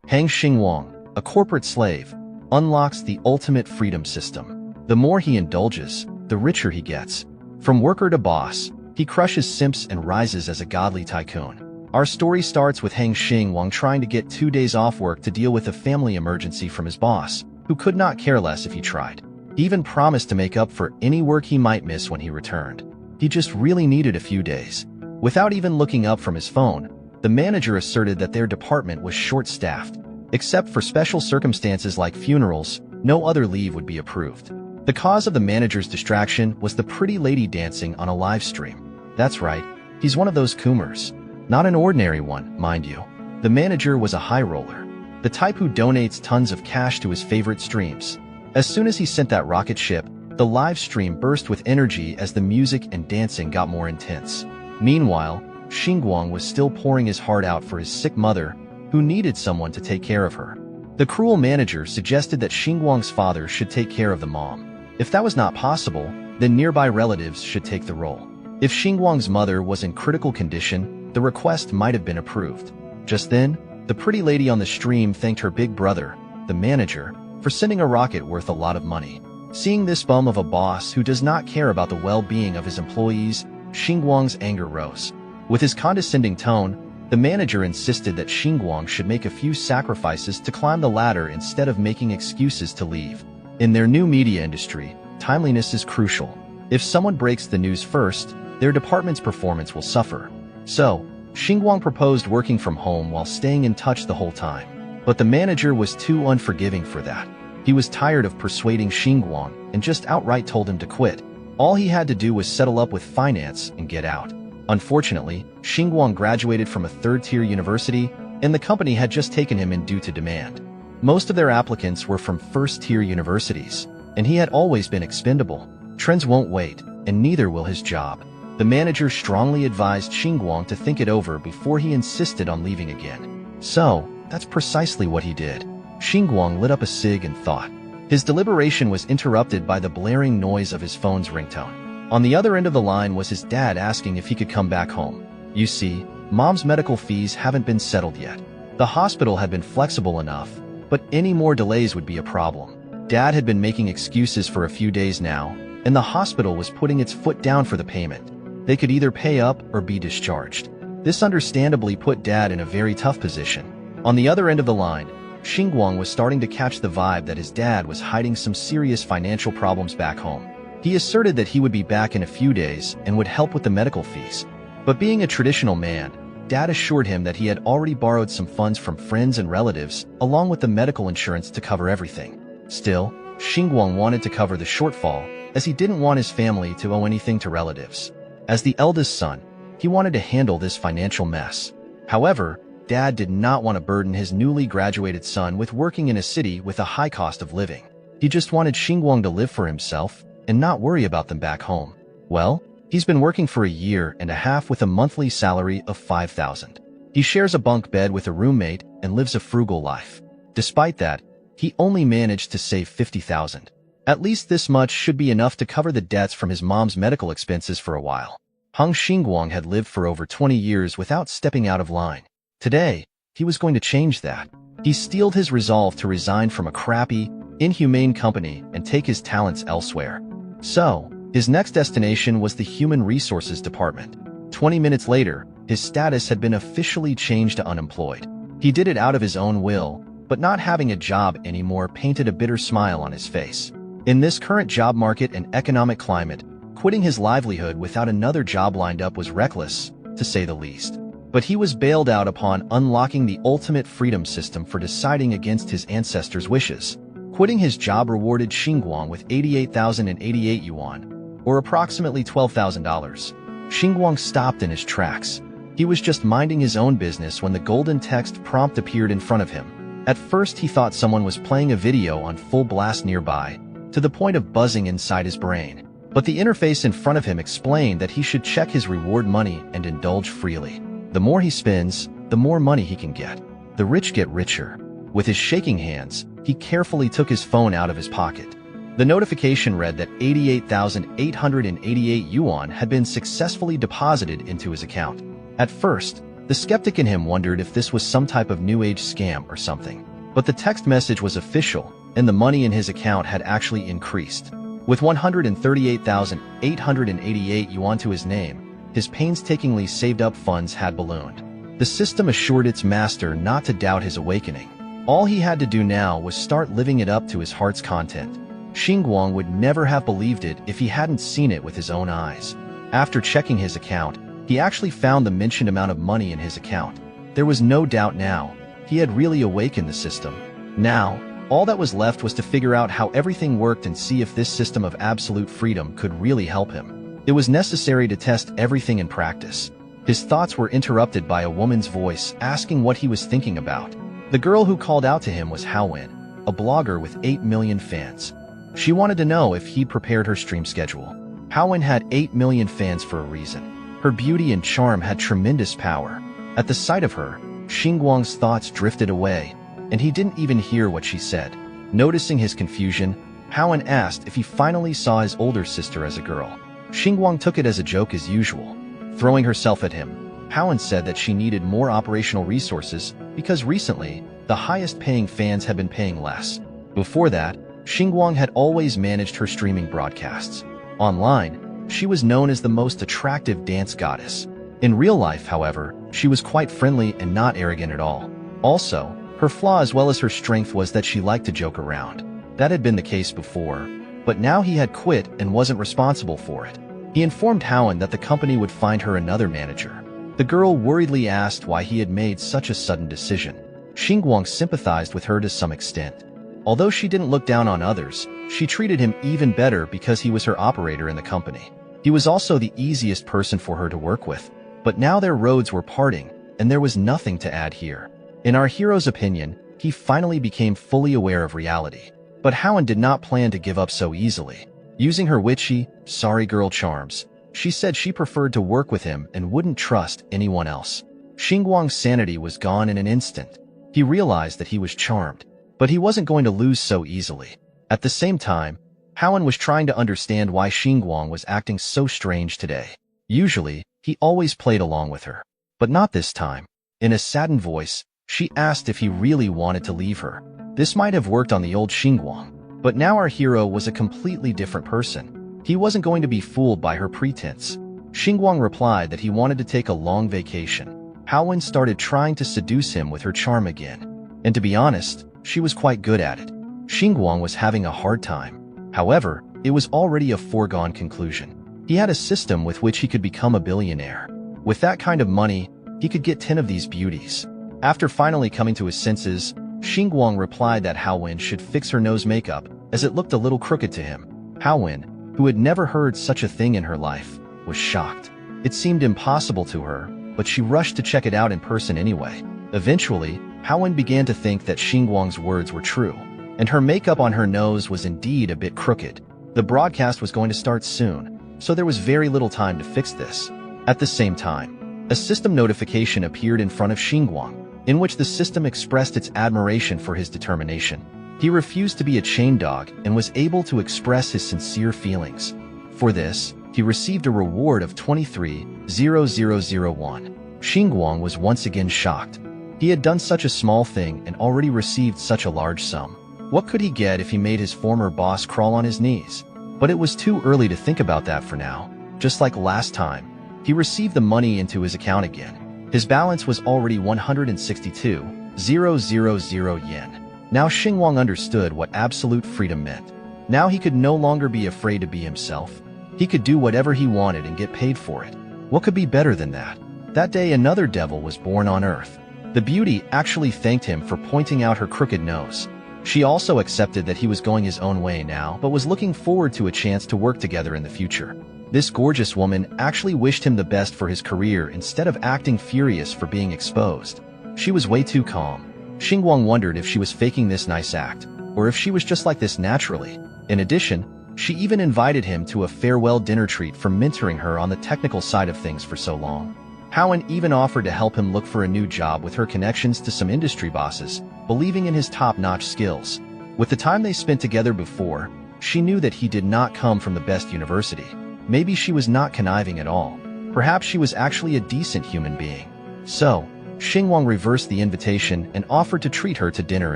Hang Xingwang, a corporate slave, unlocks the ultimate freedom system. The more he indulges, the richer he gets. From worker to boss, he crushes simps and rises as a godly tycoon. Our story starts with Hang Xingwang trying to get 2 days off work to deal with a family emergency from his boss, who could not care less if he tried. He even promised to make up for any work he might miss when he returned. He just really needed a few days. Without even looking up from his phone, the manager asserted that their department was short-staffed. Except for special circumstances like funerals, no other leave would be approved. The cause of the manager's distraction was the pretty lady dancing on a live stream. That's right, he's one of those coomers. Not an ordinary one, mind you. The manager was a high roller, the type who donates tons of cash to his favorite streams. As soon as he sent that rocket ship, the live stream burst with energy as the music and dancing got more intense. Meanwhile, Xingwang was still pouring his heart out for his sick mother, who needed someone to take care of her. The cruel manager suggested that Xingwang's father should take care of the mom. If that was not possible, then nearby relatives should take the role. If Xingwang's mother was in critical condition, the request might have been approved. Just then, the pretty lady on the stream thanked her big brother, the manager, for sending a rocket worth a lot of money. Seeing this bum of a boss who does not care about the well-being of his employees, Xingwang's anger rose. With his condescending tone, the manager insisted that Xingwang should make a few sacrifices to climb the ladder instead of making excuses to leave. In their new media industry, timeliness is crucial. If someone breaks the news first, their department's performance will suffer. So, Xingwang proposed working from home while staying in touch the whole time. But the manager was too unforgiving for that. He was tired of persuading Xingwang and just outright told him to quit. All he had to do was settle up with finance and get out. Unfortunately, Xingwang graduated from a third-tier university, and the company had just taken him in due to demand. Most of their applicants were from first-tier universities, and he had always been expendable. Trends won't wait, and neither will his job. The manager strongly advised Xingwang to think it over before he insisted on leaving again. So, that's precisely what he did. Xingwang lit up a cig and thought. His deliberation was interrupted by the blaring noise of his phone's ringtone. On the other end of the line was his dad asking if he could come back home. You see, Mom's medical fees haven't been settled yet. The hospital had been flexible enough, but any more delays would be a problem. Dad had been making excuses for a few days now, and the hospital was putting its foot down for the payment. They could either pay up or be discharged. This understandably put Dad in a very tough position. On the other end of the line, Xingwang was starting to catch the vibe that his dad was hiding some serious financial problems back home. He asserted that he would be back in a few days and would help with the medical fees. But being a traditional man, Dad assured him that he had already borrowed some funds from friends and relatives, along with the medical insurance to cover everything. Still, Xingwang wanted to cover the shortfall, as he didn't want his family to owe anything to relatives. As the eldest son, he wanted to handle this financial mess. However, Dad did not want to burden his newly graduated son with working in a city with a high cost of living. He just wanted Xingwang to live for himself and not worry about them back home. Well, he's been working for a year and a half with a monthly salary of 5,000. He shares a bunk bed with a roommate and lives a frugal life. Despite that, he only managed to save 50,000. At least this much should be enough to cover the debts from his mom's medical expenses for a while. Hang Xingwang had lived for over 20 years without stepping out of line. Today, he was going to change that. He steeled his resolve to resign from a crappy, inhumane company and take his talents elsewhere. So, his next destination was the Human Resources Department. 20 minutes later, his status had been officially changed to unemployed. He did it out of his own will, but not having a job anymore painted a bitter smile on his face. In this current job market and economic climate, quitting his livelihood without another job lined up was reckless, to say the least. But he was bailed out upon unlocking the ultimate freedom system for deciding against his ancestors' wishes. Quitting his job rewarded Xingwang with 88,088 yuan, or approximately $12,000. Xingwang stopped in his tracks. He was just minding his own business when the golden text prompt appeared in front of him. At first he thought someone was playing a video on full blast nearby, to the point of buzzing inside his brain. But the interface in front of him explained that he should check his reward money and indulge freely. The more he spends, the more money he can get. The rich get richer. With his shaking hands, he carefully took his phone out of his pocket. The notification read that 88,888 yuan had been successfully deposited into his account. At first, The skeptic in him wondered if this was some type of new age scam or something. But the text message was official, and the money in his account had actually increased. With 138,888 yuan to his name, his painstakingly saved up funds had ballooned. The system assured its master not to doubt his awakening. All he had to do now was start living it up to his heart's content. Xingwang would never have believed it if he hadn't seen it with his own eyes. After checking his account, he actually found the mentioned amount of money in his account. There was no doubt now. He had really awakened the system. Now, all that was left was to figure out how everything worked and see if this system of absolute freedom could really help him. It was necessary to test everything in practice. His thoughts were interrupted by a woman's voice asking what he was thinking about. The girl who called out to him was Haowen, a blogger with 8 million fans. She wanted to know if he'd prepared her stream schedule. Haowen had 8 million fans for a reason. Her beauty and charm had tremendous power. At the sight of her, Xingwang's thoughts drifted away, and he didn't even hear what she said. Noticing his confusion, Haowen asked if he finally saw his older sister as a girl. Xingwang took it as a joke as usual. Throwing herself at him, Haowen said that she needed more operational resources because recently, the highest-paying fans had been paying less. Before that, Xingwang had always managed her streaming broadcasts. Online, she was known as the most attractive dance goddess. In real life, however, she was quite friendly and not arrogant at all. Also, her flaw as well as her strength was that she liked to joke around. That had been the case before, but now he had quit and wasn't responsible for it. He informed Haowen that the company would find her another manager. The girl worriedly asked why he had made such a sudden decision. Xingwang sympathized with her to some extent. Although she didn't look down on others, she treated him even better because he was her operator in the company. He was also the easiest person for her to work with, but now their roads were parting, and there was nothing to add here. In our hero's opinion, he finally became fully aware of reality. But Haowen did not plan to give up so easily. Using her witchy, sorry girl charms, she said she preferred to work with him and wouldn't trust anyone else. Xingwang's sanity was gone in an instant. He realized that he was charmed, but he wasn't going to lose so easily. At the same time, Haowen was trying to understand why Xingwang was acting so strange today. Usually, he always played along with her, but not this time. In a saddened voice, she asked if he really wanted to leave her. This might have worked on the old Xingwang, but now our hero was a completely different person. He wasn't going to be fooled by her pretense. Xingwang replied that he wanted to take a long vacation. Haowen started trying to seduce him with her charm again, and to be honest, she was quite good at it. Xingwang was having a hard time. However, it was already a foregone conclusion. He had a system with which he could become a billionaire. With that kind of money, he could get 10 of these beauties. After finally coming to his senses, Xingwang replied that Haowen should fix her nose makeup, as it looked a little crooked to him. Haowen, who had never heard such a thing in her life, was shocked. It seemed impossible to her, but she rushed to check it out in person anyway. Eventually, Haowen began to think that Xingwang's words were true, and her makeup on her nose was indeed a bit crooked. The broadcast was going to start soon, so there was very little time to fix this. At the same time, a system notification appeared in front of Xingwang, in which the system expressed its admiration for his determination. He refused to be a chain dog and was able to express his sincere feelings. For this, he received a reward of 23,001. Xingwang was once again shocked. He had done such a small thing and already received such a large sum. What could he get if he made his former boss crawl on his knees? But it was too early to think about that for now. Just like last time, he received the money into his account again. His balance was already 162,000 yen. Now Xingwang understood what absolute freedom meant. Now he could no longer be afraid to be himself. He could do whatever he wanted and get paid for it. What could be better than that? That day another devil was born on Earth. The beauty actually thanked him for pointing out her crooked nose. She also accepted that he was going his own way now, but was looking forward to a chance to work together in the future. This gorgeous woman actually wished him the best for his career instead of acting furious for being exposed. She was way too calm. Xingwang wondered if she was faking this nice act, or if she was just like this naturally. In addition, she even invited him to a farewell dinner treat for mentoring her on the technical side of things for so long. Haowen even offered to help him look for a new job with her connections to some industry bosses, believing in his top-notch skills. With the time they spent together before, she knew that he did not come from the best university. Maybe she was not conniving at all. Perhaps she was actually a decent human being. So, Xingwang reversed the invitation and offered to treat her to dinner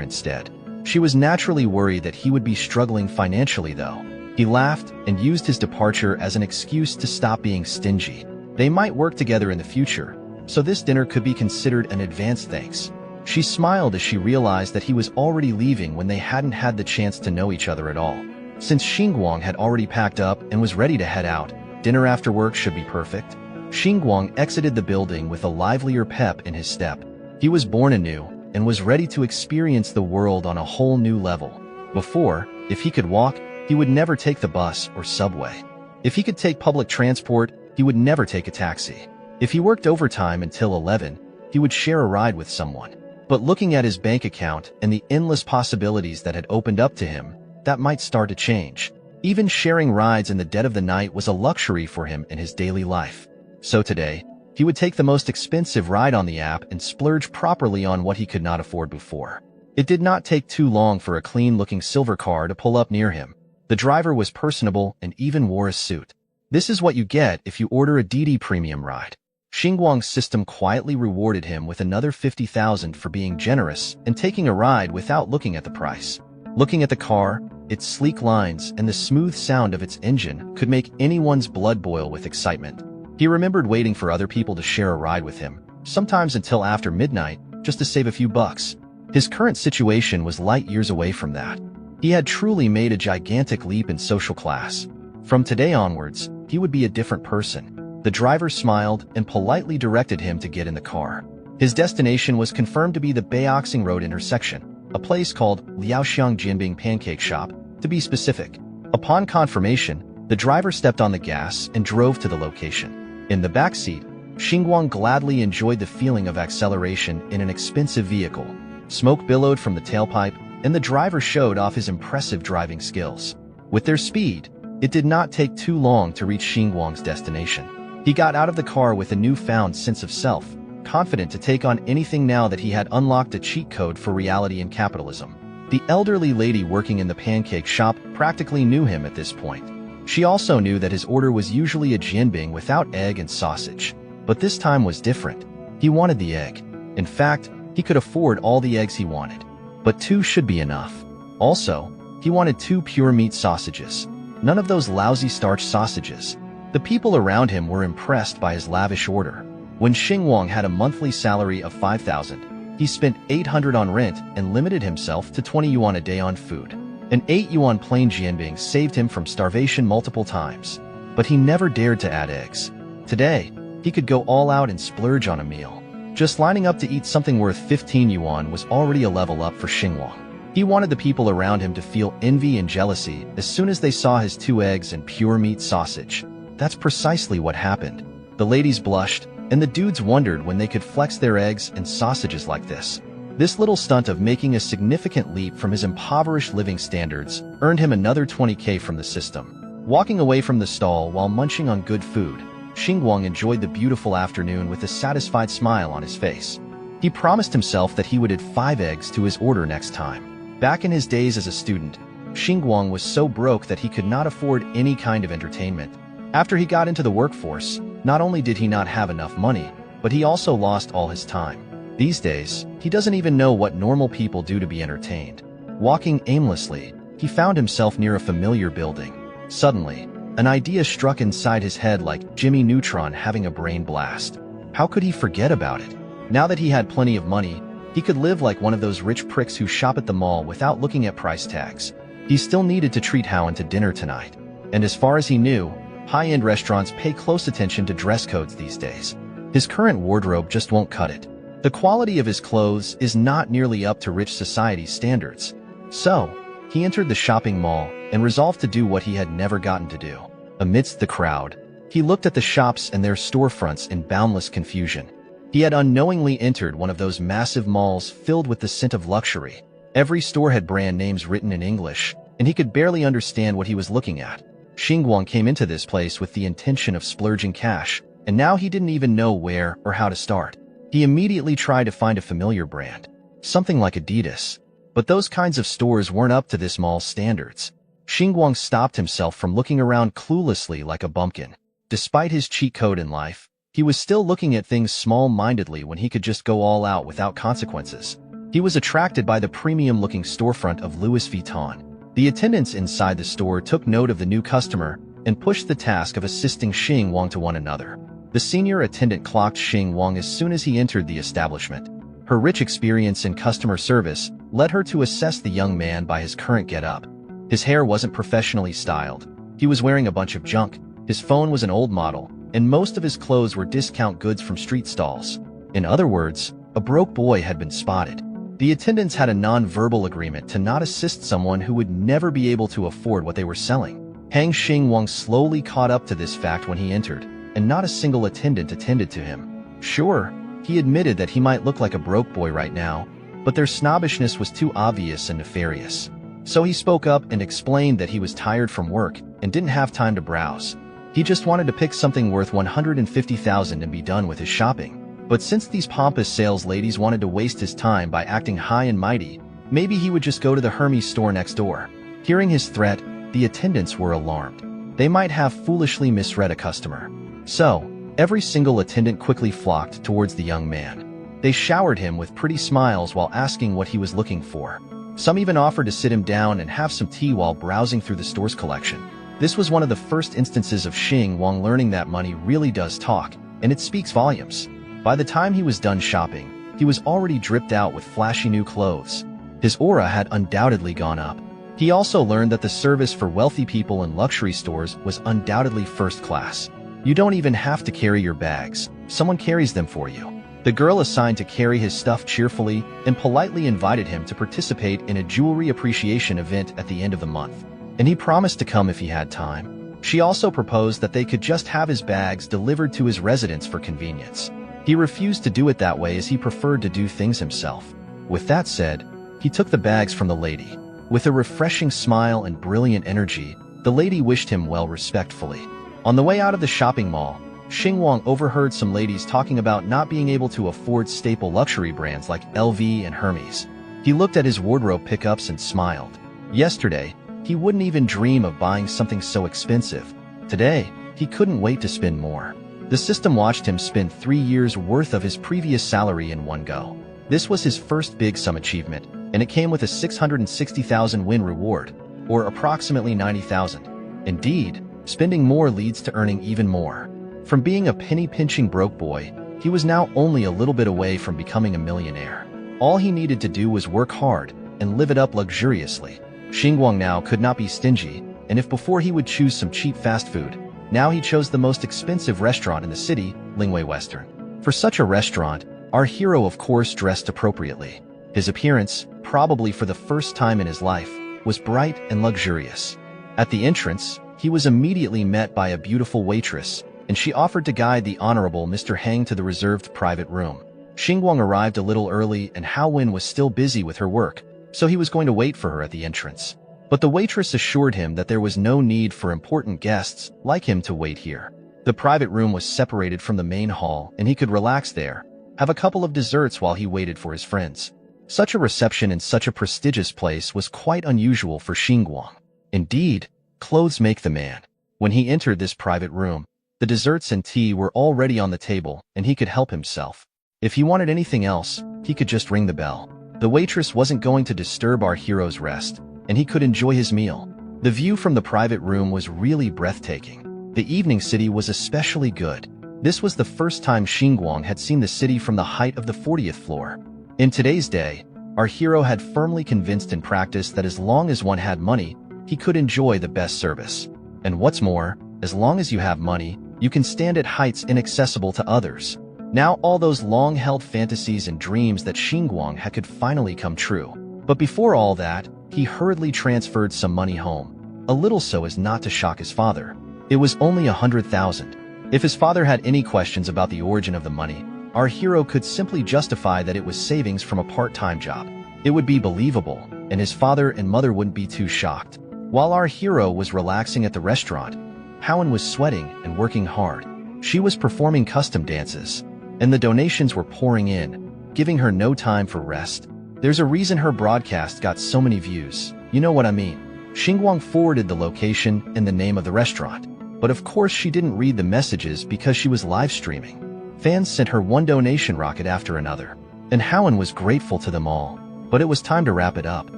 instead. She was naturally worried that he would be struggling financially though. He laughed and used his departure as an excuse to stop being stingy. They might work together in the future, so this dinner could be considered an advance thanks. She smiled as she realized that he was already leaving when they hadn't had the chance to know each other at all. Since Xingwang had already packed up and was ready to head out, dinner after work should be perfect. Xingwang exited the building with a livelier pep in his step. He was born anew and was ready to experience the world on a whole new level. Before, if he could walk, he would never take the bus or subway. If he could take public transport, he would never take a taxi. If he worked overtime until 11, he would share a ride with someone. But looking at his bank account and the endless possibilities that had opened up to him, that might start to change. Even sharing rides in the dead of the night was a luxury for him in his daily life. So today, he would take the most expensive ride on the app and splurge properly on what he could not afford before. It did not take too long for a clean-looking silver car to pull up near him. The driver was personable and even wore a suit. This is what you get if you order a DD Premium ride. Xingwang's system quietly rewarded him with another 50,000 for being generous and taking a ride without looking at the price. Looking at the car, its sleek lines and the smooth sound of its engine could make anyone's blood boil with excitement. He remembered waiting for other people to share a ride with him, sometimes until after midnight, just to save a few bucks. His current situation was light years away from that. He had truly made a gigantic leap in social class. From today onwards, he would be a different person. The driver smiled and politely directed him to get in the car. His destination was confirmed to be the Baioxing Road intersection, a place called Liaoxiang Jinbing Pancake Shop, to be specific. Upon confirmation, the driver stepped on the gas and drove to the location. In the back seat, Xingwang gladly enjoyed the feeling of acceleration in an expensive vehicle. Smoke billowed from the tailpipe, and the driver showed off his impressive driving skills. With their speed, it did not take too long to reach Xingwang's destination. He got out of the car with a newfound sense of self, confident to take on anything now that he had unlocked a cheat code for reality and capitalism. The elderly lady working in the pancake shop practically knew him at this point. She also knew that his order was usually a jianbing without egg and sausage. But this time was different. He wanted the egg. In fact, he could afford all the eggs he wanted. But 2 should be enough. Also, he wanted 2 pure meat sausages. None of those lousy starch sausages. The people around him were impressed by his lavish order. When Xingwang had a monthly salary of 5,000, he spent 800 on rent and limited himself to 20 yuan a day on food. An 8 yuan plain jianbing saved him from starvation multiple times. But he never dared to add eggs. Today, he could go all out and splurge on a meal. Just lining up to eat something worth 15 yuan was already a level up for Xingwang. He wanted the people around him to feel envy and jealousy as soon as they saw his 2 eggs and pure meat sausage. That's precisely what happened. The ladies blushed, and the dudes wondered when they could flex their eggs and sausages like this. This little stunt of making a significant leap from his impoverished living standards earned him another 20K from the system. Walking away from the stall while munching on good food, Xingwang enjoyed the beautiful afternoon with a satisfied smile on his face. He promised himself that he would add 5 eggs to his order next time. Back in his days as a student, Xingwang was so broke that he could not afford any kind of entertainment. After he got into the workforce, not only did he not have enough money, but he also lost all his time. These days, he doesn't even know what normal people do to be entertained. Walking aimlessly, he found himself near a familiar building. Suddenly, an idea struck inside his head like Jimmy Neutron having a brain blast. How could he forget about it? Now that he had plenty of money, he could live like one of those rich pricks who shop at the mall without looking at price tags. He still needed to treat Howen to dinner tonight. And as far as he knew, high-end restaurants pay close attention to dress codes these days. His current wardrobe just won't cut it. The quality of his clothes is not nearly up to rich society's standards. So, he entered the shopping mall and resolved to do what he had never gotten to do. Amidst the crowd, he looked at the shops and their storefronts in boundless confusion. He had unknowingly entered one of those massive malls filled with the scent of luxury. Every store had brand names written in English, and he could barely understand what he was looking at. Xingwang came into this place with the intention of splurging cash, and now he didn't even know where or how to start. He immediately tried to find a familiar brand, something like Adidas. But those kinds of stores weren't up to this mall's standards. Xingwang stopped himself from looking around cluelessly like a bumpkin. Despite his cheat code in life, He was still looking at things small-mindedly when he could just go all out without consequences. He was attracted by the premium-looking storefront of Louis Vuitton. The attendants inside the store took note of the new customer and pushed the task of assisting Xingwang to one another. The senior attendant clocked Xingwang as soon as he entered the establishment. Her rich experience in customer service led her to assess the young man by his current get-up. His hair wasn't professionally styled. He was wearing a bunch of junk. His phone was an old model, and most of his clothes were discount goods from street stalls. In other words, a broke boy had been spotted. The attendants had a non-verbal agreement to not assist someone who would never be able to afford what they were selling. Xingwang slowly caught up to this fact when he entered, and not a single attendant attended to him. Sure, he admitted that he might look like a broke boy right now, but their snobbishness was too obvious and nefarious. So he spoke up and explained that he was tired from work and didn't have time to browse. He just wanted to pick something worth 150,000 and be done with his shopping. But since these pompous sales ladies wanted to waste his time by acting high and mighty, maybe he would just go to the Hermes store next door. Hearing his threat, the attendants were alarmed. They might have foolishly misread a customer. So, every single attendant quickly flocked towards the young man. They showered him with pretty smiles while asking what he was looking for. Some even offered to sit him down and have some tea while browsing through the store's collection. This was one of the first instances of Xingwang learning that money really does talk, and it speaks volumes. By the time he was done shopping, he was already dripped out with flashy new clothes. His aura had undoubtedly gone up. He also learned that the service for wealthy people in luxury stores was undoubtedly first class. You don't even have to carry your bags. Someone carries them for you. The girl assigned to carry his stuff cheerfully and politely invited him to participate in a jewelry appreciation event at the end of the month, and he promised to come if he had time. She also proposed that they could just have his bags delivered to his residence for convenience. He refused to do it that way as he preferred to do things himself. With that said, he took the bags from the lady. With a refreshing smile and brilliant energy, the lady wished him well respectfully. On the way out of the shopping mall, Xingwang overheard some ladies talking about not being able to afford staple luxury brands like LV and Hermes. He looked at his wardrobe pickups and smiled. Yesterday, he wouldn't even dream of buying something so expensive. Today, he couldn't wait to spend more. The system watched him spend 3 years' worth of his previous salary in one go. This was his first big sum achievement, and it came with a 660,000 win reward, or approximately 90,000. Indeed, spending more leads to earning even more. From being a penny-pinching broke boy, he was now only a little bit away from becoming a millionaire. All he needed to do was work hard and live it up luxuriously. Xingwang now could not be stingy, and if before he would choose some cheap fast food, now he chose the most expensive restaurant in the city, Lingwei Western. For such a restaurant, our hero of course dressed appropriately. His appearance, probably for the first time in his life, was bright and luxurious. At the entrance, he was immediately met by a beautiful waitress, and she offered to guide the Honorable Mr. Hang to the reserved private room. Xingwang arrived a little early and Hao Wen was still busy with her work, so he was going to wait for her at the entrance. But the waitress assured him that there was no need for important guests like him to wait here. The private room was separated from the main hall and he could relax there, have a couple of desserts while he waited for his friends. Such a reception in such a prestigious place was quite unusual for Xingwang. Indeed, clothes make the man. When he entered this private room, the desserts and tea were already on the table and he could help himself. If he wanted anything else, he could just ring the bell. The waitress wasn't going to disturb our hero's rest, and he could enjoy his meal. The view from the private room was really breathtaking. The evening city was especially good. This was the first time Xingwang had seen the city from the height of the 40th floor. In today's day, our hero had firmly convinced in practice that as long as one had money, he could enjoy the best service. And what's more, as long as you have money, you can stand at heights inaccessible to others. Now all those long-held fantasies and dreams that Xingwang had could finally come true. But before all that, he hurriedly transferred some money home, a little so as not to shock his father. It was only 100,000. If his father had any questions about the origin of the money, our hero could simply justify that it was savings from a part-time job. It would be believable, and his father and mother wouldn't be too shocked. While our hero was relaxing at the restaurant, Howen was sweating and working hard. She was performing custom dances, and the donations were pouring in, giving her no time for rest. There's a reason her broadcast got so many views. You know what I mean. Xingwang forwarded the location and the name of the restaurant. But of course she didn't read the messages because she was live streaming. Fans sent her one donation rocket after another, and Howen was grateful to them all. But it was time to wrap it up.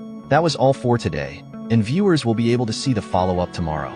That was all for today, and viewers will be able to see the follow-up tomorrow.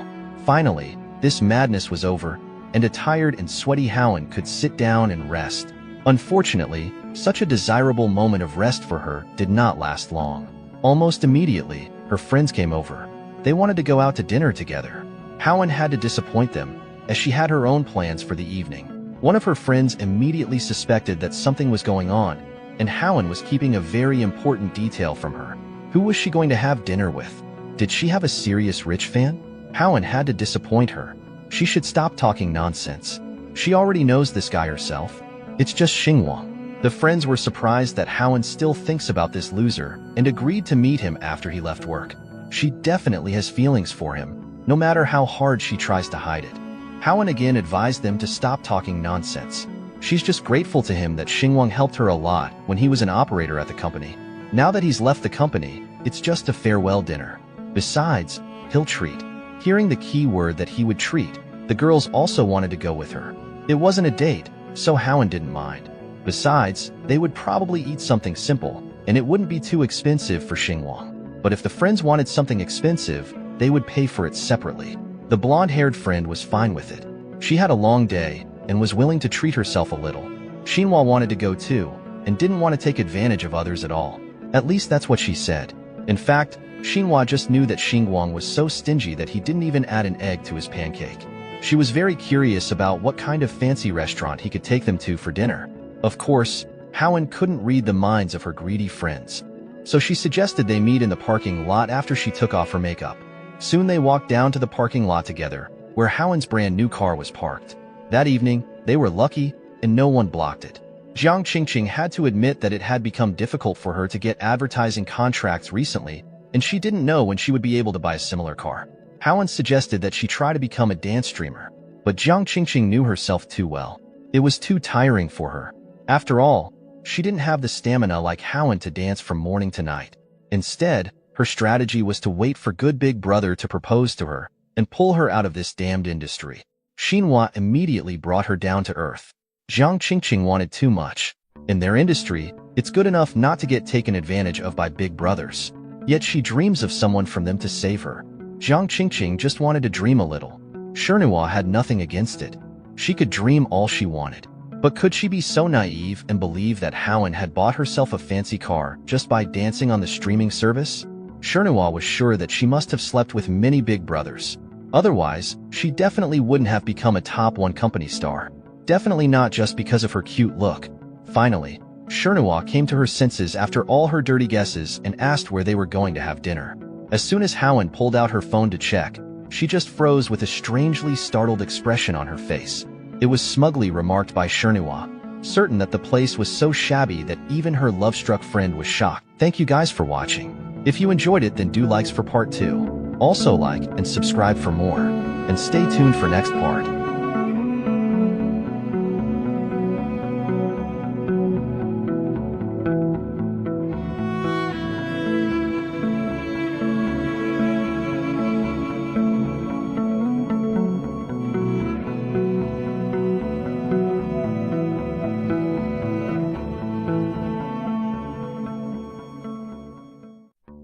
Finally, this madness was over, and a tired and sweaty Howen could sit down and rest. Unfortunately, such a desirable moment of rest for her did not last long. Almost immediately, her friends came over. They wanted to go out to dinner together. Howen had to disappoint them, as she had her own plans for the evening. One of her friends immediately suspected that something was going on, and Howen was keeping a very important detail from her. Who was she going to have dinner with? Did she have a serious rich fan? Howen had to disappoint her. She should stop talking nonsense. She already knows this guy herself. It's just Xingwang. The friends were surprised that Howen still thinks about this loser and agreed to meet him after he left work. She definitely has feelings for him, no matter how hard she tries to hide it. Howen again advised them to stop talking nonsense. She's just grateful to him that Xingwang helped her a lot when he was an operator at the company. Now that he's left the company, it's just a farewell dinner. Besides, he'll treat. Hearing the key word that he would treat, the girls also wanted to go with her. It wasn't a date, so Howen didn't mind. Besides, they would probably eat something simple, and it wouldn't be too expensive for Xingwang. But if the friends wanted something expensive, they would pay for it separately. The blonde-haired friend was fine with it. She had a long day and was willing to treat herself a little. Xinhua wanted to go too, and didn't want to take advantage of others at all. At least that's what she said. In fact, Xinhua just knew that Xingwang was so stingy that he didn't even add an egg to his pancake. She was very curious about what kind of fancy restaurant he could take them to for dinner. Of course, Howen couldn't read the minds of her greedy friends, so she suggested they meet in the parking lot after she took off her makeup. Soon they walked down to the parking lot together, where Howen's brand new car was parked. That evening, they were lucky, and no one blocked it. Jiang Qingqing had to admit that it had become difficult for her to get advertising contracts recently, and she didn't know when she would be able to buy a similar car. Howen suggested that she try to become a dance streamer, but Jiang Qingqing knew herself too well. It was too tiring for her. After all, she didn't have the stamina like Howen to dance from morning to night. Instead, her strategy was to wait for good big brother to propose to her and pull her out of this damned industry. Xinhua immediately brought her down to earth. Jiang Qingqing wanted too much. In their industry, it's good enough not to get taken advantage of by big brothers. Yet she dreams of someone from them to save her. Jiang Qingqing just wanted to dream a little. Xinhua had nothing against it. She could dream all she wanted. But could she be so naive and believe that Howen had bought herself a fancy car just by dancing on the streaming service? Xinhua was sure that she must have slept with many big brothers. Otherwise, she definitely wouldn't have become a top 1 company star. Definitely not just because of her cute look. Finally, Xinhua came to her senses after all her dirty guesses and asked where they were going to have dinner. As soon as Howen pulled out her phone to check, she just froze with a strangely startled expression on her face. It was smugly remarked by Xinhua, certain that the place was so shabby that even her love-struck friend was shocked. Thank you guys for watching. If you enjoyed it, then do likes for part 2. Also like and subscribe for more, and stay tuned for next part.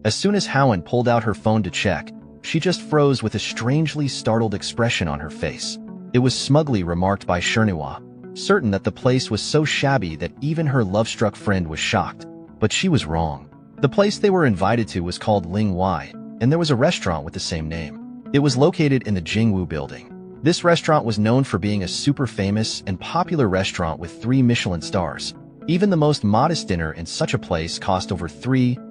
As soon as Howen pulled out her phone to check, she just froze with a strangely startled expression on her face. It was smugly remarked by Xinhua, certain that the place was so shabby that even her love-struck friend was shocked. But she was wrong. The place they were invited to was called Ling Wai, and there was a restaurant with the same name. It was located in the Jingwu building. This restaurant was known for being a super famous and popular restaurant with 3 Michelin stars. Even the most modest dinner in such a place cost over 3,000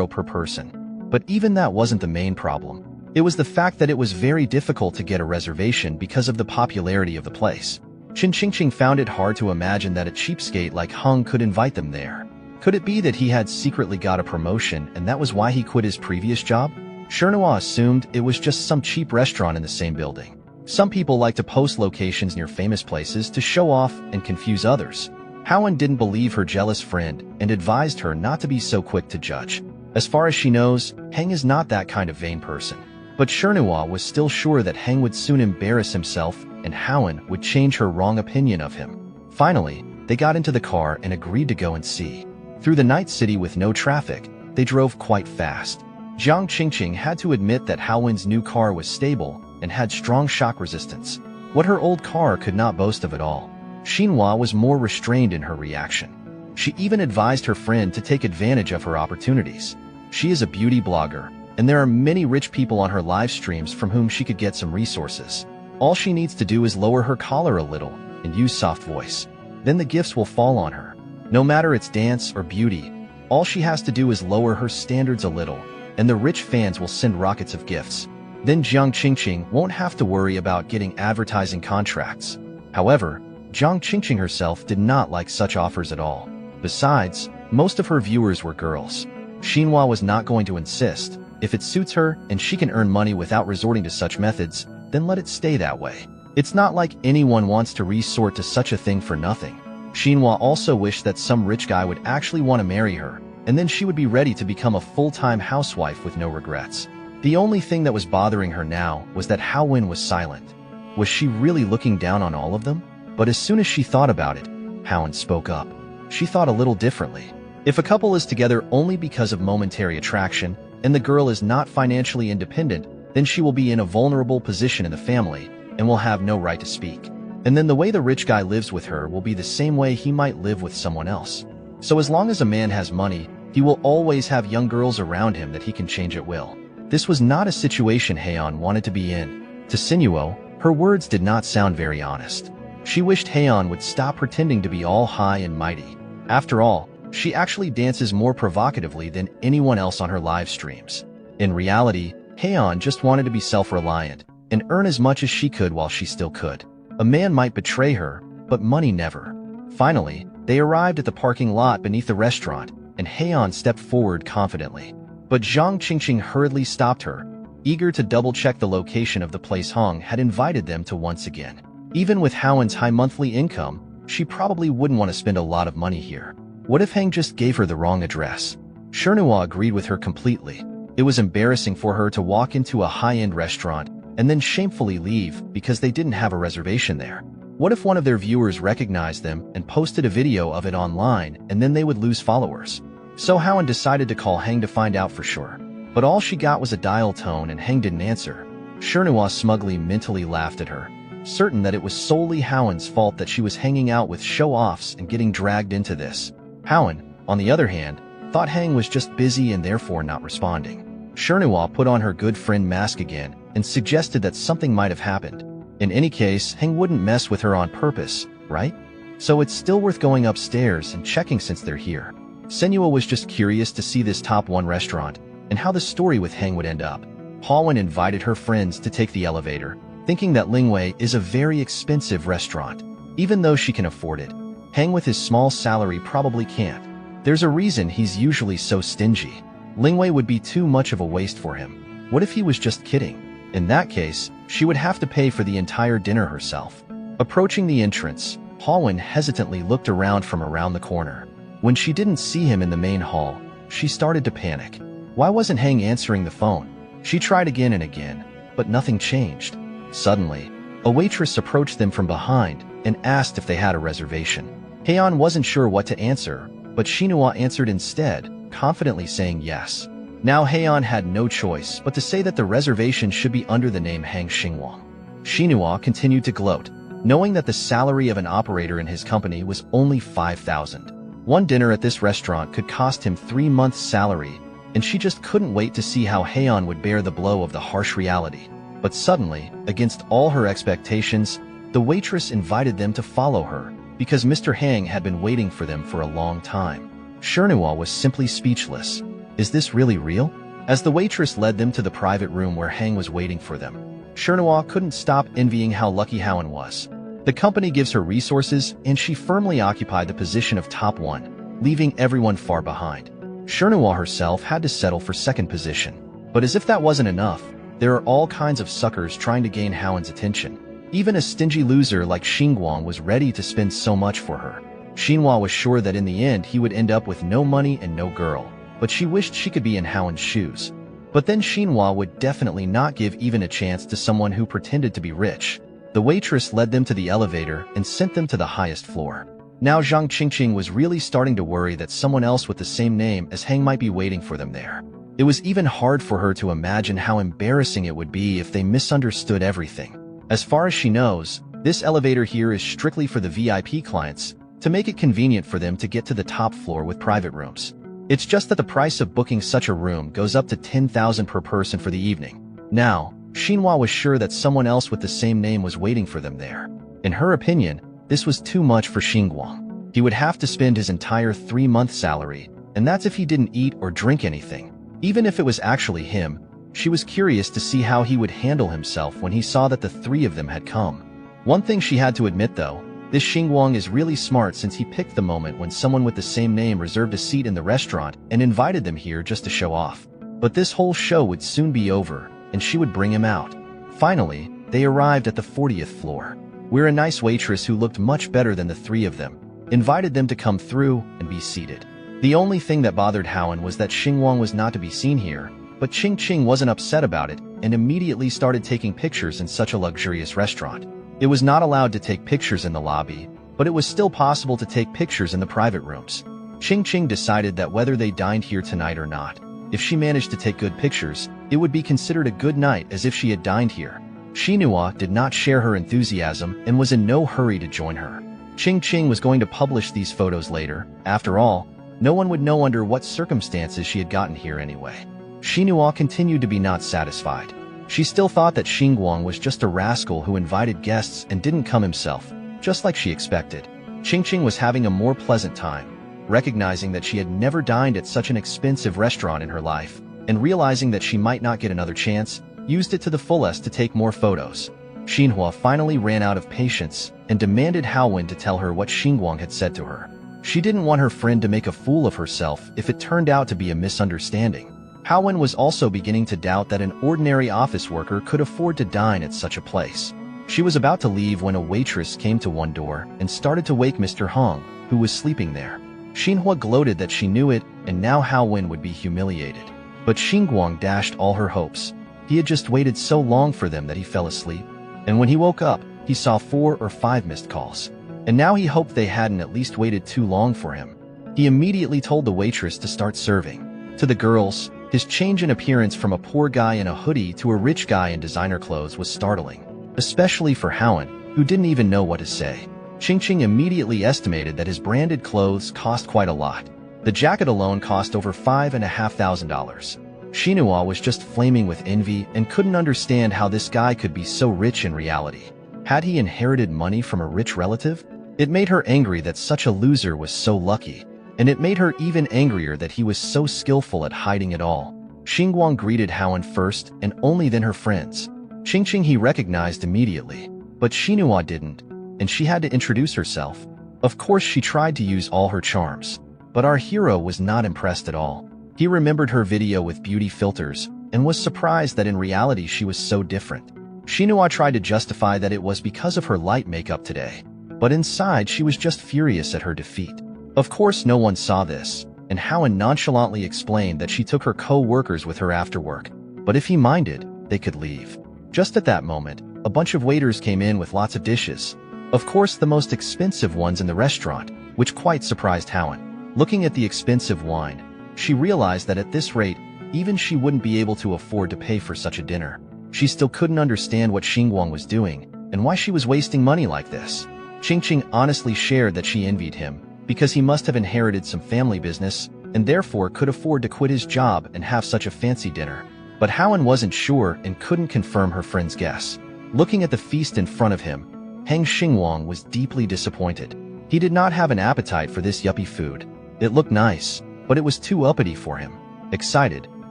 per person. But even that wasn't the main problem. It was the fact that it was very difficult to get a reservation because of the popularity of the place. Qin Qingqing found it hard to imagine that a cheapskate like Hung could invite them there. Could it be that he had secretly got a promotion and that was why he quit his previous job? Xinhua assumed it was just some cheap restaurant in the same building. Some people like to post locations near famous places to show off and confuse others. Howen didn't believe her jealous friend and advised her not to be so quick to judge. As far as she knows, Heng is not that kind of vain person. But Xinhua was still sure that Heng would soon embarrass himself and Howen would change her wrong opinion of him. Finally, they got into the car and agreed to go and see. Through the night city with no traffic, they drove quite fast. Jiang Qingqing had to admit that Haowen's new car was stable and had strong shock resistance, what her old car could not boast of at all. Xinhua was more restrained in her reaction. She even advised her friend to take advantage of her opportunities. She is a beauty blogger, and there are many rich people on her live streams from whom she could get some resources. All she needs to do is lower her collar a little and use soft voice. Then the gifts will fall on her. No matter it's dance or beauty, all she has to do is lower her standards a little, and the rich fans will send rockets of gifts. Then Jiang Qingqing won't have to worry about getting advertising contracts. However, Jiang Qingqing herself did not like such offers at all. Besides, most of her viewers were girls. Xinhua was not going to insist. If it suits her and she can earn money without resorting to such methods, then let it stay that way. It's not like anyone wants to resort to such a thing for nothing. Xinhua also wished that some rich guy would actually want to marry her, and then she would be ready to become a full-time housewife with no regrets. The only thing that was bothering her now was that Haowen was silent. Was she really looking down on all of them? But as soon as she thought about it, Haowen spoke up. She thought a little differently. If a couple is together only because of momentary attraction, and the girl is not financially independent, then she will be in a vulnerable position in the family and will have no right to speak. And then the way the rich guy lives with her will be the same way he might live with someone else. So as long as a man has money, he will always have young girls around him that he can change at will. This was not a situation Heian wanted to be in. To Sinuo, her words did not sound very honest. She wished Heian would stop pretending to be all high and mighty. After all, she actually dances more provocatively than anyone else on her live streams. In reality, Heian just wanted to be self-reliant and earn as much as she could while she still could. A man might betray her, but money never. Finally, they arrived at the parking lot beneath the restaurant, and Heian stepped forward confidently. But Jiang Qingqing hurriedly stopped her, eager to double-check the location of the place Hong had invited them to once again. Even with Haowen's high monthly income, she probably wouldn't want to spend a lot of money here. What if Heng just gave her the wrong address? Xinhua agreed with her completely. It was embarrassing for her to walk into a high-end restaurant and then shamefully leave because they didn't have a reservation there. What if one of their viewers recognized them and posted a video of it online, and then they would lose followers? So Haowen decided to call Heng to find out for sure. But all she got was a dial tone and Heng didn't answer. Xinhua smugly mentally laughed at her, certain that it was solely Haowen's fault that she was hanging out with show-offs and getting dragged into this. Haowen, on the other hand, thought Heng was just busy and therefore not responding. Xinhua put on her good friend mask again and suggested that something might have happened. In any case, Heng wouldn't mess with her on purpose, right? So it's still worth going upstairs and checking since they're here. Senua was just curious to see this top 1 restaurant and how the story with Heng would end up. Haowen invited her friends to take the elevator, thinking that Lingwei is a very expensive restaurant. Even though she can afford it, Heng with his small salary probably can't. There's a reason he's usually so stingy. Lingwei would be too much of a waste for him. What if he was just kidding? In that case, she would have to pay for the entire dinner herself. Approaching the entrance, Haowen hesitantly looked around from around the corner. When she didn't see him in the main hall, she started to panic. Why wasn't Heng answering the phone? She tried again and again, but nothing changed. Suddenly, a waitress approached them from behind and asked if they had a reservation. Heian wasn't sure what to answer, but Xinhua answered instead, confidently saying yes. Now Heian had no choice but to say that the reservation should be under the name Hang Xingwang. Xinhua continued to gloat, knowing that the salary of an operator in his company was only 5,000. One dinner at this restaurant could cost him 3 months' salary, and she just couldn't wait to see how Heian would bear the blow of the harsh reality. But suddenly, against all her expectations, the waitress invited them to follow her, because Mr. Hang had been waiting for them for a long time. Xinhua was simply speechless. Is this really real? As the waitress led them to the private room where Hang was waiting for them, Xinhua couldn't stop envying how lucky Haowen was. The company gives her resources, and she firmly occupied the position of top 1, leaving everyone far behind. Xinhua herself had to settle for second position. But as if that wasn't enough, there are all kinds of suckers trying to gain Haowen's attention. Even a stingy loser like Xingwang was ready to spend so much for her. Xinhua was sure that in the end he would end up with no money and no girl, but she wished she could be in Haowen's shoes. But then Xinhua would definitely not give even a chance to someone who pretended to be rich. The waitress led them to the elevator and sent them to the highest floor. Now Zhang Qingqing was really starting to worry that someone else with the same name as Hang might be waiting for them there. It was even hard for her to imagine how embarrassing it would be if they misunderstood everything. As far as she knows, this elevator here is strictly for the VIP clients, to make it convenient for them to get to the top floor with private rooms. It's just that the price of booking such a room goes up to 10,000 per person for the evening. Now, Xinhua was sure that someone else with the same name was waiting for them there. In her opinion, this was too much for Xingwang. He would have to spend his entire 3-month salary, and that's if he didn't eat or drink anything. Even if it was actually him, she was curious to see how he would handle himself when he saw that the 3 of them had come. One thing she had to admit though, this Xingwang is really smart since he picked the moment when someone with the same name reserved a seat in the restaurant and invited them here just to show off. But this whole show would soon be over, and she would bring him out. Finally, they arrived at the 40th floor, where a nice waitress who looked much better than the 3 of them invited them to come through and be seated. The only thing that bothered Howen was that Xingwang was not to be seen here, but Qingqing wasn't upset about it and immediately started taking pictures in such a luxurious restaurant. It was not allowed to take pictures in the lobby, but it was still possible to take pictures in the private rooms. Qingqing decided that whether they dined here tonight or not, if she managed to take good pictures, it would be considered a good night as if she had dined here. Xinhua did not share her enthusiasm and was in no hurry to join her. Qingqing was going to publish these photos later. After all, no one would know under what circumstances she had gotten here anyway. Xinhua continued to be not satisfied. She still thought that Xingwang was just a rascal who invited guests and didn't come himself, just like she expected. Qingqing was having a more pleasant time, recognizing that she had never dined at such an expensive restaurant in her life, and realizing that she might not get another chance, used it to the fullest to take more photos. Xinhua finally ran out of patience and demanded Haowen to tell her what Xingwang had said to her. She didn't want her friend to make a fool of herself if it turned out to be a misunderstanding. Haowen was also beginning to doubt that an ordinary office worker could afford to dine at such a place. She was about to leave when a waitress came to one door and started to wake Mr. Hong, who was sleeping there. Xinhua gloated that she knew it, and now Haowen would be humiliated. But Xingwang dashed all her hopes. He had just waited so long for them that he fell asleep, and when he woke up, he saw 4 or 5 missed calls. And now he hoped they hadn't at least waited too long for him. He immediately told the waitress to start serving. To the girls, his change in appearance from a poor guy in a hoodie to a rich guy in designer clothes was startling, especially for Haowen, who didn't even know what to say. Qingqing immediately estimated that his branded clothes cost quite a lot. The jacket alone cost over $5,500. Xinhua was just flaming with envy and couldn't understand how this guy could be so rich in reality. Had he inherited money from a rich relative? It made her angry that such a loser was so lucky, and it made her even angrier that he was so skillful at hiding it all. Xingwang greeted Haowen first and only then her friends. Qingqing he recognized immediately, but Xinhua didn't, and she had to introduce herself. Of course she tried to use all her charms, but our hero was not impressed at all. He remembered her video with beauty filters and was surprised that in reality she was so different. Xinhua tried to justify that it was because of her light makeup today, but inside she was just furious at her defeat. Of course no one saw this, and Haowen nonchalantly explained that she took her co-workers with her after work, but if he minded, they could leave. Just at that moment, a bunch of waiters came in with lots of dishes. Of course the most expensive ones in the restaurant, which quite surprised Haowen. Looking at the expensive wine, she realized that at this rate, even she wouldn't be able to afford to pay for such a dinner. She still couldn't understand what Xingwang was doing, and why she was wasting money like this. Qingqing honestly shared that she envied him, because he must have inherited some family business, and therefore could afford to quit his job and have such a fancy dinner. But Haowen wasn't sure and couldn't confirm her friend's guess. Looking at the feast in front of him, Hang Xingwang was deeply disappointed. He did not have an appetite for this yuppie food. It looked nice, but it was too uppity for him. Excited,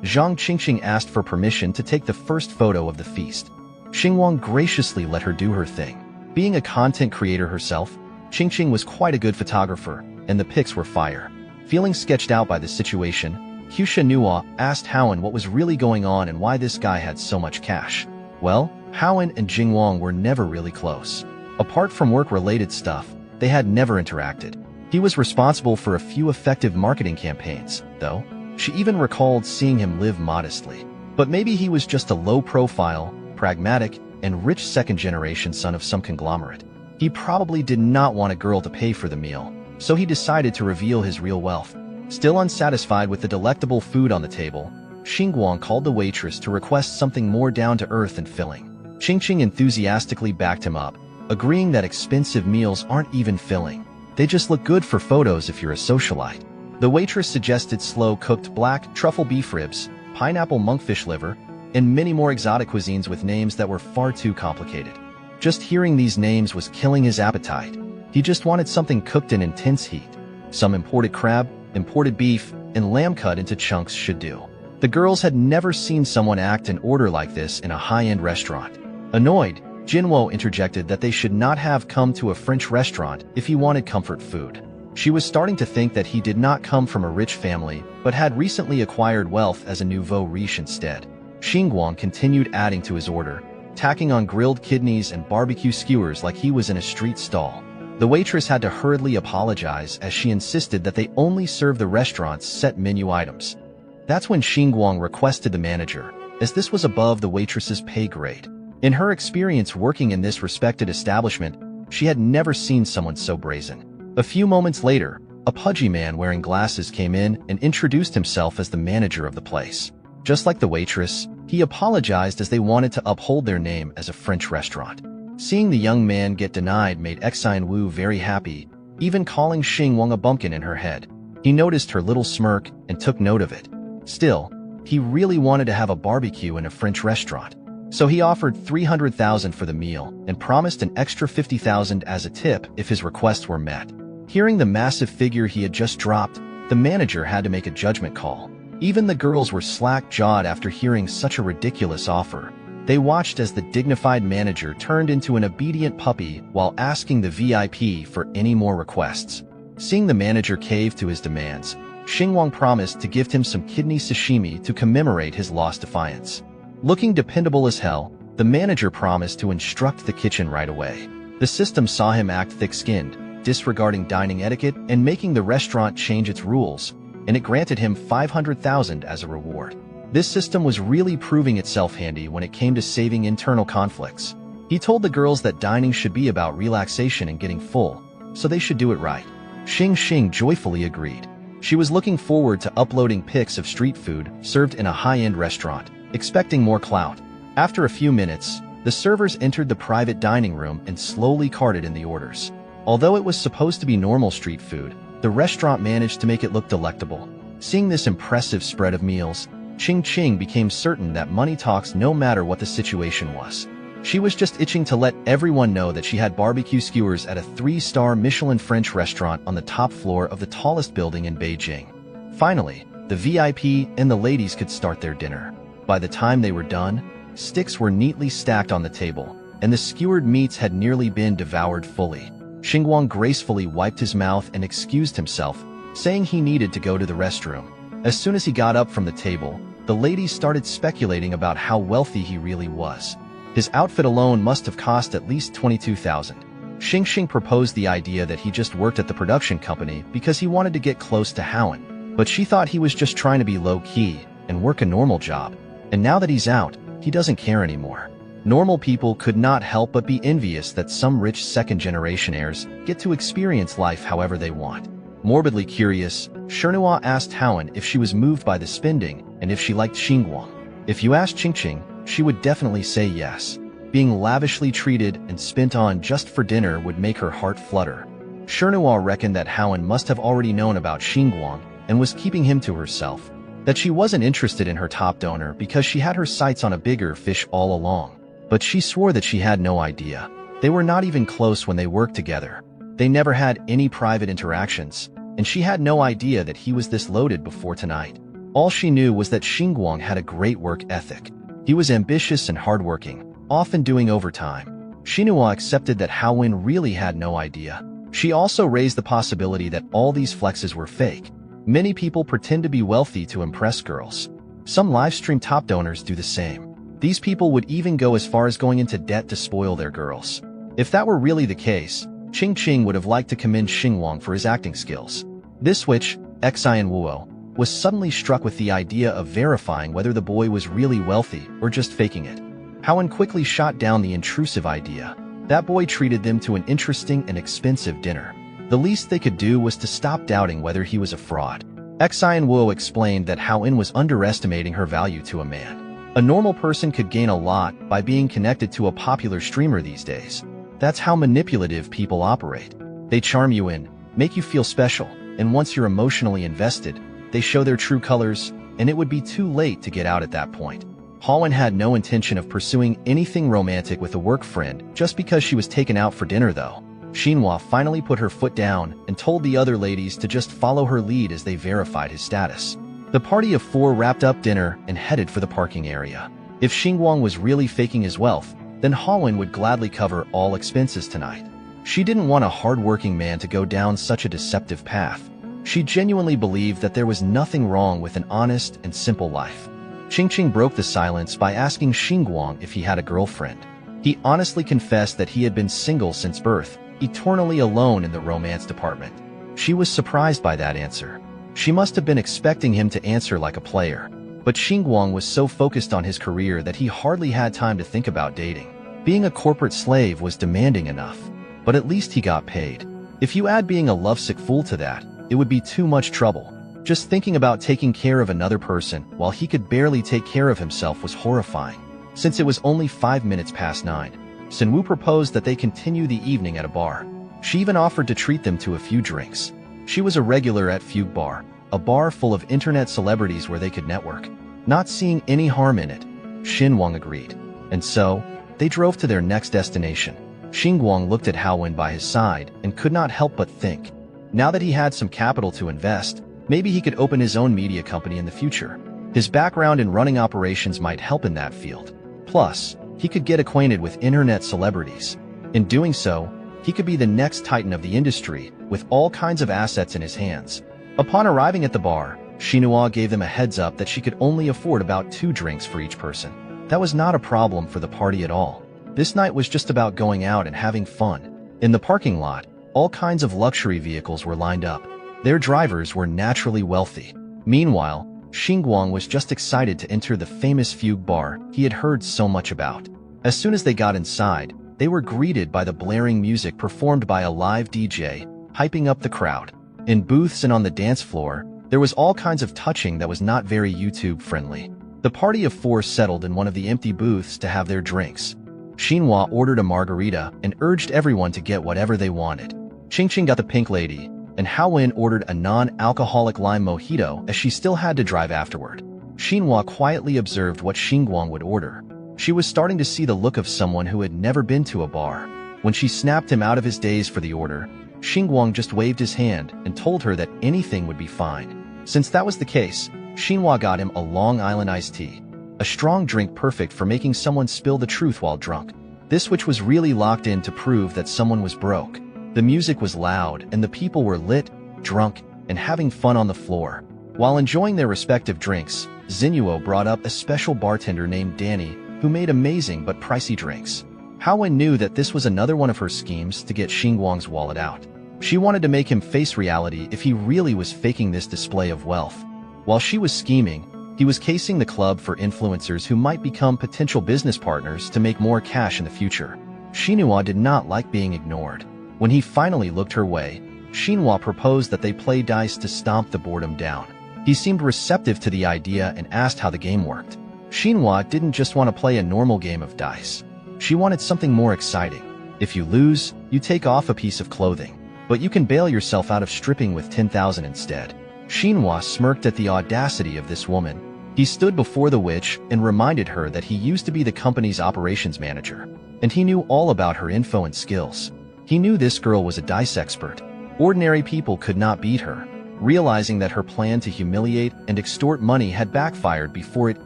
Zhang Qingqing asked for permission to take the first photo of the feast. Xingwang graciously let her do her thing. Being a content creator herself, Qingqing was quite a good photographer, and the pics were fire. Feeling sketched out by the situation, Husha Nua asked Haowen what was really going on and why this guy had so much cash. Well, Haowen and Xingwang were never really close. Apart from work-related stuff, they had never interacted. He was responsible for a few effective marketing campaigns, though. She even recalled seeing him live modestly. But maybe he was just a low-profile, pragmatic, and rich second-generation son of some conglomerate. He probably did not want a girl to pay for the meal, so he decided to reveal his real wealth. Still unsatisfied with the delectable food on the table, Xingwang called the waitress to request something more down-to-earth and filling. Qingqing enthusiastically backed him up, agreeing that expensive meals aren't even filling. They just look good for photos if you're a socialite. The waitress suggested slow-cooked black truffle beef ribs, pineapple monkfish liver, and many more exotic cuisines with names that were far too complicated. Just hearing these names was killing his appetite. He just wanted something cooked in intense heat. Some imported crab, imported beef, and lamb cut into chunks should do. The girls had never seen someone act and order like this in a high-end restaurant. Annoyed, Jinwo interjected that they should not have come to a French restaurant if he wanted comfort food. She was starting to think that he did not come from a rich family, but had recently acquired wealth as a nouveau riche instead. Xingwang continued adding to his order, tacking on grilled kidneys and barbecue skewers like he was in a street stall. The waitress had to hurriedly apologize as she insisted that they only serve the restaurant's set menu items. That's when Xingwang requested the manager, as this was above the waitress's pay grade. In her experience working in this respected establishment, she had never seen someone so brazen. A few moments later, a pudgy man wearing glasses came in and introduced himself as the manager of the place. Just like the waitress, he apologized as they wanted to uphold their name as a French restaurant. Seeing the young man get denied made Xingwang very happy, even calling Xingwang a bumpkin in her head. He noticed her little smirk and took note of it. Still, he really wanted to have a barbecue in a French restaurant. So he offered 300,000 for the meal and promised an extra 50,000 as a tip if his requests were met. Hearing the massive figure he had just dropped, the manager had to make a judgment call. Even the girls were slack-jawed after hearing such a ridiculous offer. They watched as the dignified manager turned into an obedient puppy while asking the VIP for any more requests. Seeing the manager cave to his demands, Xingwang promised to gift him some kidney sashimi to commemorate his lost defiance. Looking dependable as hell, the manager promised to instruct the kitchen right away. The system saw him act thick-skinned, disregarding dining etiquette and making the restaurant change its rules, and it granted him 500,000 as a reward. This system was really proving itself handy when it came to saving internal conflicts. He told the girls that dining should be about relaxation and getting full, so they should do it right. Xing joyfully agreed. She was looking forward to uploading pics of street food served in a high-end restaurant, expecting more clout. After a few minutes, the servers entered the private dining room and slowly carted in the orders. Although it was supposed to be normal street food, the restaurant managed to make it look delectable. Seeing this impressive spread of meals, Qingqing became certain that money talks no matter what the situation was. She was just itching to let everyone know that she had barbecue skewers at a 3-star Michelin French restaurant on the top floor of the tallest building in Beijing. Finally, the VIP and the ladies could start their dinner. By the time they were done, sticks were neatly stacked on the table, and the skewered meats had nearly been devoured fully. Xingwang gracefully wiped his mouth and excused himself, saying he needed to go to the restroom. As soon as he got up from the table, the ladies started speculating about how wealthy he really was. His outfit alone must have cost at least 22,000. Xing proposed the idea that he just worked at the production company because he wanted to get close to Howen, but she thought he was just trying to be low-key and work a normal job. And now that he's out, he doesn't care anymore. Normal people could not help but be envious that some rich second-generation heirs get to experience life however they want. Morbidly curious, Manhwa asked Howen if she was moved by the spending and if she liked Xingwang. If you asked Qingqing, she would definitely say yes. Being lavishly treated and spent on just for dinner would make her heart flutter. Manhwa reckoned that Howen must have already known about Xingwang and was keeping him to herself. That she wasn't interested in her top donor because she had her sights on a bigger fish all along. But she swore that she had no idea. They were not even close when they worked together. They never had any private interactions, and she had no idea that he was this loaded before tonight. All she knew was that Xingwang had a great work ethic. He was ambitious and hardworking, often doing overtime. Manhwa accepted that Howen really had no idea. She also raised the possibility that all these flexes were fake. Many people pretend to be wealthy to impress girls. Some livestream top donors do the same. These people would even go as far as going into debt to spoil their girls. If that were really the case, Qingqing would have liked to commend Xingwang for his acting skills. This witch, Xingwang, was suddenly struck with the idea of verifying whether the boy was really wealthy or just faking it. Haowen quickly shot down the intrusive idea. That boy treated them to an interesting and expensive dinner. The least they could do was to stop doubting whether he was a fraud. Xingwang explained that Haowen was underestimating her value to a man. A normal person could gain a lot by being connected to a popular streamer these days. That's how manipulative people operate. They charm you in, make you feel special, and once you're emotionally invested, they show their true colors, and it would be too late to get out at that point. Haowen had no intention of pursuing anything romantic with a work friend just because she was taken out for dinner though. Xinhua finally put her foot down and told the other ladies to just follow her lead as they verified his status. The party of 4 wrapped up dinner and headed for the parking area. If Xingwang was really faking his wealth, then Haowen would gladly cover all expenses tonight. She didn't want a hard-working man to go down such a deceptive path. She genuinely believed that there was nothing wrong with an honest and simple life. Qingqing broke the silence by asking Xingwang if he had a girlfriend. He honestly confessed that he had been single since birth, eternally alone in the romance department. She was surprised by that answer. She must have been expecting him to answer like a player. But Xingwang was so focused on his career that he hardly had time to think about dating. Being a corporate slave was demanding enough, but at least he got paid. If you add being a lovesick fool to that, it would be too much trouble. Just thinking about taking care of another person while he could barely take care of himself was horrifying. Since it was only 5 minutes past 9, Sunwoo proposed that they continue the evening at a bar. She even offered to treat them to a few drinks. She was a regular at Fugue Bar, a bar full of internet celebrities where they could network. Not seeing any harm in it, Xinwang agreed. And so, they drove to their next destination. Xingwang looked at Haowen by his side and could not help but think. Now that he had some capital to invest, maybe he could open his own media company in the future. His background in running operations might help in that field. Plus, he could get acquainted with internet celebrities. In doing so, he could be the next titan of the industry, with all kinds of assets in his hands. Upon arriving at the bar, Xinhua gave them a heads up that she could only afford about 2 drinks for each person. That was not a problem for the party at all. This night was just about going out and having fun. In the parking lot, all kinds of luxury vehicles were lined up. Their drivers were naturally wealthy. Meanwhile, Xingwang was just excited to enter the famous Fugue Bar he had heard so much about. As soon as they got inside, they were greeted by the blaring music performed by a live DJ, hyping up the crowd. In booths and on the dance floor, there was all kinds of touching that was not very YouTube-friendly. The party of 4 settled in one of the empty booths to have their drinks. Xinhua ordered a margarita and urged everyone to get whatever they wanted. Qingqing got the pink lady, and Haowen ordered a non-alcoholic lime mojito as she still had to drive afterward. Xinhua quietly observed what Xingwang would order. She was starting to see the look of someone who had never been to a bar. When she snapped him out of his daze for the order, Xingwang just waved his hand and told her that anything would be fine. Since that was the case, Xinhua got him a Long Island iced tea, a strong drink perfect for making someone spill the truth while drunk. This which was really locked in to prove that someone was broke. The music was loud and the people were lit, drunk, and having fun on the floor. While enjoying their respective drinks, Xinhuo brought up a special bartender named Danny who made amazing but pricey drinks. Haowen knew that this was another one of her schemes to get Xingwang's wallet out. She wanted to make him face reality if he really was faking this display of wealth. While she was scheming, he was casing the club for influencers who might become potential business partners to make more cash in the future. Xinhua did not like being ignored. When he finally looked her way, Xinhua proposed that they play dice to stomp the boredom down. He seemed receptive to the idea and asked how the game worked. Xinhua didn't just want to play a normal game of dice. She wanted something more exciting. If you lose, you take off a piece of clothing, but you can bail yourself out of stripping with 10,000 instead. Xinhua smirked at the audacity of this woman. He stood before the witch and reminded her that he used to be the company's operations manager, and he knew all about her info and skills. He knew this girl was a dice expert. Ordinary people could not beat her. Realizing that her plan to humiliate and extort money had backfired before it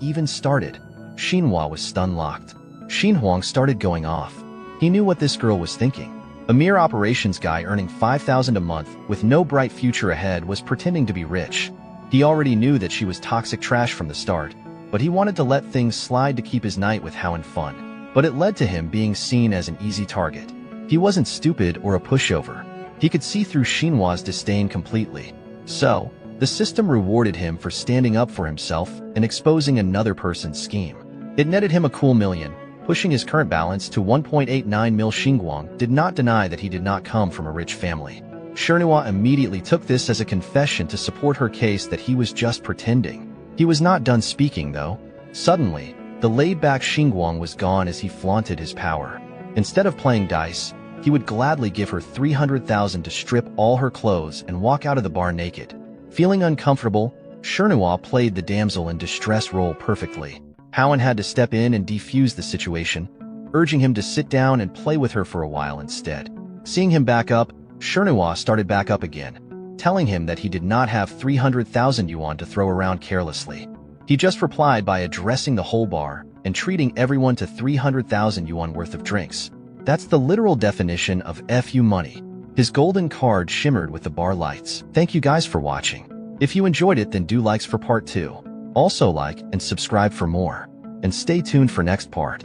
even started, Xinhua was stun-locked. Xinhuang started going off. He knew what this girl was thinking. A mere operations guy earning 5,000 a month with no bright future ahead was pretending to be rich. He already knew that she was toxic trash from the start, but he wanted to let things slide to keep his night with Haowen fun. But it led to him being seen as an easy target. He wasn't stupid or a pushover. He could see through Xinhua's disdain completely. So, the system rewarded him for standing up for himself and exposing another person's scheme. It netted him a cool $1 million, pushing his current balance to 1.89 mil. Xingwang did not deny that he did not come from a rich family. Manhwa immediately took this as a confession to support her case that he was just pretending. He was not done speaking, though. Suddenly, the laid-back Xingwang was gone as he flaunted his power. Instead of playing dice, he would gladly give her 300,000 to strip all her clothes and walk out of the bar naked. Feeling uncomfortable, Manhwa played the damsel in distress role perfectly. Howen had to step in and defuse the situation, urging him to sit down and play with her for a while instead. Seeing him back up, Manhwa started back up again, telling him that he did not have 300,000 yuan to throw around carelessly. He just replied by addressing the whole bar and treating everyone to 300,000 yuan worth of drinks. That's the literal definition of FU money. His golden card shimmered with the bar lights. Thank you guys for watching. If you enjoyed it, then do likes for part 2. Also like and subscribe for more. And stay tuned for next part.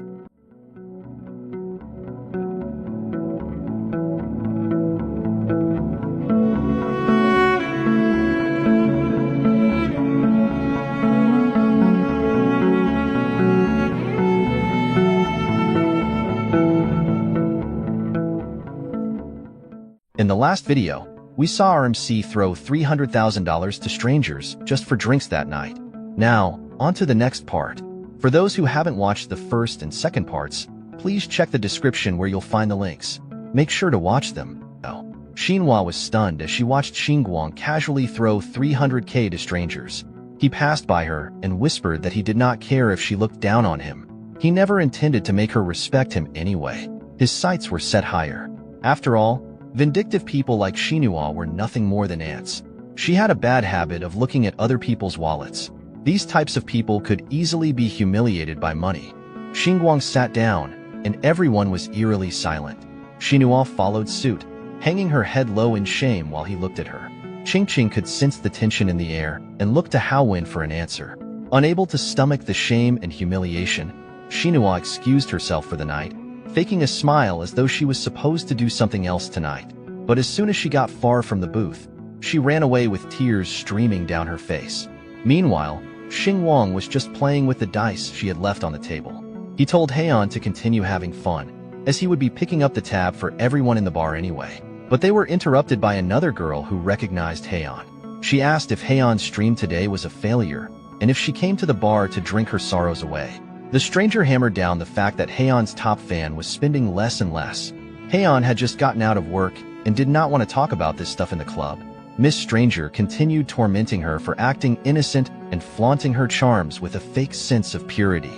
In the last video, we saw our MC throw $300,000 to strangers just for drinks that night. Now, on to the next part. For those who haven't watched the first and second parts, please check the description where you'll find the links. Make sure to watch them. Manhwa was stunned as she watched Xingwang casually throw 300k to strangers. He passed by her and whispered that he did not care if she looked down on him. He never intended to make her respect him anyway. His sights were set higher. After all, vindictive people like Manhwa were nothing more than ants. She had a bad habit of looking at other people's wallets. These types of people could easily be humiliated by money. Xingwang sat down, and everyone was eerily silent. Manhwa followed suit, hanging her head low in shame while he looked at her. Qingqing could sense the tension in the air and looked to Haowen for an answer. Unable to stomach the shame and humiliation, Manhwa excused herself for the night, faking a smile as though she was supposed to do something else tonight. But as soon as she got far from the booth, she ran away with tears streaming down her face. Meanwhile, Xingwang was just playing with the dice she had left on the table. He told Heian to continue having fun, as he would be picking up the tab for everyone in the bar anyway. But they were interrupted by another girl who recognized Heian. She asked if Heian's stream today was a failure, and if she came to the bar to drink her sorrows away. The stranger hammered down the fact that Heian's top fan was spending less and less. Heian had just gotten out of work and did not want to talk about this stuff in the club. Miss Stranger continued tormenting her for acting innocent and flaunting her charms with a fake sense of purity.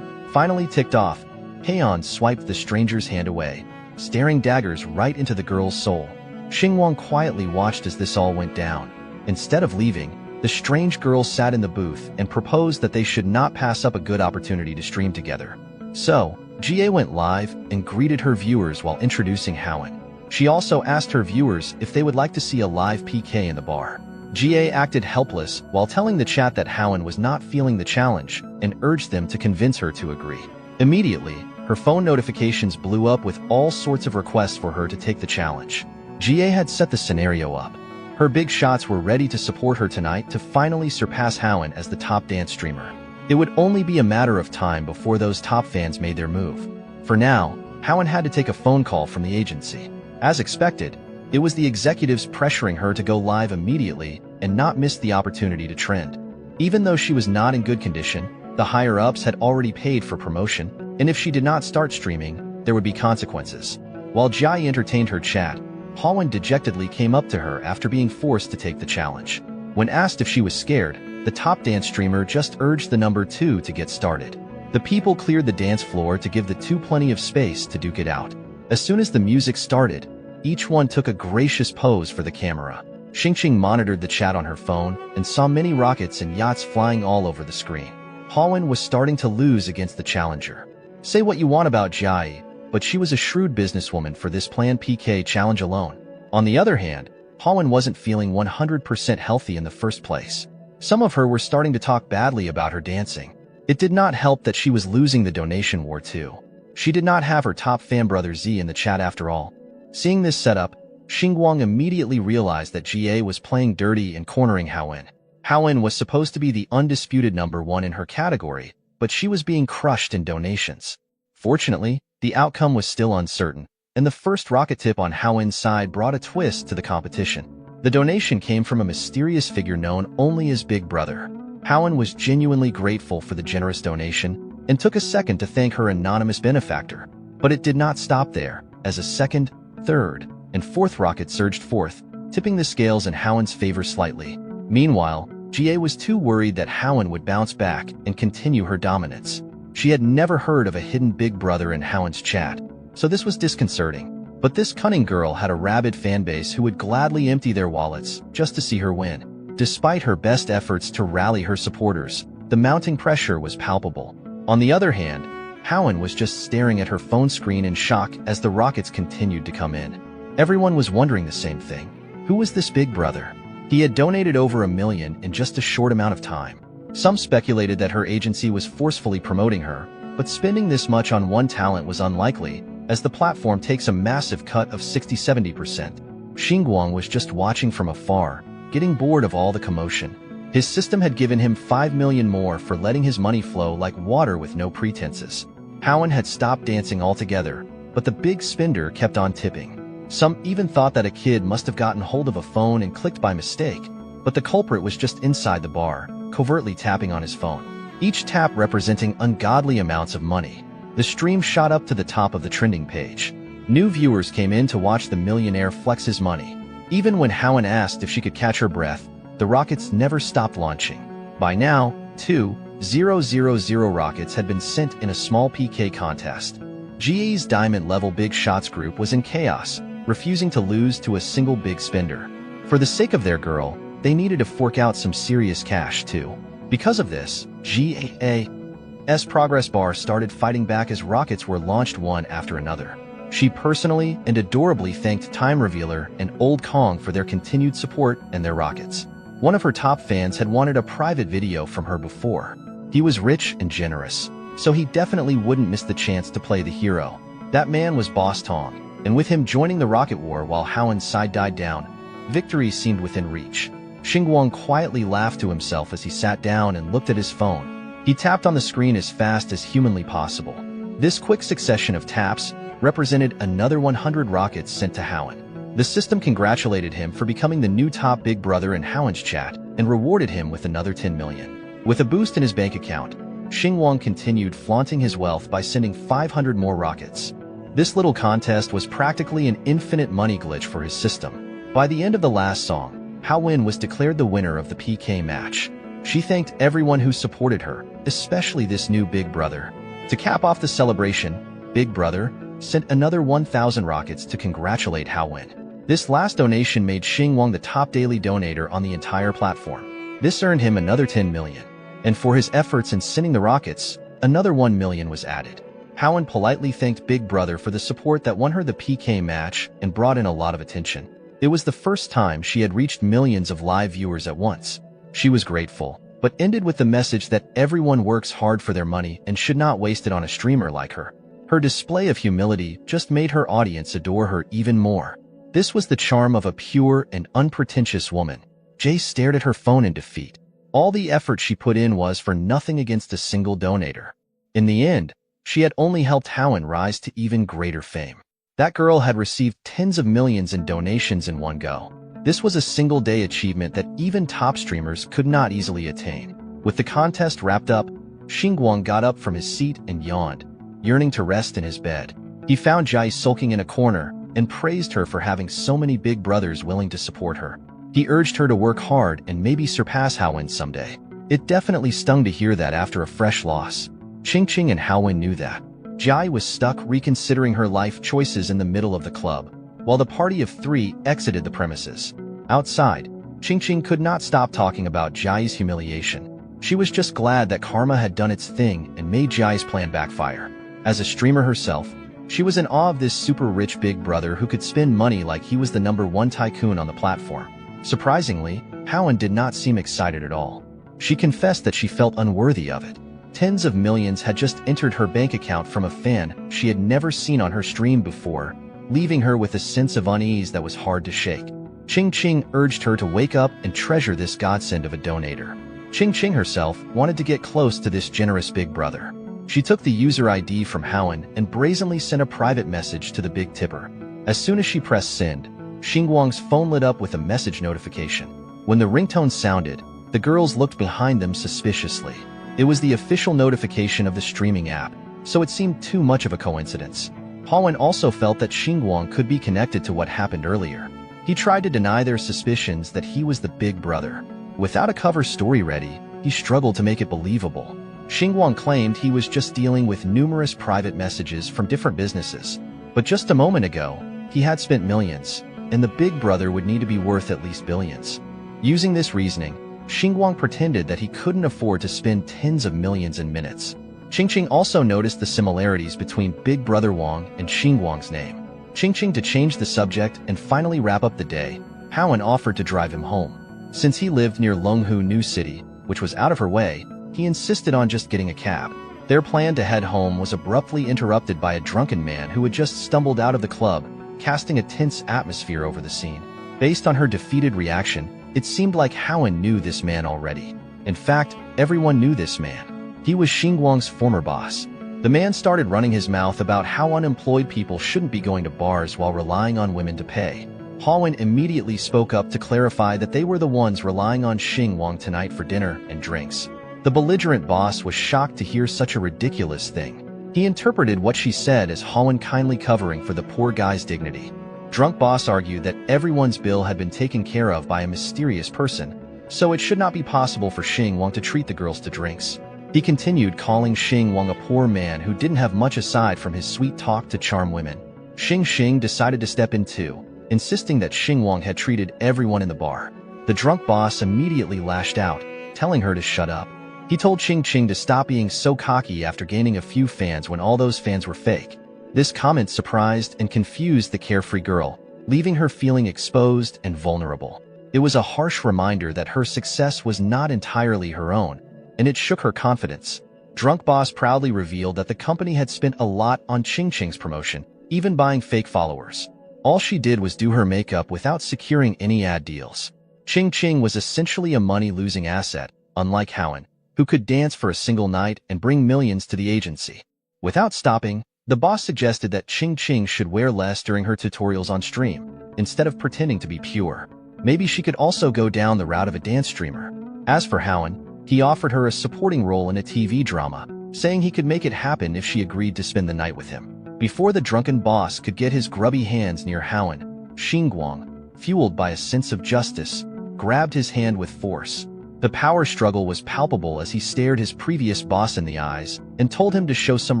Finally ticked off, Heian swiped the stranger's hand away, staring daggers right into the girl's soul. Xingwang quietly watched as this all went down. Instead of leaving, the strange girl sat in the booth and proposed that they should not pass up a good opportunity to stream together. So, GA went live and greeted her viewers while introducing Haowen. She also asked her viewers if they would like to see a live PK in the bar. GA acted helpless while telling the chat that Haowen was not feeling the challenge and urged them to convince her to agree. Immediately, her phone notifications blew up with all sorts of requests for her to take the challenge. GA had set the scenario up. Her big shots were ready to support her tonight to finally surpass Haowen as the top dance streamer. It would only be a matter of time before those top fans made their move. For now, Haowen had to take a phone call from the agency. As expected, it was the executives pressuring her to go live immediately and not miss the opportunity to trend. Even though she was not in good condition, the higher-ups had already paid for promotion, and if she did not start streaming, there would be consequences. While Jai entertained her chat, Haowen dejectedly came up to her after being forced to take the challenge. When asked if she was scared, the top dance streamer just urged the number 2 to get started. The people cleared the dance floor to give the two plenty of space to duke it out. As soon as the music started, each one took a gracious pose for the camera. Qingqing monitored the chat on her phone and saw many rockets and yachts flying all over the screen. Haowen was starting to lose against the challenger. Say what you want about Jai, but she was a shrewd businesswoman for this planned PK challenge alone. On the other hand, Haowen wasn't feeling 100% healthy in the first place. Some of her were starting to talk badly about her dancing. It did not help that she was losing the donation war too. She did not have her top fan brother Z in the chat after all. Seeing this setup, Xingwang immediately realized that GA was playing dirty and cornering Haowen. Haowen was supposed to be the undisputed number 1 in her category, but she was being crushed in donations. Fortunately, the outcome was still uncertain, and the first rocket tip on Howin's side brought a twist to the competition. The donation came from a mysterious figure known only as Big Brother. Howin was genuinely grateful for the generous donation and took a second to thank her anonymous benefactor. But it did not stop there, as a second, third, and fourth rocket surged forth, tipping the scales in Howin's favor slightly. Meanwhile, GA was too worried that Howin would bounce back and continue her dominance. She had never heard of a hidden Big Brother in Howin's chat, so this was disconcerting. But this cunning girl had a rabid fanbase who would gladly empty their wallets just to see her win. Despite her best efforts to rally her supporters, the mounting pressure was palpable. On the other hand, Howin was just staring at her phone screen in shock as the rockets continued to come in. Everyone was wondering the same thing. Who was this Big Brother? He had donated over $1 million in just a short amount of time. Some speculated that her agency was forcefully promoting her, but spending this much on one talent was unlikely, as the platform takes a massive cut of 60–70%. Xingwang was just watching from afar, getting bored of all the commotion. His system had given him $5 million more for letting his money flow like water with no pretenses. Howin had stopped dancing altogether, but the big spender kept on tipping. Some even thought that a kid must have gotten hold of a phone and clicked by mistake, but the culprit was just inside the bar, covertly tapping on his phone. Each tap representing ungodly amounts of money. The stream shot up to the top of the trending page. New viewers came in to watch the millionaire flex his money. Even when Howin asked if she could catch her breath, the rockets never stopped launching. By now, 2,000 rockets had been sent in a small PK contest. GA's diamond-level Big Shots group was in chaos, refusing to lose to a single big spender. For the sake of their girl, they needed to fork out some serious cash too. Because of this, GA's progress bar started fighting back as rockets were launched one after another. She personally and adorably thanked Time Revealer and Old Kong for their continued support and their rockets. One of her top fans had wanted a private video from her before. He was rich and generous, so he definitely wouldn't miss the chance to play the hero. That man was Boss Tong, and with him joining the rocket war while Howin's side died down, victory seemed within reach. Xingwang quietly laughed to himself as he sat down and looked at his phone. He tapped on the screen as fast as humanly possible. This quick succession of taps represented another 100 rockets sent to Howin. The system congratulated him for becoming the new top Big Brother in Howin's chat and rewarded him with another 10 million. With a boost in his bank account, Xingwang continued flaunting his wealth by sending 500 more rockets. This little contest was practically an infinite money glitch for his system. By the end of the last song, Howin was declared the winner of the PK match. She thanked everyone who supported her, especially this new Big Brother. To cap off the celebration, Big Brother sent another 1,000 rockets to congratulate Howin. This last donation made Xingwang the top daily donator on the entire platform. This earned him another 10 million. And for his efforts in sending the rockets, another 1 million was added. Howin politely thanked Big Brother for the support that won her the PK match and brought in a lot of attention. It was the first time she had reached millions of live viewers at once. She was grateful, but ended with the message that everyone works hard for their money and should not waste it on a streamer like her. Her display of humility just made her audience adore her even more. This was the charm of a pure and unpretentious woman. Jay stared at her phone in defeat. All the effort she put in was for nothing against a single donator. In the end, she had only helped Howin rise to even greater fame. That girl had received tens of millions in donations in one go. This was a single-day achievement that even top streamers could not easily attain. With the contest wrapped up, Xingwang got up from his seat and yawned, yearning to rest in his bed. He found Jai sulking in a corner and praised her for having so many big brothers willing to support her. He urged her to work hard and maybe surpass Howin someday. It definitely stung to hear that after a fresh loss. Ching and Howin knew that. Jai was stuck reconsidering her life choices in the middle of the club, while the party of three exited the premises. Outside, Ching could not stop talking about Jai's humiliation. She was just glad that karma had done its thing and made Jai's plan backfire. As a streamer herself, she was in awe of this super-rich Big Brother who could spend money like he was the #1 tycoon on the platform. Surprisingly, Howin did not seem excited at all. She confessed that she felt unworthy of it. Tens of millions had just entered her bank account from a fan she had never seen on her stream before, leaving her with a sense of unease that was hard to shake. Ching urged her to wake up and treasure this godsend of a donator. Ching herself wanted to get close to this generous Big Brother. She took the user ID from Howen and brazenly sent a private message to the big tipper. As soon as she pressed send, Xingwang's phone lit up with a message notification. When the ringtone sounded, the girls looked behind them suspiciously. It was the official notification of the streaming app, so it seemed too much of a coincidence. Howen also felt that Xingwang could be connected to what happened earlier. He tried to deny their suspicions that he was the big brother. Without a cover story ready, he struggled to make it believable. Xingwang claimed he was just dealing with numerous private messages from different businesses. But just a moment ago, he had spent millions, and the big brother would need to be worth at least billions. Using this reasoning, Xingwang pretended that he couldn't afford to spend tens of millions in minutes. Qingqing also noticed the similarities between Big Brother Wang and Xingwang's name. Qingqing, to change the subject and finally wrap up the day, Howen offered to drive him home. Since he lived near Longhu New City, which was out of her way, he insisted on just getting a cab. Their plan to head home was abruptly interrupted by a drunken man who had just stumbled out of the club, casting a tense atmosphere over the scene. Based on her defeated reaction, it seemed like Howen knew this man already. In fact, everyone knew this man. He was Xingwang's former boss. The man started running his mouth about how unemployed people shouldn't be going to bars while relying on women to pay. Howen immediately spoke up to clarify that they were the ones relying on Xingwang tonight for dinner and drinks. The belligerent boss was shocked to hear such a ridiculous thing. He interpreted what she said as Howen kindly covering for the poor guy's dignity. Drunk boss argued that everyone's bill had been taken care of by a mysterious person, so it should not be possible for Xingwang to treat the girls to drinks. He continued calling Xingwang a poor man who didn't have much aside from his sweet talk to charm women. Xing decided to step in too, insisting that Xingwang had treated everyone in the bar. The drunk boss immediately lashed out, telling her to shut up. He told Qing to stop being so cocky after gaining a few fans when all those fans were fake. This comment surprised and confused the carefree girl, leaving her feeling exposed and vulnerable. It was a harsh reminder that her success was not entirely her own, and it shook her confidence. Drunk boss proudly revealed that the company had spent a lot on Qing's promotion, even buying fake followers. All she did was do her makeup without securing any ad deals. Qing was essentially a money-losing asset, unlike Howen, who could dance for a single night and bring millions to the agency. Without stopping, the boss suggested that Qing should wear less during her tutorials on stream, instead of pretending to be pure. Maybe she could also go down the route of a dance streamer. As for Howen, he offered her a supporting role in a TV drama, saying he could make it happen if she agreed to spend the night with him. Before the drunken boss could get his grubby hands near Howen, Xingwang, fueled by a sense of justice, grabbed his hand with force. The power struggle was palpable as he stared his previous boss in the eyes and told him to show some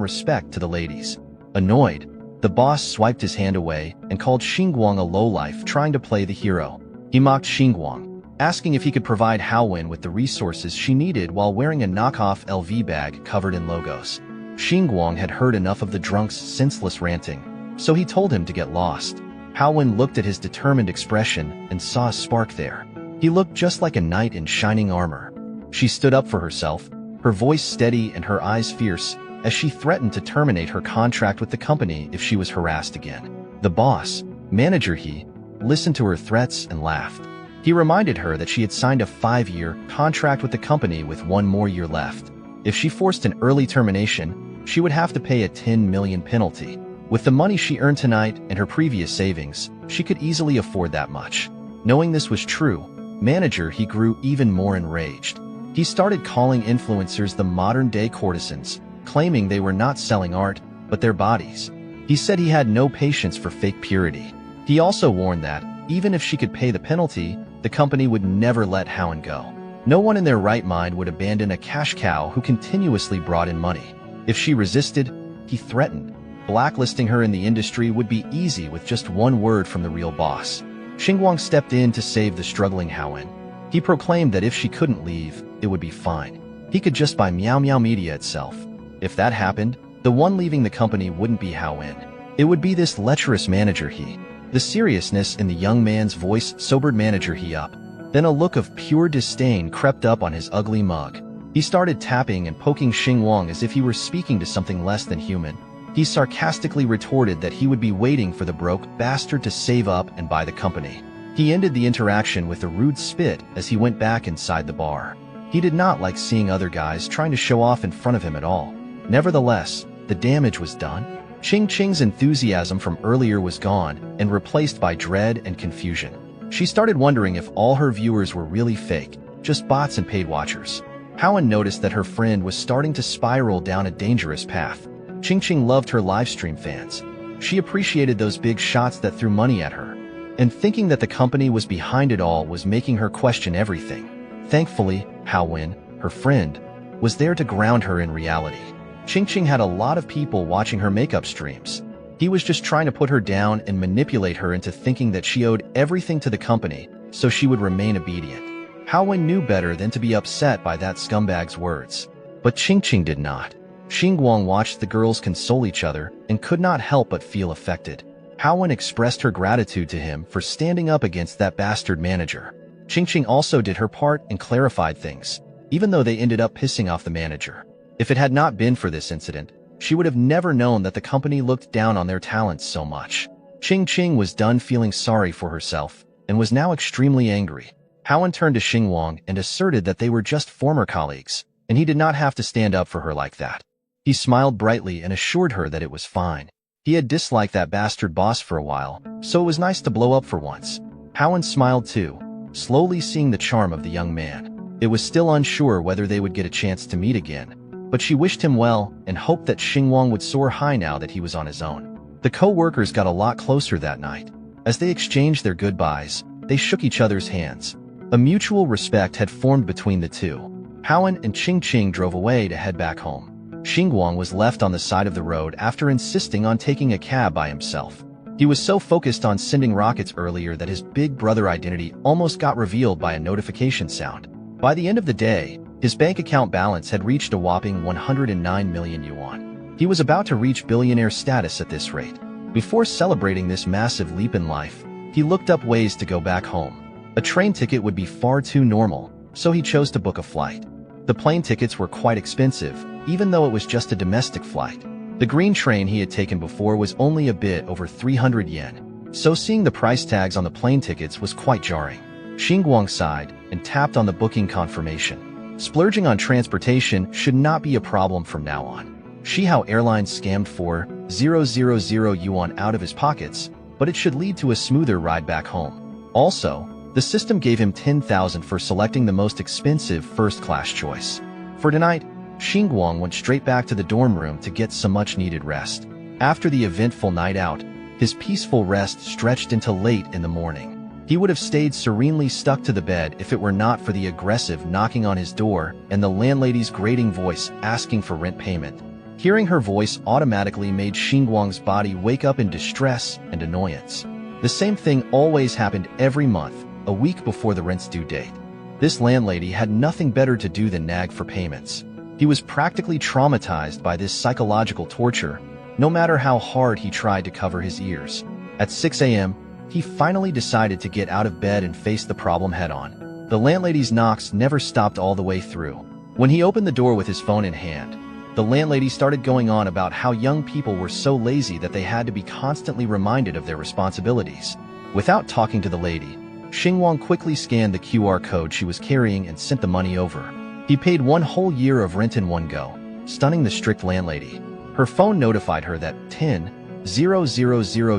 respect to the ladies. Annoyed, the boss swiped his hand away and called Xingwang a lowlife trying to play the hero. He mocked Xingwang, asking if he could provide Howen with the resources she needed while wearing a knockoff LV bag covered in logos. Xingwang had heard enough of the drunk's senseless ranting, so he told him to get lost. Howen looked at his determined expression and saw a spark there. He looked just like a knight in shining armor. She stood up for herself, her voice steady and her eyes fierce, as she threatened to terminate her contract with the company if she was harassed again. The boss, manager he, listened to her threats and laughed. He reminded her that she had signed a 5-year contract with the company with 1 more year left. If she forced an early termination, she would have to pay a 10 million penalty. With the money she earned tonight and her previous savings, she could easily afford that much. Knowing this was true, manager he grew even more enraged. He started calling influencers the modern-day courtesans, claiming they were not selling art, but their bodies. He said he had no patience for fake purity. He also warned that, even if she could pay the penalty, the company would never let Howen go. No one in their right mind would abandon a cash cow who continuously brought in money. If she resisted, he threatened. Blacklisting her in the industry would be easy with just 1 word from the real boss. Xingwang stepped in to save the struggling Howen. He proclaimed that if she couldn't leave, it would be fine. He could just buy Meow Meow Media itself. If that happened, the one leaving the company wouldn't be Howen. It would be this lecherous manager he. The seriousness in the young man's voice sobered manager he up. Then a look of pure disdain crept up on his ugly mug. He started tapping and poking Xingwang as if he were speaking to something less than human. He sarcastically retorted that he would be waiting for the broke bastard to save up and buy the company. He ended the interaction with a rude spit as he went back inside the bar. He did not like seeing other guys trying to show off in front of him at all. Nevertheless, the damage was done. Qing's enthusiasm from earlier was gone and replaced by dread and confusion. She started wondering if all her viewers were really fake, just bots and paid watchers. Howen noticed that her friend was starting to spiral down a dangerous path. Qing loved her livestream fans. She appreciated those big shots that threw money at her. And thinking that the company was behind it all was making her question everything. Thankfully, Howen, her friend, was there to ground her in reality. Qing had a lot of people watching her makeup streams. He was just trying to put her down and manipulate her into thinking that she owed everything to the company so she would remain obedient. Howen knew better than to be upset by that scumbag's words. But Qing did not. Xingwang watched the girls console each other and could not help but feel affected. Howen expressed her gratitude to him for standing up against that bastard manager. Qing also did her part and clarified things, even though they ended up pissing off the manager. If it had not been for this incident, she would have never known that the company looked down on their talents so much. Qing was done feeling sorry for herself and was now extremely angry. Howen turned to Xingwang and asserted that they were just former colleagues, and he did not have to stand up for her like that. He smiled brightly and assured her that it was fine. He had disliked that bastard boss for a while, so it was nice to blow up for once. Howen smiled too, slowly seeing the charm of the young man. It was still unsure whether they would get a chance to meet again, but she wished him well and hoped that Xingwang would soar high now that he was on his own. The co-workers got a lot closer that night. As they exchanged their goodbyes, they shook each other's hands. A mutual respect had formed between the two. Howen and Qing drove away to head back home. Xingwang was left on the side of the road after insisting on taking a cab by himself. He was so focused on sending rockets earlier that his big brother identity almost got revealed by a notification sound. By the end of the day, his bank account balance had reached a whopping 109 million yuan. He was about to reach billionaire status at this rate. Before celebrating this massive leap in life, he looked up ways to go back home. A train ticket would be far too normal, so he chose to book a flight. The plane tickets were quite expensive, even though it was just a domestic flight. The green train he had taken before was only a bit over 300 yen, so seeing the price tags on the plane tickets was quite jarring. Xingwang sighed and tapped on the booking confirmation. Splurging on transportation should not be a problem from now on. Xihao Airlines scammed 4,000 yuan out of his pockets, but it should lead to a smoother ride back home. Also, the system gave him 10,000 for selecting the most expensive first-class choice. For tonight, Xingwang went straight back to the dorm room to get some much-needed rest. After the eventful night out, his peaceful rest stretched into late in the morning. He would have stayed serenely stuck to the bed if it were not for the aggressive knocking on his door and the landlady's grating voice asking for rent payment. Hearing her voice automatically made Xingwang's body wake up in distress and annoyance. The same thing always happened every month, a week before the rent's due date. This landlady had nothing better to do than nag for payments. He was practically traumatized by this psychological torture, no matter how hard he tried to cover his ears. At 6 a.m., he finally decided to get out of bed and face the problem head-on. The landlady's knocks never stopped all the way through. When he opened the door with his phone in hand, the landlady started going on about how young people were so lazy that they had to be constantly reminded of their responsibilities. Without talking to the lady, Xingwang quickly scanned the QR code she was carrying and sent the money over. He paid one whole year of rent in one go, stunning the strict landlady. Her phone notified her that 10,000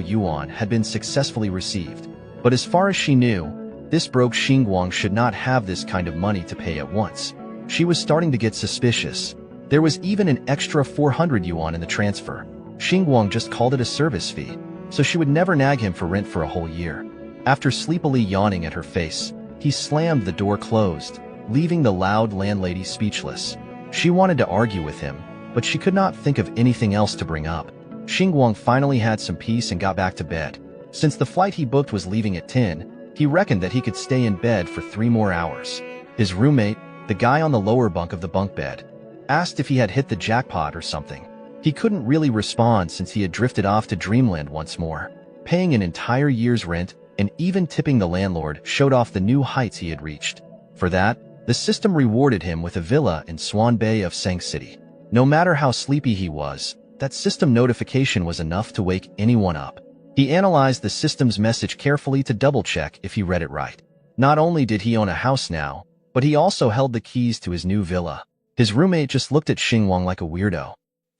yuan had been successfully received. But as far as she knew, this broke Xingwang should not have this kind of money to pay at once. She was starting to get suspicious. There was even an extra 400 yuan in the transfer. Xingwang just called it a service fee, so she would never nag him for rent for a whole year. After sleepily yawning at her face, he slammed the door closed, leaving the loud landlady speechless. She wanted to argue with him, but she could not think of anything else to bring up. Xingwang finally had some peace and got back to bed. Since the flight he booked was leaving at 10, he reckoned that he could stay in bed for 3 more hours. His roommate, the guy on the lower bunk of the bunk bed, asked if he had hit the jackpot or something. He couldn't really respond since he had drifted off to dreamland once more. Paying an entire year's rent and even tipping the landlord showed off the new heights he had reached. For that, the system rewarded him with a villa in Swan Bay of Sang City. No matter how sleepy he was, that system notification was enough to wake anyone up. He analyzed the system's message carefully to double-check if he read it right. Not only did he own a house now, but he also held the keys to his new villa. His roommate just looked at Xingwang like a weirdo.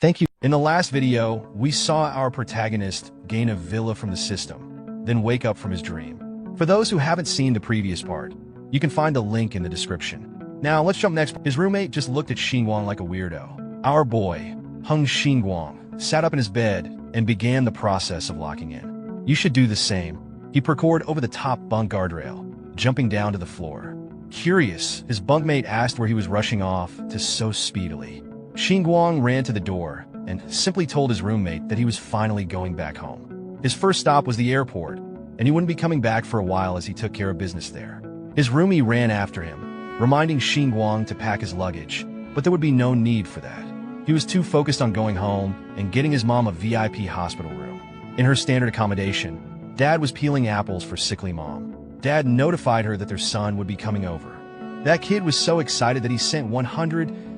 Thank you. In the last video, we saw our protagonist gain a villa from the system, then wake up from his dream. For those who haven't seen the previous part, you can find the link in the description. Now, let's jump next. His roommate just looked at Xingwang like a weirdo. Our boy, Xingwang, sat up in his bed and began the process of locking in. You should do the same. He parkoured over the top bunk guardrail, jumping down to the floor. Curious, his bunkmate asked where he was rushing off to so speedily. Xingwang ran to the door and simply told his roommate that he was finally going back home. His first stop was the airport, and he wouldn't be coming back for a while as he took care of business there. His roomie ran after him, reminding Xingwang to pack his luggage, but there would be no need for that. He was too focused on going home and getting his mom a VIP hospital room. In her standard accommodation, Dad was peeling apples for sickly Mom. Dad notified her that their son would be coming over. That kid was so excited that he sent 100,000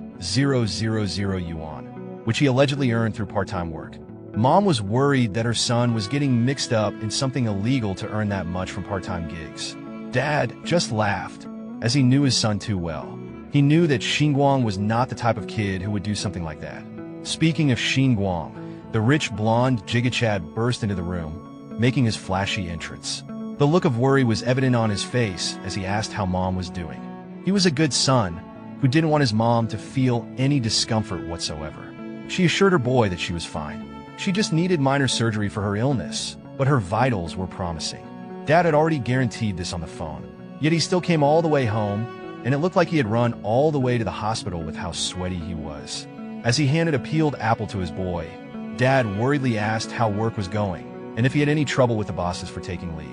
yuan, which he allegedly earned through part-time work. Mom was worried that her son was getting mixed up in something illegal to earn that much from part-time gigs. Dad just laughed, as he knew his son too well. He knew that Xingwang was not the type of kid who would do something like that. Speaking of Xingwang, the rich blonde Jigachad burst into the room, making his flashy entrance. The look of worry was evident on his face as he asked how Mom was doing. He was a good son who didn't want his mom to feel any discomfort whatsoever. She assured her boy that she was fine. She just needed minor surgery for her illness, but her vitals were promising. Dad had already guaranteed this on the phone, yet he still came all the way home, and it looked like he had run all the way to the hospital with how sweaty he was. As he handed a peeled apple to his boy, Dad worriedly asked how work was going and if he had any trouble with the bosses for taking leave.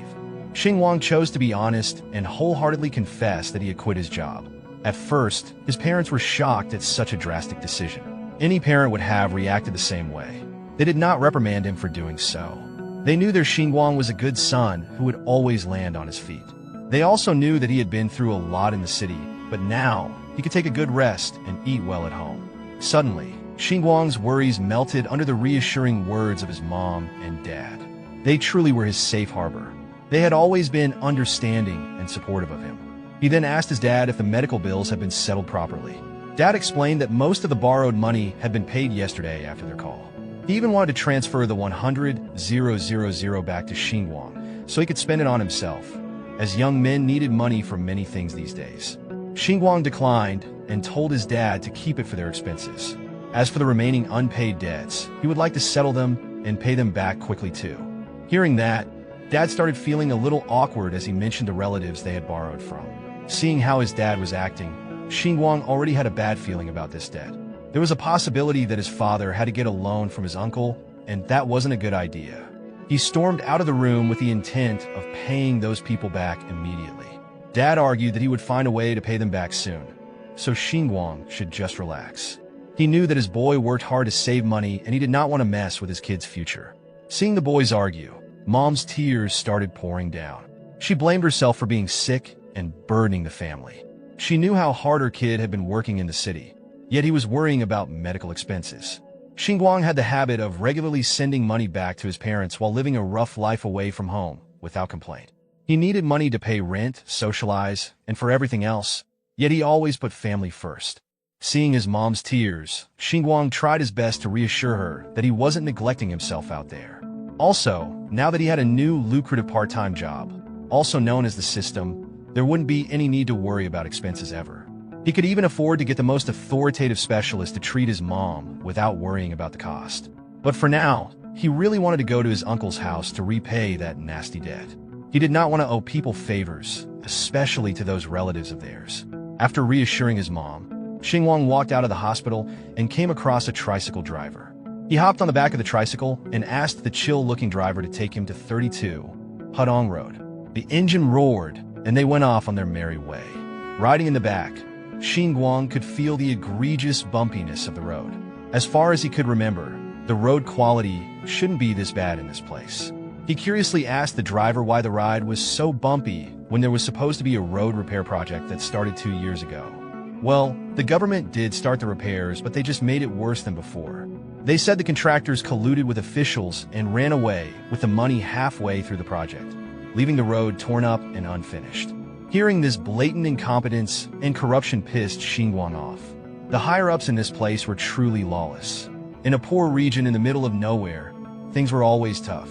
Xingwang chose to be honest and wholeheartedly confessed that he had quit his job. At first, his parents were shocked at such a drastic decision. Any parent would have reacted the same way. They did not reprimand him for doing so. They knew their Xingwang was a good son who would always land on his feet. They also knew that he had been through a lot in the city, but now he could take a good rest and eat well at home. Suddenly, Xingwang's worries melted under the reassuring words of his mom and dad. They truly were his safe harbor. They had always been understanding and supportive of him. He then asked his dad if the medical bills had been settled properly. Dad explained that most of the borrowed money had been paid yesterday after their call. He even wanted to transfer the 100,000 back to Xingwang so he could spend it on himself, as young men needed money for many things these days. Xingwang declined and told his dad to keep it for their expenses. As for the remaining unpaid debts, he would like to settle them and pay them back quickly too. Hearing that, Dad started feeling a little awkward as he mentioned the relatives they had borrowed from. Seeing how his dad was acting, Xingwang already had a bad feeling about this debt. There was a possibility that his father had to get a loan from his uncle, and that wasn't a good idea. He stormed out of the room with the intent of paying those people back immediately. Dad argued that he would find a way to pay them back soon, so Xingwang should just relax. He knew that his boy worked hard to save money and he did not want to mess with his kid's future. Seeing the boys argue, Mom's tears started pouring down. She blamed herself for being sick and burdening the family. She knew how hard her kid had been working in the city, yet he was worrying about medical expenses. Xingwang had the habit of regularly sending money back to his parents while living a rough life away from home, without complaint. He needed money to pay rent, socialize, and for everything else, yet he always put family first. Seeing his mom's tears, Xingwang tried his best to reassure her that he wasn't neglecting himself out there. Also, now that he had a new lucrative part-time job, also known as the system, there wouldn't be any need to worry about expenses ever. He could even afford to get the most authoritative specialist to treat his mom without worrying about the cost. But for now, he really wanted to go to his uncle's house to repay that nasty debt. He did not want to owe people favors, especially to those relatives of theirs. After reassuring his mom, Xingwang walked out of the hospital and came across a tricycle driver. He hopped on the back of the tricycle and asked the chill-looking driver to take him to 32 Hudong Road. The engine roared, and they went off on their merry way. Riding in the back, Xingwang could feel the egregious bumpiness of the road. As far as he could remember, the road quality shouldn't be this bad in this place. He curiously asked the driver why the ride was so bumpy when there was supposed to be a road repair project that started 2 years ago. Well, the government did start the repairs, but they just made it worse than before. They said the contractors colluded with officials and ran away with the money halfway through the project, leaving the road torn up and unfinished. Hearing this blatant incompetence and corruption pissed Xingwang off. The higher-ups in this place were truly lawless. In a poor region in the middle of nowhere, things were always tough.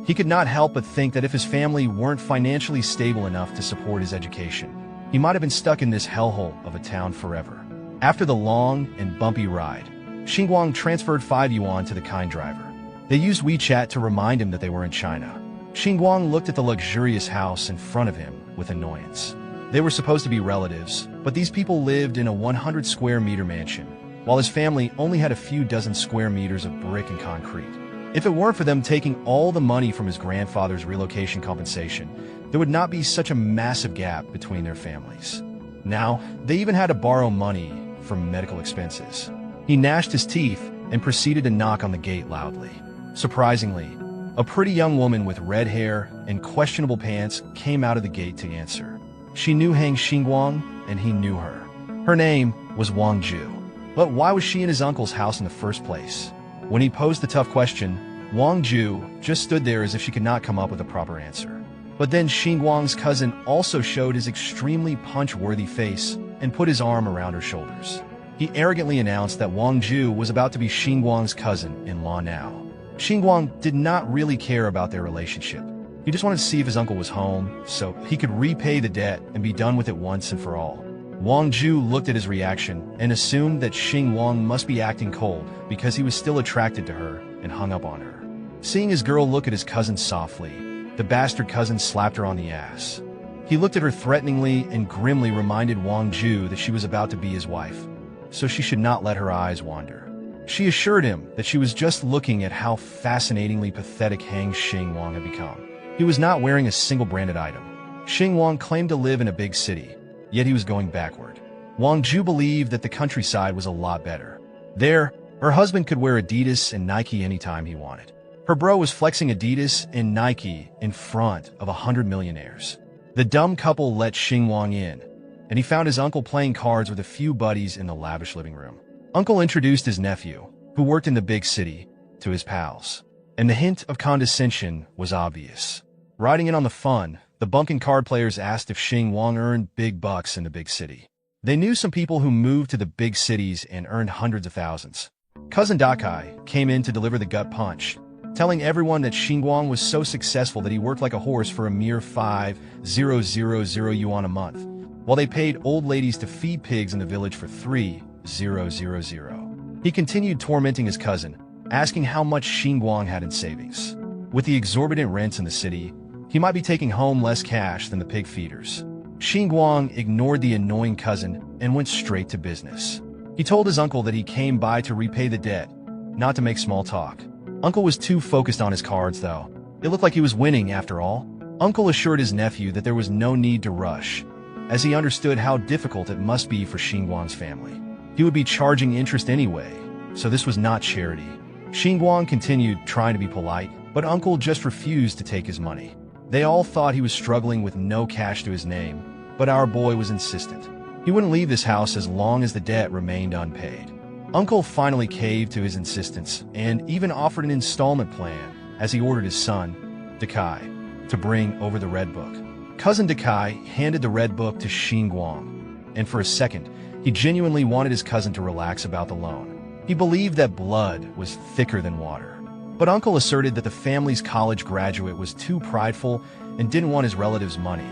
He could not help but think that if his family weren't financially stable enough to support his education, he might have been stuck in this hellhole of a town forever. After the long and bumpy ride, Xingwang transferred 5 yuan to the kind driver. They used WeChat to remind him that they were in China. Xingwang looked at the luxurious house in front of him with annoyance. They were supposed to be relatives, but these people lived in a 100 square meter mansion, while his family only had a few dozen square meters of brick and concrete. If it weren't for them taking all the money from his grandfather's relocation compensation, there would not be such a massive gap between their families. Now, they even had to borrow money for medical expenses. He gnashed his teeth and proceeded to knock on the gate loudly. Surprisingly, a pretty young woman with red hair and questionable pants came out of the gate to answer. She knew Xingwang, and he knew her. Her name was Wang Ju. But why was she in his uncle's house in the first place? When he posed the tough question, Wang Ju just stood there as if she could not come up with a proper answer. But then Xingwang's cousin also showed his extremely punch-worthy face and put his arm around her shoulders. He arrogantly announced that Wang Ju was about to be Xingwang's cousin-in-law now. Xingwang did not really care about their relationship. He just wanted to see if his uncle was home, so he could repay the debt and be done with it once and for all. Wang Ju looked at his reaction and assumed that Xingwang must be acting cold because he was still attracted to her and hung up on her. Seeing his girl look at his cousin softly, the bastard cousin slapped her on the ass. He looked at her threateningly and grimly reminded Wang Ju that she was about to be his wife, so she should not let her eyes wander. She assured him that she was just looking at how fascinatingly pathetic Xingwang had become. He was not wearing a single branded item. Xingwang claimed to live in a big city, yet he was going backward. Wang Ju believed that the countryside was a lot better. There, her husband could wear Adidas and Nike anytime he wanted. Her bro was flexing Adidas and Nike in front of 100 millionaires. The dumb couple let Xingwang in, and he found his uncle playing cards with a few buddies in the lavish living room. Uncle introduced his nephew, who worked in the big city, to his pals, and the hint of condescension was obvious. Riding in on the fun, the bunking card players asked if Xingwang earned big bucks in the big city. They knew some people who moved to the big cities and earned hundreds of thousands. Cousin Dakai came in to deliver the gut punch, telling everyone that Xingwang was so successful that he worked like a horse for a mere 5,000 yuan a month, while they paid old ladies to feed pigs in the village for 3,000. He continued tormenting his cousin, asking how much Xingwang had in savings. With the exorbitant rents in the city, he might be taking home less cash than the pig feeders. Xingwang ignored the annoying cousin and went straight to business. He told his uncle that he came by to repay the debt, not to make small talk. Uncle was too focused on his cards, though. It looked like he was winning, after all. Uncle assured his nephew that there was no need to rush, as he understood how difficult it must be for Xingwang's family. He would be charging interest anyway, so this was not charity. Xingwang continued trying to be polite, but Uncle just refused to take his money. They all thought he was struggling with no cash to his name, but our boy was insistent. He wouldn't leave this house as long as the debt remained unpaid. Uncle finally caved to his insistence and even offered an installment plan as he ordered his son, Dakai, to bring over the Red Book. Cousin Dakai handed the Red Book to Xingwang, and for a second, he genuinely wanted his cousin to relax about the loan. He believed that blood was thicker than water. But Uncle asserted that the family's college graduate was too prideful and didn't want his relatives' money,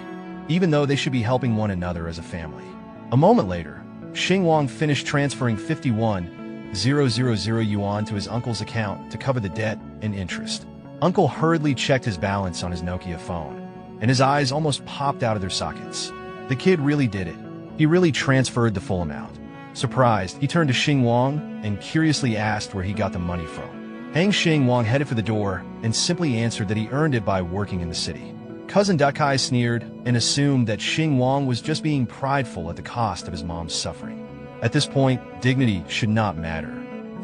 even though they should be helping one another as a family. A moment later, Xingwang finished transferring 51,000 yuan to his uncle's account to cover the debt and interest. Uncle hurriedly checked his balance on his Nokia phone, and his eyes almost popped out of their sockets. The kid really did it. He really transferred the full amount. Surprised, he turned to Xingwang and curiously asked where he got the money from. Xingwang headed for the door and simply answered that he earned it by working in the city. Cousin Dakai sneered and assumed that Xingwang was just being prideful at the cost of his mom's suffering. At this point, dignity should not matter.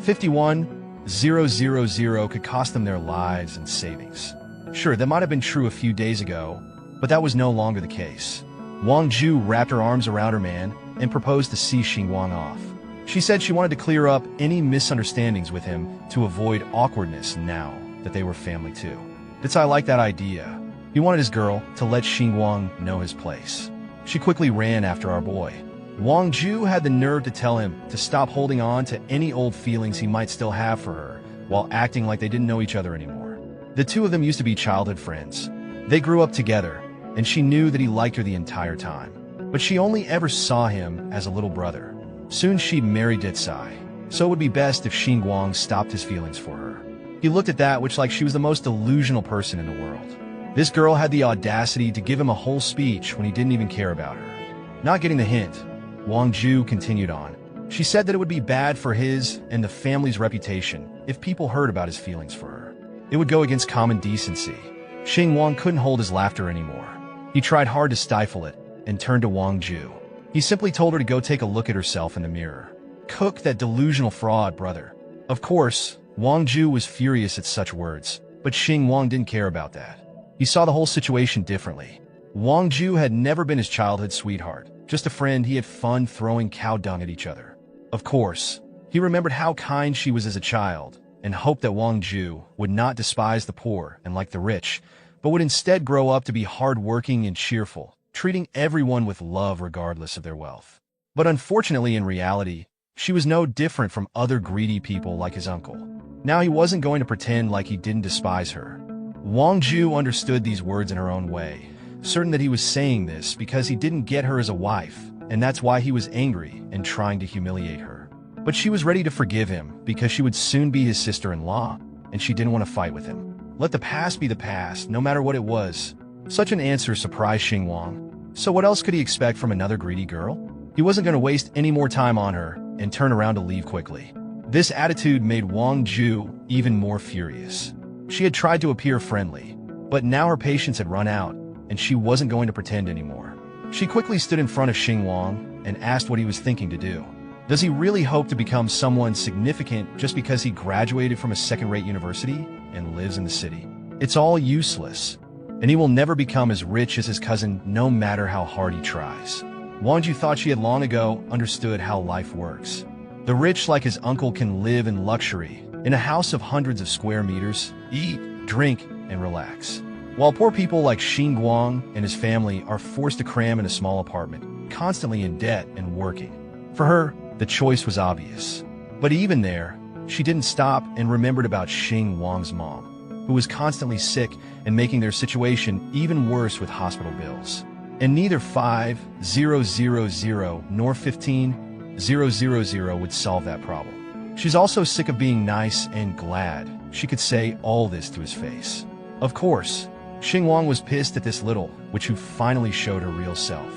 51,000 could cost them their lives and savings. Sure, that might have been true a few days ago, but that was no longer the case. Wang Ju wrapped her arms around her man and proposed to see Xingwang off. She said she wanted to clear up any misunderstandings with him to avoid awkwardness now that they were family too. Dakai liked that idea. He wanted his girl to let Xingwang know his place. She quickly ran after our boy. Wang Ju had the nerve to tell him to stop holding on to any old feelings he might still have for her, while acting like they didn't know each other anymore. The two of them used to be childhood friends. They grew up together, and she knew that he liked her the entire time. But she only ever saw him as a little brother. Soon she'd marry Ditsai, so it would be best if Xingwang stopped his feelings for her. He looked at that which like she was the most delusional person in the world. This girl had the audacity to give him a whole speech when he didn't even care about her. Not getting the hint, Wang Ju continued on. She said that it would be bad for his and the family's reputation if people heard about his feelings for her. It would go against common decency. Xingwang couldn't hold his laughter anymore. He tried hard to stifle it and turned to Wang Ju. He simply told her to go take a look at herself in the mirror. Cook that delusional fraud, brother. Of course, Wang Ju was furious at such words, but Xingwang didn't care about that. He saw the whole situation differently. Wang Ju had never been his childhood sweetheart, just a friend he had fun throwing cow dung at each other. Of course, he remembered how kind she was as a child, and hoped that Wang Ju would not despise the poor and like the rich, but would instead grow up to be hardworking and cheerful, treating everyone with love regardless of their wealth. But unfortunately, in reality, she was no different from other greedy people like his uncle. Now he wasn't going to pretend like he didn't despise her. Wang Ju understood these words in her own way, certain that he was saying this because he didn't get her as a wife, and that's why he was angry and trying to humiliate her. But she was ready to forgive him because she would soon be his sister-in-law, and she didn't want to fight with him. Let the past be the past, no matter what it was. Such an answer surprised Xingwang. So what else could he expect from another greedy girl? He wasn't going to waste any more time on her and turn around to leave quickly. This attitude made Wang Ju even more furious. She had tried to appear friendly, but now her patience had run out, and she wasn't going to pretend anymore. She quickly stood in front of Xingwang and asked what he was thinking to do. Does he really hope to become someone significant just because he graduated from a second-rate university and lives in the city? It's all useless, and he will never become as rich as his cousin no matter how hard he tries. Wang Ju thought she had long ago understood how life works. The rich like his uncle can live in luxury, in a house of hundreds of square meters, eat, drink, and relax. While poor people like Xingwang and his family are forced to cram in a small apartment, constantly in debt and working. For her, the choice was obvious. But even there, she didn't stop and remembered about Xingwang's mom, who was constantly sick and making their situation even worse with hospital bills. And neither 5,000 nor 15,000 would solve that problem. She's also sick of being nice and glad she could say all this to his face. Of course, Xingwang was pissed at this little witch who finally showed her real self.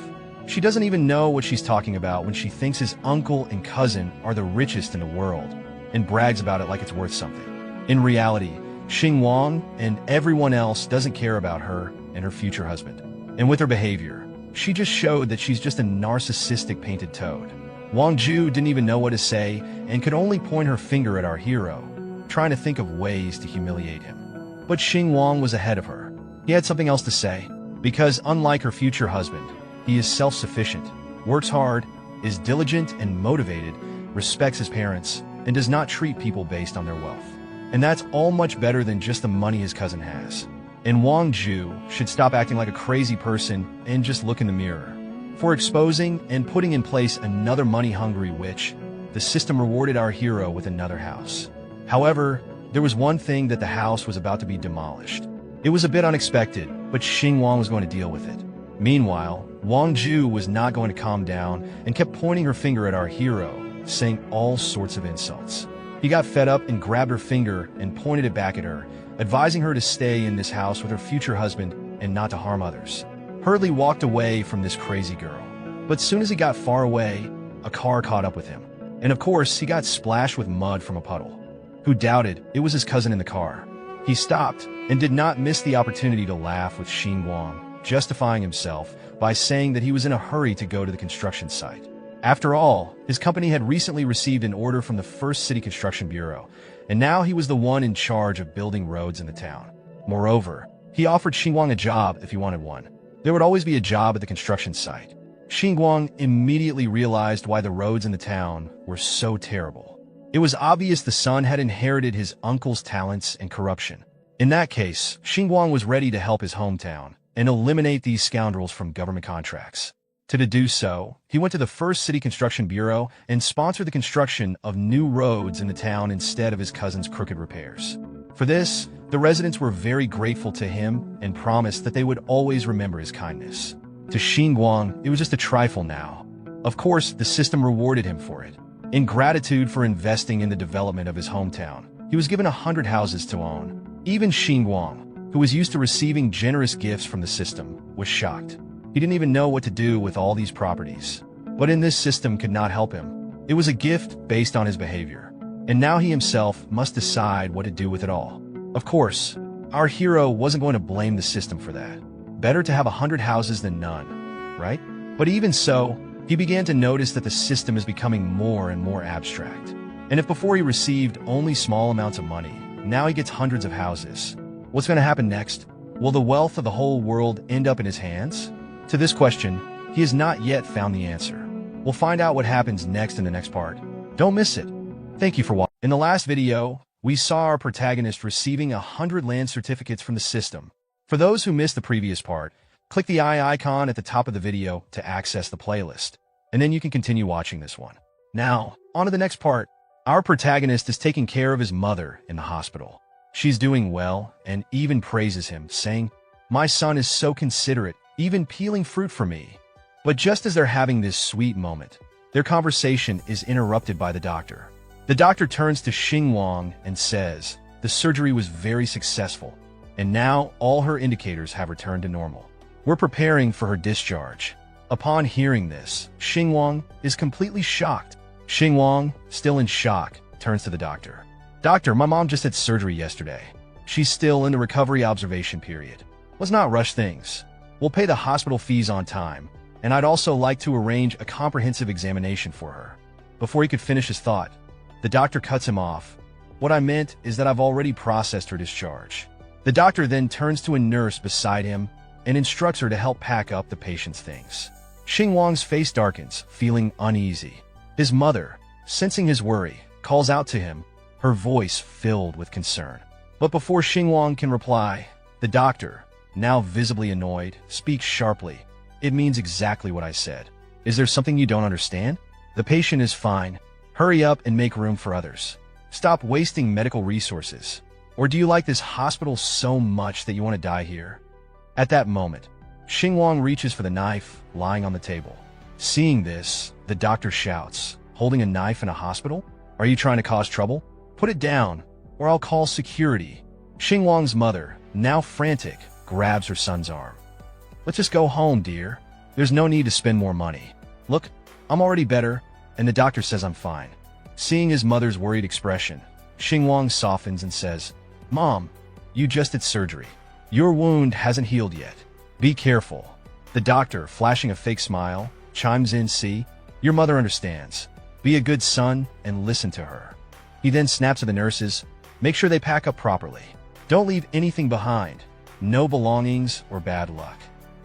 She doesn't even know what she's talking about when she thinks his uncle and cousin are the richest in the world and brags about it like it's worth something. In reality, Xingwang and everyone else doesn't care about her and her future husband. And with her behavior, she just showed that she's just a narcissistic painted toad. Wang Ju didn't even know what to say and could only point her finger at our hero, trying to think of ways to humiliate him. But Xingwang was ahead of her. He had something else to say, because unlike her future husband, he is self-sufficient, works hard, is diligent and motivated, respects his parents, and does not treat people based on their wealth. And that's all much better than just the money his cousin has. And Wang Ju should stop acting like a crazy person and just look in the mirror. For exposing and putting in place another money-hungry witch, the system rewarded our hero with another house. However, there was one thing that the house was about to be demolished. It was a bit unexpected, but Xingwang was going to deal with it. Meanwhile, Wang Ju was not going to calm down and kept pointing her finger at our hero, saying all sorts of insults. He got fed up and grabbed her finger and pointed it back at her, advising her to stay in this house with her future husband and not to harm others. Hurley walked away from this crazy girl, but soon as he got far away, a car caught up with him. And of course, he got splashed with mud from a puddle. Who doubted it was his cousin in the car? He stopped and did not miss the opportunity to laugh with Xingwang, justifying himself by saying that he was in a hurry to go to the construction site. After all, his company had recently received an order from the First City Construction Bureau, and now he was the one in charge of building roads in the town. Moreover, he offered Xingwang a job if he wanted one. There would always be a job at the construction site. Xingwang immediately realized why the roads in the town were so terrible. It was obvious the son had inherited his uncle's talents and corruption. In that case, Xingwang was ready to help his hometown and eliminate these scoundrels from government contracts. To do so, he went to the first city construction bureau and sponsored the construction of new roads in the town instead of his cousin's crooked repairs. For this, the residents were very grateful to him and promised that they would always remember his kindness. To Xingwang, it was just a trifle now. Of course, the system rewarded him for it. In gratitude for investing in the development of his hometown, he was given 100 houses to own. Even Xingwang, who was used to receiving generous gifts from the system, was shocked. He didn't even know what to do with all these properties. But in this system could not help him. It was a gift based on his behavior. And now he himself must decide what to do with it all. Of course, our hero wasn't going to blame the system for that. Better to have 100 houses than none, right? But even so, he began to notice that the system is becoming more and more abstract. And if before he received only small amounts of money, now he gets hundreds of houses. What's going to happen next? Will the wealth of the whole world end up in his hands? To this question, he has not yet found the answer. We'll find out what happens next in the next part. Don't miss it. Thank you for watching. In the last video, we saw our protagonist receiving 100 land certificates from the system. For those who missed the previous part, click the eye icon at the top of the video to access the playlist, and then you can continue watching this one. Now, on to the next part. Our protagonist is taking care of his mother in the hospital. She's doing well and even praises him, saying, "My son is so considerate, even peeling fruit for me." But just as they're having this sweet moment, their conversation is interrupted by the doctor. The doctor turns to Xingwang and says, "The surgery was very successful, and now all her indicators have returned to normal. We're preparing for her discharge." Upon hearing this, Xingwang is completely shocked. Xingwang, still in shock, turns to the doctor. "Doctor, my mom just had surgery yesterday. She's still in the recovery observation period. Let's not rush things. We'll pay the hospital fees on time, and I'd also like to arrange a comprehensive examination for her." Before he could finish his thought, the doctor cuts him off. "What I meant is that I've already processed her discharge." The doctor then turns to a nurse beside him and instructs her to help pack up the patient's things. Xingwang's face darkens, feeling uneasy. His mother, sensing his worry, calls out to him, her voice filled with concern. But before Xingwang can reply, the doctor, now visibly annoyed, speaks sharply. "It means exactly what I said. Is there something you don't understand? The patient is fine. Hurry up and make room for others. Stop wasting medical resources. Or do you like this hospital so much that you want to die here?" At that moment, Xingwang reaches for the knife lying on the table. Seeing this, the doctor shouts, "Holding a knife in a hospital? Are you trying to cause trouble? Put it down, or I'll call security." Xingwang's mother, now frantic, grabs her son's arm. "Let's just go home, dear. There's no need to spend more money. Look, I'm already better, and the doctor says I'm fine." Seeing his mother's worried expression, Xingwang softens and says, "Mom, you just had surgery. Your wound hasn't healed yet. Be careful." The doctor, flashing a fake smile, chimes in, "See, your mother understands. Be a good son and listen to her." He then snaps at the nurses, "Make sure they pack up properly. Don't leave anything behind. No belongings or bad luck."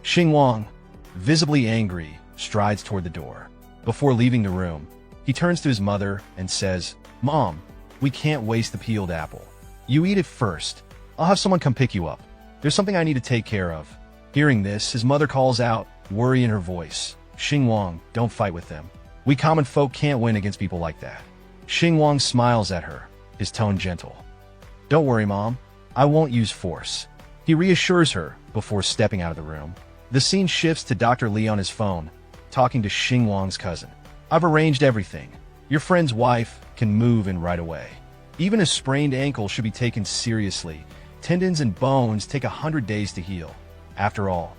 Xingwang, visibly angry, strides toward the door. Before leaving the room, he turns to his mother and says, "Mom, we can't waste the peeled apple. You eat it first. I'll have someone come pick you up. There's something I need to take care of." Hearing this, his mother calls out, worry in her voice, "Xingwang, don't fight with them. We common folk can't win against people like that." Xingwang smiles at her, his tone gentle. "Don't worry, Mom. I won't use force." He reassures her before stepping out of the room. The scene shifts to Dr. Lee on his phone, talking to Xingwang's cousin. "I've arranged everything. Your friend's wife can move in right away. Even a sprained ankle should be taken seriously. Tendons and bones take 100 days to heal. After all."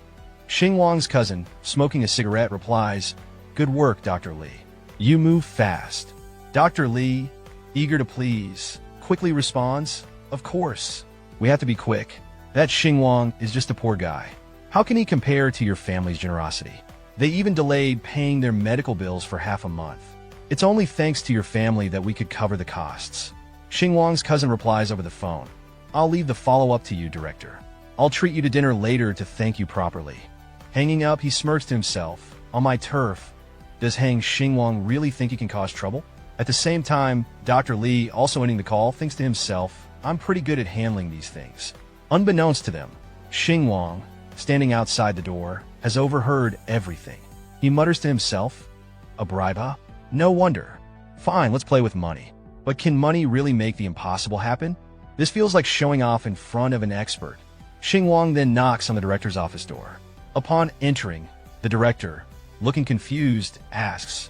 Xingwang's cousin, smoking a cigarette, replies, "Good work, Dr. Lee. You move fast." Dr. Lee, eager to please, quickly responds, "Of course. We have to be quick. That Xingwang is just a poor guy. How can he compare to your family's generosity? They even delayed paying their medical bills for half a month. It's only thanks to your family that we could cover the costs." Xingwang's cousin replies over the phone, "I'll leave the follow-up to you, Director. I'll treat you to dinner later to thank you properly." Hanging up, he smirks to himself, "On my turf. Does Hang Xingwang really think he can cause trouble?" At the same time, Dr. Lee, also ending the call, thinks to himself, "I'm pretty good at handling these things." Unbeknownst to them, Xingwang, standing outside the door, has overheard everything. He mutters to himself, "A bribe, huh? No wonder. Fine, let's play with money. But can money really make the impossible happen? This feels like showing off in front of an expert." Xingwang then knocks on the director's office door. Upon entering, the director, looking confused, asks,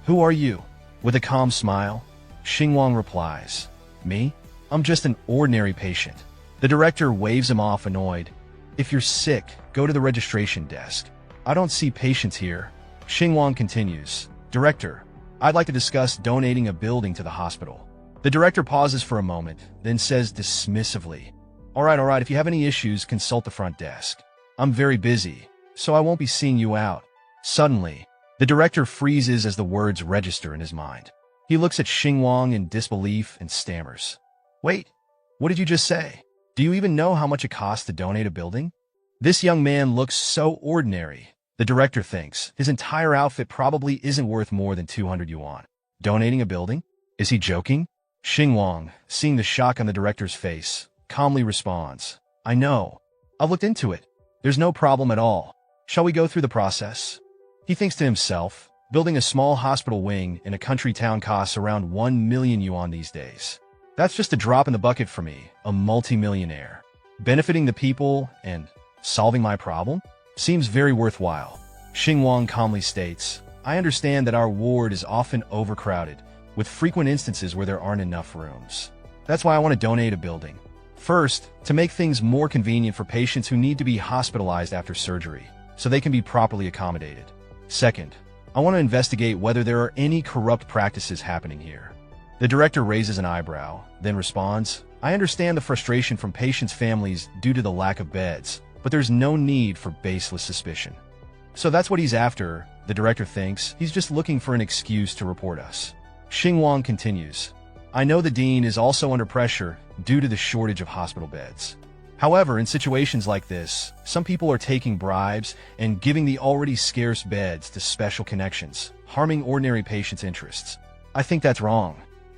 "Who are you?" With a calm smile, Xingwang replies, "Me? I'm just an ordinary patient." The director waves him off, annoyed. "If you're sick, go to the registration desk. I don't see patients here." Xingwang continues, "Director, I'd like to discuss donating a building to the hospital." The director pauses for a moment, then says dismissively, All right, if you have any issues, consult the front desk. I'm very busy, so I won't be seeing you out." Suddenly, the director freezes as the words register in his mind. He looks at Xingwang in disbelief and stammers. "Wait, what did you just say? Do you even know how much it costs to donate a building?" This young man looks so ordinary. The director thinks his entire outfit probably isn't worth more than 200 yuan. Donating a building? Is he joking? Xingwang, seeing the shock on the director's face, calmly responds, "I know. I've looked into it. There's no problem at all. Shall we go through the process?" He thinks to himself, building a small hospital wing in a country town costs around 1 million yuan these days. That's just a drop in the bucket for me, a multimillionaire. Benefiting the people and solving my problem seems very worthwhile. Xingwang calmly states, "I understand that our ward is often overcrowded, with frequent instances where there aren't enough rooms. That's why I want to donate a building. First, to make things more convenient for patients who need to be hospitalized after surgery, so they can be properly accommodated. Second, I want to investigate whether there are any corrupt practices happening here." The director raises an eyebrow, then responds, "I understand the frustration from patients' families due to the lack of beds, but there's no need for baseless suspicion." So that's what he's after. The director thinks he's just looking for an excuse to report us. Xingwang continues, "I know the dean is also under pressure due to the shortage of hospital beds. However, in situations like this, some people are taking bribes and giving the already scarce beds to special connections, harming ordinary patients' interests. I think that's wrong."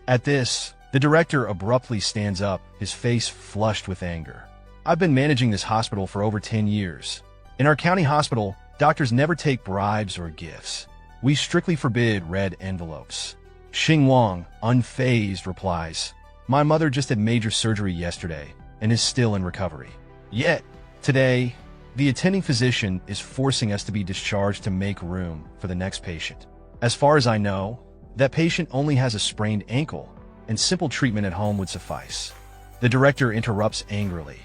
At this, the director abruptly stands up, his face flushed with anger. "I've been managing this hospital for over 10 years. In our county hospital, doctors never take bribes or gifts. We strictly forbid red envelopes." Xingwang, unfazed, replies, "My mother just had major surgery yesterday and is still in recovery. Yet, today, the attending physician is forcing us to be discharged to make room for the next patient. As far as I know, that patient only has a sprained ankle, and simple treatment at home would suffice." The director interrupts angrily,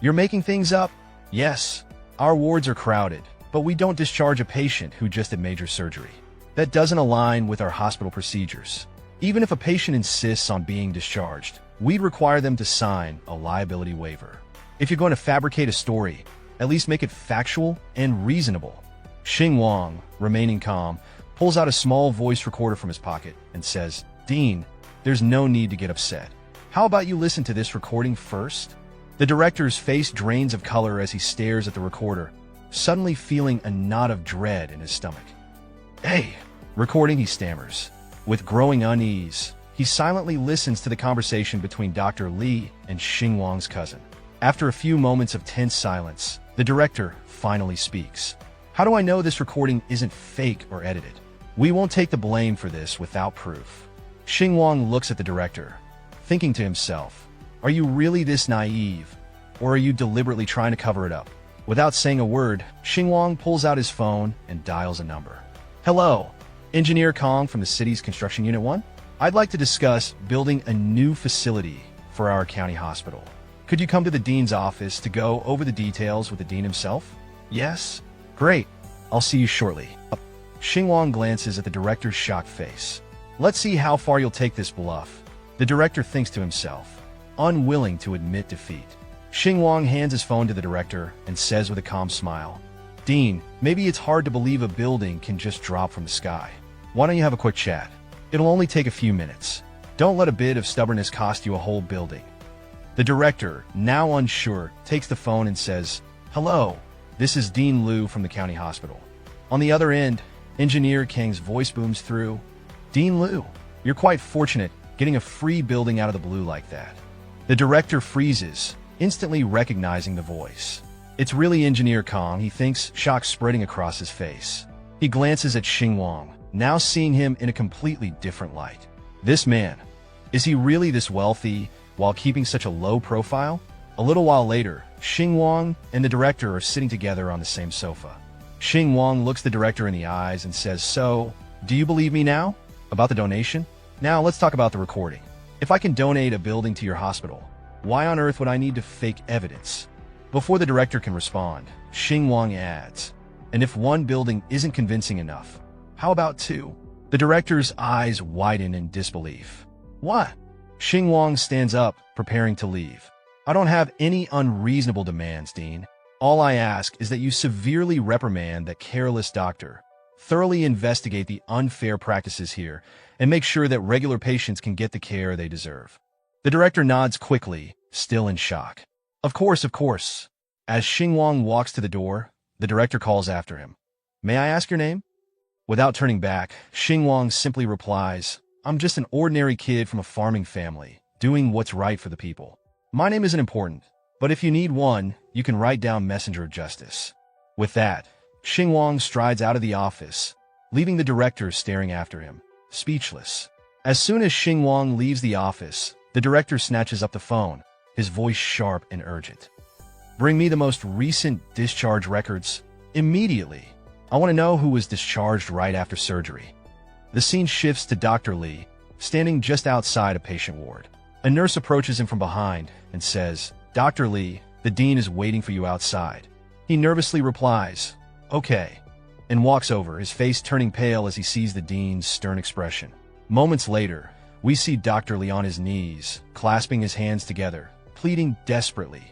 "You're making things up? Yes, our wards are crowded, but we don't discharge a patient who just had major surgery. That doesn't align with our hospital procedures. Even if a patient insists on being discharged, we'd require them to sign a liability waiver. If you're going to fabricate a story, at least make it factual and reasonable." Xingwang, remaining calm, pulls out a small voice recorder from his pocket and says, "Dean, there's no need to get upset. How about you listen to this recording first?" The director's face drains of color as he stares at the recorder, suddenly feeling a knot of dread in his stomach. "Hey!" Recording, he stammers. With growing unease, he silently listens to the conversation between Dr. Li and Xingwang's cousin. After a few moments of tense silence, the director finally speaks. "How do I know this recording isn't fake or edited? We won't take the blame for this without proof." Xingwang looks at the director, thinking to himself, "Are you really this naive, or are you deliberately trying to cover it up?" Without saying a word, Xingwang pulls out his phone and dials a number. "Hello, Engineer Kong from the city's Construction Unit 1? I'd like to discuss building a new facility for our county hospital. Could you come to the dean's office to go over the details with the dean himself?" "Yes? Great. I'll see you shortly." Xingwang glances at the director's shocked face. "Let's see how far you'll take this bluff." The director thinks to himself, unwilling to admit defeat. Xingwang hands his phone to the director and says with a calm smile, "Dean, maybe it's hard to believe a building can just drop from the sky. Why don't you have a quick chat? It'll only take a few minutes. Don't let a bit of stubbornness cost you a whole building." The director, now unsure, takes the phone and says, "Hello, this is Dean Liu from the county hospital." On the other end, Engineer Kang's voice booms through, "Dean Liu, you're quite fortunate getting a free building out of the blue like that." The director freezes, instantly recognizing the voice. It's really Engineer Kong, he thinks, shock spreading across his face. He glances at Xingwang, now seeing him in a completely different light. This man, is he really this wealthy while keeping such a low profile? A little while later, Xingwang and the director are sitting together on the same sofa. Xingwang looks the director in the eyes and says, "So, do you believe me now? About the donation? Now let's talk about the recording. If I can donate a building to your hospital, why on earth would I need to fake evidence?" Before the director can respond, Xingwang adds, "And if one building isn't convincing enough, how about two?" The director's eyes widen in disbelief. "What?" Xingwang stands up, preparing to leave. "I don't have any unreasonable demands, Dean. All I ask is that you severely reprimand that careless doctor, thoroughly investigate the unfair practices here, and make sure that regular patients can get the care they deserve." The director nods quickly, still in shock. Of course. As Xingwang walks to the door, the director calls after him. "May I ask your name?" Without turning back, Xingwang simply replies, "I'm just an ordinary kid from a farming family, doing what's right for the people. My name isn't important, but if you need one, you can write down Messenger of Justice." With that, Xingwang strides out of the office, leaving the director staring after him, speechless. As soon as Xingwang leaves the office, the director snatches up the phone, his voice sharp and urgent. "Bring me the most recent discharge records, immediately. I want to know who was discharged right after surgery." The scene shifts to Dr. Lee, standing just outside a patient ward. A nurse approaches him from behind and says, "Dr. Lee, the dean is waiting for you outside." He nervously replies, "Okay," and walks over, his face turning pale as he sees the dean's stern expression. Moments later, we see Dr. Lee on his knees, clasping his hands together, pleading desperately,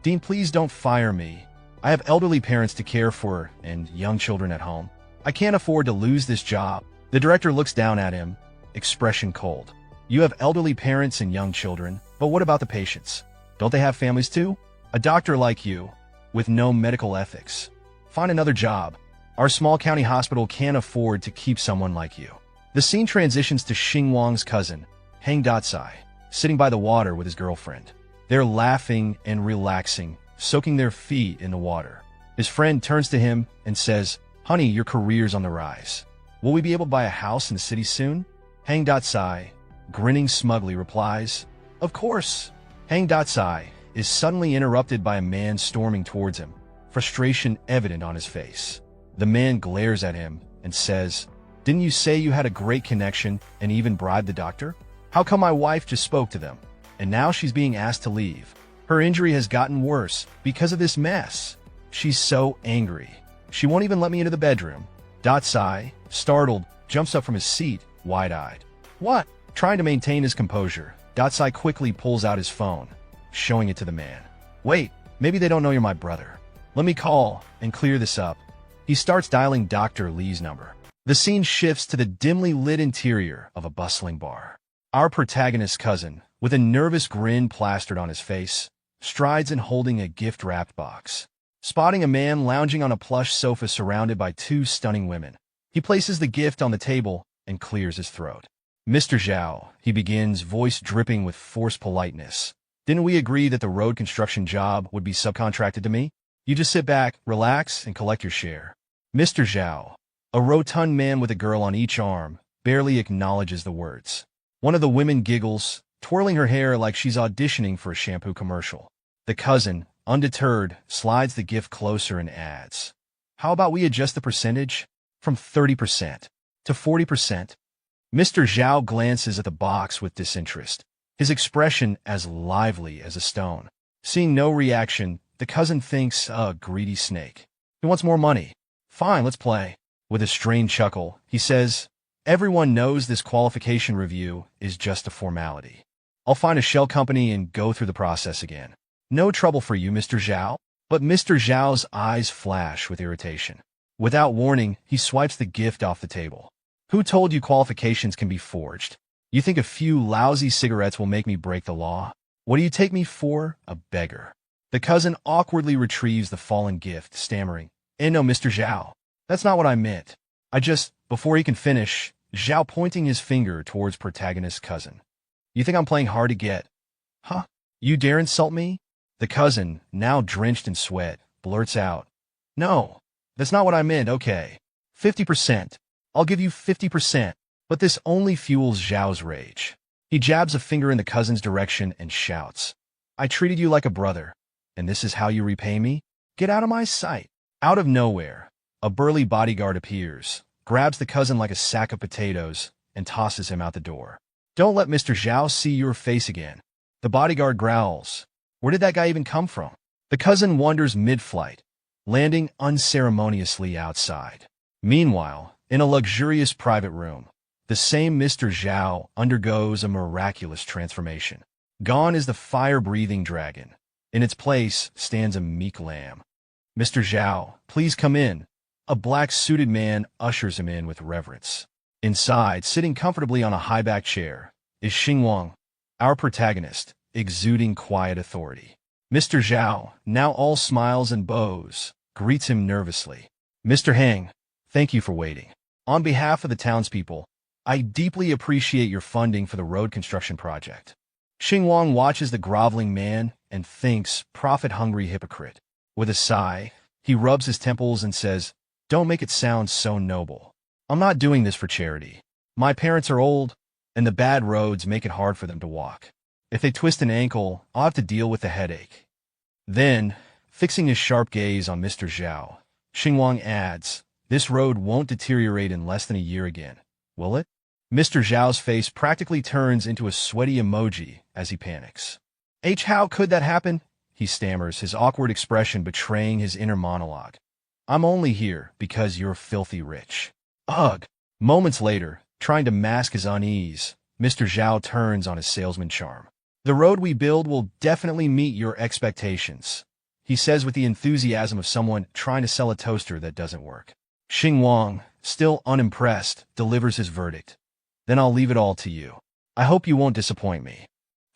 "Dean, please don't fire me. I have elderly parents to care for and young children at home. I can't afford to lose this job." The director looks down at him, expression cold. "You have elderly parents and young children, but what about the patients? Don't they have families too? A doctor like you, with no medical ethics. Find another job. Our small county hospital can't afford to keep someone like you." The scene transitions to Xingwang's cousin, Hang Datsai, sitting by the water with his girlfriend. They're laughing and relaxing, soaking their feet in the water. His friend turns to him and says, "Honey, your career's on the rise. Will we be able to buy a house in the city soon?" Hang Datsai, grinning smugly, replies, "Of course." Hang Datsai is suddenly interrupted by a man storming towards him, frustration evident on his face. The man glares at him and says, "Didn't you say you had a great connection and even bribed the doctor? How come my wife just spoke to them, and now she's being asked to leave? Her injury has gotten worse because of this mess. She's so angry. She won't even let me into the bedroom." Datsai, startled, jumps up from his seat, wide-eyed. "What?" Trying to maintain his composure, Datsai quickly pulls out his phone, showing it to the man. "Wait, maybe they don't know you're my brother. Let me call and clear this up." He starts dialing Dr. Lee's number. The scene shifts to the dimly lit interior of a bustling bar. Our protagonist's cousin, with a nervous grin plastered on his face, strides in holding a gift-wrapped box. Spotting a man lounging on a plush sofa surrounded by two stunning women, he places the gift on the table and clears his throat. "Mr. Zhao," he begins, voice dripping with forced politeness. "Didn't we agree that the road construction job would be subcontracted to me? You just sit back, relax, and collect your share." Mr. Zhao, a rotund man with a girl on each arm, barely acknowledges the words. One of the women giggles, twirling her hair like she's auditioning for a shampoo commercial. The cousin, undeterred, slides the gift closer and adds, "How about we adjust the percentage from 30% to 40%? Mr. Zhao glances at the box with disinterest, his expression as lively as a stone. Seeing no reaction, the cousin thinks, a greedy snake. He wants more money. "Fine, let's play." With a strained chuckle, he says, "Everyone knows this qualification review is just a formality. I'll find a shell company and go through the process again. No trouble for you, Mr. Zhao." But Mr. Zhao's eyes flash with irritation. Without warning, he swipes the gift off the table. "Who told you qualifications can be forged? You think a few lousy cigarettes will make me break the law? What do you take me for? A beggar?" The cousin awkwardly retrieves the fallen gift, stammering, "No, Mr. Zhao. That's not what I meant. Before he can finish, Zhao pointing his finger towards protagonist's cousin. "You think I'm playing hard to get? Huh? You dare insult me?" The cousin, now drenched in sweat, blurts out, "No, that's not what I meant, okay. 50%. I'll give you 50%. But this only fuels Zhao's rage. He jabs a finger in the cousin's direction and shouts, I treated you like a brother, and this is how you repay me? Get out of my sight. Out of nowhere, a burly bodyguard appears, grabs the cousin like a sack of potatoes, and tosses him out the door. Don't let Mr. Zhao see your face again. The bodyguard growls. Where did that guy even come from? The cousin wanders mid-flight, landing unceremoniously outside. Meanwhile, in a luxurious private room, the same Mr. Zhao undergoes a miraculous transformation. Gone is the fire-breathing dragon. In its place stands a meek lamb. Mr. Zhao, please come in. A black-suited man ushers him in with reverence. Inside, sitting comfortably on a high-backed chair, is Xingwang, our protagonist, exuding quiet authority. Mr. Zhao, now all smiles and bows, greets him nervously. Mr. Hang, thank you for waiting. On behalf of the townspeople, I deeply appreciate your funding for the road construction project. Xingwang watches the groveling man and thinks, profit-hungry hypocrite. With a sigh, he rubs his temples and says, Don't make it sound so noble. I'm not doing this for charity. My parents are old, and the bad roads make it hard for them to walk. If they twist an ankle, I'll have to deal with the headache. Then, fixing his sharp gaze on Mr. Zhao, Xingwang adds, This road won't deteriorate in less than a year again, will it? Mr. Zhao's face practically turns into a sweaty emoji as he panics. How could that happen? He stammers, his awkward expression betraying his inner monologue. I'm only here because you're filthy rich. Ugh. Moments later, trying to mask his unease, Mr. Zhao turns on his salesman charm. The road we build will definitely meet your expectations, he says with the enthusiasm of someone trying to sell a toaster that doesn't work. Xingwang, still unimpressed, delivers his verdict. Then I'll leave it all to you. I hope you won't disappoint me.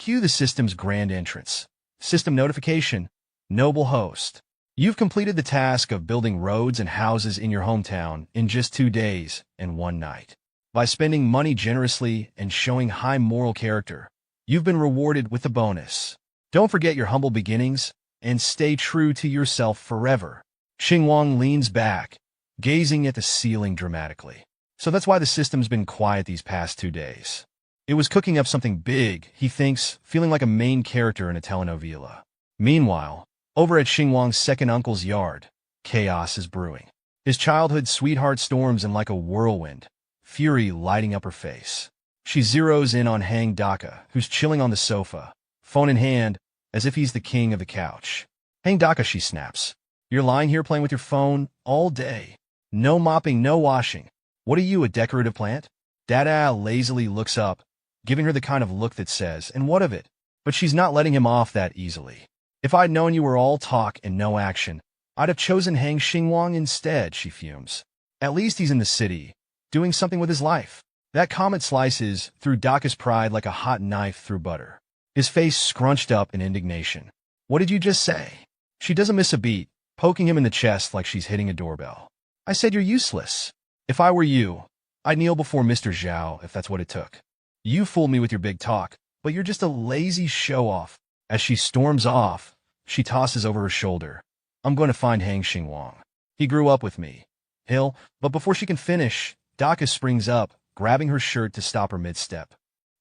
Cue the system's grand entrance. System notification. Noble host. You've completed the task of building roads and houses in your hometown in just 2 days and 1 night. By spending money generously and showing high moral character, you've been rewarded with a bonus. Don't forget your humble beginnings and stay true to yourself forever. Xingwang leans back, gazing at the ceiling dramatically. So that's why the system's been quiet these past 2 days. It was cooking up something big, he thinks, feeling like a main character in a telenovela. Meanwhile, over at Xingwang's second uncle's yard, chaos is brewing. His childhood sweetheart storms in like a whirlwind, fury lighting up her face. She zeroes in on Hang Daka, who's chilling on the sofa, phone in hand, as if he's the king of the couch. Hang Daka, she snaps. You're lying here playing with your phone all day. No mopping, no washing. What are you, a decorative plant? Dada lazily looks up, giving her the kind of look that says, and what of it? But she's not letting him off that easily. If I'd known you were all talk and no action, I'd have chosen Hang Xingwang instead, she fumes. At least he's in the city, doing something with his life. That comment slices through Daka's pride like a hot knife through butter. His face scrunched up in indignation. What did you just say? She doesn't miss a beat, poking him in the chest like she's hitting a doorbell. I said you're useless. If I were you, I'd kneel before Mr. Zhao if that's what it took. You fool me with your big talk, but you're just a lazy show-off. As she storms off, she tosses over her shoulder. I'm going to find Hang Xingwang. He grew up with me. But before she can finish, Daka springs up, grabbing her shirt to stop her mid-step.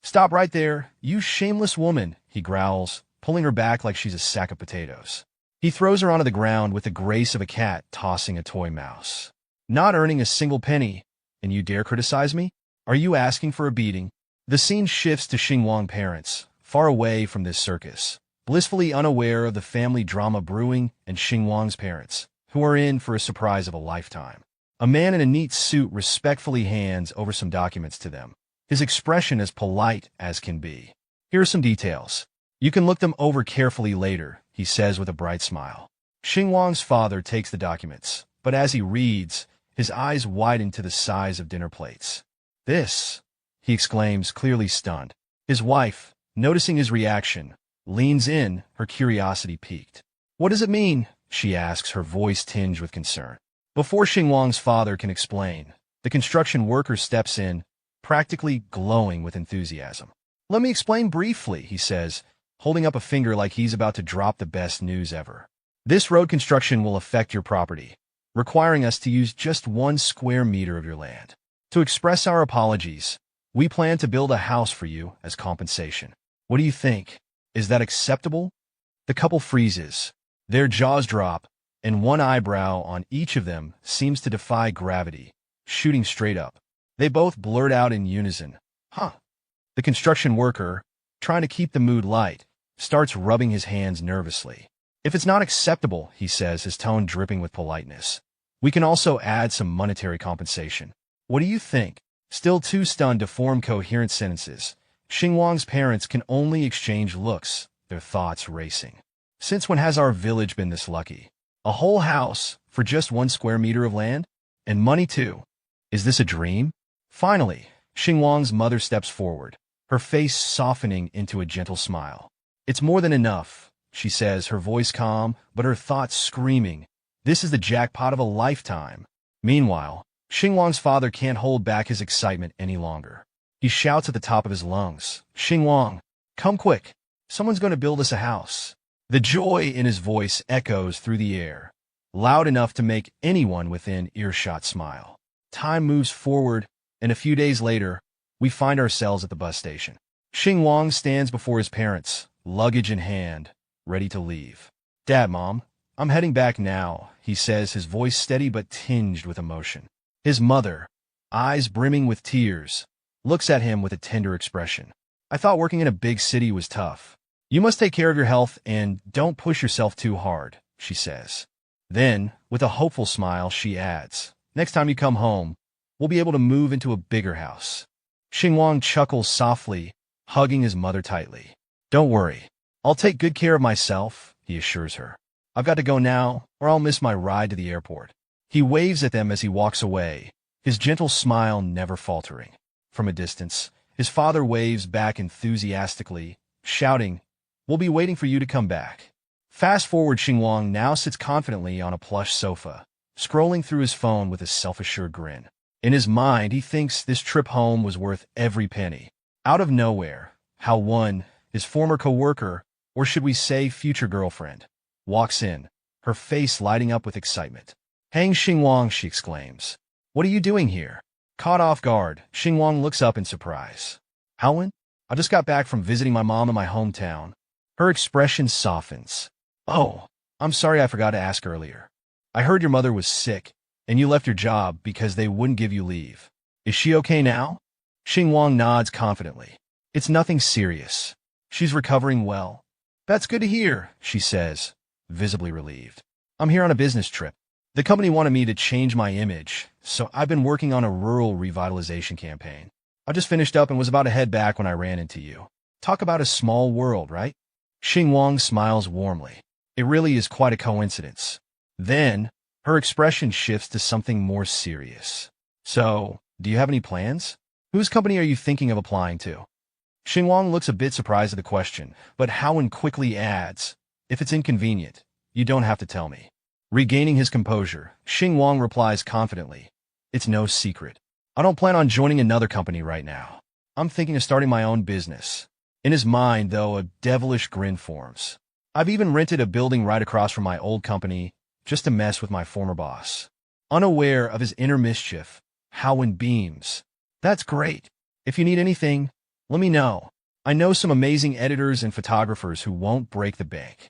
Stop right there, you shameless woman, he growls, pulling her back like she's a sack of potatoes. He throws her onto the ground with the grace of a cat tossing a toy mouse. Not earning a single penny, and you dare criticize me? Are you asking for a beating? The scene shifts to Xingwang parents, far away from this circus, blissfully unaware of the family drama brewing, and Xingwang's parents, who are in for a surprise of a lifetime. A man in a neat suit respectfully hands over some documents to them, his expression as polite as can be. Here are some details. You can look them over carefully later, he says with a bright smile. Xingwang's father takes the documents, but as he reads, his eyes widen to the size of dinner plates. This, he exclaims, clearly stunned. His wife, noticing his reaction, leans in, her curiosity piqued. What does it mean? She asks, her voice tinged with concern. Before Xingwang's father can explain, the construction worker steps in, practically glowing with enthusiasm. Let me explain briefly, he says, holding up a finger like he's about to drop the best news ever. This road construction will affect your property, requiring us to use just 1 square meter of your land. To express our apologies, we plan to build a house for you as compensation. What do you think? Is that acceptable? The couple freezes. Their jaws drop, and one eyebrow on each of them seems to defy gravity, shooting straight up. They both blurt out in unison, "Huh." The construction worker, trying to keep the mood light, starts rubbing his hands nervously. "If it's not acceptable," he says, his tone dripping with politeness, "we can also add some monetary compensation. What do you think?" Still too stunned to form coherent sentences, Xingwang's parents can only exchange looks, their thoughts racing. Since when has our village been this lucky? A whole house for just 1 square meter of land? And money too. Is this a dream? Finally, Xingwang's mother steps forward, her face softening into a gentle smile. "It's more than enough," she says, her voice calm, but her thoughts screaming. This is the jackpot of a lifetime. Meanwhile, Xingwang's father can't hold back his excitement any longer. He shouts at the top of his lungs, "Xingwang, come quick. Someone's going to build us a house." The joy in his voice echoes through the air, loud enough to make anyone within earshot smile. Time moves forward, and a few days later, we find ourselves at the bus station. Xingwang stands before his parents, luggage in hand, ready to leave. "Dad, Mom, I'm heading back now," he says, his voice steady but tinged with emotion. His mother, eyes brimming with tears, looks at him with a tender expression. "I thought working in a big city was tough. You must take care of your health and don't push yourself too hard," she says. Then, with a hopeful smile, she adds, "Next time you come home, we'll be able to move into a bigger house." Xingwang chuckles softly, hugging his mother tightly. "Don't worry. I'll take good care of myself," he assures her. "I've got to go now, or I'll miss my ride to the airport." He waves at them as he walks away, his gentle smile never faltering. From a distance, his father waves back enthusiastically, shouting, "We'll be waiting for you to come back." Fast forward, Xingwang now sits confidently on a plush sofa, scrolling through his phone with a self-assured grin. In his mind, he thinks this trip home was worth every penny. Out of nowhere, One, his former co-worker, or should we say future girlfriend, walks in, her face lighting up with excitement. "Hang Xingwang," she exclaims. "What are you doing here?" Caught off guard, Xingwang looks up in surprise. "Howin? I just got back from visiting my mom in my hometown." Her expression softens. "Oh, I'm sorry I forgot to ask earlier. I heard your mother was sick, and you left your job because they wouldn't give you leave. Is she okay now?" Xingwang nods confidently. "It's nothing serious. She's recovering well." "That's good to hear," she says, visibly relieved. "I'm here on a business trip. The company wanted me to change my image, so I've been working on a rural revitalization campaign. I just finished up and was about to head back when I ran into you. Talk about a small world, right?" Xingwang smiles warmly. It really is quite a coincidence. Then, her expression shifts to something more serious. "So, do you have any plans? Whose company are you thinking of applying to?" Xingwang looks a bit surprised at the question, but Howen quickly adds, "If it's inconvenient, you don't have to tell me." Regaining his composure, Xingwang replies confidently, "It's no secret. I don't plan on joining another company right now. I'm thinking of starting my own business." In his mind, though, a devilish grin forms. "I've even rented a building right across from my old company just to mess with my former boss." Unaware of his inner mischief, Howen beams. "That's great. If you need anything, let me know. I know some amazing editors and photographers who won't break the bank."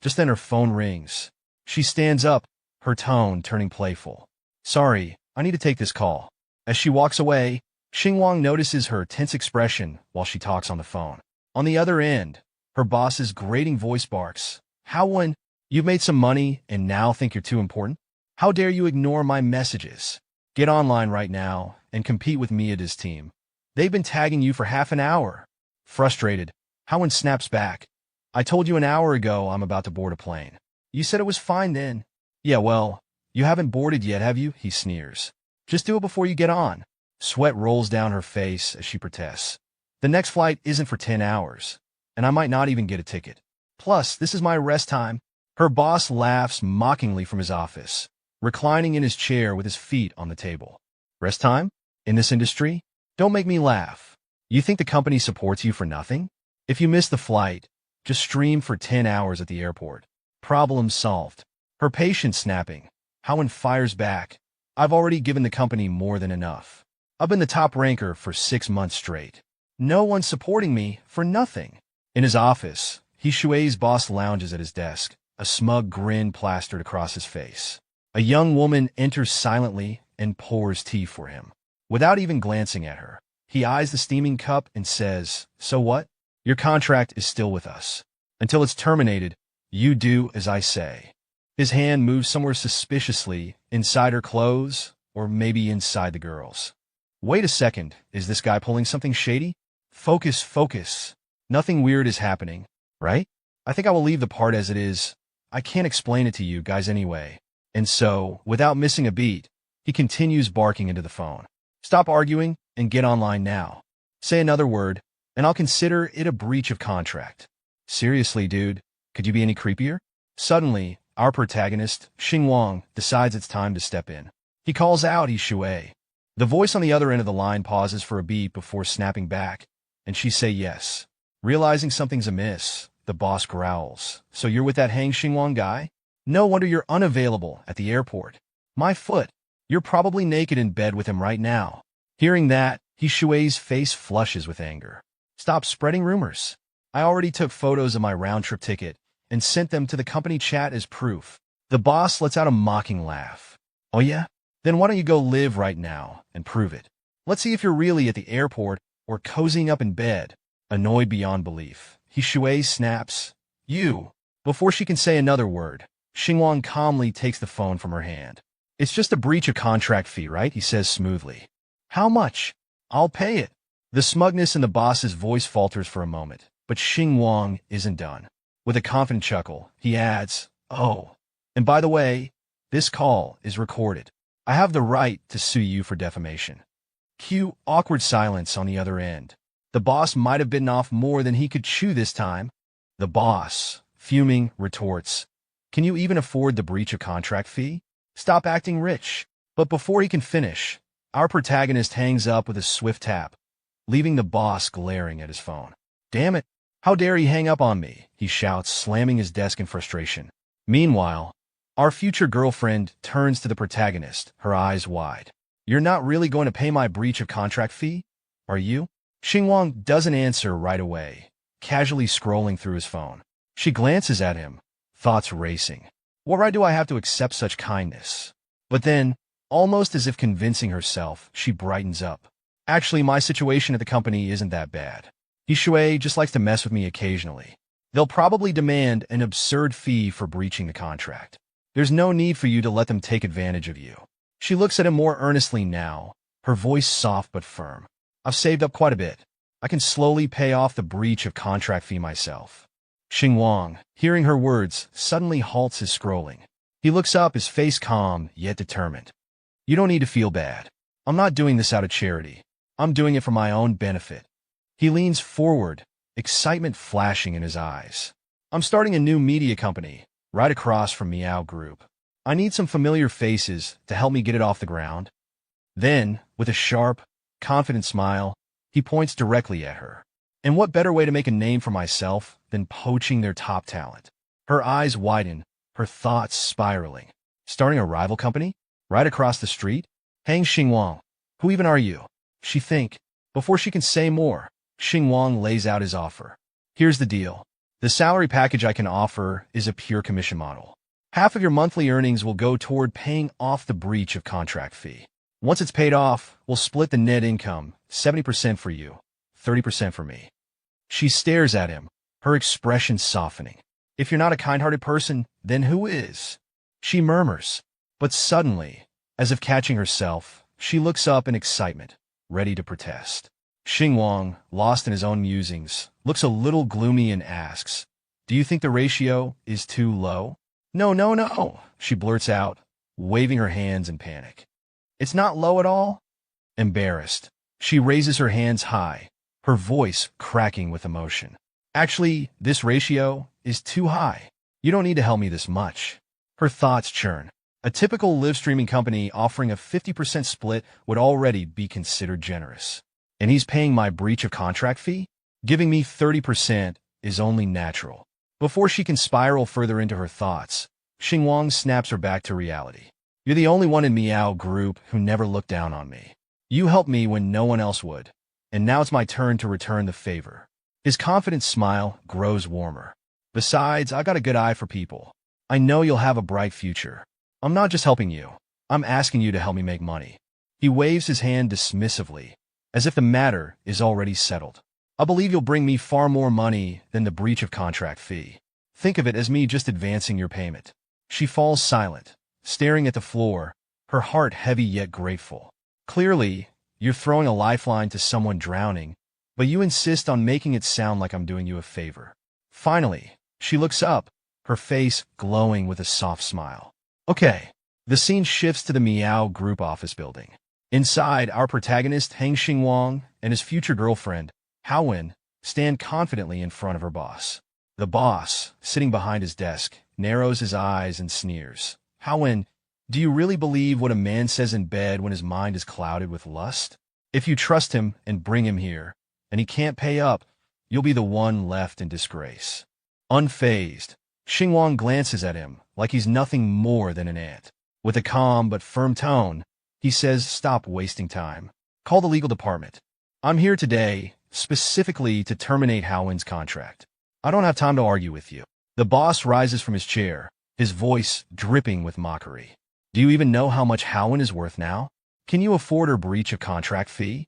Just then her phone rings. She stands up, her tone turning playful. "Sorry, I need to take this call." As she walks away, Xingwang notices her tense expression while she talks on the phone. On the other end, her boss's grating voice barks, "Howen, you've made some money and now think you're too important? How dare you ignore my messages? Get online right now and compete with Mia's team. They've been tagging you for half an hour." Frustrated, Howen snaps back. "I told you an hour ago I'm about to board a plane. You said it was fine then." "Yeah, well, you haven't boarded yet, have you?" he sneers. "Just do it before you get on." Sweat rolls down her face as she protests. "The next flight isn't for 10 hours, and I might not even get a ticket. Plus, this is my rest time." Her boss laughs mockingly from his office, reclining in his chair with his feet on the table. "Rest time? In this industry? Don't make me laugh. You think the company supports you for nothing? If you miss the flight, just stream for 10 hours at the airport. Problem solved." Her patience snapping, Howin fires back. I've already given the company more than enough. I've been the top ranker for 6 months straight. No one's supporting me for nothing. In his office, Shuei's boss lounges at his desk, a smug grin plastered across his face. A young woman enters silently and pours tea for him. Without even glancing at her, he eyes the steaming cup and says, "So what? Your contract is still with us. Until it's terminated, you do as I say." His hand moves somewhere suspiciously, inside her clothes, or maybe inside the girl's. Wait a second, is this guy pulling something shady? Focus, focus. Nothing weird is happening, right? I think I will leave the part as it is. I can't explain it to you guys anyway. And so, without missing a beat, he continues barking into the phone. Stop arguing and get online now. Say another word, and I'll consider it a breach of contract. Seriously, dude, could you be any creepier? Suddenly, our protagonist, Xingwang, decides it's time to step in. He calls out Shui. The voice on the other end of the line pauses for a beat before snapping back, and she say yes. Realizing something's amiss, the boss growls. So you're with that Hang Xingwang guy? No wonder you're unavailable at the airport. My foot. You're probably naked in bed with him right now. Hearing that, Shuei's face flushes with anger. Stop spreading rumors. I already took photos of my round-trip ticket and sent them to the company chat as proof. The boss lets out a mocking laugh. Oh yeah? Then why don't you go live right now and prove it? Let's see if you're really at the airport or cozying up in bed. Annoyed beyond belief, Shui snaps, "You." Before she can say another word, Xingwang calmly takes the phone from her hand. "It's just a breach of contract fee, right?" he says smoothly. "How much?" "I'll pay it." The smugness in the boss's voice falters for a moment, but Xingwang isn't done. With a confident chuckle, he adds, "Oh, and by the way, this call is recorded. I have the right to sue you for defamation." Cue awkward silence on the other end. The boss might have bitten off more than he could chew this time. The boss, fuming, retorts, "Can you even afford the breach of contract fee? Stop acting rich." But before he can finish, our protagonist hangs up with a swift tap, leaving the boss glaring at his phone. "Damn it! How dare he hang up on me?" he shouts, slamming his desk in frustration. Meanwhile, our future girlfriend turns to the protagonist, her eyes wide. "You're not really going to pay my breach of contract fee, are you?" Xingwang doesn't answer right away, casually scrolling through his phone. She glances at him, thoughts racing. What right do I have to accept such kindness? But then, almost as if convincing herself, she brightens up. "Actually, my situation at the company isn't that bad. Shui just likes to mess with me occasionally. They'll probably demand an absurd fee for breaching the contract. There's no need for you to let them take advantage of you." She looks at him more earnestly now, her voice soft but firm. "I've saved up quite a bit. I can slowly pay off the breach of contract fee myself." Xingwang, hearing her words, suddenly halts his scrolling. He looks up, his face calm, yet determined. "You don't need to feel bad. I'm not doing this out of charity. I'm doing it for my own benefit." He leans forward, excitement flashing in his eyes. "I'm starting a new media company, right across from Meow Group. I need some familiar faces to help me get it off the ground." Then, with a sharp, confident smile, he points directly at her. "And what better way to make a name for myself than poaching their top talent?" Her eyes widen, her thoughts spiraling. "Starting a rival company? Right across the street? Hang Xingwang, who even are you?" She think. Before she can say more, Xingwang lays out his offer. "Here's the deal. The salary package I can offer is a pure commission model. Half of your monthly earnings will go toward paying off the breach of contract fee. Once it's paid off, we'll split the net income, 70% for you, 30% for me." She stares at him, her expression softening. "If you're not a kind-hearted person, then who is?" She murmurs. But suddenly, as if catching herself, she looks up in excitement, ready to protest. Xingwang, lost in his own musings, looks a little gloomy and asks, "Do you think the ratio is too low?" "No, no, no," she blurts out, waving her hands in panic. "It's not low at all." Embarrassed, she raises her hands high, her voice cracking with emotion. "Actually, this ratio is too high. You don't need to help me this much." Her thoughts churn. A typical live streaming company offering a 50% split would already be considered generous. And he's paying my breach of contract fee? Giving me 30% is only natural. Before she can spiral further into her thoughts, Xingwang snaps her back to reality. You're the only one in Meow Group who never looked down on me. You helped me when no one else would, and now it's my turn to return the favor. His confident smile grows warmer. Besides, I got a good eye for people. I know you'll have a bright future. I'm not just helping you. I'm asking you to help me make money. He waves his hand dismissively, as if the matter is already settled. I believe you'll bring me far more money than the breach of contract fee. Think of it as me just advancing your payment. She falls silent, staring at the floor, her heart heavy yet grateful. Clearly, you're throwing a lifeline to someone drowning, but you insist on making it sound like I'm doing you a favor. Finally, she looks up, her face glowing with a soft smile. Okay. The scene shifts to the Meow Group office building. Inside, our protagonist, Xingwang, and his future girlfriend, Haowen, stand confidently in front of her boss. The boss, sitting behind his desk, narrows his eyes and sneers. Haowen, do you really believe what a man says in bed when his mind is clouded with lust? If you trust him and bring him here, and he can't pay up, you'll be the one left in disgrace. Unfazed, Xingwang glances at him like he's nothing more than an ant. With a calm but firm tone, he says, stop wasting time. Call the legal department. I'm here today, specifically to terminate Haowen's contract. I don't have time to argue with you. The boss rises from his chair, his voice dripping with mockery. Do you even know how much Haowen is worth now? Can you afford her breach of contract fee?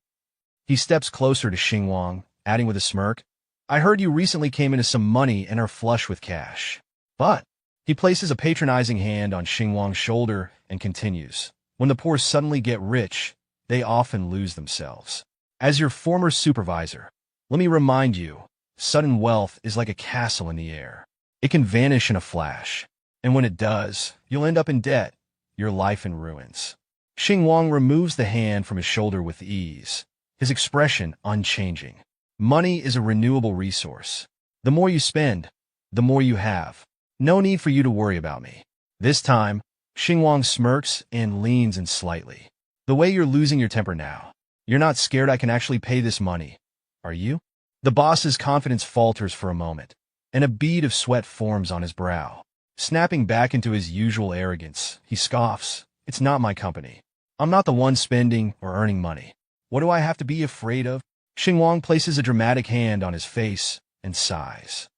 He steps closer to Xingwang, adding with a smirk, I heard you recently came into some money and are flush with cash. But he places a patronizing hand on Xingwang's shoulder and continues, when the poor suddenly get rich, they often lose themselves. As your former supervisor, let me remind you, sudden wealth is like a castle in the air. It can vanish in a flash, and when it does, you'll end up in debt, your life in ruins. Xingwang removes the hand from his shoulder with ease, his expression unchanging. Money is a renewable resource. The more you spend, the more you have. No need for you to worry about me. This time, Xingwang smirks and leans in slightly. The way you're losing your temper now. You're not scared I can actually pay this money, are you? The boss's confidence falters for a moment, and a bead of sweat forms on his brow. Snapping back into his usual arrogance, he scoffs, it's not my company. I'm not the one spending or earning money. What do I have to be afraid of? Xingwang places a dramatic hand on his face and sighs.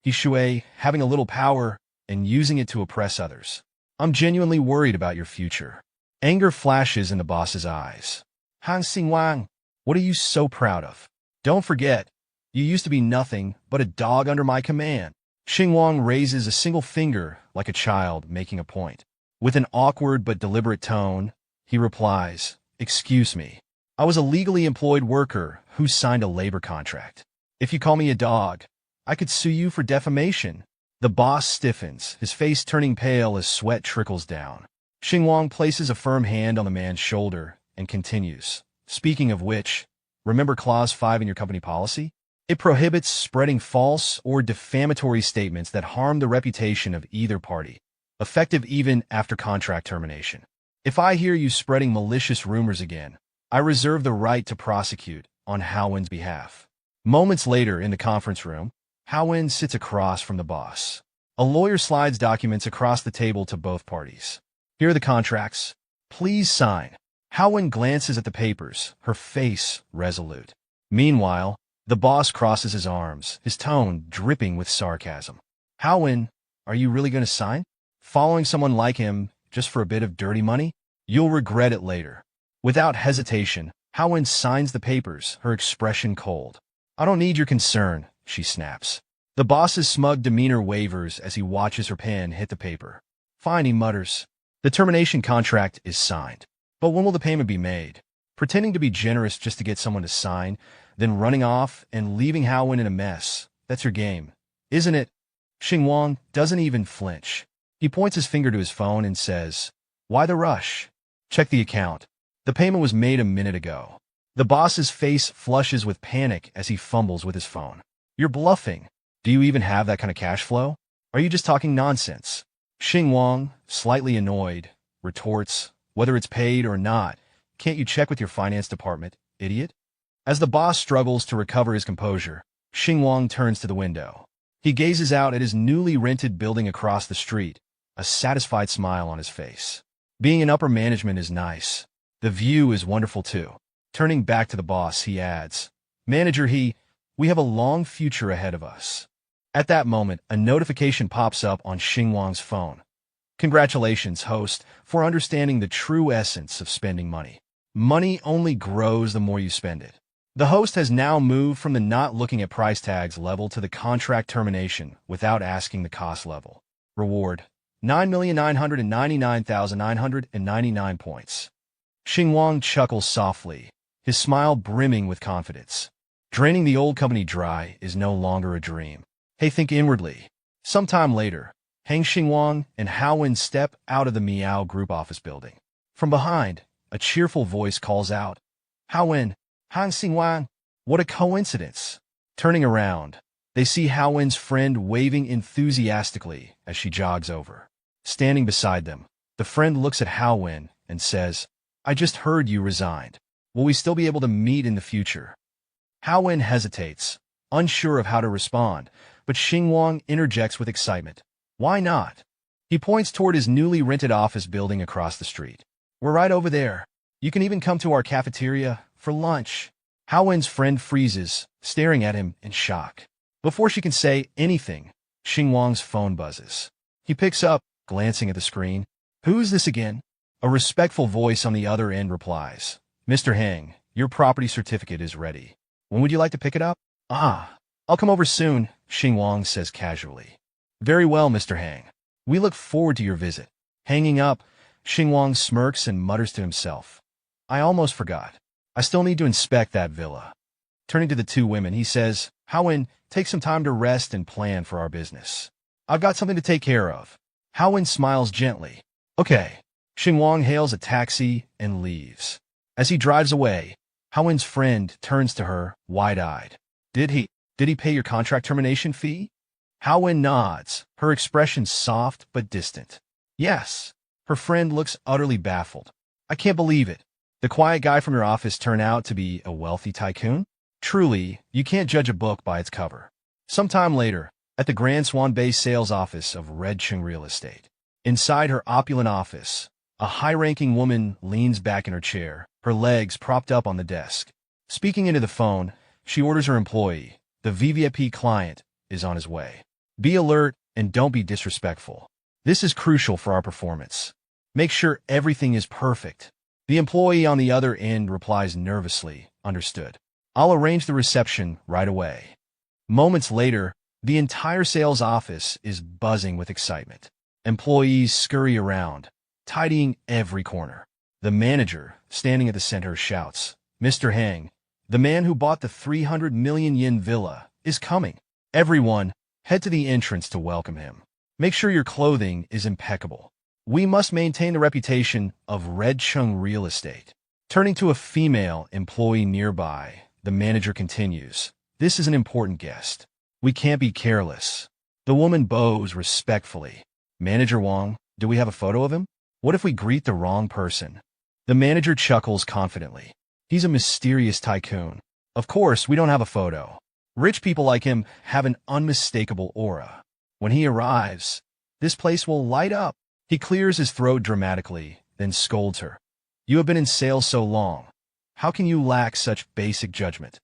He shui, having a little power and using it to oppress others. I'm genuinely worried about your future. Anger flashes in the boss's eyes. Han Xingwang, what are you so proud of? Don't forget, you used to be nothing but a dog under my command. Xingwang raises a single finger like a child making a point. With an awkward but deliberate tone, he replies, excuse me. I was a legally employed worker who signed a labor contract. If you call me a dog, I could sue you for defamation. The boss stiffens, his face turning pale as sweat trickles down. Xingwang places a firm hand on the man's shoulder and continues. Speaking of which, remember Clause 5 in your company policy? It prohibits spreading false or defamatory statements that harm the reputation of either party, effective even after contract termination. If I hear you spreading malicious rumors again, I reserve the right to prosecute on Haowen's behalf. Moments later in the conference room, Haowen sits across from the boss. A lawyer slides documents across the table to both parties. Here are the contracts. Please sign. Haowen glances at the papers, her face resolute. Meanwhile, the boss crosses his arms, his tone dripping with sarcasm. Haowen, are you really going to sign? Following someone like him just for a bit of dirty money? You'll regret it later. Without hesitation, Haowen signs the papers, her expression cold. I don't need your concern, she snaps. The boss's smug demeanor wavers as he watches her pen hit the paper. Fine, he mutters. The termination contract is signed. But when will the payment be made? Pretending to be generous just to get someone to sign, then running off and leaving Haowen in a mess. That's your game, isn't it? Xingwang doesn't even flinch. He points his finger to his phone and says, why the rush? Check the account. The payment was made a minute ago. The boss's face flushes with panic as he fumbles with his phone. You're bluffing. Do you even have that kind of cash flow? Are you just talking nonsense? Xingwang, slightly annoyed, retorts, whether it's paid or not, can't you check with your finance department, idiot? As the boss struggles to recover his composure, Xingwang turns to the window. He gazes out at his newly rented building across the street, a satisfied smile on his face. Being in upper management is nice. The view is wonderful too. Turning back to the boss, he adds, Manager, we have a long future ahead of us. At that moment, a notification pops up on Xingwang's phone. Congratulations, host, for understanding the true essence of spending money. Money only grows the more you spend it. The host has now moved from the not looking at price tags level to the contract termination without asking the cost level. Reward: 9,999,999 points. Xingwang chuckles softly, his smile brimming with confidence. Draining the old company dry is no longer a dream. Hey, think inwardly. Sometime later, Hang Xingwang and Haowen step out of the Miao Group office building. From behind, a cheerful voice calls out, Haowen, Han Xingwang, what a coincidence. Turning around, they see Haowen's friend waving enthusiastically as she jogs over. Standing beside them, the friend looks at Haowen and says, I just heard you resigned. Will we still be able to meet in the future? Haowen hesitates, unsure of how to respond, but Xingwang interjects with excitement. Why not? He points toward his newly rented office building across the street. We're right over there. You can even come to our cafeteria for lunch. Haowen's friend freezes, staring at him in shock. Before she can say anything, Xingwang's phone buzzes. He picks up, glancing at the screen. Who's this again? A respectful voice on the other end replies. Mr. Hang, your property certificate is ready. When would you like to pick it up? I'll come over soon, Xingwang says casually. Very well, Mr. Hang. We look forward to your visit. Hanging up, Xingwang smirks and mutters to himself. I almost forgot. I still need to inspect that villa. Turning to the two women, he says, Haowen, take some time to rest and plan for our business. I've got something to take care of. Haowen smiles gently. Okay. Xingwang hails a taxi and leaves. As he drives away, Haowen's friend turns to her, wide-eyed. Did he pay your contract termination fee? Haowen nods, her expression soft but distant. Yes. Her friend looks utterly baffled. I can't believe it. The quiet guy from your office turned out to be a wealthy tycoon? Truly, you can't judge a book by its cover. Sometime later, at the Grand Swan Bay sales office of Red Chung Real Estate. Inside her opulent office, a high-ranking woman leans back in her chair, her legs propped up on the desk. Speaking into the phone, she orders her employee, the VVIP client, is on his way. Be alert and don't be disrespectful. This is crucial for our performance. Make sure everything is perfect. The employee on the other end replies nervously, understood. I'll arrange the reception right away. Moments later, the entire sales office is buzzing with excitement. Employees scurry around, tidying every corner. The manager, standing at the center, shouts, Mr. Hang, the man who bought the 300 million yen villa, is coming. Everyone, head to the entrance to welcome him. Make sure your clothing is impeccable. We must maintain the reputation of Red Chung Real Estate. Turning to a female employee nearby, the manager continues, This is an important guest. We can't be careless. The woman bows respectfully. Manager Wang, do we have a photo of him? What if we greet the wrong person? The manager chuckles confidently. He's a mysterious tycoon. Of course, we don't have a photo. Rich people like him have an unmistakable aura. When he arrives, this place will light up. He clears his throat dramatically, then scolds her. You have been in sales so long. How can you lack such basic judgment?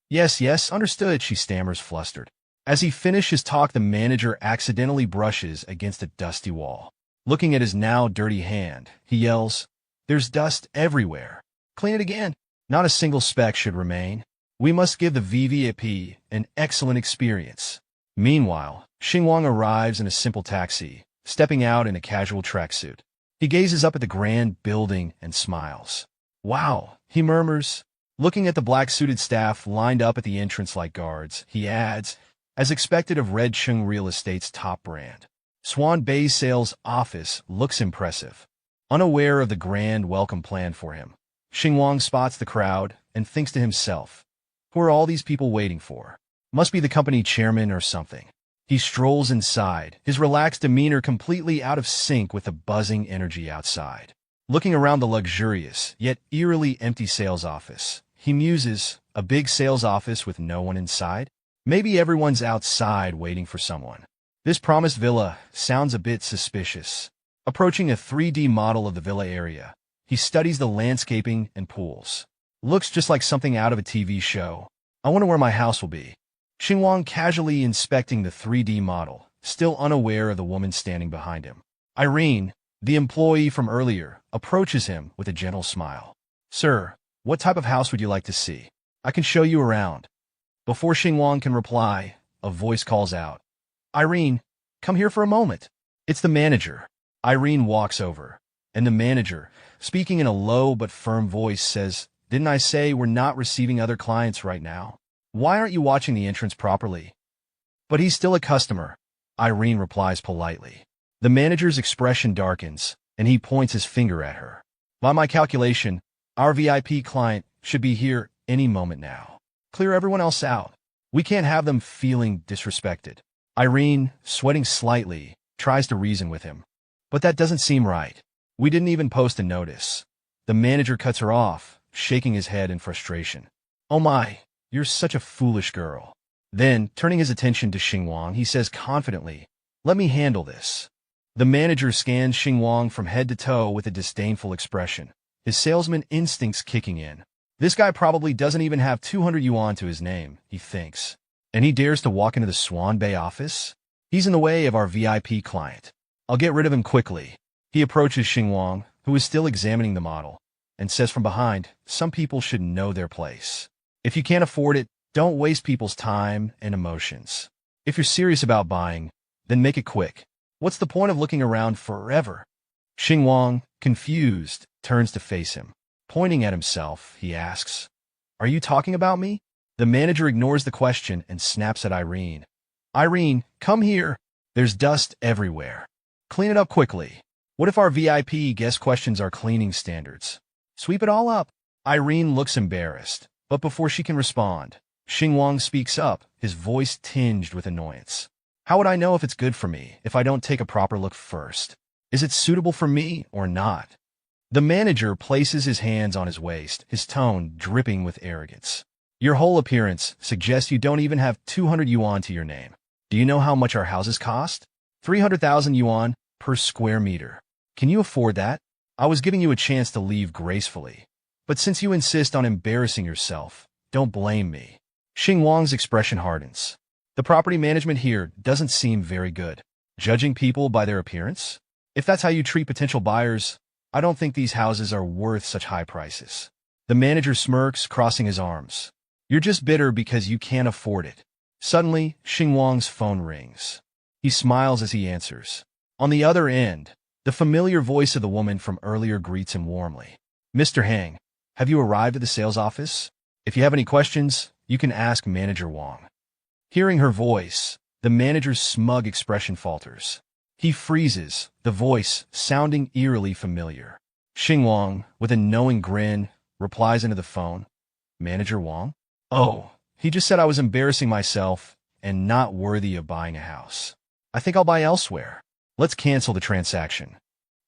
Yes, understood, she stammers, flustered. As he finishes his talk, the manager accidentally brushes against a dusty wall. Looking at his now dirty hand, he yells, There's dust everywhere. Clean it again. Not a single speck should remain. We must give the VVIP an excellent experience. Meanwhile, Xingwang arrives in a simple taxi, stepping out in a casual tracksuit. He gazes up at the grand building and smiles. Wow, he murmurs. Looking at the black-suited staff lined up at the entrance like guards, he adds, as expected of Red Chung Real Estate's top brand. Swan Bay's sales office looks impressive. Unaware of the grand welcome plan for him, Xingwang spots the crowd and thinks to himself, who are all these people waiting for? Must be the company chairman or something. He strolls inside, his relaxed demeanor completely out of sync with the buzzing energy outside. Looking around the luxurious, yet eerily empty sales office, he muses, a big sales office with no one inside? Maybe everyone's outside waiting for someone. This promised villa sounds a bit suspicious. Approaching a 3D model of the villa area, he studies the landscaping and pools. Looks just like something out of a TV show. I wonder where my house will be. Xingwang casually inspecting the 3D model, still unaware of the woman standing behind him. Irene, the employee from earlier, approaches him with a gentle smile. Sir, what type of house would you like to see? I can show you around. Before Xingwang can reply, a voice calls out. Irene, come here for a moment. It's the manager. Irene walks over, and the manager, speaking in a low but firm voice, says, Didn't I say we're not receiving other clients right now? Why aren't you watching the entrance properly? But he's still a customer, Irene replies politely. The manager's expression darkens, and he points his finger at her. By my calculation, our VIP client should be here any moment now. Clear everyone else out. We can't have them feeling disrespected. Irene, sweating slightly, tries to reason with him. But that doesn't seem right. We didn't even post a notice. The manager cuts her off, shaking his head in frustration. Oh my, you're such a foolish girl. Then, turning his attention to Xingwang, he says confidently, Let me handle this. The manager scans Xingwang from head to toe with a disdainful expression, his salesman instincts kicking in. This guy probably doesn't even have 200 yuan to his name, he thinks. And he dares to walk into the Swan Bay office? He's in the way of our VIP client. I'll get rid of him quickly. He approaches Xingwang, who is still examining the model, and says from behind, Some people should know their place. If you can't afford it, don't waste people's time and emotions. If you're serious about buying, then make it quick. What's the point of looking around forever? Xingwang, confused, turns to face him. Pointing at himself, he asks, Are you talking about me? The manager ignores the question and snaps at Irene. Irene, come here. There's dust everywhere. Clean it up quickly. What if our VIP guest questions our cleaning standards? Sweep it all up. Irene looks embarrassed, but before she can respond, Xingwang speaks up, his voice tinged with annoyance. How would I know if it's good for me if I don't take a proper look first? Is it suitable for me or not? The manager places his hands on his waist, his tone dripping with arrogance. Your whole appearance suggests you don't even have 200 yuan to your name. Do you know how much our houses cost? 300,000 yuan per square meter. Can you afford that? I was giving you a chance to leave gracefully. But since you insist on embarrassing yourself, don't blame me. Xingwang's expression hardens. The property management here doesn't seem very good. Judging people by their appearance? If that's how you treat potential buyers, I don't think these houses are worth such high prices. The manager smirks, crossing his arms. You're just bitter because you can't afford it. Suddenly, Xingwang's phone rings. He smiles as he answers. On the other end, the familiar voice of the woman from earlier greets him warmly. Mr. Hang, have you arrived at the sales office? If you have any questions, you can ask Manager Wang. Hearing her voice, the manager's smug expression falters. He freezes, the voice sounding eerily familiar. Xingwang, with a knowing grin, replies into the phone. Manager Wang? Oh, he just said I was embarrassing myself and not worthy of buying a house. I think I'll buy elsewhere. Let's cancel the transaction.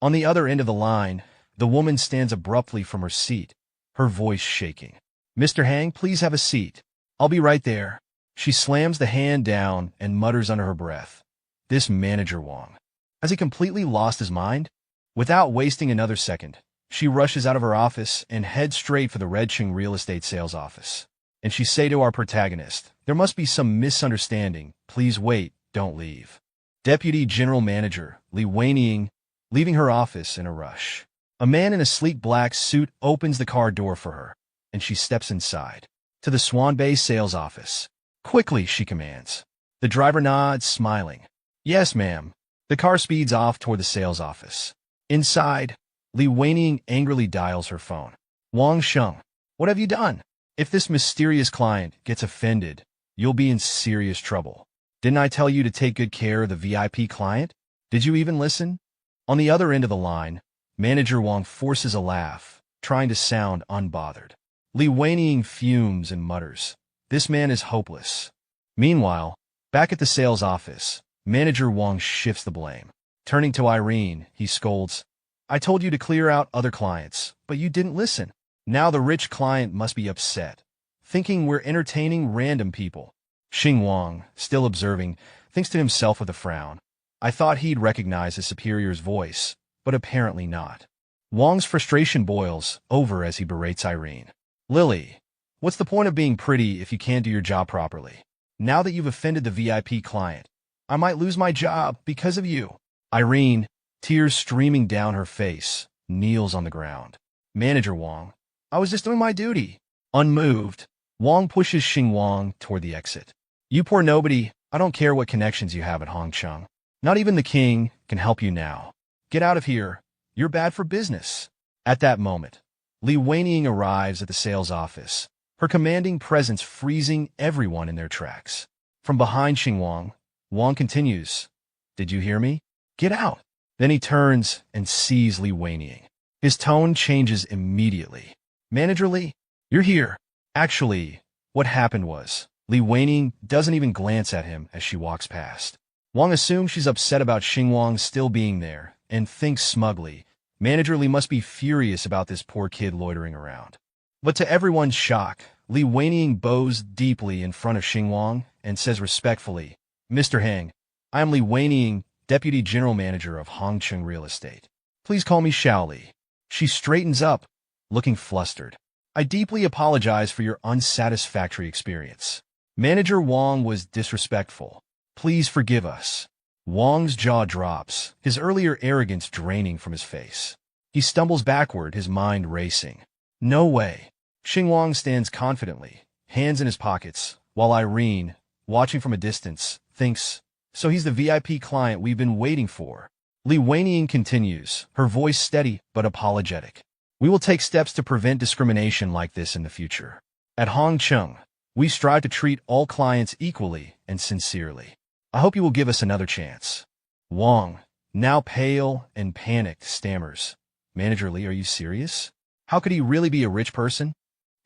On the other end of the line, the woman stands abruptly from her seat, her voice shaking. Mr. Hang, please have a seat. I'll be right there. She slams the hand down and mutters under her breath. This Manager Wang. Has he completely lost his mind? Without wasting another second, she rushes out of her office and heads straight for the Redqing real estate sales office. And she say to our protagonist, There must be some misunderstanding. Please wait, don't leave. Deputy General Manager Li Weining, leaving her office in a rush. A man in a sleek black suit opens the car door for her, and she steps inside. To the Swan Bay sales office. Quickly, she commands. The driver nods, smiling. Yes, ma'am. The car speeds off toward the sales office. Inside, Li Weining angrily dials her phone. Wang Sheng, what have you done? If this mysterious client gets offended, you'll be in serious trouble. Didn't I tell you to take good care of the VIP client? Did you even listen? On the other end of the line, Manager Wang forces a laugh, trying to sound unbothered. Li Weining fumes and mutters, This man is hopeless. Meanwhile, back at the sales office, Manager Wang shifts the blame. Turning to Irene, he scolds, I told you to clear out other clients, but you didn't listen. Now the rich client must be upset, thinking we're entertaining random people. Xingwang, still observing, thinks to himself with a frown. I thought he'd recognize his superior's voice, but apparently not. Wang's frustration boils over as he berates Irene. Lily, what's the point of being pretty if you can't do your job properly? Now that you've offended the VIP client, I might lose my job because of you. Irene, tears streaming down her face, kneels on the ground. Manager Wang, I was just doing my duty. Unmoved, Wang pushes Xingwang toward the exit. You poor nobody, I don't care what connections you have at Hongcheng. Not even the king can help you now. Get out of here. You're bad for business. At that moment, Li Weining arrives at the sales office, her commanding presence freezing everyone in their tracks. From behind Xingwang, Wang continues, Did you hear me? Get out. Then he turns and sees Li Weining. His tone changes immediately. Manager Li, you're here. Actually, what happened was, Li Weining doesn't even glance at him as she walks past. Wang assumes she's upset about Xingwang still being there, and thinks smugly, Manager Li must be furious about this poor kid loitering around. But to everyone's shock, Li Weining bows deeply in front of Xingwang and says respectfully, Mr. Heng, I am Li Weining, Deputy General Manager of Hongcheng Real Estate. Please call me Shaoli. She straightens up, looking flustered. I deeply apologize for your unsatisfactory experience. Manager Wang was disrespectful. Please forgive us. Wang's jaw drops, his earlier arrogance draining from his face. He stumbles backward, his mind racing. No way. Xingwang stands confidently, hands in his pockets, while Irene, watching from a distance, thinks, so he's the VIP client we've been waiting for. Li Weining continues, her voice steady but apologetic. We will take steps to prevent discrimination like this in the future. At Hongcheng, we strive to treat all clients equally and sincerely. I hope you will give us another chance. Wang, now pale and panicked, stammers. Manager Li, are you serious? How could he really be a rich person?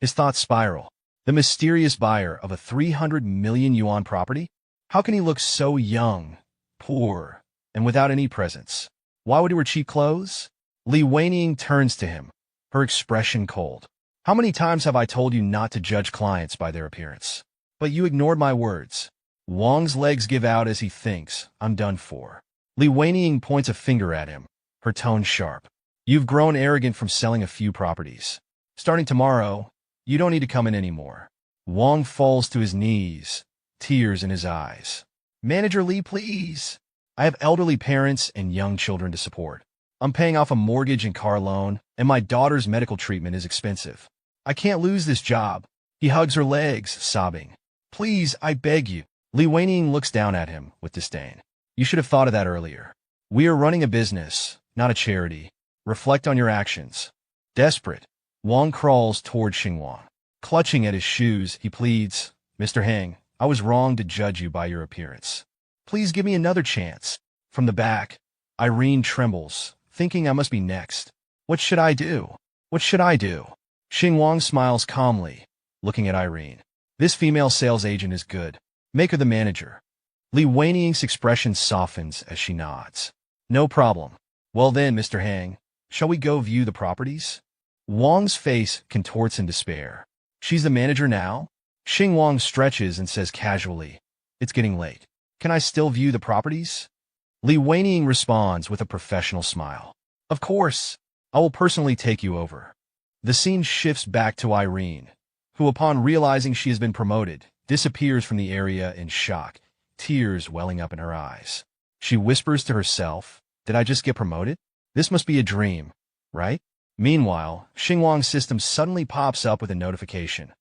His thoughts spiral. The mysterious buyer of a 300 million yuan property? How can he look so young, poor, and without any presence? Why would he wear cheap clothes? Li Weining turns to him, her expression cold. How many times have I told you not to judge clients by their appearance? But you ignored my words. Wang's legs give out as he thinks, I'm done for. Li Weining points a finger at him, her tone sharp. You've grown arrogant from selling a few properties. Starting tomorrow, you don't need to come in anymore. Wang falls to his knees, tears in his eyes. Manager Li, please. I have elderly parents and young children to support. I'm paying off a mortgage and car loan, and my daughter's medical treatment is expensive. I can't lose this job. He hugs her legs, sobbing. Please, I beg you. Li Weining looks down at him with disdain. You should have thought of that earlier. We are running a business, not a charity. Reflect on your actions. Desperate, Wang crawls toward Xingwang. Clutching at his shoes, he pleads, Mr. Heng, I was wrong to judge you by your appearance. Please give me another chance. From the back, Irene trembles, thinking I must be next. What should I do? What should I do? Xingwang smiles calmly, looking at Irene. This female sales agent is good. Make her the manager. Li Weining's expression softens as she nods. No problem. Well then, Mr. Heng, shall we go view the properties? Wang's face contorts in despair. She's the manager now? Xingwang stretches and says casually, It's getting late. Can I still view the properties? Li Weining responds with a professional smile. Of course. I will personally take you over. The scene shifts back to Irene, who upon realizing she has been promoted, disappears from the area in shock, tears welling up in her eyes. She whispers to herself, Did I just get promoted? This must be a dream, right? Meanwhile, Xingwang's system suddenly pops up with a notification.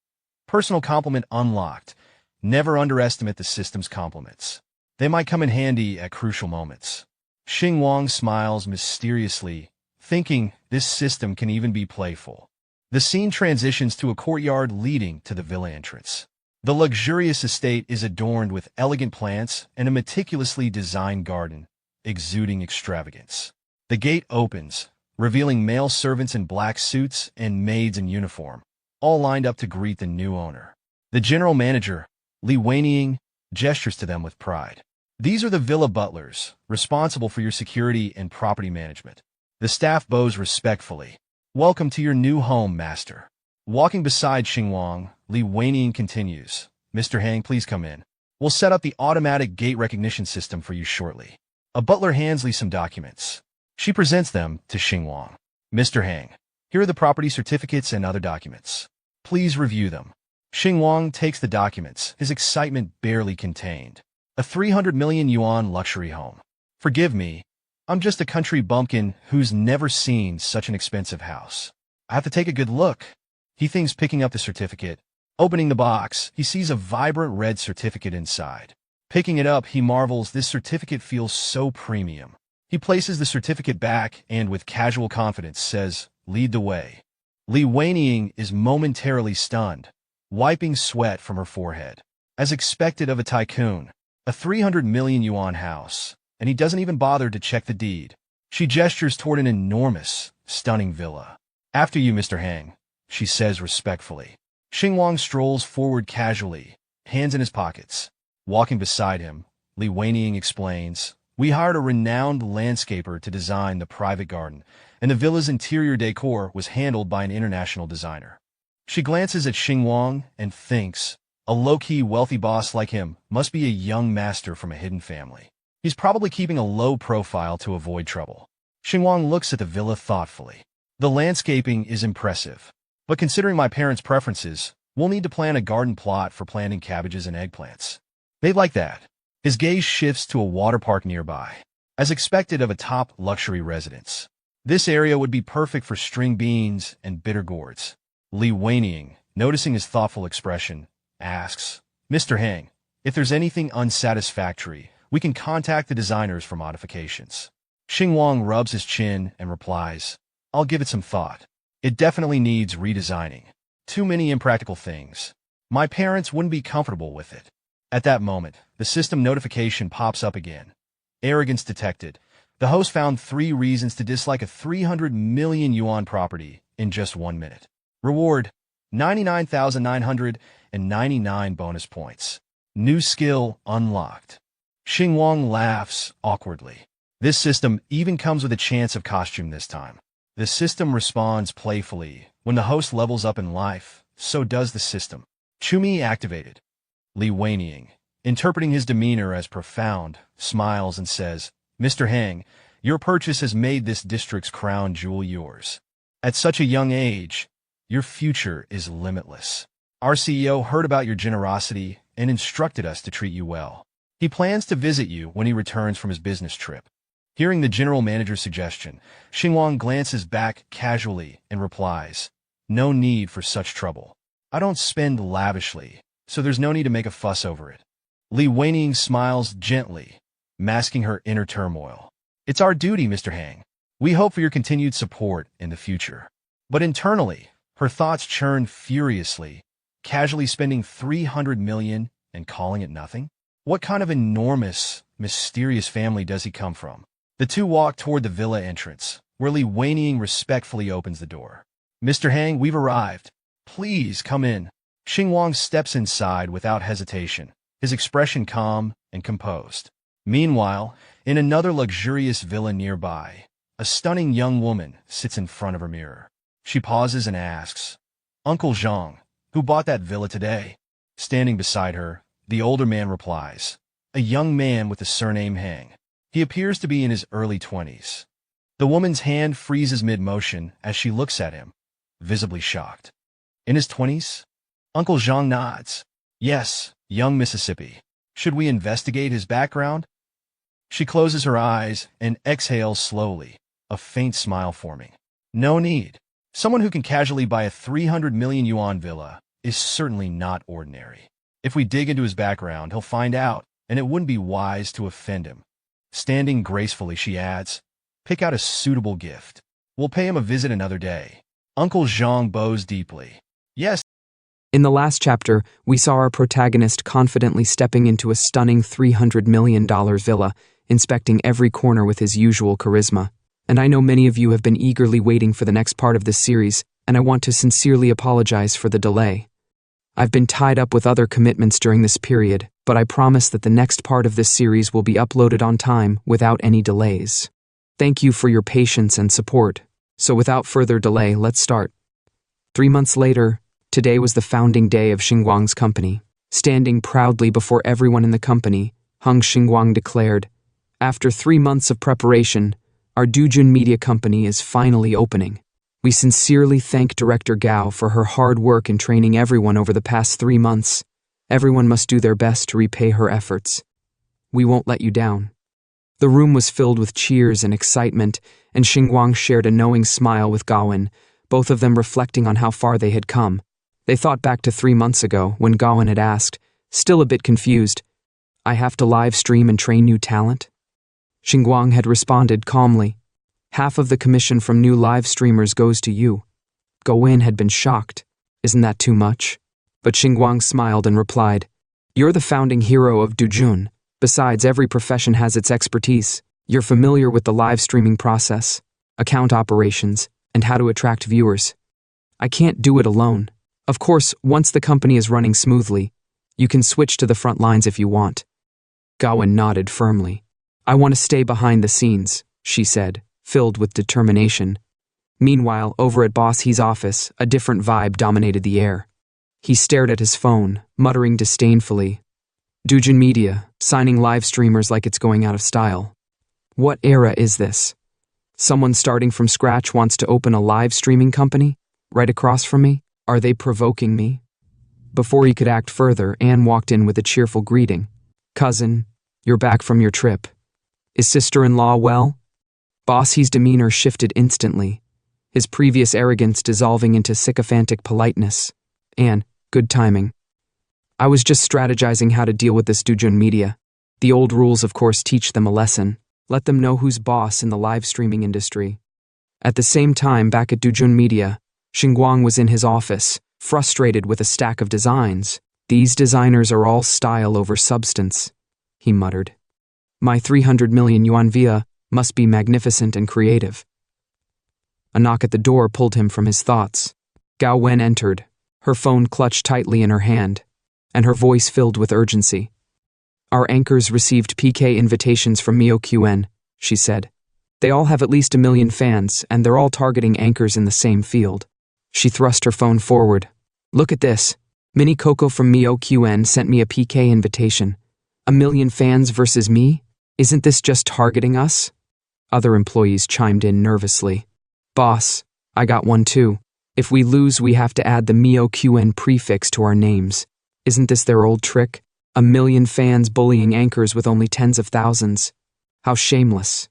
Personal compliment unlocked. Never underestimate the system's compliments. They might come in handy at crucial moments. Xingwang smiles mysteriously, thinking this system can even be playful. The scene transitions to a courtyard leading to the villa entrance. The luxurious estate is adorned with elegant plants and a meticulously designed garden, exuding extravagance. The gate opens, revealing male servants in black suits and maids in uniform, all lined up to greet the new owner. The general manager, Li Weining, gestures to them with pride. These are the villa butlers, responsible for your security and property management. The staff bows respectfully. Welcome to your new home, master. Walking beside Xingwang, Li Weining continues. Mr. Heng, please come in. We'll set up the automatic gate recognition system for you shortly. A butler hands Li some documents. She presents them to Xingwang. Mr. Hang, here are the property certificates and other documents. Please review them. Xingwang takes the documents, his excitement barely contained. A 300 million yuan luxury home. Forgive me, I'm just a country bumpkin who's never seen such an expensive house. I have to take a good look. He thinks, picking up the certificate. Opening the box, he sees a vibrant red certificate inside. Picking it up, he marvels, this certificate feels so premium. He places the certificate back and with casual confidence says, "Lead the way." Li Weining is momentarily stunned, wiping sweat from her forehead. As expected of a tycoon, a 300 million yuan house, and he doesn't even bother to check the deed. She gestures toward an enormous, stunning villa. "After you, Mr. Hang," she says respectfully. Xingwang strolls forward casually, hands in his pockets. Walking beside him, Li Weining explains, "We hired a renowned landscaper to design the private garden, and the villa's interior decor was handled by an international designer." She glances at Xingwang and thinks, a low-key wealthy boss like him must be a young master from a hidden family. He's probably keeping a low profile to avoid trouble. Xingwang looks at the villa thoughtfully. The landscaping is impressive, but considering my parents' preferences, we'll need to plan a garden plot for planting cabbages and eggplants. They'd like that. His gaze shifts to a water park nearby. As expected of a top luxury residence, this area would be perfect for string beans and bitter gourds. Li Weining, noticing his thoughtful expression, asks, "Mr. Hang, if there's anything unsatisfactory, we can contact the designers for modifications." Xingwang rubs his chin and replies, "I'll give it some thought. It definitely needs redesigning. Too many impractical things. My parents wouldn't be comfortable with it." At that moment, the system notification pops up again. Arrogance detected. The host found 3 reasons to dislike a 300 million yuan property in just 1 minute. Reward, 99,999 bonus points. New skill unlocked. Xingwang laughs awkwardly. This system even comes with a chance of costume this time. The system responds playfully. When the host levels up in life, so does the system. Chumi activated. Li Weining, interpreting his demeanor as profound, smiles and says, "Mr. Hang, your purchase has made this district's crown jewel yours. At such a young age, your future is limitless. Our CEO heard about your generosity and instructed us to treat you well. He plans to visit you when he returns from his business trip." Hearing the general manager's suggestion, Xingwang glances back casually and replies, "No need for such trouble. I don't spend lavishly, so there's no need to make a fuss over it." Li Weining smiles gently, masking her inner turmoil. "It's our duty, Mr. Hang. We hope for your continued support in the future." But internally, her thoughts churn furiously, casually spending 300 million and calling it nothing? What kind of enormous, mysterious family does he come from? The two walk toward the villa entrance, where Li Weining respectfully opens the door. "Mr. Hang, we've arrived. Please come in." Xingwang steps inside without hesitation, his expression calm and composed. Meanwhile, in another luxurious villa nearby, a stunning young woman sits in front of her mirror. She pauses and asks, "Uncle Zhang, who bought that villa today?" Standing beside her, the older man replies, "A young man with the surname Hang. He appears to be in his early 20s. The woman's hand freezes mid-motion as she looks at him, visibly shocked. "In his 20s? Uncle Zhang nods. "Yes, young Mississippi. Should we investigate his background?" She closes her eyes and exhales slowly, a faint smile forming. "No need. Someone who can casually buy a 300 million yuan villa is certainly not ordinary. If we dig into his background, he'll find out, and it wouldn't be wise to offend him." Standing gracefully, she adds, "Pick out a suitable gift. We'll pay him a visit another day." Uncle Zhang bows deeply. "Yes." In the last chapter, we saw our protagonist confidently stepping into a stunning $300 million villa, inspecting every corner with his usual charisma. And I know many of you have been eagerly waiting for the next part of this series, and I want to sincerely apologize for the delay. I've been tied up with other commitments during this period, but I promise that the next part of this series will be uploaded on time without any delays. Thank you for your patience and support. So without further delay, let's start. 3 months later, today was the founding day of Xingwang's company. Standing proudly before everyone in the company, Xingwang declared, "After 3 months of preparation, Our Dujun Media Company is finally opening. We sincerely thank Director Gao for her hard work in training everyone over the past 3 months. Everyone must do their best to repay her efforts. We won't let you down." The room was filled with cheers and excitement, and Xingwang shared a knowing smile with Gawain, both of them reflecting on how far they had come. They thought back to 3 months ago, when Gawain had asked, still a bit confused, "I have to live stream and train new talent?" Xingwang had responded calmly, "Half of the commission from new live streamers goes to you." Gawain had been shocked. "Isn't that too much?" But Xingwang smiled and replied, "You're the founding hero of Dujun. Besides, every profession has its expertise. You're familiar with the live streaming process, account operations, and how to attract viewers. I can't do it alone. Of course, once the company is running smoothly, you can switch to the front lines if you want." Gawain nodded firmly. "I want to stay behind the scenes," she said, filled with determination. Meanwhile, over at Boss He's office, a different vibe dominated the air. He stared at his phone, muttering disdainfully, "Dujin Media, signing live streamers like it's going out of style. What era is this? Someone starting from scratch wants to open a live streaming company? Right across from me? Are they provoking me?" Before he could act further, Anne walked in with a cheerful greeting. "Cousin, you're back from your trip. Is sister-in-law well?" Boss He's demeanor shifted instantly, his previous arrogance dissolving into sycophantic politeness. "Anne, good timing. I was just strategizing how to deal with this Dujun Media. The old rules, of course, teach them a lesson. Let them know who's boss in the live streaming industry." At the same time, back at Dujun Media, Xingwang was in his office, frustrated with a stack of designs. "These designers are all style over substance," he muttered. "My 300 million yuan via must be magnificent and creative." A knock at the door pulled him from his thoughts. Gao Wen entered, her phone clutched tightly in her hand, and her voice filled with urgency. "Our anchors received PK invitations from Mio QN," she said. "They all have at least 1 million fans, and they're all targeting anchors in the same field." She thrust her phone forward. "Look at this. Mini Coco from Mio QN sent me a PK invitation. 1 million fans versus me? Isn't this just targeting us?" Other employees chimed in nervously. "Boss, I got one too. If we lose, we have to add the Mio QN prefix to our names. Isn't this their old trick? 1 million fans bullying anchors with only tens of thousands. How shameless."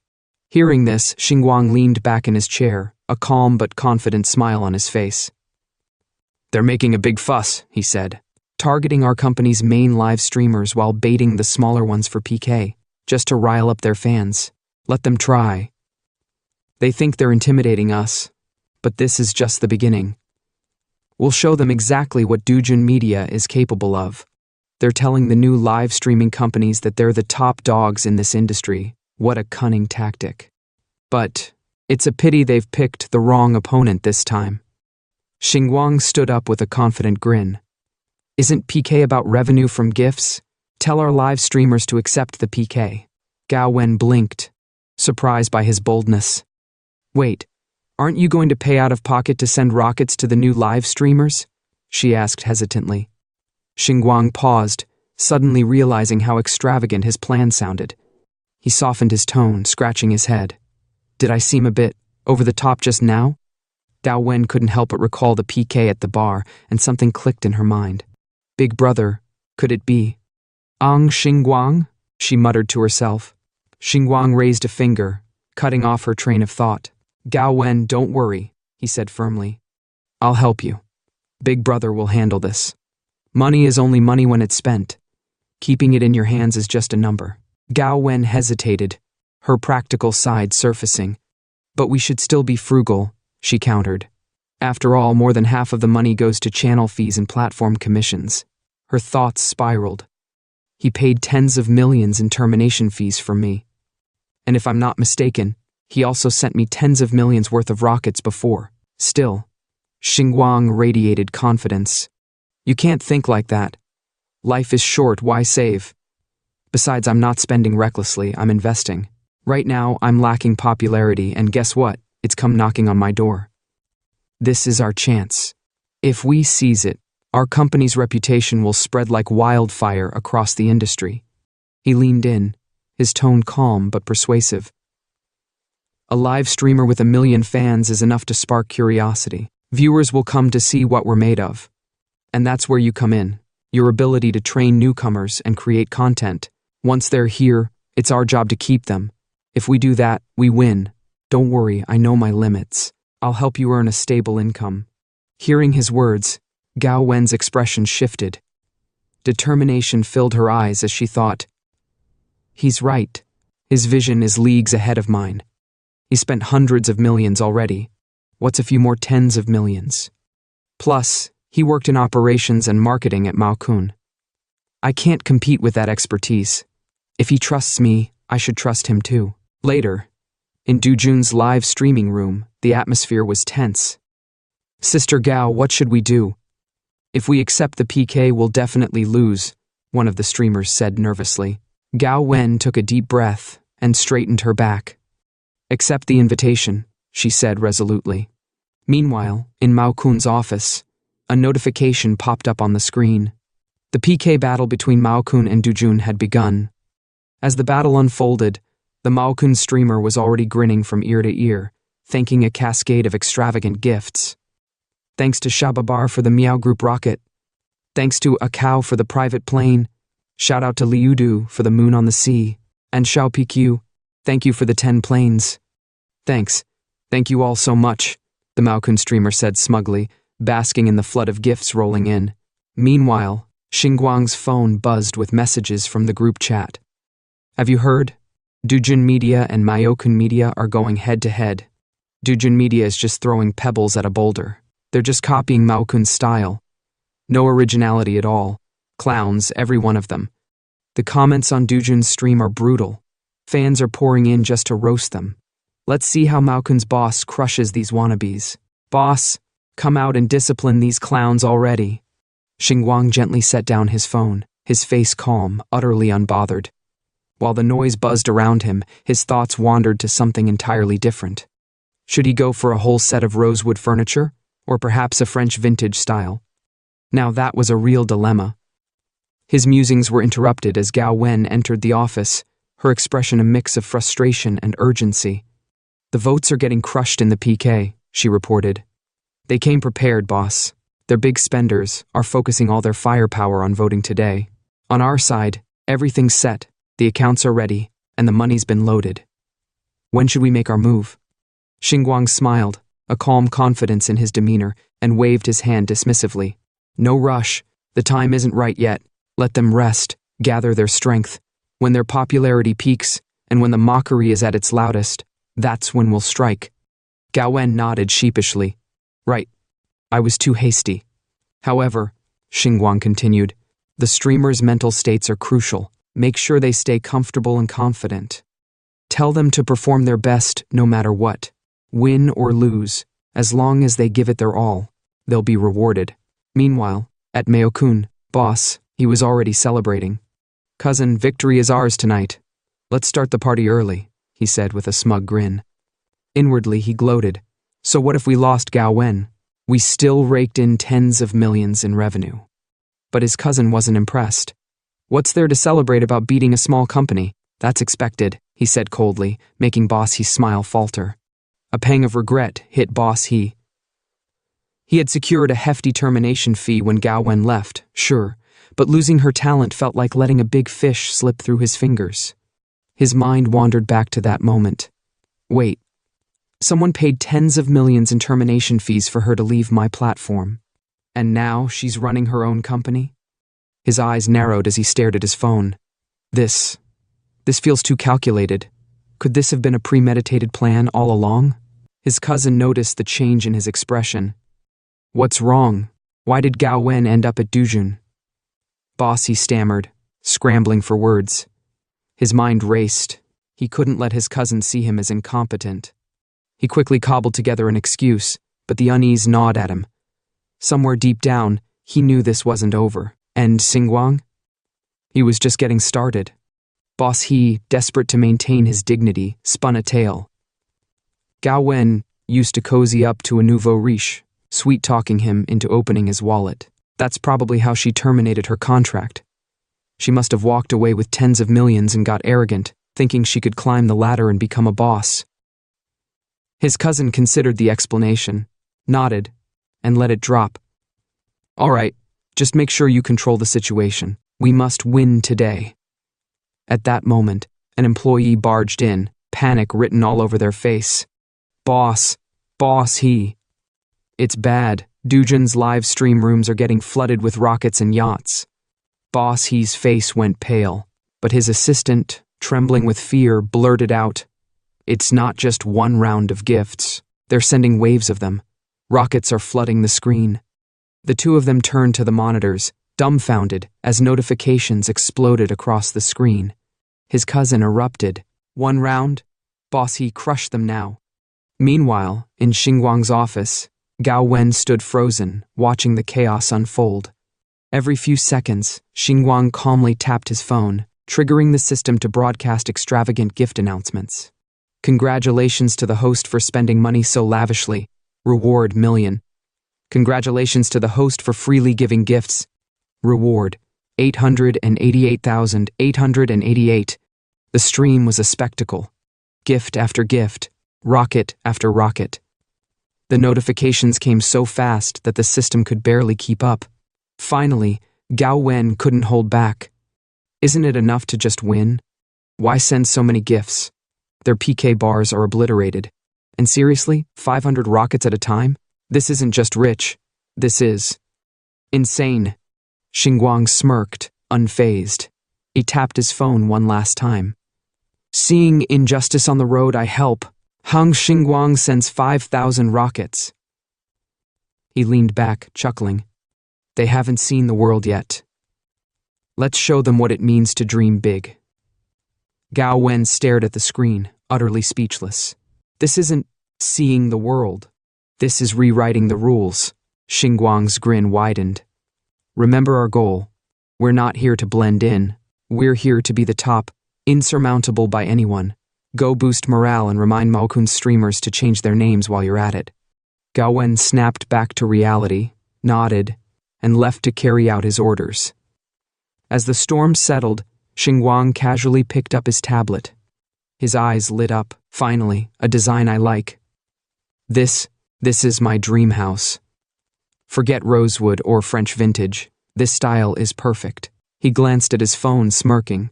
Hearing this, Xingwang leaned back in his chair, a calm but confident smile on his face. "They're making a big fuss," he said, "targeting our company's main live streamers while baiting the smaller ones for PK, just to rile up their fans. Let them try. They think they're intimidating us, but this is just the beginning. We'll show them exactly what Dujun Media is capable of. They're telling the new live streaming companies that they're the top dogs in this industry. What a cunning tactic. But it's a pity they've picked the wrong opponent this time." Xingwang stood up with a confident grin. "Isn't PK about revenue from gifts? Tell our live streamers to accept the PK." Gao Wen blinked, surprised by his boldness. "Wait, aren't you going to pay out of pocket to send rockets to the new live streamers?" she asked hesitantly. Xingwang paused, suddenly realizing how extravagant his plan sounded. He softened his tone, scratching his head. "Did I seem a bit over the top just now?" Gao Wen couldn't help but recall the PK at the bar, and something clicked in her mind. "Big brother, could it be?" Xingwang," she muttered to herself. Xingwang raised a finger, cutting off her train of thought. "Gao Wen, don't worry," he said firmly. "I'll help you. Big brother will handle this. Money is only money when it's spent. Keeping it in your hands is just a number." Gao Wen hesitated, her practical side surfacing. "But we should still be frugal," she countered. "After all, more than half of the money goes to channel fees and platform commissions." Her thoughts spiraled. "He paid tens of millions in termination fees from me. And if I'm not mistaken, he also sent me tens of millions worth of rockets before. Still." Xingwang radiated confidence. "You can't think like that. Life is short, why save? Besides, I'm not spending recklessly, I'm investing. Right now, I'm lacking popularity, and guess what? It's come knocking on my door. This is our chance. If we seize it, our company's reputation will spread like wildfire across the industry." He leaned in, his tone calm but persuasive. A live streamer with 1 million fans is enough to spark curiosity. Viewers will come to see what we're made of. And that's where you come in. Your ability to train newcomers and create content. Once they're here, it's our job to keep them. If we do that, we win. Don't worry, I know my limits. I'll help you earn a stable income. Hearing his words, Gao Wen's expression shifted. Determination filled her eyes as she thought, he's right. His vision is leagues ahead of mine. He spent hundreds of millions already. What's a few more tens of millions? Plus, he worked in operations and marketing at Manhwa. I can't compete with that expertise. If he trusts me, I should trust him too. Later, in Dujun's live streaming room, the atmosphere was tense. Sister Gao, what should we do? If we accept the PK, we'll definitely lose, one of the streamers said nervously. Gao Wen took a deep breath and straightened her back. Accept the invitation, she said resolutely. Meanwhile, in Mao Kun's office, a notification popped up on the screen. The PK battle between Mao Kun and Dujun had begun. As the battle unfolded, the Mao Kun streamer was already grinning from ear to ear, thanking a cascade of extravagant gifts. Thanks to Shababar for the Meow Group rocket. Thanks to Akao for the private plane. Shout out to Liudu for the moon on the sea. And Xiao PQ, thank you for the 10 planes. Thanks. Thank you all so much, the Mao Kun streamer said smugly, basking in the flood of gifts rolling in. Meanwhile, Xingwang's phone buzzed with messages from the group chat. Have you heard? Dujun Media and Myokun Media are going head-to-head. Dujun Media is just throwing pebbles at a boulder. They're just copying Mao Kun's style. No originality at all. Clowns, every one of them. The comments on Dujun's stream are brutal. Fans are pouring in just to roast them. Let's see how Mao Kun's boss crushes these wannabes. Boss, come out and discipline these clowns already. Xingwang gently set down his phone, his face calm, utterly unbothered. While the noise buzzed around him, his thoughts wandered to something entirely different. Should he go for a whole set of rosewood furniture, or perhaps a French vintage style? Now that was a real dilemma. His musings were interrupted as Gao Wen entered the office, her expression a mix of frustration and urgency. The votes are getting crushed in the PK, she reported. They came prepared, boss. They're big spenders, are focusing all their firepower on voting today. On our side, everything's set, the accounts are ready, and the money's been loaded. When should we make our move? Xingwang smiled, a calm confidence in his demeanor, and waved his hand dismissively. No rush, the time isn't right yet. Let them rest, gather their strength. When their popularity peaks, and when the mockery is at its loudest, that's when we'll strike. Gao Wen nodded sheepishly. Right. I was too hasty. However, Xingwang continued, the streamers' mental states are crucial. Make sure they stay comfortable and confident. Tell them to perform their best no matter what. Win or lose, as long as they give it their all, they'll be rewarded. Meanwhile, at Meokun, boss, he was already celebrating. Cousin, victory is ours tonight. Let's start the party early, he said with a smug grin. Inwardly, he gloated. So what if we lost Gao Wen? We still raked in tens of millions in revenue. But his cousin wasn't impressed. What's there to celebrate about beating a small company? That's expected, he said coldly, making Boss He's smile falter. A pang of regret hit Boss He. He had secured a hefty termination fee when Gao Wen left, sure, but losing her talent felt like letting a big fish slip through his fingers. His mind wandered back to that moment. Wait. Someone paid tens of millions in termination fees for her to leave my platform. And now she's running her own company? His eyes narrowed as he stared at his phone. This feels too calculated. Could this have been a premeditated plan all along? His cousin noticed the change in his expression. What's wrong? Why did Gao Wen end up at Dujun? Boss, he stammered, scrambling for words. His mind raced. He couldn't let his cousin see him as incompetent. He quickly cobbled together an excuse, but the unease gnawed at him. Somewhere deep down, he knew this wasn't over. And Xingwang? He was just getting started. Boss He, desperate to maintain his dignity, spun a tale. Gao Wen used to cozy up to a nouveau riche, sweet-talking him into opening his wallet. That's probably how she terminated her contract. She must have walked away with tens of millions and got arrogant, thinking she could climb the ladder and become a boss. His cousin considered the explanation, nodded, and let it drop. All right, just make sure you control the situation. We must win today. At that moment, an employee barged in, panic written all over their face. Boss, he. It's bad. Dujin's live stream rooms are getting flooded with rockets and yachts. Boss he's face went pale, but his assistant, trembling with fear, blurted out, "It's not just one round of gifts. They're sending waves of them. Rockets are flooding the screen." The two of them turned to the monitors, dumbfounded, as notifications exploded across the screen. His cousin erupted. "One round? Boss he crushed them now." Meanwhile, in Xingwang's office, Gao Wen stood frozen, watching the chaos unfold. Every few seconds, Xingwang calmly tapped his phone, triggering the system to broadcast extravagant gift announcements. Congratulations to the host for spending money so lavishly. Reward million. Congratulations to the host for freely giving gifts. Reward 888,888. The stream was a spectacle. Gift after gift, rocket after rocket. The notifications came so fast that the system could barely keep up. Finally, Gao Wen couldn't hold back. Isn't it enough to just win? Why send so many gifts? Their PK bars are obliterated. And seriously, 500 rockets at a time? This isn't just rich. This is insane. Xingwang smirked, unfazed. He tapped his phone one last time. Seeing injustice on the road, I help. Hung Xingwang sends 5,000 rockets. He leaned back, chuckling. They haven't seen the world yet. Let's show them what it means to dream big. Gao Wen stared at the screen, utterly speechless. This isn't seeing the world. This is rewriting the rules. Xingwang's grin widened. Remember our goal. We're not here to blend in. We're here to be the top, insurmountable by anyone. Go boost morale and remind Maokun's streamers to change their names while you're at it. Gao Wen snapped back to reality, nodded, and left to carry out his orders. As the storm settled, Xingwang casually picked up his tablet. His eyes lit up. Finally, a design I like. This is my dream house. Forget rosewood or French vintage. This style is perfect. He glanced at his phone, smirking.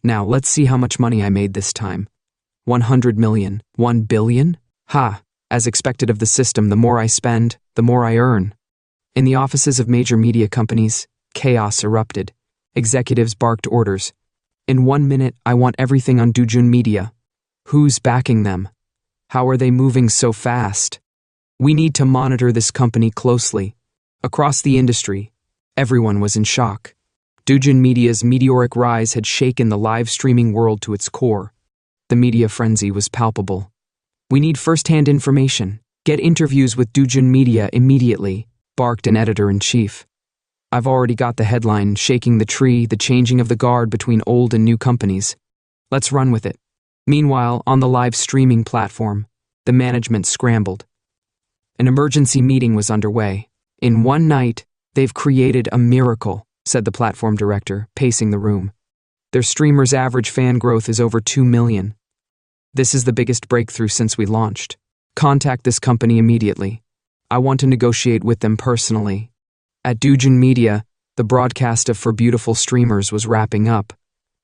Now, let's see how much money I made this time. 100 million. 1 billion? Ha! As expected of the system, the more I spend, the more I earn. In the offices of major media companies, chaos erupted. Executives barked orders. In 1 minute, I want everything on Dujun Media. Who's backing them? How are they moving so fast? We need to monitor this company closely. Across the industry, everyone was in shock. Dujun Media's meteoric rise had shaken the live streaming world to its core. The media frenzy was palpable. We need first-hand information. Get interviews with Dujun Media immediately, barked an editor-in-chief. I've already got the headline, shaking the tree, the changing of the guard between old and new companies. Let's run with it. Meanwhile, on the live streaming platform, the management scrambled. An emergency meeting was underway. In one night, they've created a miracle, said the platform director, pacing the room. Their streamers' average fan growth is over 2 million. This is the biggest breakthrough since we launched. Contact this company immediately. I want to negotiate with them personally. At Dujun Media, the broadcast of For Beautiful Streamers was wrapping up.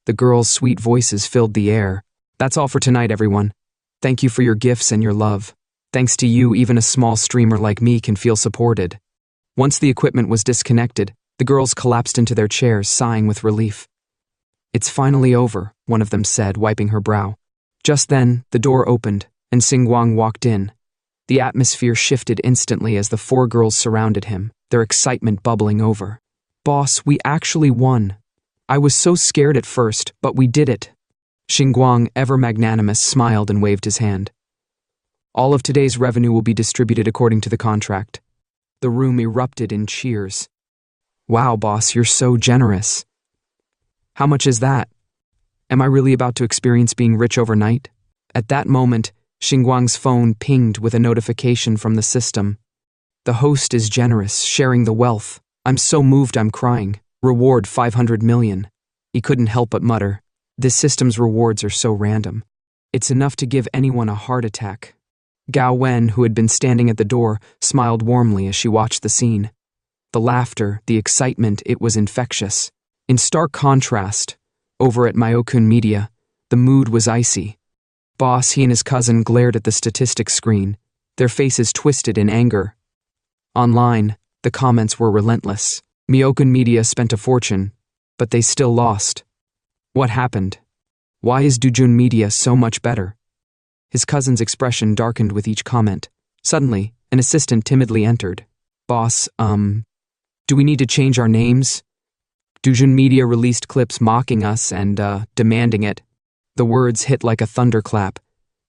The girls' sweet voices filled the air. That's all for tonight, everyone. Thank you for your gifts and your love. Thanks to you, even a small streamer like me can feel supported. Once the equipment was disconnected, the girls collapsed into their chairs, sighing with relief. It's finally over, one of them said, wiping her brow. Just then, the door opened, and Xingwang walked in. The atmosphere shifted instantly as the 4 girls surrounded him, their excitement bubbling over. Boss, we actually won. I was so scared at first, but we did it. Xingwang, ever magnanimous, smiled and waved his hand. All of today's revenue will be distributed according to the contract. The room erupted in cheers. Wow, boss, you're so generous. How much is that? Am I really about to experience being rich overnight? At that moment, Xingwang's phone pinged with a notification from the system. The host is generous, sharing the wealth. I'm so moved I'm crying. Reward 500 million. He couldn't help but mutter. This system's rewards are so random. It's enough to give anyone a heart attack. Gao Wen, who had been standing at the door, smiled warmly as she watched the scene. The laughter, the excitement, it was infectious. In stark contrast, over at Myokun Media, the mood was icy. Boss, he and his cousin glared at the statistics screen, their faces twisted in anger. Online, the comments were relentless. Myokun Media spent a fortune, but they still lost. What happened? Why is Dujun Media so much better? His cousin's expression darkened with each comment. Suddenly, an assistant timidly entered. Boss, do we need to change our names? Dujun Media released clips mocking us and, demanding it. The words hit like a thunderclap.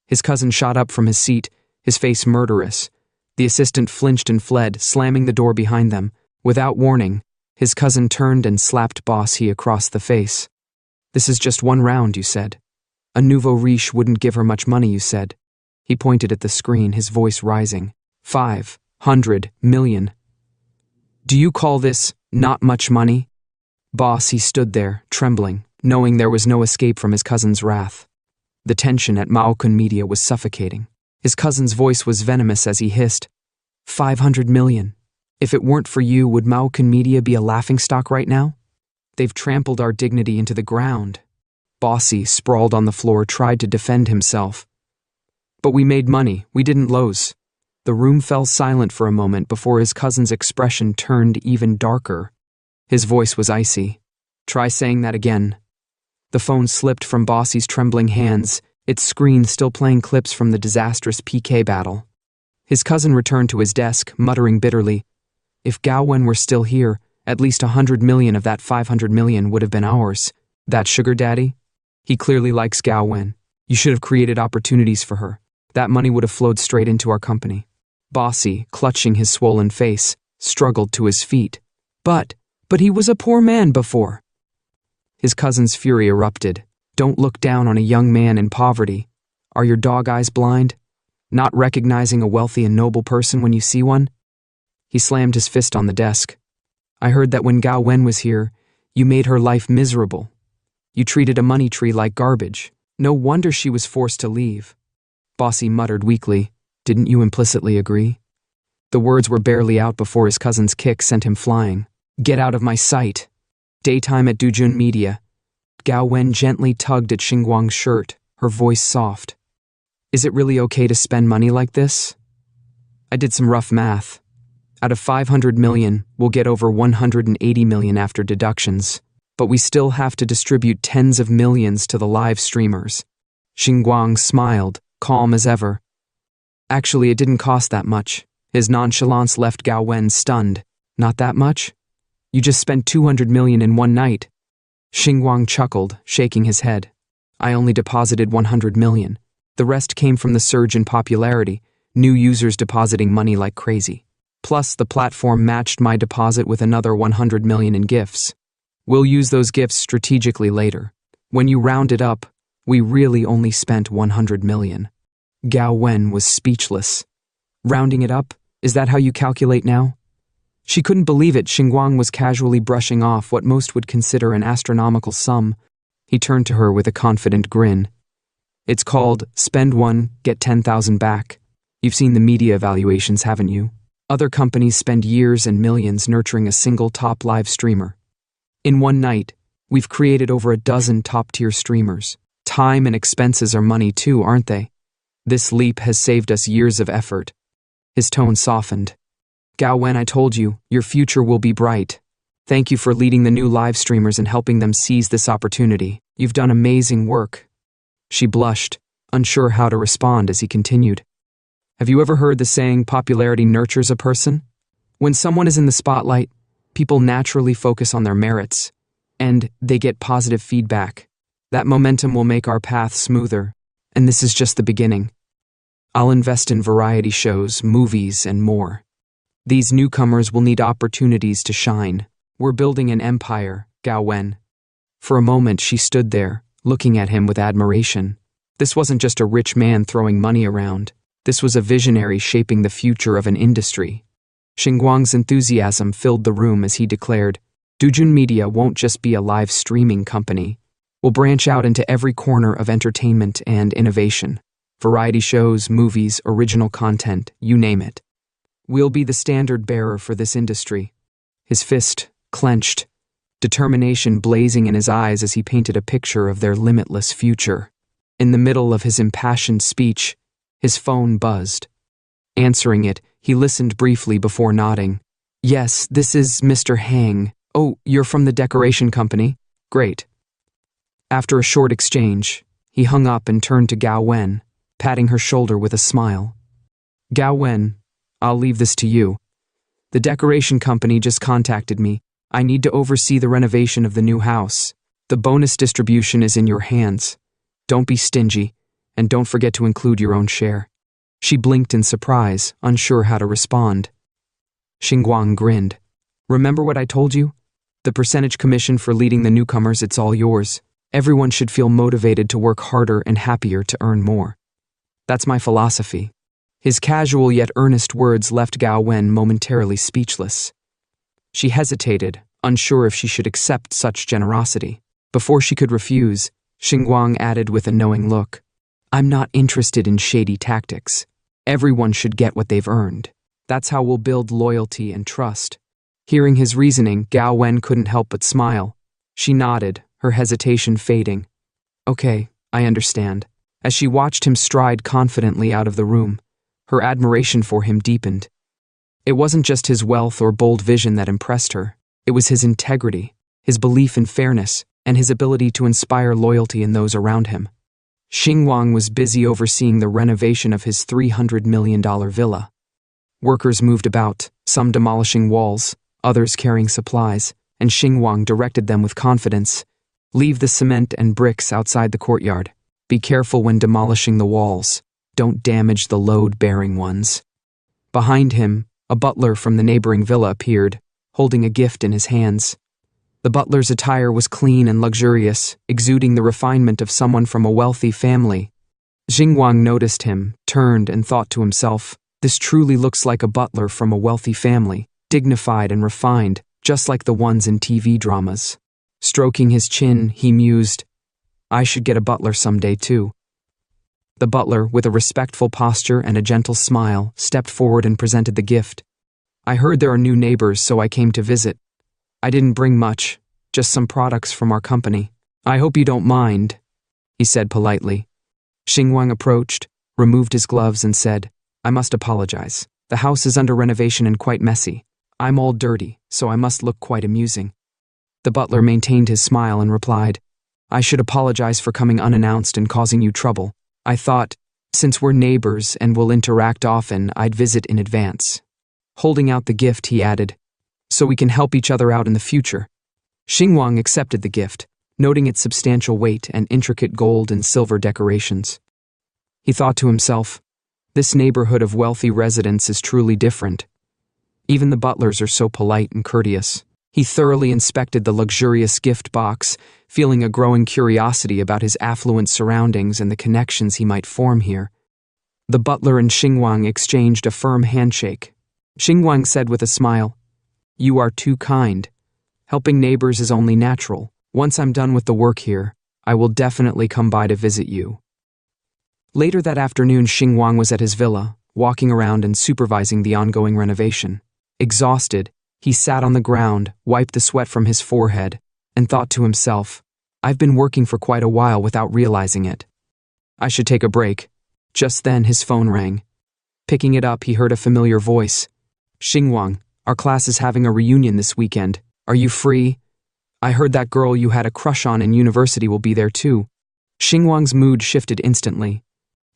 His cousin shot up from his seat, his face murderous. The assistant flinched and fled, slamming the door behind them. Without warning, his cousin turned and slapped Boss He across the face. This is just one round, you said. A nouveau riche wouldn't give her much money, you said. He pointed at the screen, his voice rising. 500 million. Do you call this not much money? Boss He stood there, trembling, knowing there was no escape from his cousin's wrath. The tension at Myokun Media was suffocating. His cousin's voice was venomous as he hissed, 500 million. If it weren't for you, would Myokun Media be a laughingstock right now? They've trampled our dignity into the ground. Bossy, sprawled on the floor, tried to defend himself. But we made money, we didn't lose. The room fell silent for a moment before his cousin's expression turned even darker. His voice was icy. Try saying that again. The phone slipped from Bossy's trembling hands, its screen still playing clips from the disastrous PK battle. His cousin returned to his desk, muttering bitterly, if Gao Wen were still here, at least 100 million of that 500 million would have been ours. That sugar daddy? He clearly likes Gao Wen. You should have created opportunities for her. That money would have flowed straight into our company. Bossy, clutching his swollen face, struggled to his feet. But he was a poor man before. His cousin's fury erupted. Don't look down on a young man in poverty. Are your dog eyes blind? Not recognizing a wealthy and noble person when you see one? He slammed his fist on the desk. I heard that when Gao Wen was here, you made her life miserable. You treated a money tree like garbage. No wonder she was forced to leave. Bossy muttered weakly, didn't you implicitly agree? The words were barely out before his cousin's kick sent him flying. Get out of my sight. Daytime at Dujun Media. Gao Wen gently tugged at Xingwang's shirt, her voice soft. Is it really okay to spend money like this? I did some rough math. Out of 500 million, we'll get over 180 million after deductions, but we still have to distribute tens of millions to the live streamers. Xingwang smiled, calm as ever. Actually, it didn't cost that much. His nonchalance left Gao Wen stunned. Not that much? You just spent 200 million in one night. Xingwang chuckled, shaking his head. I only deposited 100 million. The rest came from the surge in popularity, new users depositing money like crazy. Plus, the platform matched my deposit with another 100 million in gifts. We'll use those gifts strategically later. When you round it up, we really only spent 100 million. Gao Wen was speechless. Rounding it up, is that how you calculate now? She couldn't believe it. Xingwang was casually brushing off what most would consider an astronomical sum. He turned to her with a confident grin. It's called spend 1, get 10,000 back. You've seen the media evaluations, haven't you? Other companies spend years and millions nurturing a single top live streamer. In one night, we've created over a dozen top-tier streamers. Time and expenses are money too, aren't they? This leap has saved us years of effort. His tone softened. Gao Wen, I told you, your future will be bright. Thank you for leading the new live streamers and helping them seize this opportunity. You've done amazing work. She blushed, unsure how to respond as he continued. Have you ever heard the saying, popularity nurtures a person? When someone is in the spotlight, people naturally focus on their merits, and they get positive feedback. That momentum will make our path smoother, and this is just the beginning. I'll invest in variety shows, movies, and more. These newcomers will need opportunities to shine. We're building an empire, Gao Wen. For a moment, she stood there, looking at him with admiration. This wasn't just a rich man throwing money around. This was a visionary shaping the future of an industry. Xingwang's enthusiasm filled the room as he declared, Dujun Media won't just be a live streaming company. We'll branch out into every corner of entertainment and innovation. Variety shows, movies, original content, you name it. We'll be the standard bearer for this industry. His fist clenched, determination blazing in his eyes as he painted a picture of their limitless future. In the middle of his impassioned speech, his phone buzzed. Answering it, he listened briefly before nodding. Yes, this is Mr. Hang. Oh, you're from the decoration company? Great. After a short exchange, he hung up and turned to Gao Wen, patting her shoulder with a smile. Gao Wen, I'll leave this to you. The decoration company just contacted me. I need to oversee the renovation of the new house. The bonus distribution is in your hands. Don't be stingy, and don't forget to include your own share. She blinked in surprise, unsure how to respond. Xingwang grinned. Remember what I told you? The percentage commission for leading the newcomers, it's all yours. Everyone should feel motivated to work harder and happier to earn more. That's my philosophy. His casual yet earnest words left Gao Wen momentarily speechless. She hesitated, unsure if she should accept such generosity. Before she could refuse, Xingwang added with a knowing look, I'm not interested in shady tactics. Everyone should get what they've earned. That's how we'll build loyalty and trust. Hearing his reasoning, Gao Wen couldn't help but smile. She nodded, her hesitation fading. Okay, I understand. As she watched him stride confidently out of the room, her admiration for him deepened. It wasn't just his wealth or bold vision that impressed her. It was his integrity, his belief in fairness, and his ability to inspire loyalty in those around him. Xingwang was busy overseeing the renovation of his $300 million villa. Workers moved about, some demolishing walls, others carrying supplies, and Xingwang directed them with confidence. Leave the cement and bricks outside the courtyard. Be careful when demolishing the walls. Don't damage the load-bearing ones. Behind him, a butler from the neighboring villa appeared, holding a gift in his hands. The butler's attire was clean and luxurious, exuding the refinement of someone from a wealthy family. Xingwang noticed him, turned, and thought to himself, this truly looks like a butler from a wealthy family, dignified and refined, just like the ones in TV dramas. Stroking his chin, he mused, I should get a butler someday too. The butler, with a respectful posture and a gentle smile, stepped forward and presented the gift. I heard there are new neighbors, so I came to visit. I didn't bring much, just some products from our company. I hope you don't mind, he said politely. Xingwang approached, removed his gloves, and said, I must apologize. The house is under renovation and quite messy. I'm all dirty, so I must look quite amusing. The butler maintained his smile and replied, I should apologize for coming unannounced and causing you trouble. I thought, since we're neighbors and will interact often, I'd visit in advance. Holding out the gift, he added, so we can help each other out in the future. Xingwang accepted the gift, noting its substantial weight and intricate gold and silver decorations. He thought to himself, this neighborhood of wealthy residents is truly different. Even the butlers are so polite and courteous. He thoroughly inspected the luxurious gift box, feeling a growing curiosity about his affluent surroundings and the connections he might form here. The butler and Xingwang exchanged a firm handshake. Xingwang said with a smile, You are too kind. Helping neighbors is only natural. Once I'm done with the work here, I will definitely come by to visit you. Later that afternoon, Xingwang was at his villa, walking around and supervising the ongoing renovation. Exhausted, he sat on the ground, wiped the sweat from his forehead, and thought to himself, I've been working for quite a while without realizing it. I should take a break. Just then his phone rang. Picking it up, he heard a familiar voice. Xingwang, our class is having a reunion this weekend. Are you free? I heard that girl you had a crush on in university will be there too. Xingwang's mood shifted instantly.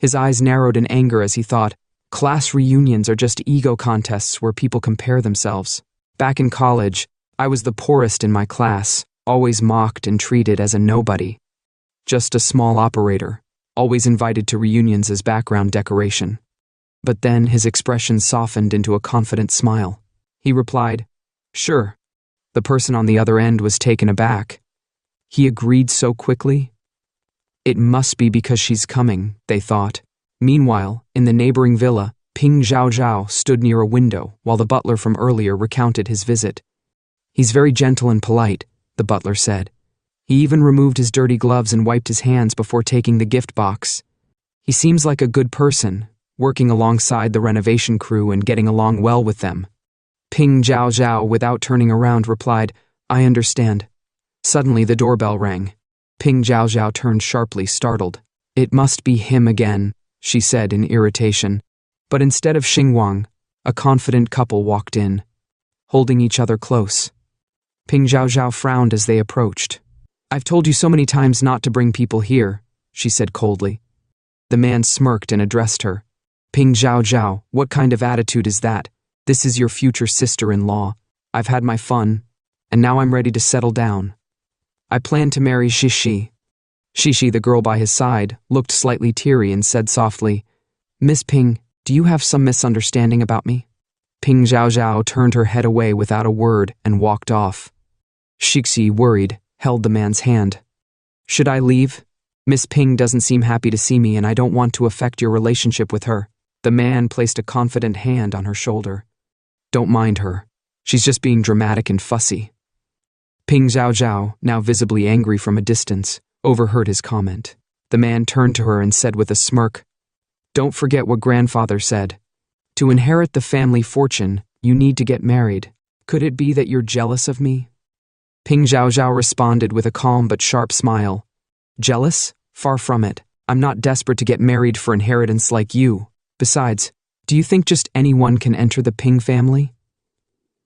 His eyes narrowed in anger as he thought, class reunions are just ego contests where people compare themselves. Back in college, I was the poorest in my class, always mocked and treated as a nobody. Just a small operator, always invited to reunions as background decoration. But then his expression softened into a confident smile. He replied, Sure. The person on the other end was taken aback. He agreed so quickly? It must be because she's coming, they thought. Meanwhile, in the neighboring villa, Ping Zhao Zhao stood near a window while the butler from earlier recounted his visit. He's very gentle and polite, the butler said. He even removed his dirty gloves and wiped his hands before taking the gift box. He seems like a good person, working alongside the renovation crew and getting along well with them. Ping Zhao Zhao, without turning around, replied, I understand. Suddenly the doorbell rang. Ping Zhao Zhao turned sharply, startled. It must be him again, she said in irritation. But instead of Xingwang, a confident couple walked in, holding each other close. Ping Zhao Zhao frowned as they approached. I've told you so many times not to bring people here, she said coldly. The man smirked and addressed her. Ping Zhao Zhao, what kind of attitude is that? This is your future sister-in-law. I've had my fun, and now I'm ready to settle down. I plan to marry Shishi. Shishi, the girl by his side, looked slightly teary and said softly, Miss Ping, do you have some misunderstanding about me? Ping Zhao Zhao turned her head away without a word and walked off. Shishi, worried, held the man's hand. Should I leave? Miss Ping doesn't seem happy to see me and I don't want to affect your relationship with her. The man placed a confident hand on her shoulder. Don't mind her. She's just being dramatic and fussy. Ping Zhao Zhao, now visibly angry from a distance, overheard his comment. The man turned to her and said with a smirk, Don't forget what grandfather said. To inherit the family fortune, you need to get married. Could it be that you're jealous of me? Ping Zhao Zhao responded with a calm but sharp smile. Jealous? Far from it. I'm not desperate to get married for inheritance like you. Besides, do you think just anyone can enter the Ping family?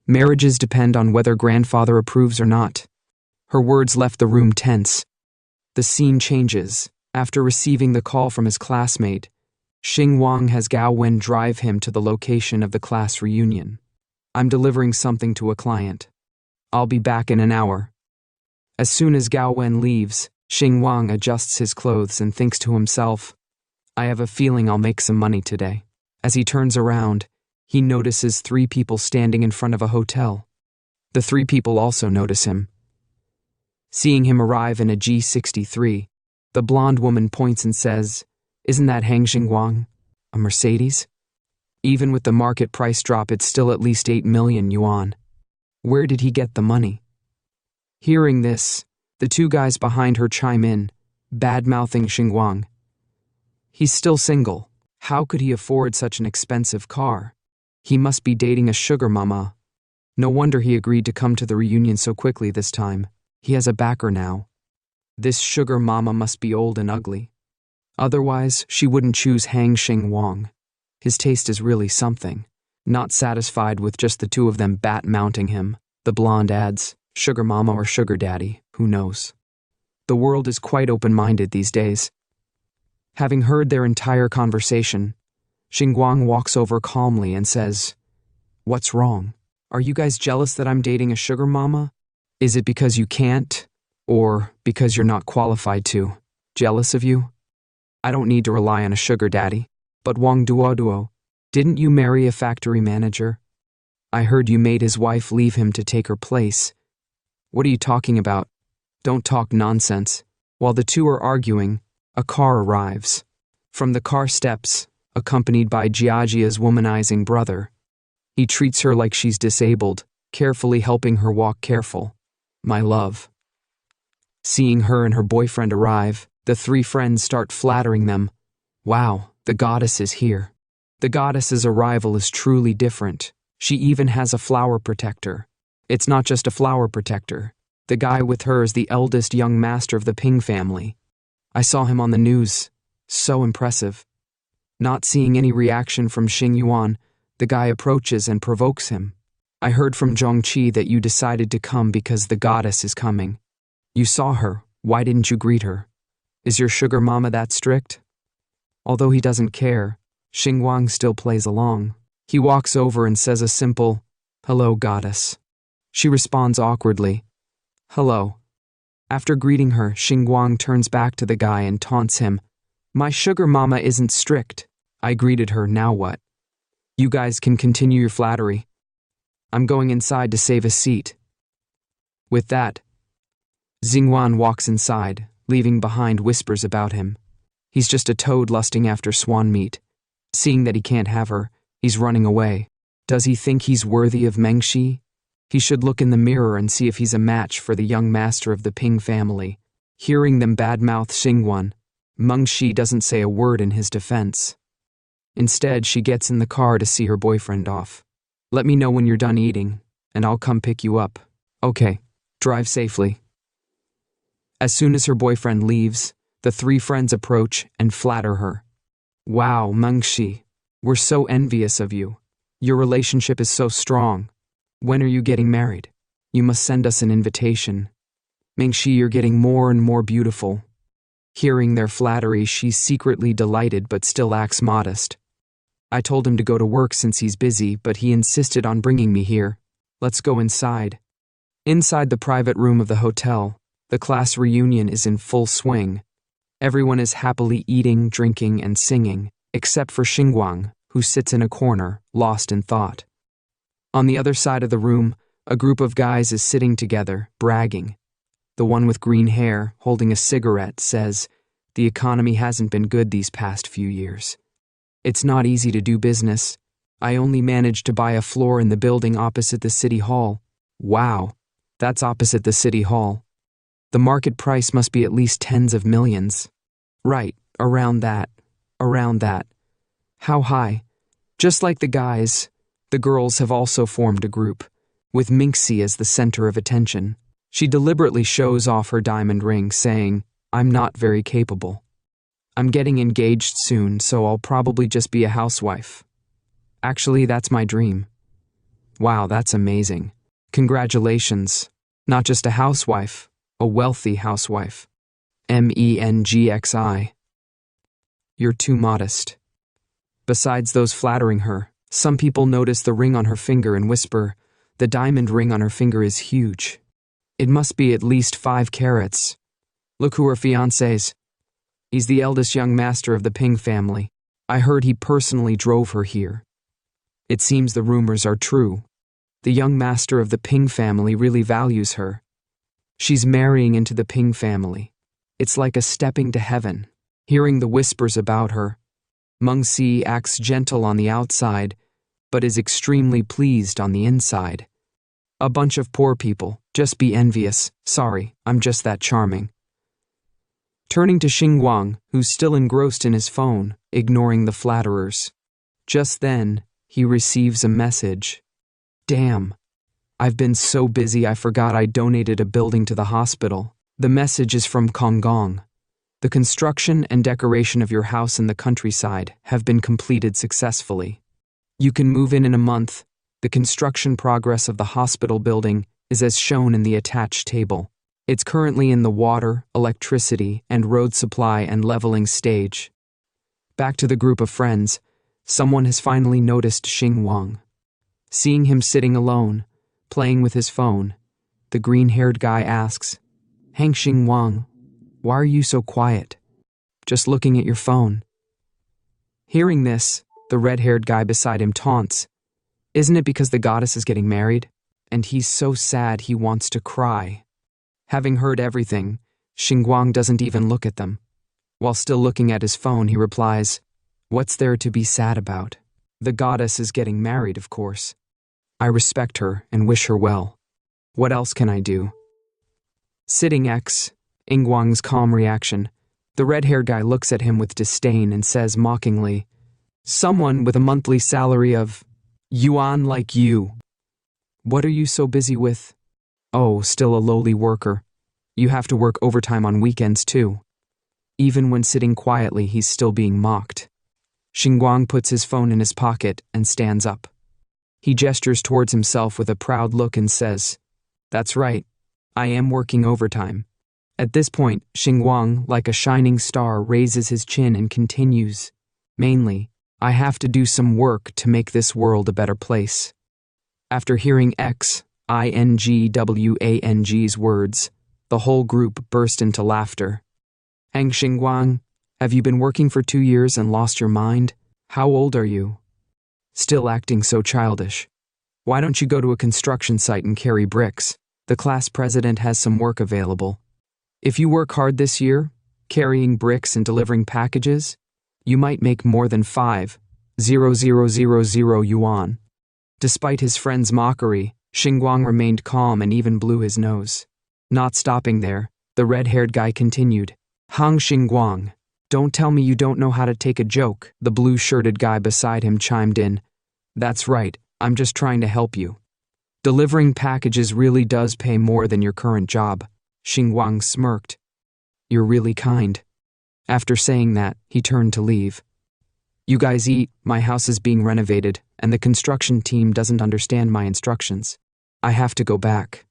Marriages depend on whether grandfather approves or not. Her words left the room tense. The scene changes. After receiving the call from his classmate, Xingwang has Gao Wen drive him to the location of the class reunion. I'm delivering something to a client. I'll be back in an hour. As soon as Gao Wen leaves, Xingwang adjusts his clothes and thinks to himself, I have a feeling I'll make some money today. As he turns around, he notices 3 people standing in front of a hotel. The 3 people also notice him. Seeing him arrive in a G63, the blonde woman points and says, Isn't that Hang Xingwang? A Mercedes? Even with the market price drop, it's still at least 8 million yuan. Where did he get the money? Hearing this, the 2 guys behind her chime in, bad-mouthing Xingwang. He's still single. How could he afford such an expensive car? He must be dating a sugar mama. No wonder he agreed to come to the reunion so quickly this time. He has a backer now. This sugar mama must be old and ugly. Otherwise, she wouldn't choose Hang Xingwang. His taste is really something. Not satisfied with just the 2 of them bat-mounting him, the blonde adds, sugar mama or sugar daddy, who knows? The world is quite open-minded these days. Having heard their entire conversation, Xingwang walks over calmly and says, What's wrong? Are you guys jealous that I'm dating a sugar mama? Is it because you can't? Or because you're not qualified to? Jealous of you? I don't need to rely on a sugar daddy. But Wang Duo, didn't you marry a factory manager? I heard you made his wife leave him to take her place. What are you talking about? Don't talk nonsense. While the 2 are arguing, a car arrives. From the car steps, accompanied by Jiajia's womanizing brother. He treats her like she's disabled, carefully helping her walk careful. My love. Seeing her and her boyfriend arrive, the 3 friends start flattering them. Wow, the goddess is here. The goddess's arrival is truly different. She even has a flower protector. It's not just a flower protector. The guy with her is the eldest young master of the Ping family. I saw him on the news. So impressive. Not seeing any reaction from Xing Yuan, the guy approaches and provokes him. I heard from Zhongqi that you decided to come because the goddess is coming. You saw her. Why didn't you greet her? Is your sugar mama that strict? Although he doesn't care, Xingwang still plays along. He walks over and says a simple, Hello, goddess. She responds awkwardly, Hello. After greeting her, Xingwang turns back to the guy and taunts him. My sugar mama isn't strict. I greeted her, now what? You guys can continue your flattery. I'm going inside to save a seat. With that, Xingwan walks inside, leaving behind whispers about him. He's just a toad lusting after swan meat. Seeing that he can't have her, he's running away. Does he think he's worthy of Mengxi? He should look in the mirror and see if he's a match for the young master of the Ping family. Hearing them badmouth Xingwan, Mengxi doesn't say a word in his defense. Instead, she gets in the car to see her boyfriend off. Let me know when you're done eating, and I'll come pick you up. Okay, drive safely. As soon as her boyfriend leaves, the three friends approach and flatter her. Wow, Mengxi, we're so envious of you. Your relationship is so strong. When are you getting married? You must send us an invitation. Mengxi, you're getting more and more beautiful. Hearing their flattery, she's secretly delighted but still acts modest. I told him to go to work since he's busy, but he insisted on bringing me here. Let's go inside. Inside the private room of the hotel, the class reunion is in full swing. Everyone is happily eating, drinking, and singing, except for Xingwang, who sits in a corner, lost in thought. On the other side of the room, a group of guys is sitting together, bragging. The one with green hair, holding a cigarette, says, "The economy hasn't been good these past few years. It's not easy to do business. I only managed to buy a floor in the building opposite the city hall." Wow, that's opposite the city hall. The market price must be at least tens of millions. Right, around that. How high? Just like the guys, the girls have also formed a group, with Mengxi as the center of attention. She deliberately shows off her diamond ring, saying, "I'm not very capable. I'm getting engaged soon, so I'll probably just be a housewife. Actually, that's my dream." Wow, that's amazing. Congratulations. Not just a housewife, a wealthy housewife. MENGXI. You're too modest. Besides those flattering her, some people notice the ring on her finger and whisper, "The diamond ring on her finger is huge. It must be at least 5 carats. Look who her fiancé is. He's the eldest young master of the Ping family. I heard he personally drove her here." It seems the rumors are true. The young master of the Ping family really values her. She's marrying into the Ping family. It's like a stepping to heaven. Hearing the whispers about her, Mengxi acts gentle on the outside, but is extremely pleased on the inside. A bunch of poor people, just be envious. Sorry, I'm just that charming. Turning to Xingwang, who's still engrossed in his phone, ignoring the flatterers. Just then, he receives a message. Damn. I've been so busy I forgot I donated a building to the hospital. The message is from Konggong. The construction and decoration of your house in the countryside have been completed successfully. You can move in a month. The construction progress of the hospital building is as shown in the attached table. It's currently in the water, electricity, and road supply and leveling stage. Back to the group of friends, someone has finally noticed Xingwang. Seeing him sitting alone, playing with his phone, the green-haired guy asks, "Hang Xingwang, why are you so quiet? Just looking at your phone." Hearing this, the red-haired guy beside him taunts, "Isn't it because the goddess is getting married? And he's so sad he wants to cry." Having heard everything, Xingwang doesn't even look at them. While still looking at his phone, he replies, "What's there to be sad about? The goddess is getting married, of course. I respect her and wish her well. What else can I do?" Sitting X, Ingwang's calm reaction. The red-haired guy looks at him with disdain and says mockingly, "Someone with a monthly salary of yuan like you. What are you so busy with? Oh, still a lowly worker. You have to work overtime on weekends too." Even when sitting quietly, he's still being mocked. Xingwang puts his phone in his pocket and stands up. He gestures towards himself with a proud look and says, "That's right, I am working overtime." At this point, Xingwang, like a shining star, raises his chin and continues, "Mainly, I have to do some work to make this world a better place." After hearing Xingwang's words, the whole group burst into laughter. "Hang Xingwang, have you been working for 2 years and lost your mind? How old are you? Still acting so childish. Why don't you go to a construction site and carry bricks? The class president has some work available. If you work hard this year, carrying bricks and delivering packages, you might make more than 5,000 yuan." Despite his friend's mockery, Xingwang remained calm and even blew his nose. Not stopping there, the red-haired guy continued, "Hang Xingwang, Don't tell me you don't know how to take a joke, the blue-shirted guy beside him chimed in. That's right, I'm just trying to help you. Delivering packages really does pay more than your current job. Xingwang smirked. You're really kind. After saying that, he turned to leave. You guys eat, my house is being renovated, and the construction team doesn't understand my instructions. I have to go back.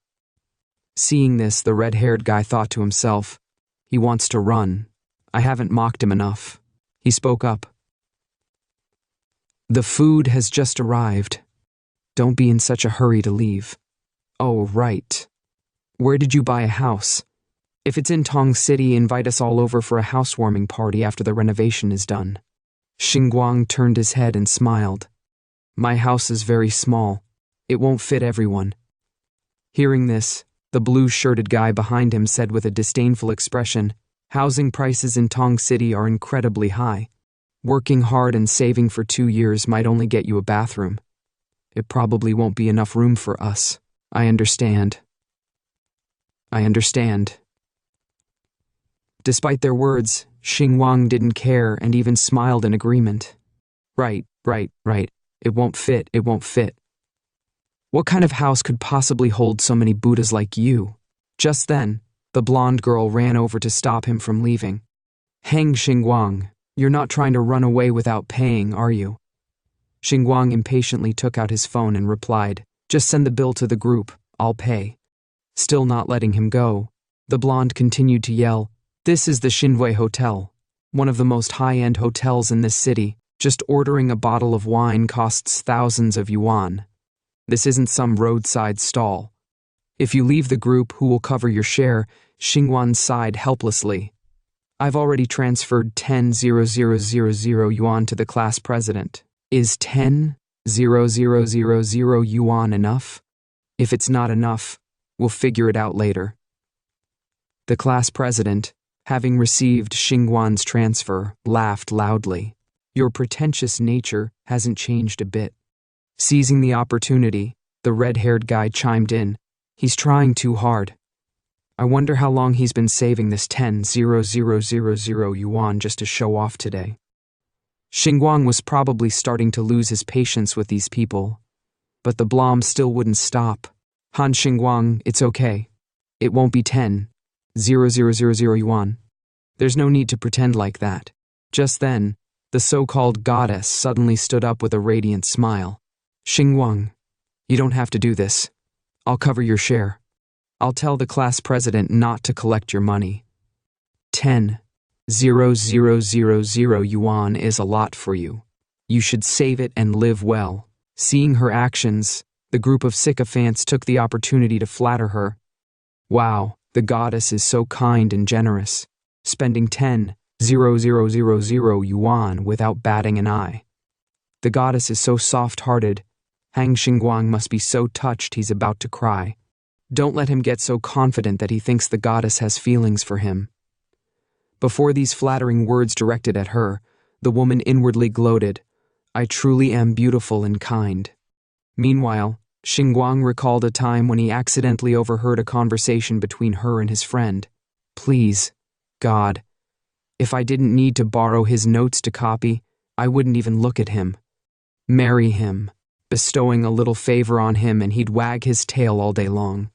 Seeing this, the red-haired guy thought to himself, he wants to run. I haven't mocked him enough. He spoke up. The food has just arrived. Don't be in such a hurry to leave. Oh, right. Where did you buy a house? If it's in Tong City, invite us all over for a housewarming party after the renovation is done. Xingwang turned his head and smiled. My house is very small. It won't fit everyone. Hearing this, the blue-shirted guy behind him said with a disdainful expression, housing prices in Tong City are incredibly high. Working hard and saving for 2 years might only get you a bathroom. It probably won't be enough room for us. I understand. Despite their words, Xingwang didn't care and even smiled in agreement. Right. It won't fit. What kind of house could possibly hold so many Buddhas like you? Just then, the blonde girl ran over to stop him from leaving. Hang Xingwang, you're not trying to run away without paying, are you? Xingwang impatiently took out his phone and replied, just send the bill to the group, I'll pay. Still not letting him go, the blonde continued to yell, this is the Xinwei Hotel, one of the most high-end hotels in this city. Just ordering a bottle of wine costs thousands of yuan. This isn't some roadside stall. If you leave the group, who will cover your share? Xingwan sighed helplessly. I've already transferred 10,000 yuan to the class president. Is 10,000 yuan enough? If it's not enough, we'll figure it out later. The class president, having received Xingwan's transfer, laughed loudly. Your pretentious nature hasn't changed a bit. Seizing the opportunity, the red-haired guy chimed in. He's trying too hard. I wonder how long he's been saving this 10,000 yuan just to show off today. Xingwang was probably starting to lose his patience with these people, but the blom still wouldn't stop. Han Xingwang, it's okay. It won't be 10,000 yuan. There's no need to pretend like that. Just then, the so-called goddess suddenly stood up with a radiant smile. Xingwang, you don't have to do this. I'll cover your share. I'll tell the class president not to collect your money. 10,000 yuan is a lot for you. You should save it and live well. Seeing her actions, the group of sycophants took the opportunity to flatter her. Wow, the goddess is so kind and generous, spending 10,000 yuan without batting an eye. The goddess is so soft-hearted. Hang Xingwang must be so touched he's about to cry. Don't let him get so confident that he thinks the goddess has feelings for him. Before these flattering words directed at her, the woman inwardly gloated, I truly am beautiful and kind. Meanwhile, Xingwang recalled a time when he accidentally overheard a conversation between her and his friend. Please, God, if I didn't need to borrow his notes to copy, I wouldn't even look at him. Marry him, bestowing a little favor on him, and he'd wag his tail all day long.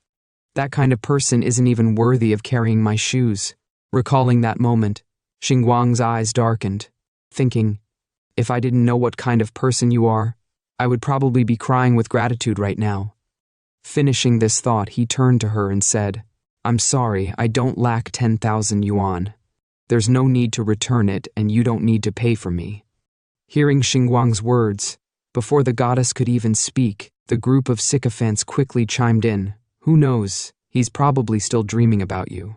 That kind of person isn't even worthy of carrying my shoes. Recalling that moment, Xingwang's eyes darkened, thinking, if I didn't know what kind of person you are, I would probably be crying with gratitude right now. Finishing this thought, he turned to her and said, I'm sorry, I don't lack 10,000 yuan. There's no need to return it, and you don't need to pay for me. Hearing Xingwang's words, before the goddess could even speak, the group of sycophants quickly chimed in. Who knows, he's probably still dreaming about you.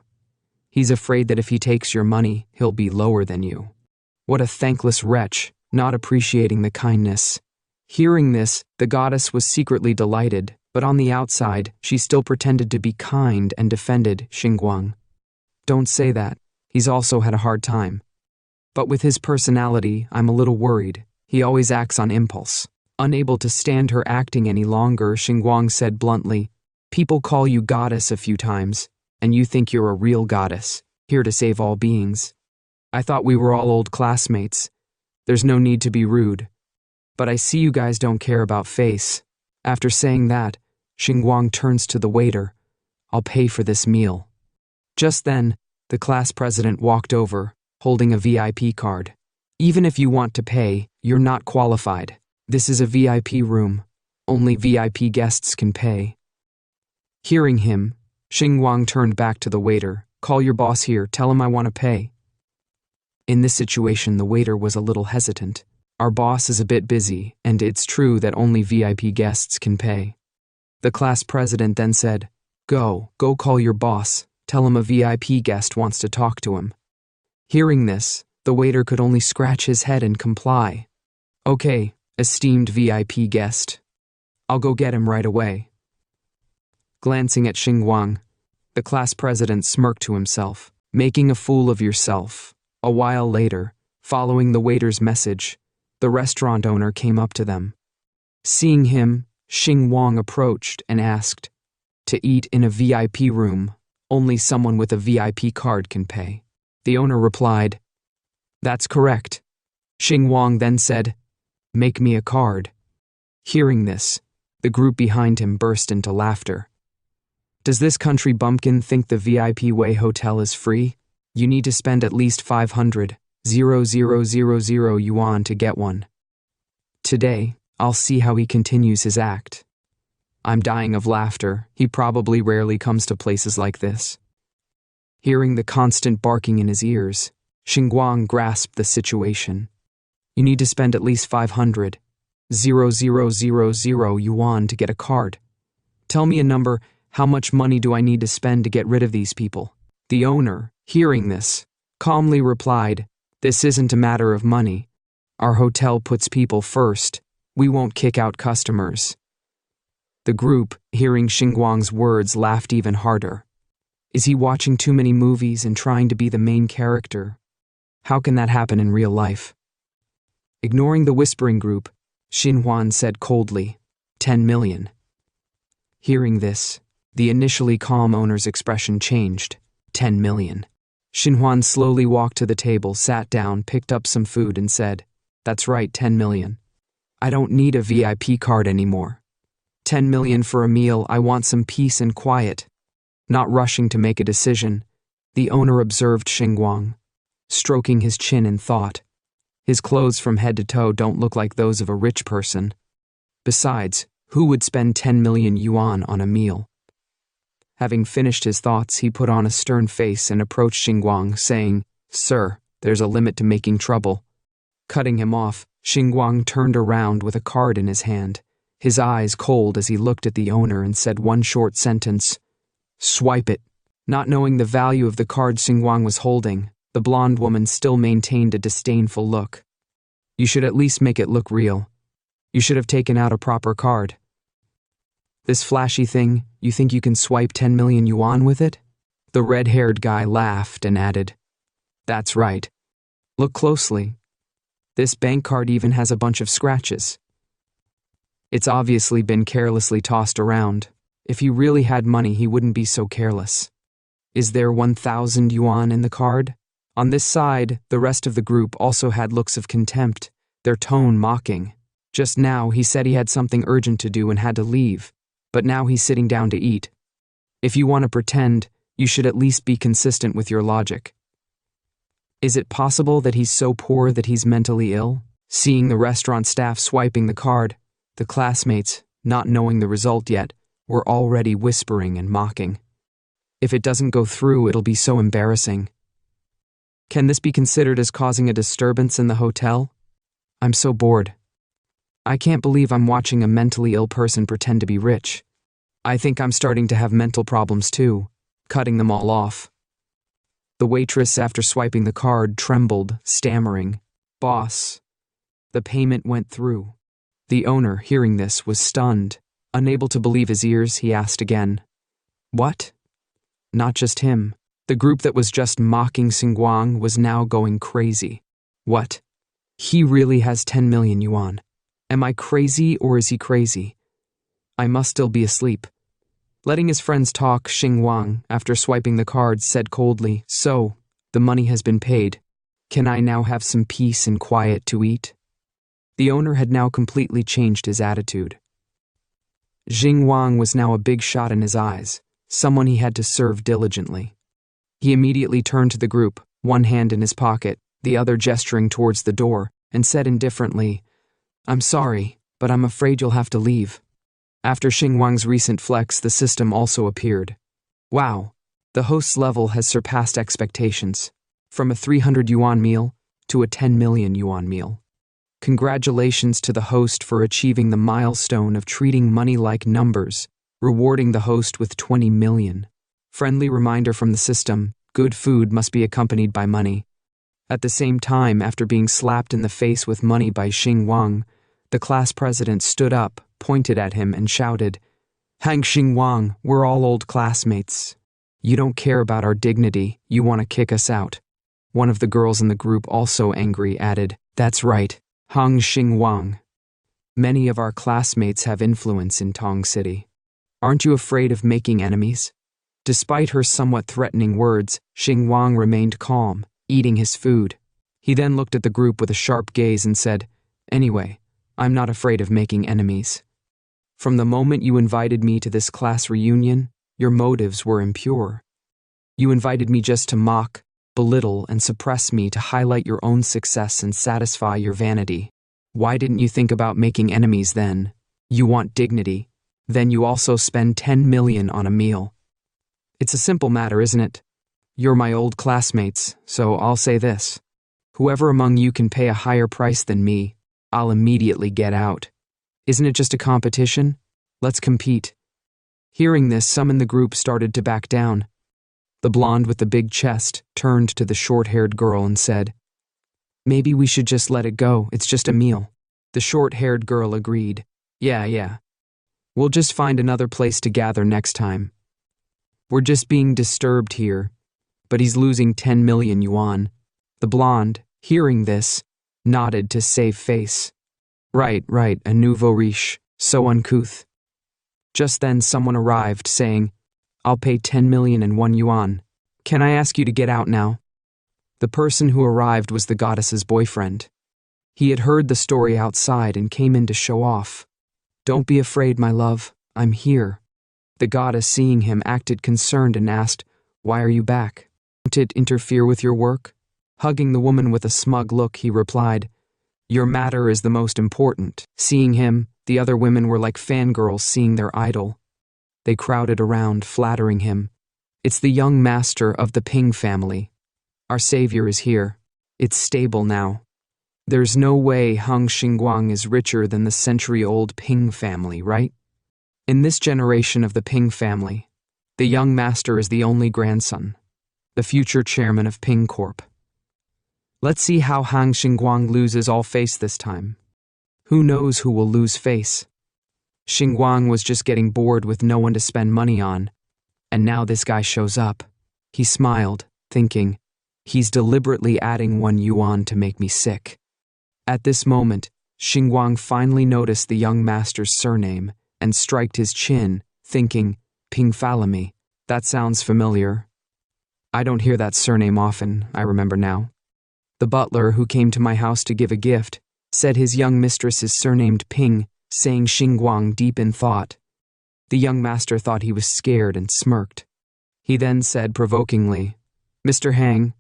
He's afraid that if he takes your money, he'll be lower than you. What a thankless wretch, not appreciating the kindness. Hearing this, the goddess was secretly delighted, but on the outside, she still pretended to be kind and defended Xingwang. Don't say that. He's also had a hard time. But with his personality, I'm a little worried. He always acts on impulse. Unable to stand her acting any longer, Xingwang said bluntly, People call you goddess a few times, and you think you're a real goddess, here to save all beings. I thought we were all old classmates. There's no need to be rude. But I see you guys don't care about face. After saying that, Xingwang turns to the waiter. I'll pay for this meal. Just then, the class president walked over, holding a VIP card. Even if you want to pay, you're not qualified. This is a VIP room. Only VIP guests can pay. Hearing him, Xingwang turned back to the waiter. Call your boss here, tell him I want to pay. In this situation, the waiter was a little hesitant. Our boss is a bit busy, and it's true that only VIP guests can pay. The class president then said, Go call your boss. Tell him a VIP guest wants to talk to him. Hearing this, the waiter could only scratch his head and comply. Okay, esteemed VIP guest. I'll go get him right away. Glancing at Xingwang, the class president smirked to himself, making a fool of yourself. A while later, following the waiter's message, the restaurant owner came up to them. Seeing him, Xingwang approached and asked, To eat in a VIP room, only someone with a VIP card can pay. The owner replied, That's correct. Xingwang then said, Make me a card. Hearing this, the group behind him burst into laughter. Does this country bumpkin think the VIP Way Hotel is free? You need to spend at least 500,000 yuan to get one. Today, I'll see how he continues his act. I'm dying of laughter. He probably rarely comes to places like this. Hearing the constant barking in his ears, Xingwang grasped the situation. You need to spend at least 500,000 yuan to get a card. Tell me a number. How much money do I need to spend to get rid of these people? The owner, hearing this, calmly replied, This isn't a matter of money. Our hotel puts people first. We won't kick out customers. The group, hearing Xingwang's words, laughed even harder. Is he watching too many movies and trying to be the main character? How can that happen in real life? Ignoring the whispering group, Xinhuan said coldly, 10 million. Hearing this, the initially calm owner's expression changed. 10 million. Xinhuan slowly walked to the table, sat down, picked up some food and said, That's right, 10 million. I don't need a VIP card anymore. 10 million for a meal. I want some peace and quiet. Not rushing to make a decision, the owner observed Xingwang, stroking his chin in thought. His clothes from head to toe don't look like those of a rich person. Besides, who would spend 10 million yuan on a meal? Having finished his thoughts, he put on a stern face and approached Xingwang, saying, Sir, there's a limit to making trouble. Cutting him off, Xingwang turned around with a card in his hand, his eyes cold as he looked at the owner and said one short sentence, Swipe it. Not knowing the value of the card Xingwang was holding, the blonde woman still maintained a disdainful look. You should at least make it look real. You should have taken out a proper card. This flashy thing, you think you can swipe 10 million yuan with it? The red-haired guy laughed and added, That's right. Look closely. This bank card even has a bunch of scratches. It's obviously been carelessly tossed around. If he really had money, he wouldn't be so careless. Is there 1,000 yuan in the card? On this side, the rest of the group also had looks of contempt, their tone mocking. Just now, he said he had something urgent to do and had to leave. But now he's sitting down to eat. If you want to pretend, you should at least be consistent with your logic. Is it possible that he's so poor that he's mentally ill? Seeing the restaurant staff swiping the card, the classmates, not knowing the result yet, were already whispering and mocking. If it doesn't go through, it'll be so embarrassing. Can this be considered as causing a disturbance in the hotel? I'm so bored. I can't believe I'm watching a mentally ill person pretend to be rich. I think I'm starting to have mental problems too, cutting them all off. The waitress, after swiping the card, trembled, stammering, Boss. The payment went through. The owner, hearing this, was stunned. Unable to believe his ears, he asked again, What? Not just him. The group that was just mocking Xingwang was now going crazy. What? He really has 10 million yuan. Am I crazy or is he crazy? I must still be asleep. Letting his friends talk, Xingwang, after swiping the cards, said coldly, So, the money has been paid. Can I now have some peace and quiet to eat? The owner had now completely changed his attitude. Xingwang was now a big shot in his eyes, someone he had to serve diligently. He immediately turned to the group, one hand in his pocket, the other gesturing towards the door, and said indifferently, "I'm sorry, but I'm afraid you'll have to leave." After Xingwang's recent flex, the system also appeared. Wow, the host's level has surpassed expectations, from a 300 yuan meal to a 10 million yuan meal. Congratulations to the host for achieving the milestone of treating money like numbers, rewarding the host with 20 million. Friendly reminder from the system, good food must be accompanied by money. At the same time, after being slapped in the face with money by Xingwang, the class president stood up, pointed at him, and shouted, "Hang Xingwang, we're all old classmates. You don't care about our dignity, you want to kick us out." One of the girls in the group, also angry, added, "That's right, Hang Xingwang. Many of our classmates have influence in Tong City. Aren't you afraid of making enemies?" Despite her somewhat threatening words, Xingwang remained calm, eating his food. He then looked at the group with a sharp gaze and said, "Anyway, I'm not afraid of making enemies. From the moment you invited me to this class reunion, your motives were impure. You invited me just to mock, belittle, and suppress me to highlight your own success and satisfy your vanity. Why didn't you think about making enemies then? You want dignity. Then you also spend 10 million on a meal. It's a simple matter, isn't it? You're my old classmates, so I'll say this. Whoever among you can pay a higher price than me, I'll immediately get out. Isn't it just a competition? Let's compete." Hearing this, some in the group started to back down. The blonde with the big chest turned to the short-haired girl and said, "Maybe we should just let it go, it's just a meal." The short-haired girl agreed. Yeah. We'll just find another place to gather next time. We're just being disturbed here, but he's losing 10 million yuan. The blonde, hearing this, nodded to save face. Right, a nouveau riche, so uncouth. Just then someone arrived saying, "I'll pay 10 million and 1 yuan. Can I ask you to get out now?" The person who arrived was the goddess's boyfriend. He had heard the story outside and came in to show off. "Don't be afraid, my love, I'm here." The goddess, seeing him, acted concerned and asked, "Why are you back? Won't it interfere with your work?" Hugging the woman with a smug look, he replied, "Your matter is the most important." Seeing him, the other women were like fangirls seeing their idol. They crowded around, flattering him. "It's the young master of the Ping family. Our savior is here. It's stable now. There's no way Hang Xingwang is richer than the century-old Ping family, right? In this generation of the Ping family, the young master is the only grandson, the future chairman of Ping Corp. Let's see how Hang Xingwang loses all face this time. Who knows who will lose face?" Xingwang was just getting bored with no one to spend money on, and now this guy shows up. He smiled, thinking, he's deliberately adding 1 yuan to make me sick. At this moment, Xingwang finally noticed the young master's surname and striked his chin, thinking, "Ping Falami, that sounds familiar. I don't hear that surname often, I remember now. The butler who came to my house to give a gift said his young mistress is surnamed Ping," saying Xingwang deep in thought. The young master thought he was scared and smirked. He then said provokingly, "Mr. Hang,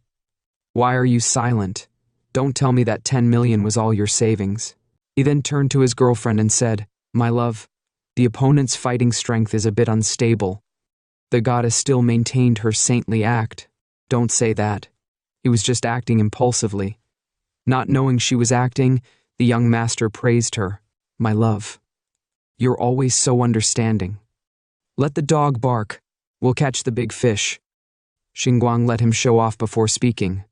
why are you silent? Don't tell me that 10 million was all your savings." He then turned to his girlfriend and said, "My love, the opponent's fighting strength is a bit unstable." The goddess still maintained her saintly act. "Don't say that. He was just acting impulsively." Not knowing she was acting, the young master praised her. "My love, you're always so understanding. Let the dog bark. We'll catch the big fish." Xingwang let him show off before speaking.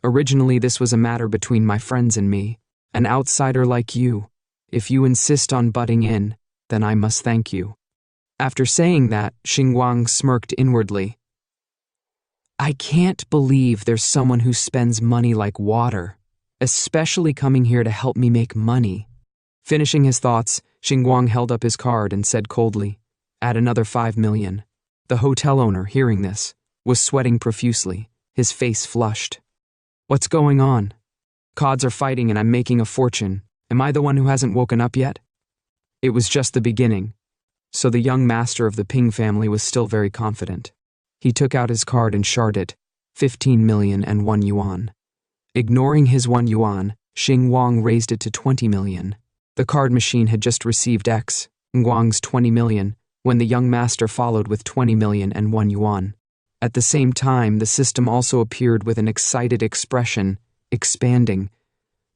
"Originally, this was a matter between my friends and me, an outsider like you. If you insist on butting in, then I must thank you." After saying that, Xingwang smirked inwardly. "I can't believe there's someone who spends money like water, especially coming here to help me make money." Finishing his thoughts, Xingwang held up his card and said coldly, "Add another 5 million. The hotel owner, hearing this, was sweating profusely, his face flushed. What's going on? Cods are fighting and I'm making a fortune. Am I the one who hasn't woken up yet? It was just the beginning. So the young master of the Ping family was still very confident. He took out his card and sharded it, 15 million and 1 yuan. Ignoring his 1 yuan, Xingwang raised it to 20 million. The card machine had just received Xingwang's 20 million when the young master followed with 20 million and 1 yuan. At the same time, the system also appeared with an excited expression, expanding.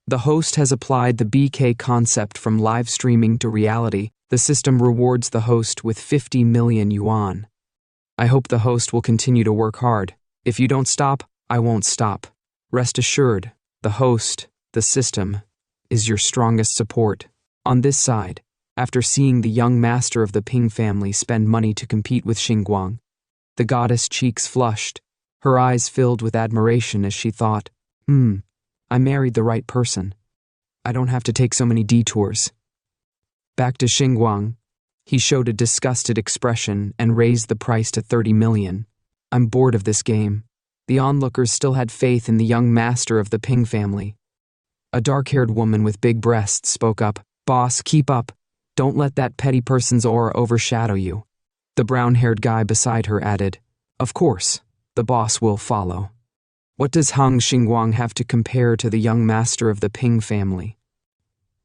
The host has applied the BK concept from live streaming to reality. The system rewards the host with 50 million yuan. I hope the host will continue to work hard. If you don't stop, I won't stop. Rest assured, the host, the system, is your strongest support. On this side, after seeing the young master of the Ping family spend money to compete with Xingwang, the goddess' cheeks flushed, her eyes filled with admiration as she thought, I married the right person. I don't have to take so many detours. Back to Xingwang. He showed a disgusted expression and raised the price to 30 million. I'm bored of this game. The onlookers still had faith in the young master of the Ping family. A dark-haired woman with big breasts spoke up, Boss, keep up. Don't let that petty person's aura overshadow you. The brown-haired guy beside her added, Of course, the boss will follow. What does Hang Xingwang have to compare to the young master of the Ping family?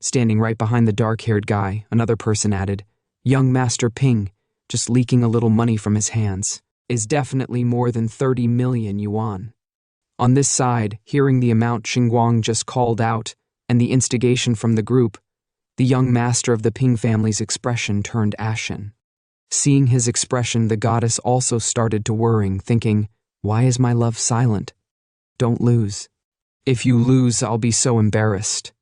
Standing right behind the dark-haired guy, another person added, Young Master Ping, just leaking a little money from his hands, is definitely more than 30 million yuan. On this side, hearing the amount Xingwang just called out and the instigation from the group, the young master of the Ping family's expression turned ashen. Seeing his expression, the goddess also started to worrying, thinking, Why is my love silent? Don't lose. If you lose, I'll be so embarrassed.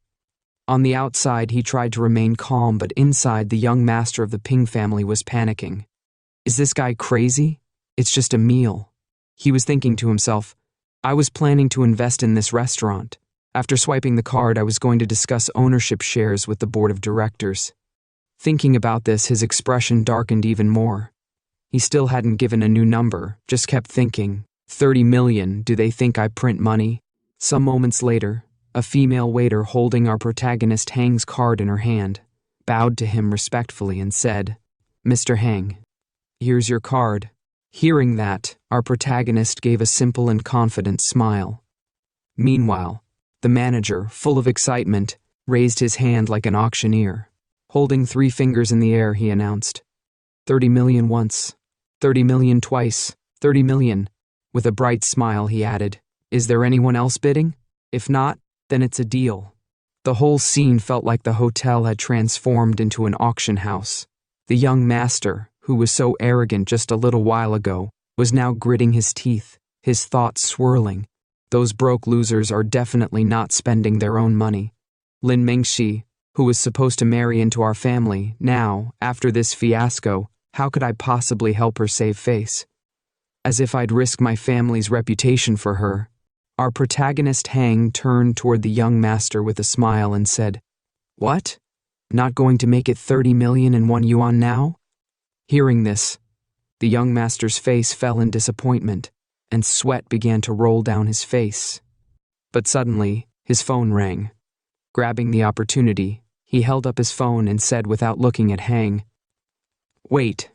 On the outside, he tried to remain calm, but inside, the young master of the Ping family was panicking. Is this guy crazy? It's just a meal. He was thinking to himself, I was planning to invest in this restaurant. After swiping the card, I was going to discuss ownership shares with the board of directors. Thinking about this, his expression darkened even more. He still hadn't given a new number, just kept thinking, 30 million, do they think I print money? Some moments later, a female waiter holding our protagonist Hang's card in her hand, bowed to him respectfully and said, Mr. Hang, here's your card. Hearing that, our protagonist gave a simple and confident smile. Meanwhile, the manager, full of excitement, raised his hand like an auctioneer. Holding 3 fingers in the air, he announced, 30 million once, 30 million twice, 30 million. With a bright smile, he added, Is there anyone else bidding? If not, then it's a deal. The whole scene felt like the hotel had transformed into an auction house. The young master, who was so arrogant just a little while ago, was now gritting his teeth, his thoughts swirling. Those broke losers are definitely not spending their own money. Lin Mengxi, who was supposed to marry into our family, now, after this fiasco, how could I possibly help her save face? As if I'd risk my family's reputation for her. Our protagonist Hang turned toward the young master with a smile and said, What? Not going to make it 30 million and 1 yuan now? Hearing this, the young master's face fell in disappointment, and sweat began to roll down his face. But suddenly, his phone rang. Grabbing the opportunity, he held up his phone and said without looking at Hang, Wait,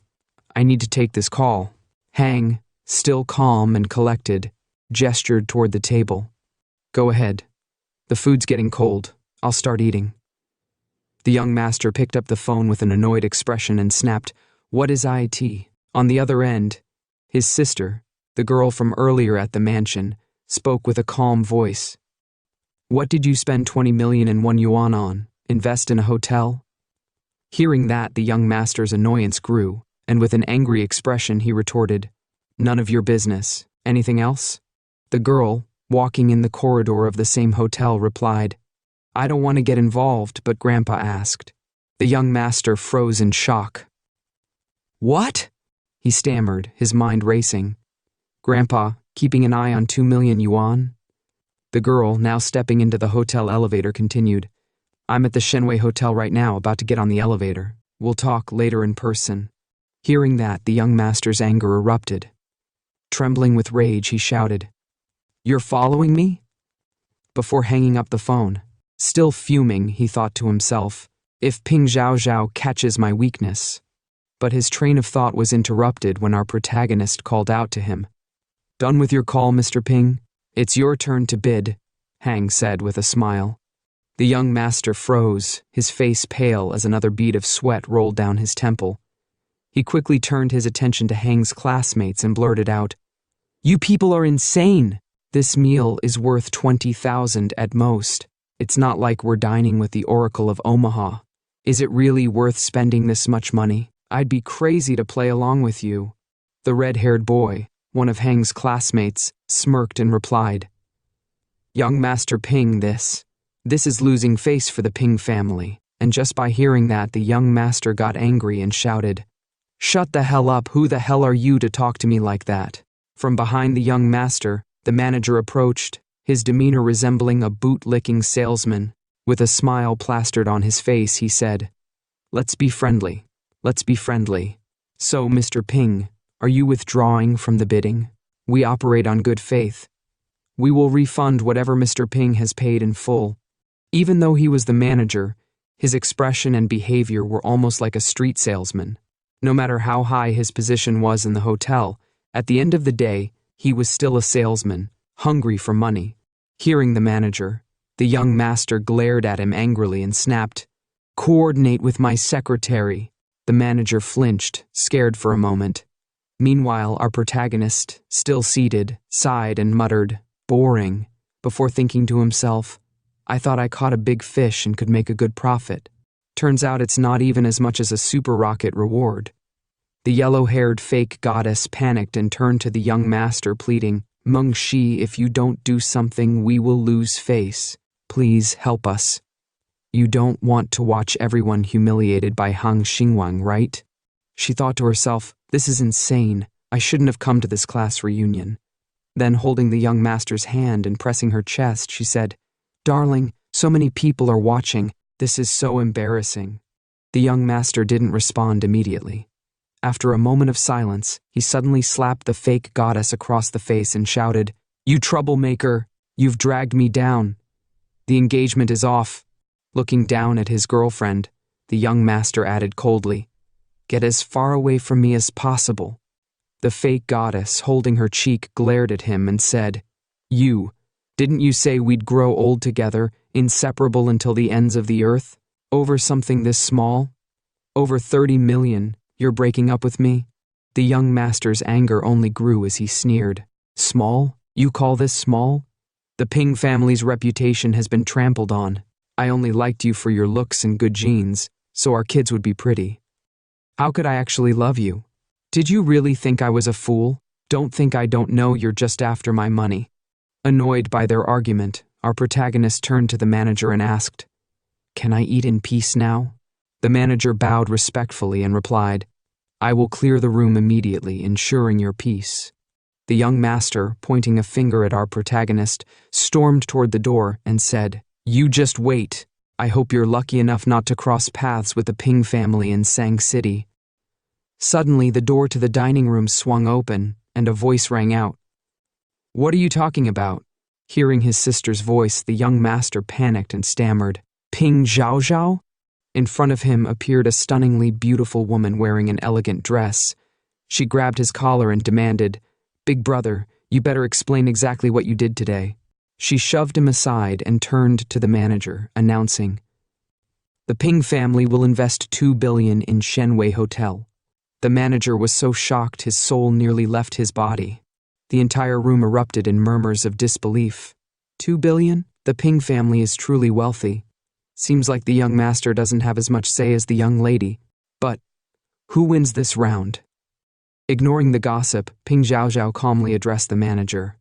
I need to take this call. Hang, still calm and collected, gestured toward the table. Go ahead. The food's getting cold. I'll start eating. The young master picked up the phone with an annoyed expression and snapped, What is IT? On the other end, his sister, the girl from earlier at the mansion, spoke with a calm voice. What did you spend 20 million and 1 yuan on? Invest in a hotel? Hearing that, the young master's annoyance grew, and with an angry expression he retorted, None of your business. Anything else? The girl, walking in the corridor of the same hotel, replied, I don't want to get involved, but Grandpa asked. The young master froze in shock. What? He stammered, his mind racing. Grandpa, keeping an eye on 2 million yuan? The girl, now stepping into the hotel elevator, continued, I'm at the Shenwei Hotel right now, about to get on the elevator. We'll talk later in person. Hearing that, the young master's anger erupted. Trembling with rage, he shouted, You're following me? before hanging up the phone. Still fuming, he thought to himself, if Ping Zhao Zhao catches my weakness. But his train of thought was interrupted when our protagonist called out to him. Done with your call, Mr. Ping? It's your turn to bid, Hang said with a smile. The young master froze, his face pale as another bead of sweat rolled down his temple. He quickly turned his attention to Hang's classmates and blurted out, You people are insane! This meal is worth 20,000 at most. It's not like we're dining with the Oracle of Omaha. Is it really worth spending this much money? I'd be crazy to play along with you. The red-haired boy, one of Hang's classmates, smirked and replied, Young Master Ping, this is losing face for the Ping family. And just by hearing that, the young master got angry and shouted, Shut the hell up, who the hell are you to talk to me like that? From behind the young master, the manager approached, his demeanor resembling a boot-licking salesman. With a smile plastered on his face, he said, Let's be friendly. Let's be friendly. So, Mr. Ping, are you withdrawing from the bidding? We operate on good faith. We will refund whatever Mr. Ping has paid in full. Even though he was the manager, his expression and behavior were almost like a street salesman. No matter how high his position was in the hotel, at the end of the day, he was still a salesman, hungry for money. Hearing the manager, the young master glared at him angrily and snapped, Coordinate with my secretary. The manager flinched, scared for a moment. Meanwhile, our protagonist, still seated, sighed and muttered, Boring, before thinking to himself, I thought I caught a big fish and could make a good profit. Turns out it's not even as much as a super rocket reward. The yellow-haired fake goddess panicked and turned to the young master, pleading, Meng Shi, if you don't do something, we will lose face. Please help us. You don't want to watch everyone humiliated by Xingwang, right? She thought to herself, This is insane. I shouldn't have come to this class reunion. Then, holding the young master's hand and pressing her chest, she said, Darling, so many people are watching. This is so embarrassing. The young master didn't respond immediately. After a moment of silence, he suddenly slapped the fake goddess across the face and shouted, You troublemaker! You've dragged me down. The engagement is off. Looking down at his girlfriend, the young master added coldly, Get as far away from me as possible. The fake goddess, holding her cheek, glared at him and said, Didn't you say we'd grow old together, inseparable until the ends of the earth? Over something this small? Over 30 million, you're breaking up with me? The young master's anger only grew as he sneered. Small? You call this small? The Ping family's reputation has been trampled on. I only liked you for your looks and good genes, so our kids would be pretty. How could I actually love you? Did you really think I was a fool? Don't think I don't know you're just after my money. Annoyed by their argument, our protagonist turned to the manager and asked, Can I eat in peace now? The manager bowed respectfully and replied, I will clear the room immediately, ensuring your peace. The young master, pointing a finger at our protagonist, stormed toward the door and said, You just wait. I hope you're lucky enough not to cross paths with the Ping family in Sang City. Suddenly, the door to the dining room swung open, and a voice rang out. What are you talking about? Hearing his sister's voice, the young master panicked and stammered, Ping Zhao Zhao? In front of him appeared a stunningly beautiful woman wearing an elegant dress. She grabbed his collar and demanded, Big brother, you better explain exactly what you did today. She shoved him aside and turned to the manager, announcing, The Ping family will invest $2 billion in Shenwei Hotel. The manager was so shocked his soul nearly left his body. The entire room erupted in murmurs of disbelief. $2 billion? The Ping family is truly wealthy. Seems like the young master doesn't have as much say as the young lady. But who wins this round? Ignoring the gossip, Ping Zhao Zhao calmly addressed the manager.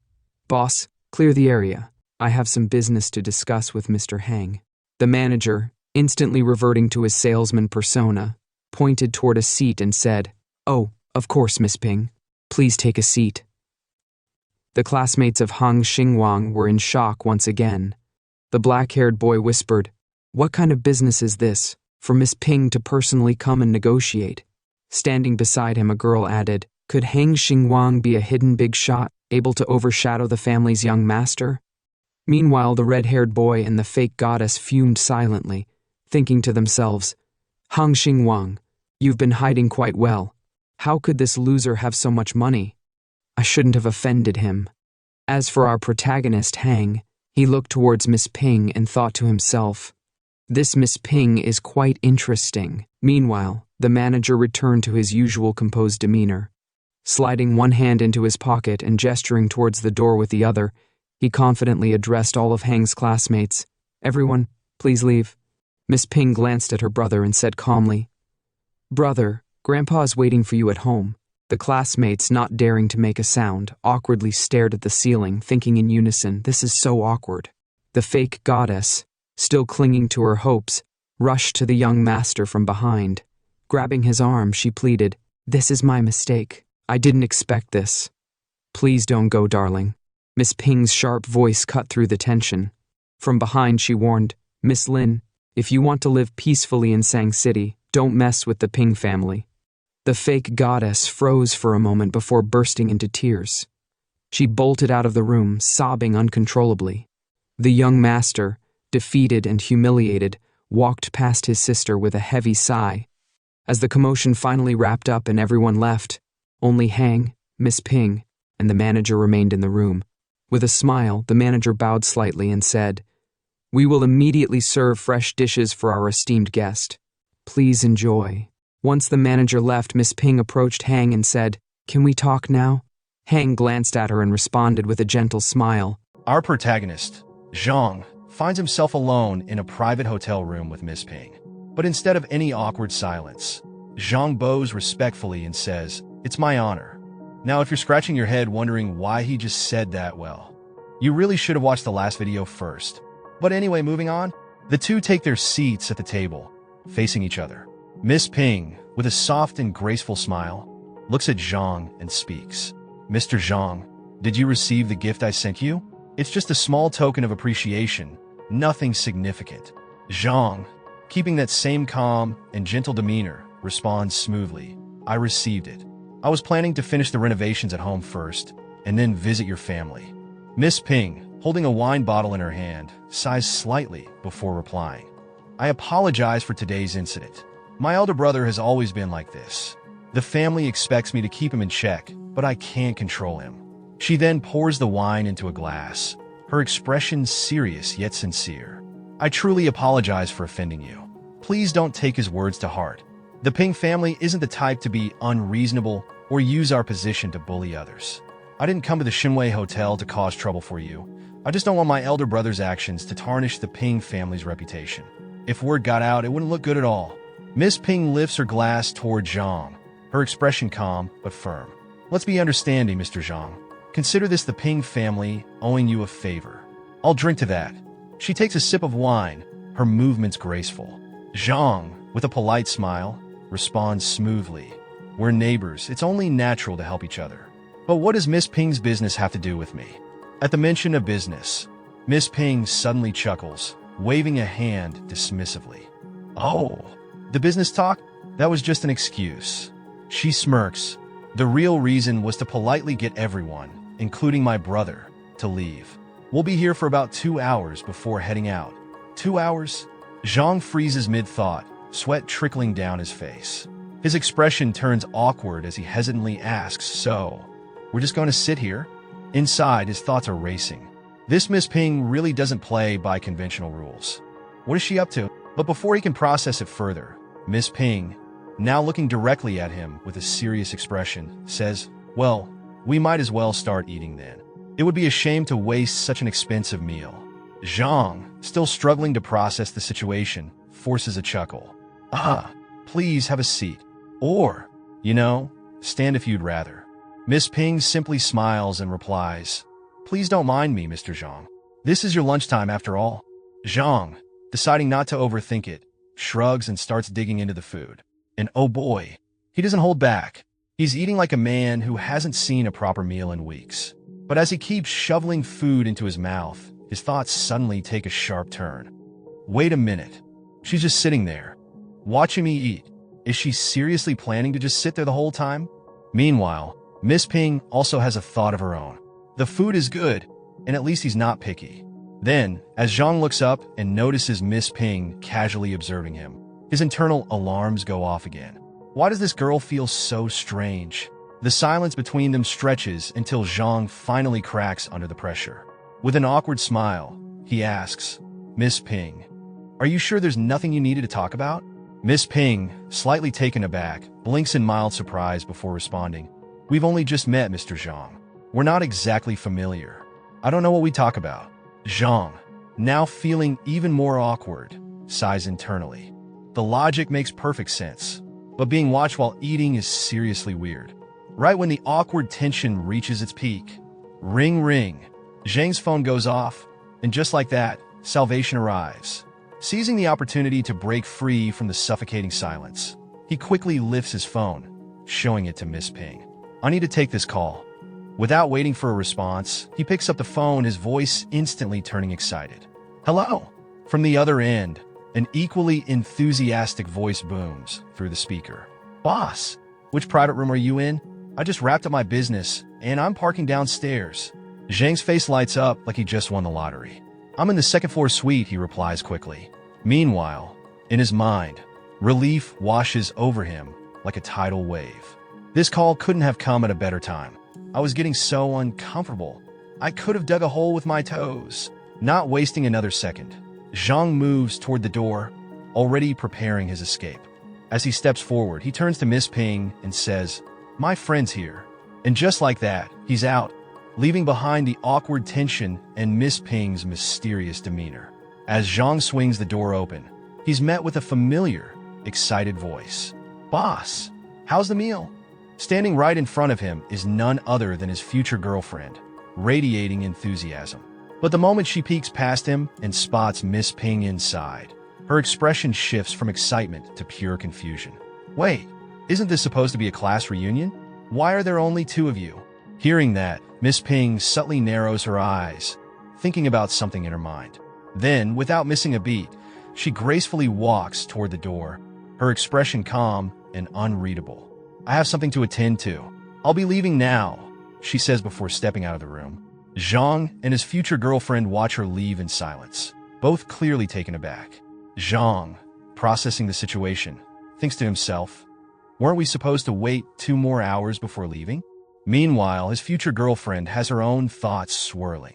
Boss, clear the area. I have some business to discuss with Mr. Hang. The manager, instantly reverting to his salesman persona, pointed toward a seat and said, Oh, of course, Miss Ping. Please take a seat. The classmates of Xingwang were in shock once again. The black-haired boy whispered, What kind of business is this, for Miss Ping to personally come and negotiate? Standing beside him, a girl added, Could Xingwang be a hidden big shot, able to overshadow the family's young master? Meanwhile, the red-haired boy and the fake goddess fumed silently, thinking to themselves, Xingwang, you've been hiding quite well. How could this loser have so much money? I shouldn't have offended him. As for our protagonist, Hang, he looked towards Miss Ping and thought to himself, this Miss Ping is quite interesting. Meanwhile, the manager returned to his usual composed demeanor. Sliding one hand into his pocket and gesturing towards the door with the other, he confidently addressed all of Hang's classmates. Everyone, please leave. Miss Ping glanced at her brother and said calmly, Brother, Grandpa is waiting for you at home. The classmates, not daring to make a sound, awkwardly stared at the ceiling, thinking in unison, this is so awkward. The fake goddess, still clinging to her hopes, rushed to the young master from behind. Grabbing his arm, she pleaded, this is my mistake. I didn't expect this. Please don't go, darling. Miss Ping's sharp voice cut through the tension. From behind, she warned, Miss Lin, if you want to live peacefully in Sang City, don't mess with the Ping family. The fake goddess froze for a moment before bursting into tears. She bolted out of the room, sobbing uncontrollably. The young master, defeated and humiliated, walked past his sister with a heavy sigh. As the commotion finally wrapped up and everyone left, only Hang, Miss Ping, and the manager remained in the room. With a smile, the manager bowed slightly and said, We will immediately serve fresh dishes for our esteemed guest. Please enjoy. Once the manager left, Miss Ping approached Hang and said, Can we talk now? Hang glanced at her and responded with a gentle smile. Our protagonist, Zhang, finds himself alone in a private hotel room with Miss Ping. But instead of any awkward silence, Zhang bows respectfully and says, It's my honor. Now, if you're scratching your head wondering why he just said that, well, you really should have watched the last video first. But anyway, moving on, the two take their seats at the table, facing each other. Miss Ping, with a soft and graceful smile, looks at Zhang and speaks. Mr. Zhang, did you receive the gift I sent you? It's just a small token of appreciation, nothing significant. Zhang, keeping that same calm and gentle demeanor, responds smoothly. I received it. I was planning to finish the renovations at home first, and then visit your family. Miss Ping, holding a wine bottle in her hand, sighs slightly before replying. I apologize for today's incident. My elder brother has always been like this. The family expects me to keep him in check, but I can't control him. She then pours the wine into a glass, her expression serious yet sincere. I truly apologize for offending you. Please don't take his words to heart. The Ping family isn't the type to be unreasonable or use our position to bully others. I didn't come to the Xingwang Hotel to cause trouble for you. I just don't want my elder brother's actions to tarnish the Ping family's reputation. If word got out, it wouldn't look good at all. Miss Ping lifts her glass toward Zhang, her expression calm but firm. Let's be understanding, Mr. Zhang. Consider this the Ping family owing you a favor. I'll drink to that. She takes a sip of wine, her movements graceful. Zhang, with a polite smile, responds smoothly. We're neighbors, it's only natural to help each other. But what does Miss Ping's business have to do with me? At the mention of business, Miss Ping suddenly chuckles, waving a hand dismissively. Oh, the business talk? That was just an excuse. She smirks. The real reason was to politely get everyone, including my brother, to leave. We'll be here for about 2 hours before heading out. 2 hours? Zhang freezes mid-thought, sweat trickling down his face. His expression turns awkward as he hesitantly asks, So, we're just going to sit here? Inside, his thoughts are racing. This Miss Ping really doesn't play by conventional rules. What is she up to? But before he can process it further, Miss Ping, now looking directly at him with a serious expression, says, Well, we might as well start eating then. It would be a shame to waste such an expensive meal. Zhang, still struggling to process the situation, forces a chuckle. Please have a seat. Or, stand if you'd rather. Miss Ping simply smiles and replies, Please don't mind me, Mr. Zhang. This is your lunchtime after all. Zhang, deciding not to overthink it, shrugs and starts digging into the food. And oh boy, he doesn't hold back. He's eating like a man who hasn't seen a proper meal in weeks. But as he keeps shoveling food into his mouth, his thoughts suddenly take a sharp turn. Wait a minute. She's just sitting there, watching me eat. Is she seriously planning to just sit there the whole time? Meanwhile, Miss Ping also has a thought of her own. The food is good, and at least he's not picky. Then, as Zhang looks up and notices Miss Ping casually observing him, his internal alarms go off again. Why does this girl feel so strange? The silence between them stretches until Zhang finally cracks under the pressure. With an awkward smile, he asks, "Miss Ping, are you sure there's nothing you needed to talk about?" Miss Ping, slightly taken aback, blinks in mild surprise before responding, "We've only just met, Mr. Zhang. We're not exactly familiar. I don't know what we talk about." Zhang, now feeling even more awkward, sighs internally. The logic makes perfect sense, but being watched while eating is seriously weird. Right when the awkward tension reaches its peak, ring ring, Zhang's phone goes off, and just like that, salvation arrives. Seizing the opportunity to break free from the suffocating silence, he quickly lifts his phone, showing it to Miss Ping. "I need to take this call." Without waiting for a response, he picks up the phone, his voice instantly turning excited. "Hello?" From the other end, an equally enthusiastic voice booms through the speaker. "Boss, which private room are you in? I just wrapped up my business, and I'm parking downstairs." Zhang's face lights up like he just won the lottery. "I'm in the second-floor suite," he replies quickly. Meanwhile, in his mind, relief washes over him like a tidal wave. This call couldn't have come at a better time. I was getting so uncomfortable. I could have dug a hole with my toes. Not wasting another second, Zhang moves toward the door, already preparing his escape. As he steps forward, he turns to Miss Ping and says, "My friend's here." And just like that, he's out, leaving behind the awkward tension and Miss Ping's mysterious demeanor. As Zhang swings the door open, he's met with a familiar, excited voice. "Boss, how's the meal?" Standing right in front of him is none other than his future girlfriend, radiating enthusiasm. But the moment she peeks past him and spots Miss Ping inside, her expression shifts from excitement to pure confusion. "Wait, isn't this supposed to be a class reunion? Why are there only two of you?" Hearing that, Miss Ping subtly narrows her eyes, thinking about something in her mind. Then, without missing a beat, she gracefully walks toward the door, her expression calm and unreadable. "I have something to attend to. I'll be leaving now," she says before stepping out of the room. Zhang and his future girlfriend watch her leave in silence, both clearly taken aback. Zhang, processing the situation, thinks to himself, "Weren't we supposed to wait 2 more hours before leaving?" Meanwhile, his future girlfriend has her own thoughts swirling.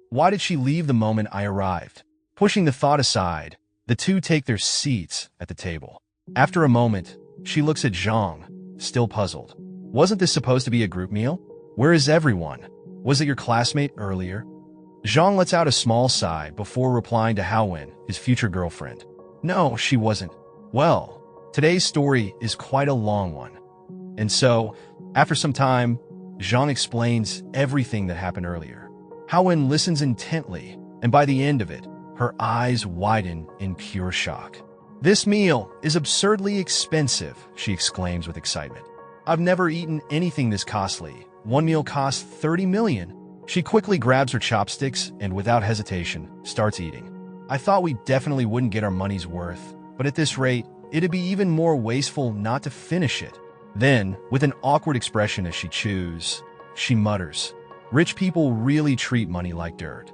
Why did she leave the moment I arrived? Pushing the thought aside, the two take their seats at the table. After a moment, she looks at Zhang, still puzzled. "Wasn't this supposed to be a group meal? Where is everyone? Was it your classmate earlier?" Zhang lets out a small sigh before replying to Haowen, his future girlfriend. "No, she wasn't. Well, today's story is quite a long one." And so, after some time, Zhang explains everything that happened earlier. Haowen listens intently, and by the end of it, her eyes widen in pure shock. "This meal is absurdly expensive," she exclaims with excitement. "I've never eaten anything this costly. One meal costs 30 million. She quickly grabs her chopsticks and, without hesitation, starts eating. "I thought we definitely wouldn't get our money's worth, but at this rate, it'd be even more wasteful not to finish it." Then, with an awkward expression as she chews, she mutters, "Rich people really treat money like dirt."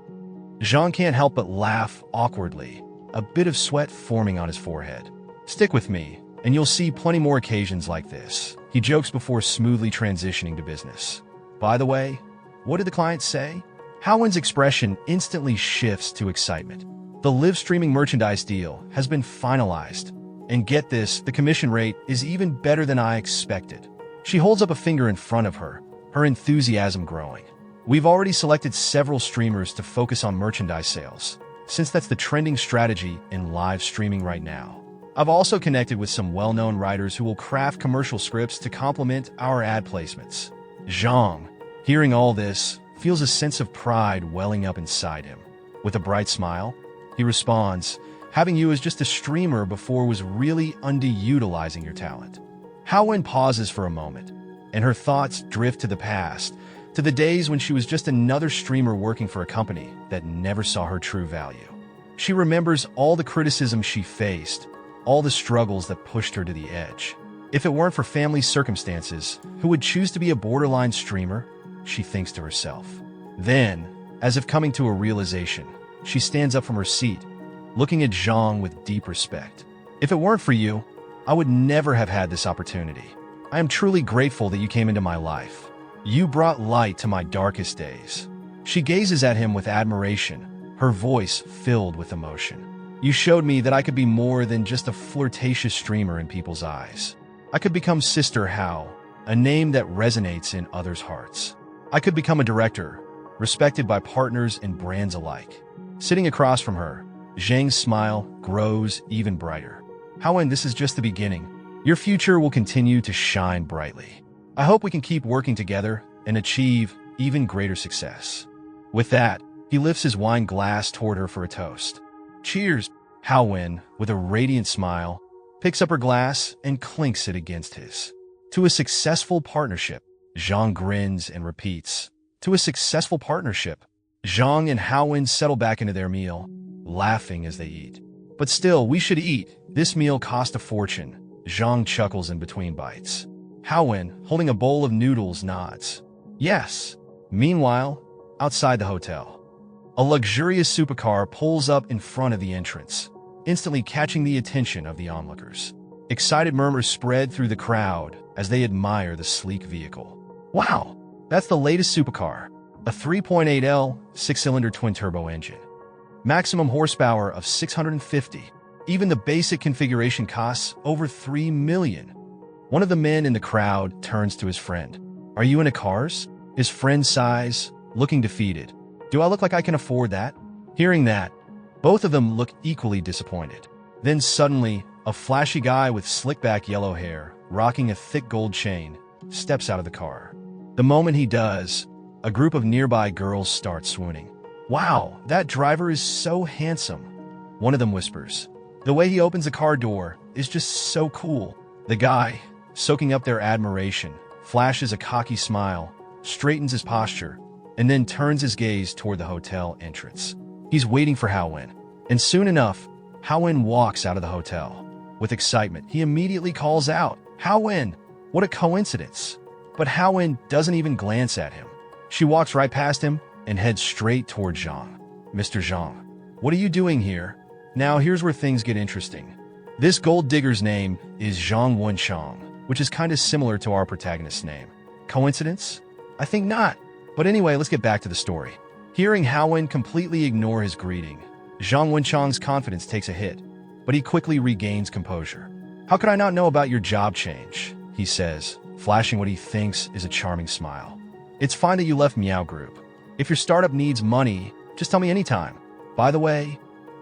Zhang can't help but laugh awkwardly, a bit of sweat forming on his forehead. "Stick with me, and you'll see plenty more occasions like this," he jokes before smoothly transitioning to business. "By the way, what did the client say?" Haowen's expression instantly shifts to excitement. The live streaming merchandise deal has been finalized. And get this, the commission rate is even better than I expected. She holds up a finger in front of her, her enthusiasm growing. "We've already selected several streamers to focus on merchandise sales, since that's the trending strategy in live streaming right now. I've also connected with some well-known writers who will craft commercial scripts to complement our ad placements." Zhang, hearing all this, feels a sense of pride welling up inside him. With a bright smile, he responds, "Having you as just a streamer before was really underutilizing your talent." Haowen pauses for a moment, and her thoughts drift to the past, to the days when she was just another streamer working for a company that never saw her true value. She remembers all the criticism she faced, all the struggles that pushed her to the edge. If it weren't for family circumstances, who would choose to be a borderline streamer? She thinks to herself. Then, as if coming to a realization, She stands up from her seat, looking at Zhang with deep respect. If it weren't for you, I would never have had this opportunity. I am truly grateful that you came into my life. You brought light to my darkest days. She gazes at him with admiration, her voice filled with emotion. You showed me that I could be more than just a flirtatious streamer in people's eyes. I could become Sister Hao, a name that resonates in others' hearts. I could become a director, respected by partners and brands alike. Sitting across from her, Zhang's smile grows even brighter. Haowen, this is just the beginning. Your future will continue to shine brightly. I hope we can keep working together and achieve even greater success. With that, he lifts his wine glass toward her for a toast. Cheers! Haowen, with a radiant smile, picks up her glass and clinks it against his. To a successful partnership, Zhang grins and repeats. To a successful partnership. Zhang and Haowen settle back into their meal, laughing as they eat. But still, we should eat. This meal cost a fortune. Zhang chuckles in between bites. Haowen, holding a bowl of noodles, nods. Yes. Meanwhile, outside the hotel, a luxurious supercar pulls up in front of the entrance, instantly catching the attention of the onlookers. Excited murmurs spread through the crowd as they admire the sleek vehicle. Wow, that's the latest supercar, a 3.8L six-cylinder twin-turbo engine. Maximum horsepower of 650. Even the basic configuration costs over $3 million. One of the men in the crowd turns to his friend. Are you into cars? His friend sighs, looking defeated. Do I look like I can afford that? Hearing that, both of them look equally disappointed. Then suddenly, a flashy guy with slick-back yellow hair, rocking a thick gold chain, steps out of the car. The moment he does, a group of nearby girls start swooning. Wow, that driver is so handsome, one of them whispers. The way he opens the car door is just so cool. The guy, soaking up their admiration, flashes a cocky smile, straightens his posture, and then turns his gaze toward the hotel entrance. He's waiting for Haowen, and soon enough, Haowen walks out of the hotel. With excitement, he immediately calls out, Haowen! What a coincidence! But Haowen doesn't even glance at him. She walks right past him and heads straight toward Zhang. Mr. Zhang, what are you doing here? Now here's where things get interesting. This gold digger's name is Zhang Wenchang, which is kind of similar to our protagonist's name. Coincidence? I think not. But anyway, let's get back to the story. Hearing Haowen completely ignore his greeting, Zhang Wenchang's confidence takes a hit, but he quickly regains composure. How could I not know about your job change? He says, flashing what he thinks is a charming smile. It's fine that you left Meow Group. If your startup needs money, just tell me anytime. By the way,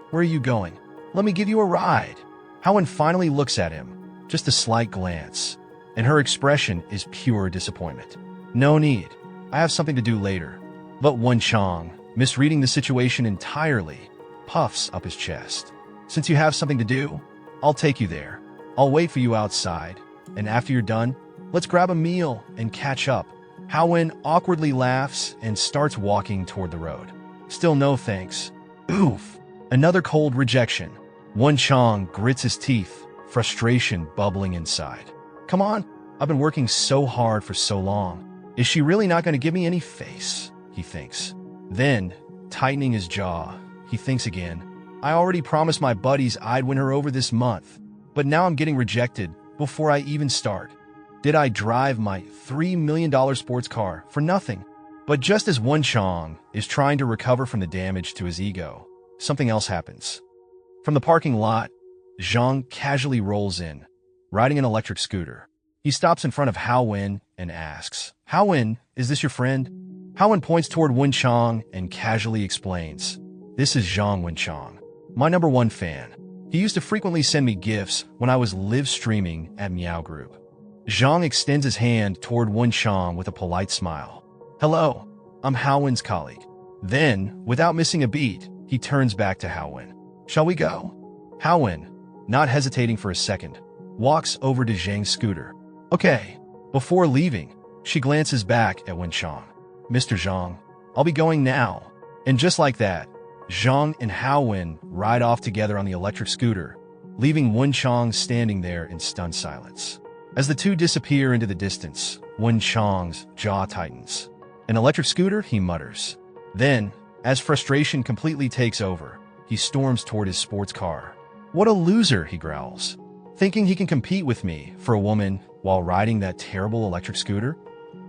where are you going? Let me give you a ride. Haowen finally looks at him, just a slight glance, and her expression is pure disappointment. No need. I have something to do later. But Wenchang, misreading the situation entirely, puffs up his chest. Since you have something to do, I'll take you there. I'll wait for you outside, and after you're done, let's grab a meal and catch up. Haowen awkwardly laughs and starts walking toward the road. Still no thanks. Oof. Another cold rejection. Wenchang grits his teeth, frustration bubbling inside. Come on, I've been working so hard for so long. Is she really not going to give me any face? He thinks. Then, tightening his jaw, he thinks again. I already promised my buddies I'd win her over this month, but now I'm getting rejected before I even start. Did I drive my $3 million sports car for nothing? But just as Wenchang is trying to recover from the damage to his ego, something else happens. From the parking lot, Zhang casually rolls in, riding an electric scooter. He stops in front of Haowen and asks, Haowen, is this your friend? Haowen points toward Wenchang and casually explains, this is Zhang Wenchang, my #1 fan. He used to frequently send me gifts when I was live streaming at Meow Group. Zhang extends his hand toward Wenchang with a polite smile. Hello, I'm Haowen's colleague. Then, without missing a beat, he turns back to Haowen. Shall we go? Haowen, not hesitating for a second, walks over to Zhang's scooter. Okay. Before leaving, she glances back at Wenchang. Mr. Zhang, I'll be going now. And just like that, Zhang and Haowen ride off together on the electric scooter, leaving Wenchang standing there in stunned silence. As the two disappear into the distance, Wenchang's jaw tightens. An electric scooter, he mutters. Then, As frustration completely takes over, he storms toward his sports car. What a loser, he growls. Thinking he can compete with me for a woman while riding that terrible electric scooter?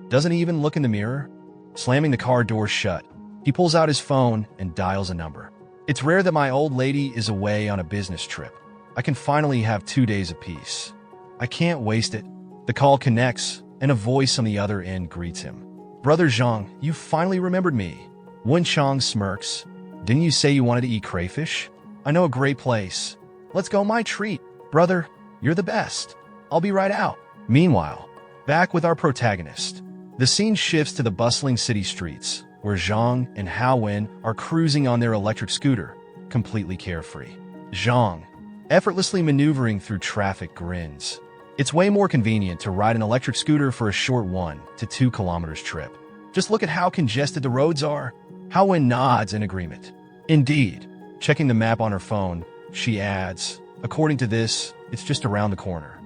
Doesn't he even look in the mirror? Slamming the car door shut, he pulls out his phone and dials a number. It's rare that my old lady is away on a business trip. I can finally have 2 days of peace. I can't waste it. The call connects, and a voice on the other end greets him. Brother Zhang, you finally remembered me. Wen Chang smirks. Didn't you say you wanted to eat crayfish? I know a great place. Let's go, my treat. Brother, you're the best. I'll be right out. Meanwhile, back with our protagonist. The scene shifts to the bustling city streets, where Zhang and Haowen are cruising on their electric scooter, completely carefree. Zhang, effortlessly maneuvering through traffic, grins. It's way more convenient to ride an electric scooter for a short 1 to 2 kilometers trip. Just look at how congested the roads are. Haowen nods in agreement. Indeed. Checking the map on her phone, she adds, according to this, it's just around the corner.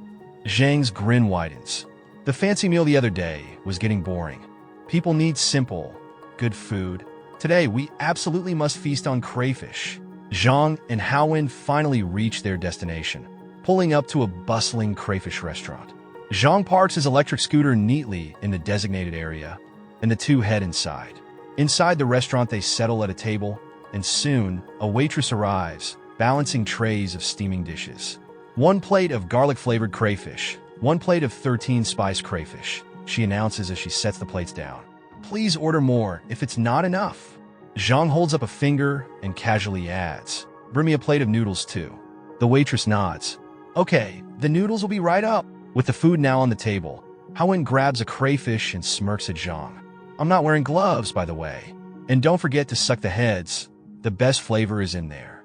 Zhang's grin widens. The fancy meal the other day was getting boring. People need simple, good food. Today, we absolutely must feast on crayfish. Zhang and Haowen finally reach their destination, pulling up to a bustling crayfish restaurant. Zhang parks his electric scooter neatly in the designated area, and the two head inside. Inside the restaurant, they settle at a table, and soon, a waitress arrives, balancing trays of steaming dishes. 1 plate of garlic-flavored crayfish, 1 plate of 13-spice crayfish, she announces as she sets the plates down. Please order more if it's not enough. Zhang holds up a finger and casually adds, bring me a plate of noodles too. The waitress nods. Okay, the noodles will be right up. With the food now on the table, Haowen grabs a crayfish and smirks at Zhang. I'm not wearing gloves, by the way. And don't forget to suck the heads. The best flavor is in there.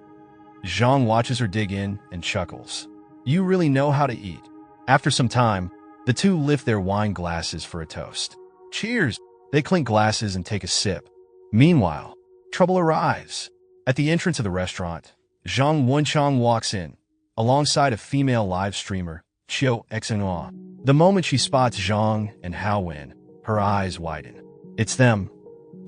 Zhang watches her dig in and chuckles. You really know how to eat. After some time, the two lift their wine glasses for a toast. Cheers! They clink glasses and take a sip. Meanwhile, trouble arrives. At the entrance of the restaurant, Zhang Wenchang walks in, alongside a female live streamer, Qiu Xingwang. The moment she spots Zhang and Haowen, her eyes widen. It's them,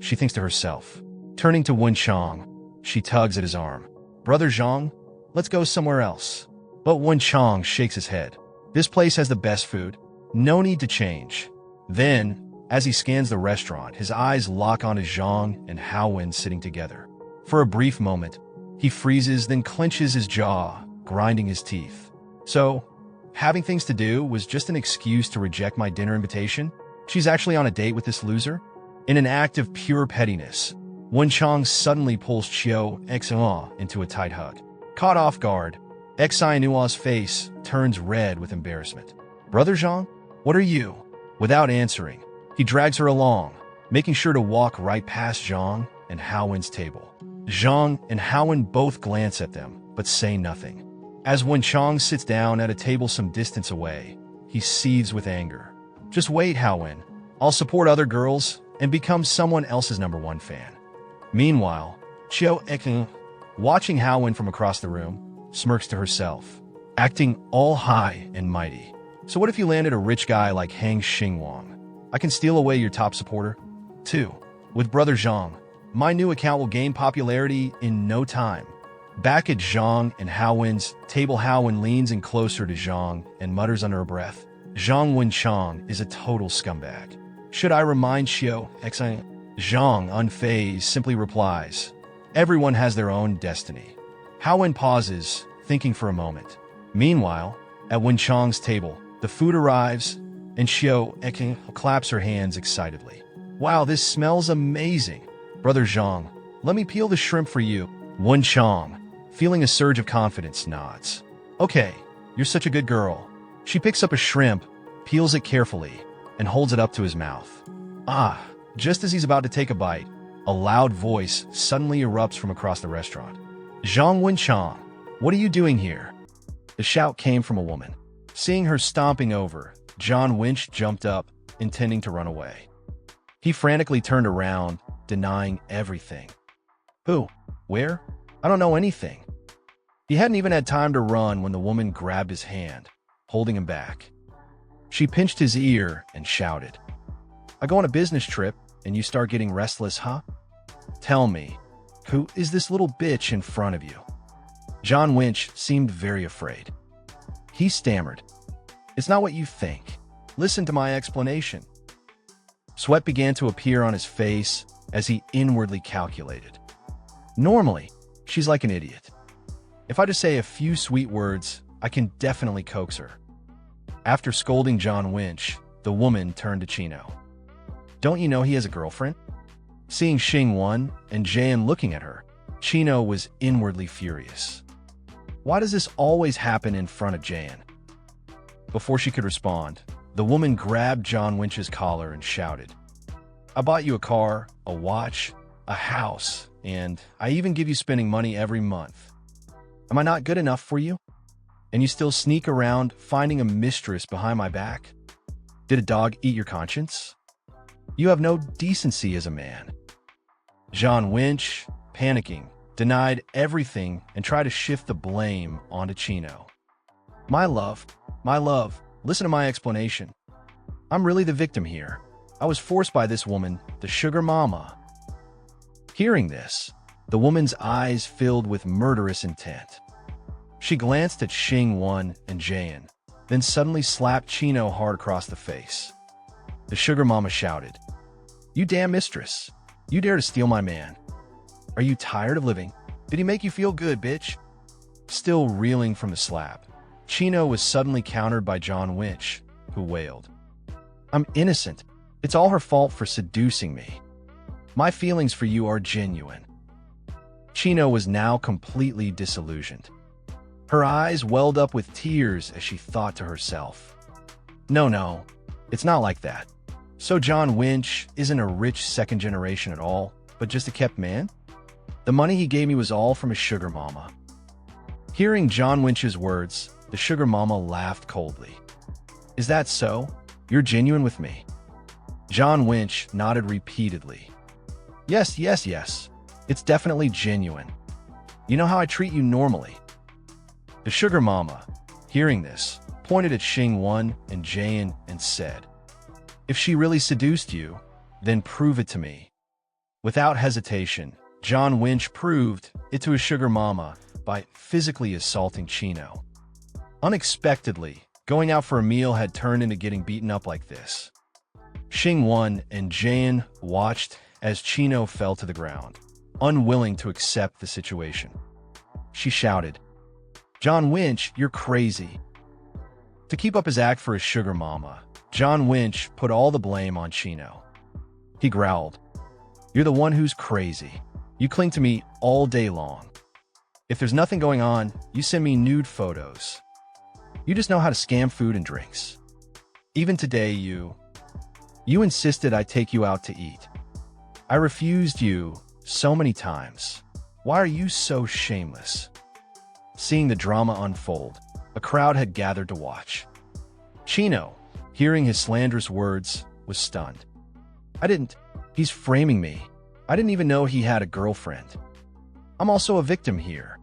she thinks to herself. Turning to Wenchang, she tugs at his arm. Brother Zhang, let's go somewhere else. But Wenchang shakes his head. This place has the best food. No need to change. Then, as he scans the restaurant, his eyes lock onto Zhang and Haowen sitting together. For a brief moment, he freezes, then clenches his jaw, grinding his teeth. So, having things to do was just an excuse to reject my dinner invitation? She's actually on a date with this loser? In an act of pure pettiness, Wenchang suddenly pulls Qiu Xinhua into a tight hug. Caught off guard, Xinua's face turns red with embarrassment. Brother Zhang, what are you? Without answering, he drags her along, making sure to walk right past Zhang and Haowen's table. Zhang and Haowen both glance at them, but say nothing. As Wenchang sits down at a table some distance away, he seethes with anger. Just wait, Haowen. I'll support other girls and become someone else's #1 fan. Meanwhile, Qiu Xing, watching Haowen from across the room, smirks to herself, acting all high and mighty. So what if you landed a rich guy like Xingwang? I can steal away your top supporter? 2. With Brother Zhang, my new account will gain popularity in no time. Back at Zhang and Haowen's table, Haowen leans in closer to Zhang and mutters under her breath, Zhang Wenchang is a total scumbag. Should I remind Qiu Xing? Zhang, unfazed, simply replies, everyone has their own destiny. Haowen pauses, thinking for a moment. Meanwhile, at Wenchang's table, the food arrives, and Qiu Xing claps her hands excitedly. Wow, this smells amazing. Brother Zhang, let me peel the shrimp for you. Wenchang, feeling a surge of confidence, nods. Okay, you're such a good girl. She picks up a shrimp, peels it carefully, and holds it up to his mouth. Ah, just as he's about to take a bite, a loud voice suddenly erupts from across the restaurant. Zhang Wenchang, what are you doing here? The shout came from a woman. Seeing her stomping over, John Winch jumped up, intending to run away. He frantically turned around, denying everything. Who? Where? I don't know anything. He hadn't even had time to run when the woman grabbed his hand, holding him back. She pinched his ear and shouted, I go on a business trip, and you start getting restless, huh? Tell me, Who is this little bitch in front of you? John Winch seemed very afraid. He stammered. It's not what you think. Listen to my explanation. Sweat began to appear on his face as he inwardly calculated. Normally, she's like an idiot. If I just say a few sweet words, I can definitely coax her. After scolding John Winch, the woman turned to Chino. Don't you know he has a girlfriend? Seeing Xingwang and Jian looking at her, Chino was inwardly furious. Why does this always happen in front of Jian? Before she could respond, the woman grabbed John Winch's collar and shouted, I bought you a car, a watch, a house, and I even give you spending money every month. Am I not good enough for you? And you still sneak around finding a mistress behind my back? Did a dog eat your conscience? You have no decency as a man. John Winch, panicking, denied everything and tried to shift the blame onto Chino. My love, listen to my explanation. I'm really the victim here. I was forced by this woman, the sugar mama. Hearing this, the woman's eyes filled with murderous intent. She glanced at Xingwang and Jian, then suddenly slapped Chino hard across the face. The sugar mama shouted, You damn mistress! You dare to steal my man! Are you tired of living? Did he make you feel good, bitch? Still reeling from the slap, Chino was suddenly countered by John Winch, who wailed, I'm innocent. It's all her fault for seducing me. My feelings for you are genuine. Chino was now completely disillusioned. Her eyes welled up with tears as she thought to herself, No, it's not like that. So John Winch isn't a rich second generation at all, but just a kept man? The money he gave me was all from his sugar mama. Hearing John Winch's words, the sugar mama laughed coldly. Is that so? You're genuine with me? John Winch nodded repeatedly. Yes. It's definitely genuine. You know how I treat you normally. The sugar mama, hearing this, pointed at Xingwang and Jian and said, If she really seduced you, then prove it to me. Without hesitation, John Winch proved it to his sugar mama by physically assaulting Chino. Unexpectedly, going out for a meal had turned into getting beaten up like this. Xingwang and Jian watched as Chino fell to the ground, unwilling to accept the situation. She shouted, John Winch, you're crazy. To keep up his act for his sugar mama, John Winch put all the blame on Chino. He growled, You're the one who's crazy. You cling to me all day long. If there's nothing going on, you send me nude photos. You just know how to scam food and drinks. Even today, you insisted I take you out to eat. I refused you so many times. Why are you so shameless? Seeing the drama unfold, a crowd had gathered to watch. Chino, hearing his slanderous words, was stunned. He's framing me. I didn't even know he had a girlfriend. I'm also a victim here.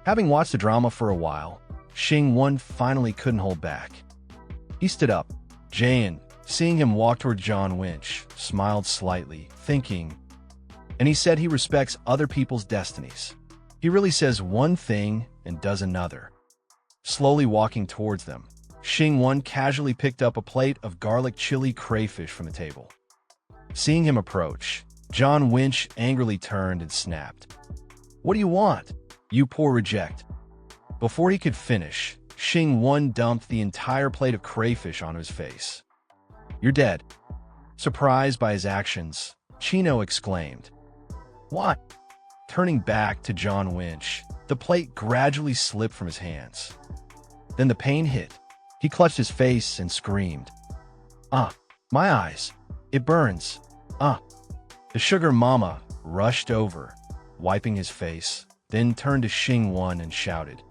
Having watched the drama for a while, Xingwang finally couldn't hold back. He stood up. Jian, seeing him walk toward John Winch, smiled slightly, thinking, and he said he respects other people's destinies. He really says one thing and does another. Slowly walking towards them, Xingwang casually picked up a plate of garlic chili crayfish from the table. Seeing him approach, John Winch angrily turned and snapped, What do you want? You poor reject. Before he could finish, Xingwang dumped the entire plate of crayfish onto his face. You're dead. Surprised by his actions, Chino exclaimed, What? Turning back to John Winch, the plate gradually slipped from his hands. Then the pain hit. He clutched his face and screamed, My eyes. It burns. The sugar mama rushed over, wiping his face, then turned to Xingwang and shouted,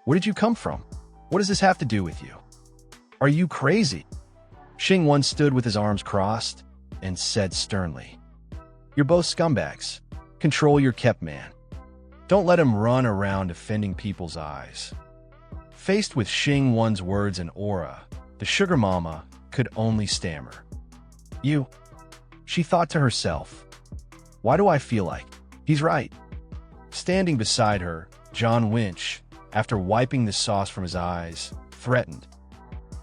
Where did you come from? What does this have to do with you? Are you crazy? Xingwang stood with his arms crossed and said sternly, You're both scumbags. Control your kept man. Don't let him run around offending people's eyes. Faced with Xingwang's words and aura, the sugar mama could only stammer. She thought to herself, Why do I feel like He's right. Standing beside her, John Winch, after wiping the sauce from his eyes, threatened,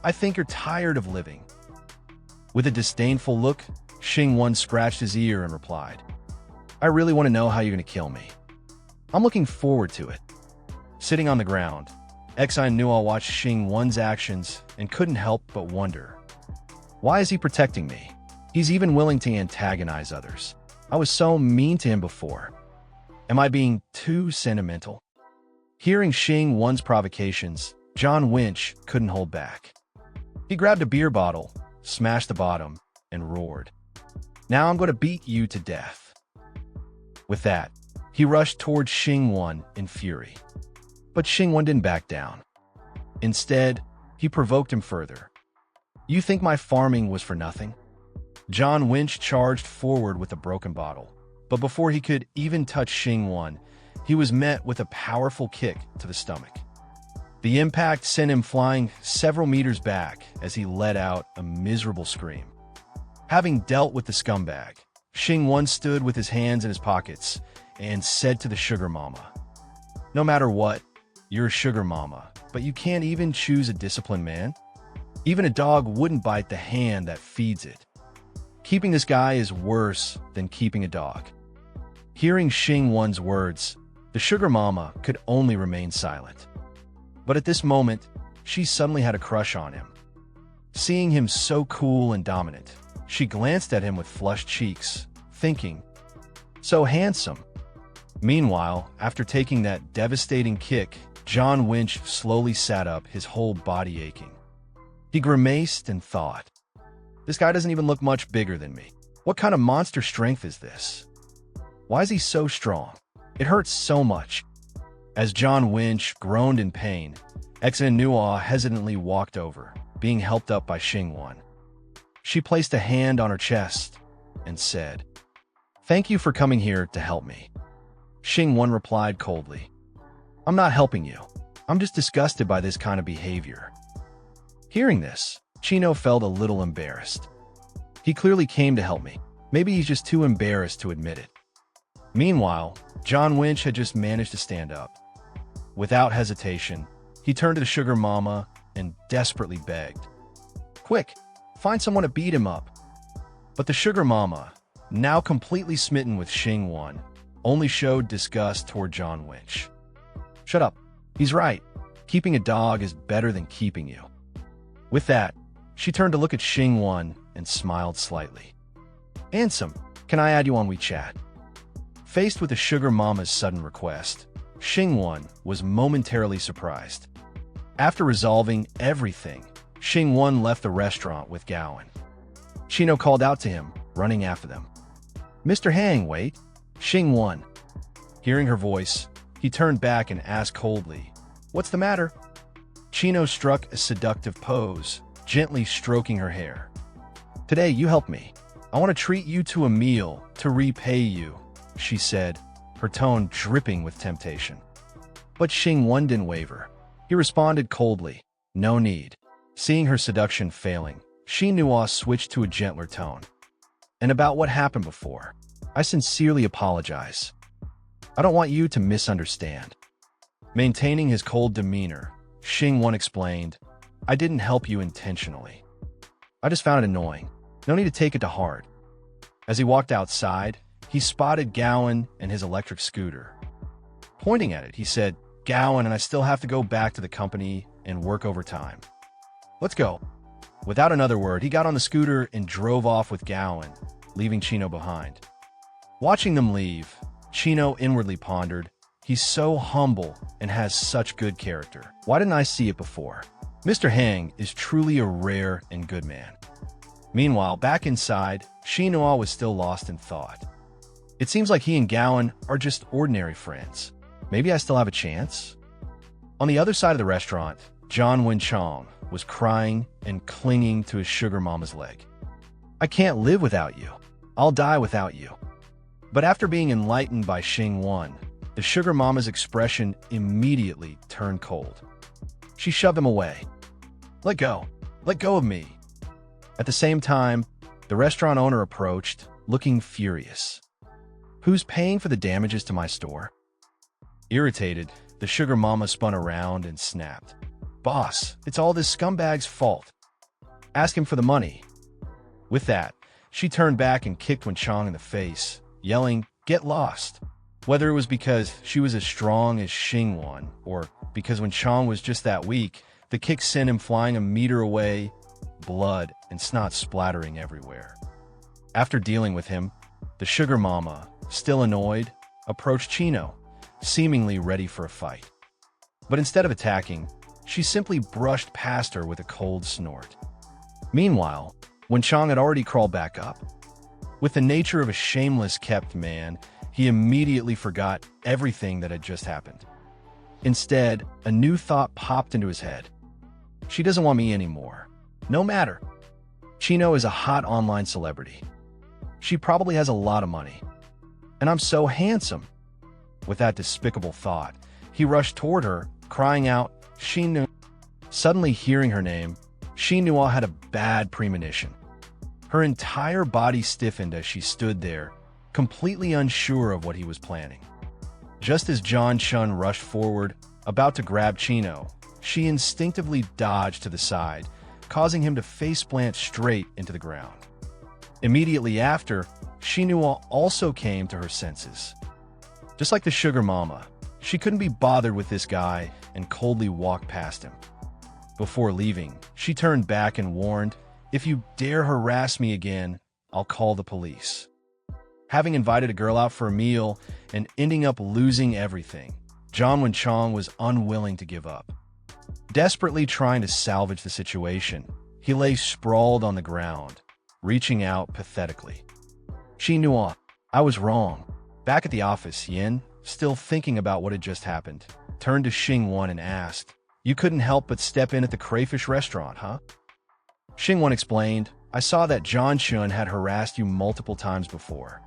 "I think you're tired of living." With a disdainful look, Xingwang scratched his ear and replied, "I really want to know how you're going to kill me. I'm looking forward to it." Sitting on the ground, Xingwang watched Xingwang's actions and couldn't help but wonder, why is he protecting me? He's even willing to antagonize others. I was so mean to him before. Am I being too sentimental? Hearing Xingwang's provocations, John Winch couldn't hold back. He grabbed a beer bottle, smashed the bottom, and roared, "Now I'm going to beat you to death." With that, he rushed towards Xingwang in fury. But Xingwang didn't back down. Instead, he provoked him further. "You think my farming was for nothing?" John Winch charged forward with a broken bottle, but before he could even touch Xingwang, he was met with a powerful kick to the stomach. The impact sent him flying several meters back as he let out a miserable scream. Having dealt with the scumbag, Xingwang stood with his hands in his pockets and said to the sugar mama, "No matter what, you're a sugar mama, but you can't even choose a disciplined man? Even a dog wouldn't bite the hand that feeds it. Keeping this guy is worse than keeping a dog." Hearing Xingwang's words, the sugar mama could only remain silent. But at this moment, she suddenly had a crush on him. Seeing him so cool and dominant, she glanced at him with flushed cheeks, thinking, "So handsome." Meanwhile, after taking that devastating kick, John Winch slowly sat up, his whole body aching. He grimaced and thought, "This guy doesn't even look much bigger than me. What kind of monster strength is this? Why is he so strong? It hurts so much." As John Winch groaned in pain, Xingwang hesitantly walked over, being helped up by Xingwang. She placed a hand on her chest and said, "Thank you for coming here to help me." Xingwang replied coldly, "I'm not helping you. I'm just disgusted by this kind of behavior." Hearing this, Chino felt a little embarrassed. He clearly came to help me. Maybe he's just too embarrassed to admit it. Meanwhile, John Winch had just managed to stand up. Without hesitation, he turned to the sugar mama and desperately begged, "Quick, find someone to beat him up." But the sugar mama, now completely smitten with Xingwang, only showed disgust toward John Winch. "Shut up. He's right. Keeping a dog is better than keeping you." With that, she turned to look at Xingwang and smiled slightly. "Handsome, can I add you on WeChat?" Faced with the sugar mama's sudden request, Xingwang was momentarily surprised. After resolving everything, Xingwang left the restaurant with Gowan. Chino called out to him, running after them. "Mr. Hang, wait." Xingwang. Hearing her voice, he turned back and asked coldly, "What's the matter?" Chino struck a seductive pose, gently stroking her hair. "Today, you help me. I want to treat you to a meal to repay you," she said, her tone dripping with temptation. But Xingwang didn't waver. He responded coldly, "No need." Seeing her seduction failing, Xinhua switched to a gentler tone. "And about what happened before, I sincerely apologize. I don't want you to misunderstand." Maintaining his cold demeanor, Xingwang explained, "I didn't help you intentionally. I just found it annoying. No need to take it to heart." As he walked outside, he spotted Gowan and his electric scooter. Pointing at it, he said, "Gowan and I still have to go back to the company and work overtime. Let's go." Without another word, he got on the scooter and drove off with Gowan, leaving Chino behind. Watching them leave, Chino inwardly pondered, "He's so humble and has such good character. Why didn't I see it before? Mr. Hang is truly a rare and good man." Meanwhile, back inside, Xinhua was still lost in thought. It seems like he and Gowan are just ordinary friends. Maybe I still have a chance? On the other side of the restaurant, John Winchong was crying and clinging to his sugar mama's leg. "I can't live without you. I'll die without you." But after being enlightened by Xingwang, the sugar mama's expression immediately turned cold. She shoved him away. "Let go. Let go of me." At the same time, the restaurant owner approached, looking furious. Who's paying for the damages to my store? Irritated, the sugar mama spun around and snapped. Boss, it's all this scumbag's fault. Ask him for the money. With that, she turned back and kicked Wenchang in the face, yelling, "Get lost!" Whether it was because she was as strong as Xingwang, or because Wenchang was just that weak, the kick sent him flying a meter away, blood and snot splattering everywhere. After dealing with him, the sugar mama, still annoyed, approached Chino, seemingly ready for a fight. But instead of attacking, she simply brushed past her with a cold snort. Meanwhile, Wenchang had already crawled back up. With the nature of a shameless kept man, he immediately forgot everything that had just happened. Instead, a new thought popped into his head. She doesn't want me anymore. No matter. Chino is a hot online celebrity. She probably has a lot of money. And I'm so handsome. With that despicable thought, he rushed toward her, crying out, "Xinu." Suddenly hearing her name, Xinhua had a bad premonition. Her entire body stiffened as she stood there, completely unsure of what he was planning. Just as John Chun rushed forward, about to grab Chino, she instinctively dodged to the side, causing him to face-plant straight into the ground. Immediately after, Xinhua also came to her senses. Just like the sugar mama, she couldn't be bothered with this guy and coldly walked past him. Before leaving, she turned back and warned, "If you dare harass me again, I'll call the police." Having invited a girl out for a meal and ending up losing everything, John Wenchang was unwilling to give up. Desperately trying to salvage the situation, he lay sprawled on the ground, reaching out pathetically. "Xinhua, I was wrong." Back at the office, Yin, still thinking about what had just happened, turned to Xingwang and asked, "You couldn't help but step in at the crayfish restaurant, huh?" Xingwang explained, "I saw that John Chun had harassed you multiple times before.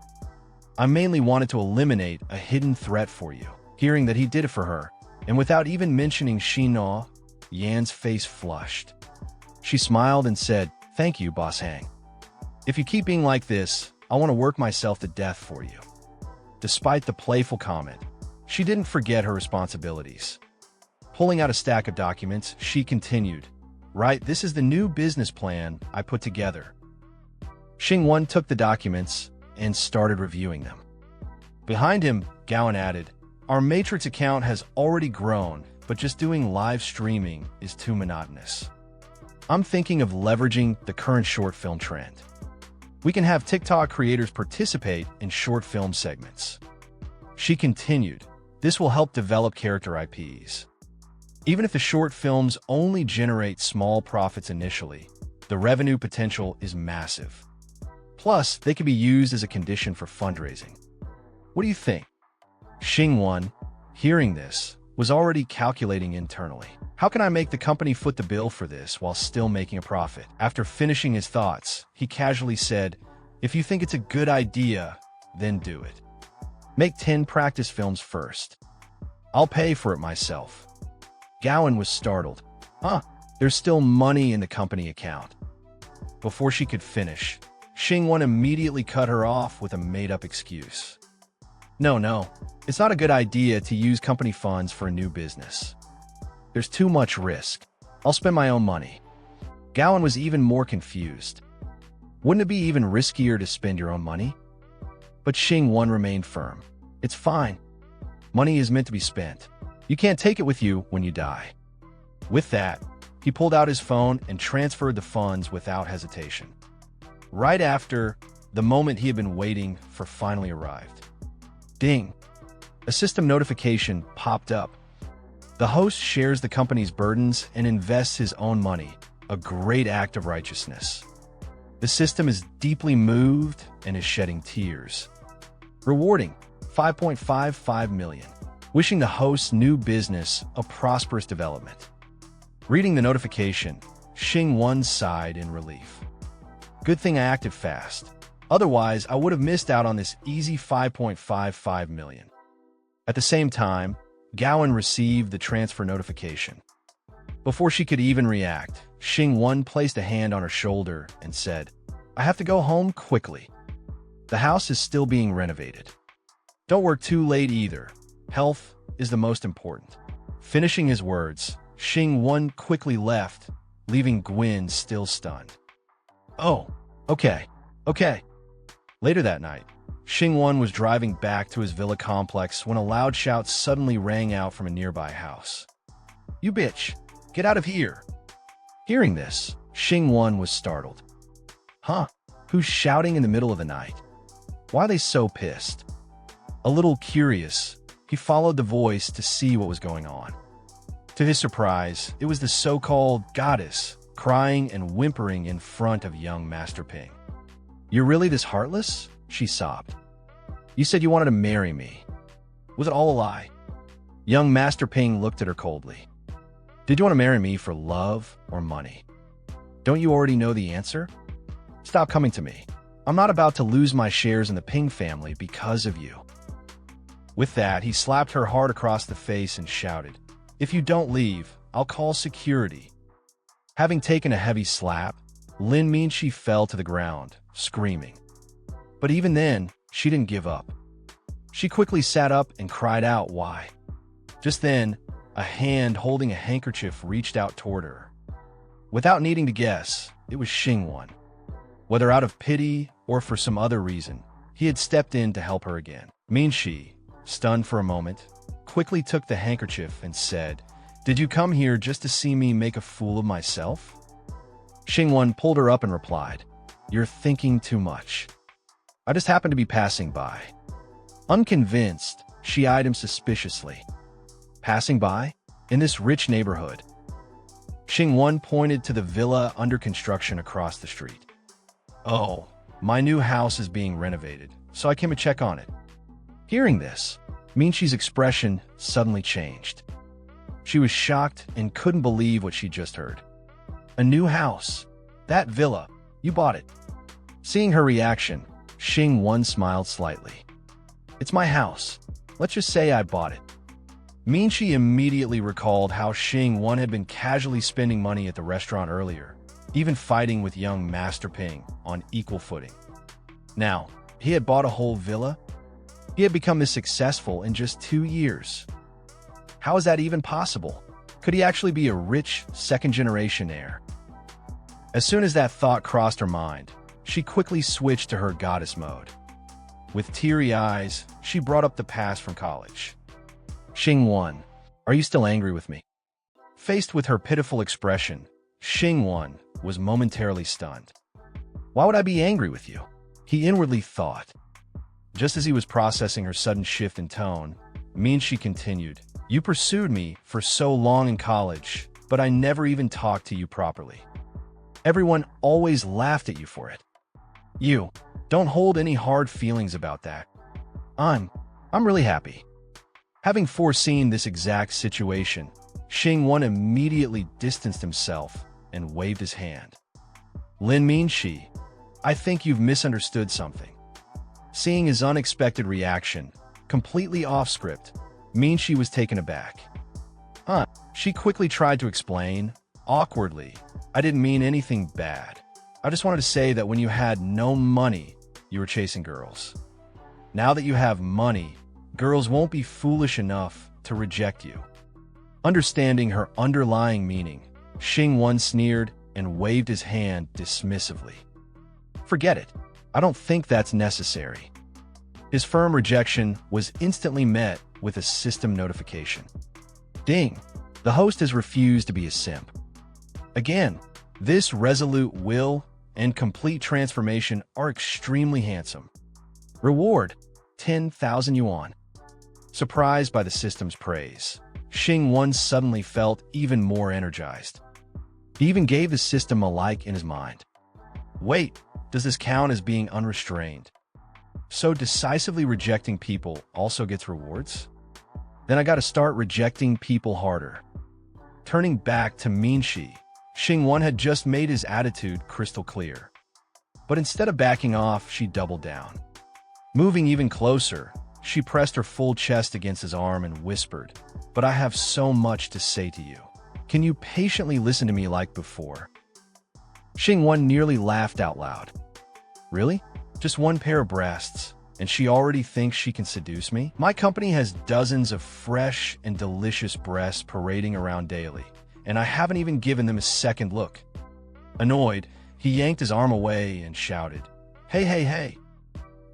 I mainly wanted to eliminate a hidden threat for you." Hearing that he did it for her, and without even mentioning Xinhua, Yan's face flushed. She smiled and said, "Thank you, Boss Hang. If you keep being like this, I want to work myself to death for you." Despite the playful comment, she didn't forget her responsibilities. Pulling out a stack of documents, she continued, "Right, this is the new business plan I put together." Xingwang took the documents and started reviewing them. Behind him, Gowan added, "Our Matrix account has already grown, but just doing live streaming is too monotonous. I'm thinking of leveraging the current short film trend. We can have TikTok creators participate in short film segments." She continued, "This will help develop character IPs. Even if the short films only generate small profits initially, the revenue potential is massive. Plus, they can be used as a condition for fundraising. What do you think?" Xingwang, hearing this, was already calculating internally. How can I make the company foot the bill for this while still making a profit? After finishing his thoughts, he casually said, "If you think it's a good idea, then do it. Make 10 practice films first. I'll pay for it myself." Gowan was startled. "Huh, there's still money in the company account." Before she could finish, Xingwang immediately cut her off with a made-up excuse. No, it's not a good idea to use company funds for a new business. There's too much risk. I'll spend my own money." Gowan was even more confused. Wouldn't it be even riskier to spend your own money? But Xingwang remained firm. "It's fine. Money is meant to be spent. You can't take it with you when you die." With that, he pulled out his phone and transferred the funds without hesitation. Right after, the moment he had been waiting for finally arrived. Ding! A system notification popped up. The host shares the company's burdens and invests his own money, a great act of righteousness. The system is deeply moved and is shedding tears. Rewarding 5.55 million. Wishing the host's new business a prosperous development. Reading the notification, Xingwang sighed in relief. Good thing I acted fast. Otherwise, I would have missed out on this easy 5.55 million. At the same time, Gowan received the transfer notification. Before she could even react, Xingwang placed a hand on her shoulder and said, "I have to go home quickly. The house is still being renovated." Don't work too late either. Health is the most important. Finishing his words, Xingwang quickly left, leaving Gwen still stunned. Oh, okay. Later that night, Xingwang was driving back to his villa complex when a loud shout suddenly rang out from a nearby house. "You bitch! Get out of here!" Hearing this, Xingwang was startled. Huh? Who's shouting in the middle of the night? Why are they so pissed? A little curious, he followed the voice to see what was going on. To his surprise, it was the so-called goddess crying and whimpering in front of young Master Ping. "You're really this heartless?" she sobbed. "You said you wanted to marry me. Was it all a lie?" Young Master Ping looked at her coldly. "Did you want to marry me for love or money? Don't you already know the answer? Stop coming to me. I'm not about to lose my shares in the Ping family because of you." With that, he slapped her hard across the face and shouted, "If you don't leave, I'll call security." Having taken a heavy slap, Lin Minxi fell to the ground, screaming. But even then, she didn't give up. She quickly sat up and cried out, "Why?" Just then, a hand holding a handkerchief reached out toward her. Without needing to guess, it was Xingwang. Whether out of pity or for some other reason, he had stepped in to help her again. Minxi, stunned for a moment, quickly took the handkerchief and said, "Did you come here just to see me make a fool of myself?" Xingwang pulled her up and replied, "You're thinking too much. I just happened to be passing by." Unconvinced, she eyed him suspiciously. "Passing by? In this rich neighborhood?" Xingwang pointed to the villa under construction across the street. "Oh, my new house is being renovated, so I came to check on it." Hearing this, Minxi's expression suddenly changed. She was shocked and couldn't believe what she just heard. "A new house? That villa? You bought it?" Seeing her reaction, Xingwang smiled slightly. "It's my house. Let's just say I bought it." Minxi immediately recalled how Xingwang had been casually spending money at the restaurant earlier, even fighting with young Master Ping on equal footing. Now, he had bought a whole villa? He had become this successful in just 2 years. How is that even possible? Could he actually be a rich, second-generation heir? As soon as that thought crossed her mind, she quickly switched to her goddess mode. With teary eyes, she brought up the past from college. "Xingwang, are you still angry with me?" Faced with her pitiful expression, Xingwang was momentarily stunned. "Why would I be angry with you?" he inwardly thought. Just as he was processing her sudden shift in tone, Minxi continued, "You pursued me for so long in college, but I never even talked to you properly. Everyone always laughed at you for it. You don't hold any hard feelings about that. I'm really happy." Having foreseen this exact situation, Xingwang immediately distanced himself and waved his hand. "Lin Minxi, I think you've misunderstood something." Seeing his unexpected reaction, completely off script, Minxi was taken aback. She quickly tried to explain, awkwardly, "I didn't mean anything bad. I just wanted to say that when you had no money, you were chasing girls. Now that you have money, girls won't be foolish enough to reject you." Understanding her underlying meaning, Xingwang sneered and waved his hand dismissively. "Forget it. I don't think that's necessary." His firm rejection was instantly met with a system notification. Ding! The host has refused to be a simp. Again, this resolute will and complete transformation are extremely handsome. Reward, 10,000 yuan. Surprised by the system's praise, Xingwang suddenly felt even more energized. He even gave the system a like in his mind. Wait, does this count as being unrestrained? So decisively rejecting people also gets rewards? Then I gotta start rejecting people harder. Turning back to Minxi, Xingwang had just made his attitude crystal clear. But instead of backing off, she doubled down. Moving even closer, she pressed her full chest against his arm and whispered, "But I have so much to say to you. Can you patiently listen to me like before?" Xingwang nearly laughed out loud. "Really? Just one pair of breasts? and she already thinks she can seduce me? My company has dozens of fresh and delicious breasts parading around daily, and I haven't even given them a second look. Annoyed, he yanked his arm away and shouted, "Hey, hey, hey.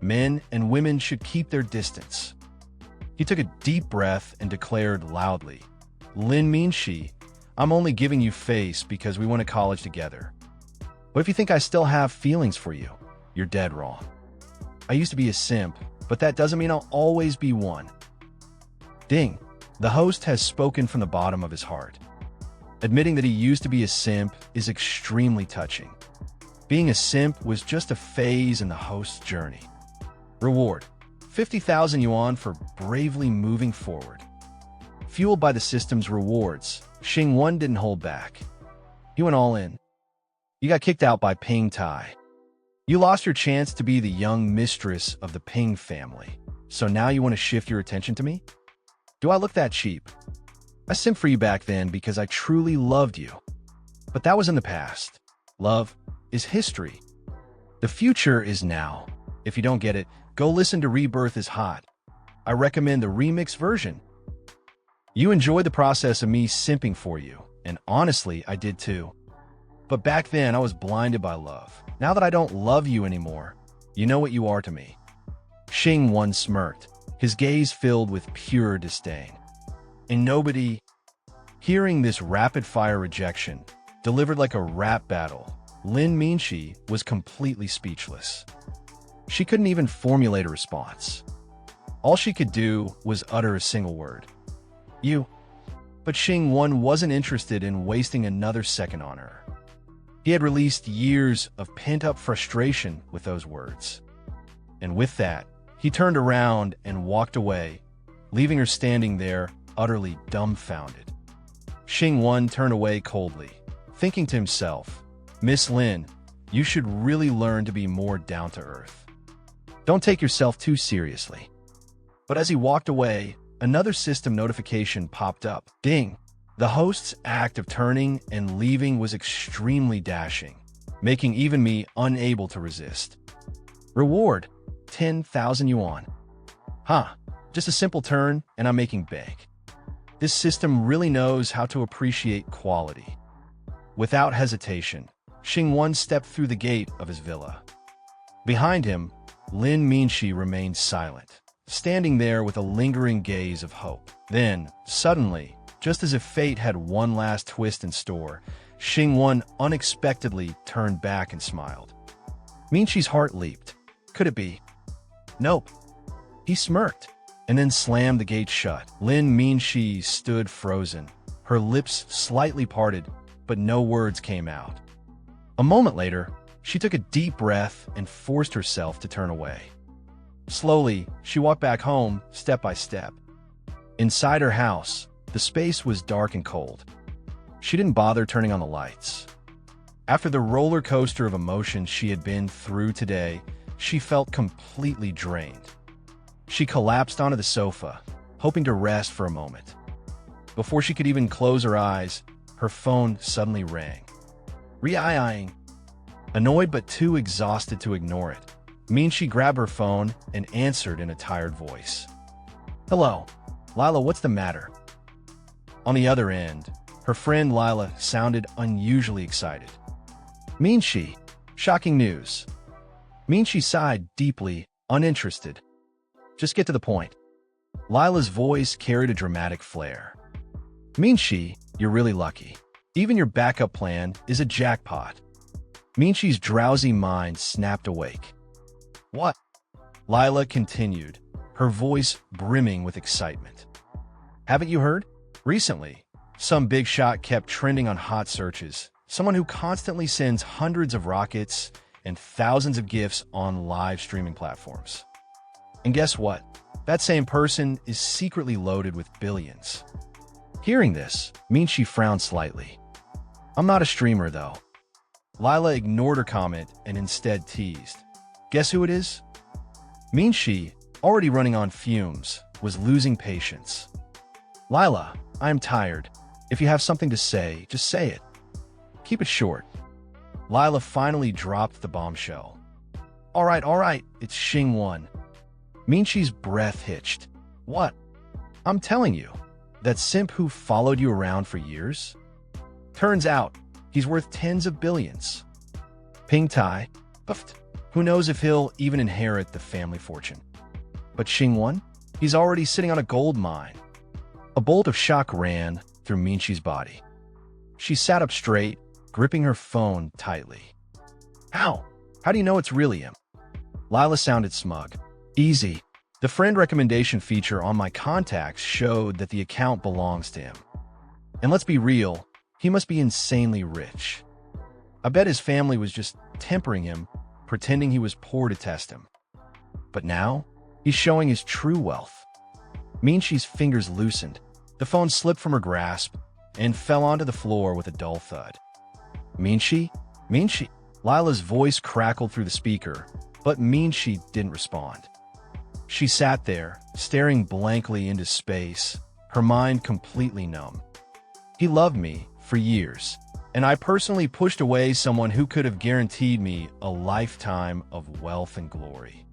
Men and women should keep their distance." He took a deep breath and declared loudly, "Lin Minshi, I'm only giving you face because we went to college together. But if you think I still have feelings for you, you're dead wrong. I used to be a simp, but that doesn't mean I'll always be one." Ding. The host has spoken from the bottom of his heart. Admitting that he used to be a simp is extremely touching. Being a simp was just a phase in the host's journey. Reward: 50,000 yuan for bravely moving forward. Fueled by the system's rewards, Xingwang didn't hold back. He went all in. You got kicked out by Ping Tai. You lost your chance to be the young mistress of the Ping family, so now you want to shift your attention to me? Do I look that cheap? I simped for you back then because I truly loved you. But that was in the past. Love is history. The future is now. If you don't get it, go listen to Rebirth is Hot. I recommend the remix version. You enjoyed the process of me simping for you, and honestly, I did too. But back then, I was blinded by love. Now that I don't love you anymore, you know what you are to me. Xingwang smirked, his gaze filled with pure disdain. And nobody, hearing this rapid-fire rejection, delivered like a rap battle, Lin Minshi was completely speechless. She couldn't even formulate a response. All she could do was utter a single word. You. But Xingwang wasn't interested in wasting another second on her. He had released years of pent-up frustration with those words. And with that, he turned around and walked away, leaving her standing there, utterly dumbfounded. Xingwang turned away coldly, thinking to himself, "Miss Lin, you should really learn to be more down-to-earth. Don't take yourself too seriously." But as he walked away, another system notification popped up. Ding! The host's act of turning and leaving was extremely dashing, making even me unable to resist. Reward: 10,000 yuan. Huh, just a simple turn and I'm making bank. This system really knows how to appreciate quality. Without hesitation, Xingwang stepped through the gate of his villa. Behind him, Lin Minshi remained silent, standing there with a lingering gaze of hope. Then, suddenly, just as if fate had one last twist in store, Xingwang unexpectedly turned back and smiled. Minshi's heart leaped. Could it be? Nope. He smirked, and then slammed the gate shut. Lin Minshi stood frozen, her lips slightly parted, but no words came out. A moment later, she took a deep breath and forced herself to turn away. Slowly, she walked back home, step by step. Inside her house, the space was dark and cold. She didn't bother turning on the lights. After the roller coaster of emotions she had been through today, she felt completely drained. She collapsed onto the sofa, hoping to rest for a moment. Before she could even close her eyes, her phone suddenly rang. Re-eyeing. Annoyed but too exhausted to ignore it, Minshi grabbed her phone and answered in a tired voice. "Hello, Lila, what's the matter?" On the other end, her friend Lila sounded unusually excited. "Minshi, shocking news." Minshi sighed deeply, uninterested. "Just get to the point." Lila's voice carried a dramatic flair. "Minshi, you're really lucky. Even your backup plan is a jackpot." Minshi's drowsy mind snapped awake. "What?" Lila continued, her voice brimming with excitement. "Haven't you heard? Recently, some big shot kept trending on hot searches, someone who constantly sends hundreds of rockets and thousands of gifts on live streaming platforms. And guess what? That same person is secretly loaded with billions." Hearing this, Minshi frowned slightly. "I'm not a streamer, though." Lila ignored her comment and instead teased. "Guess who it is?" Minshi, already running on fumes, was losing patience. "Lila, I am tired. If you have something to say, just say it. Keep it short." Lila finally dropped the bombshell. All right, it's Xingwang." Minchi's breath hitched. What? I'm telling you, that simp who followed you around for years? Turns out, he's worth tens of billions. Ping Tai, who knows if he'll even inherit the family fortune. But Xingwang, he's already sitting on a gold mine. A bolt of shock ran through Minchi's body. She sat up straight, gripping her phone tightly. How? How do you know it's really him? Lila sounded smug. Easy. The friend recommendation feature on my contacts showed that the account belongs to him. And let's be real, he must be insanely rich. I bet his family was just tempering him, pretending he was poor to test him. But now, he's showing his true wealth. Minchi's fingers loosened. The phone slipped from her grasp and fell onto the floor with a dull thud. Minchi? Minchi? Lila's voice crackled through the speaker, but Minchi didn't respond. She sat there, staring blankly into space, her mind completely numb. He loved me for years, and I personally pushed away someone who could have guaranteed me a lifetime of wealth and glory.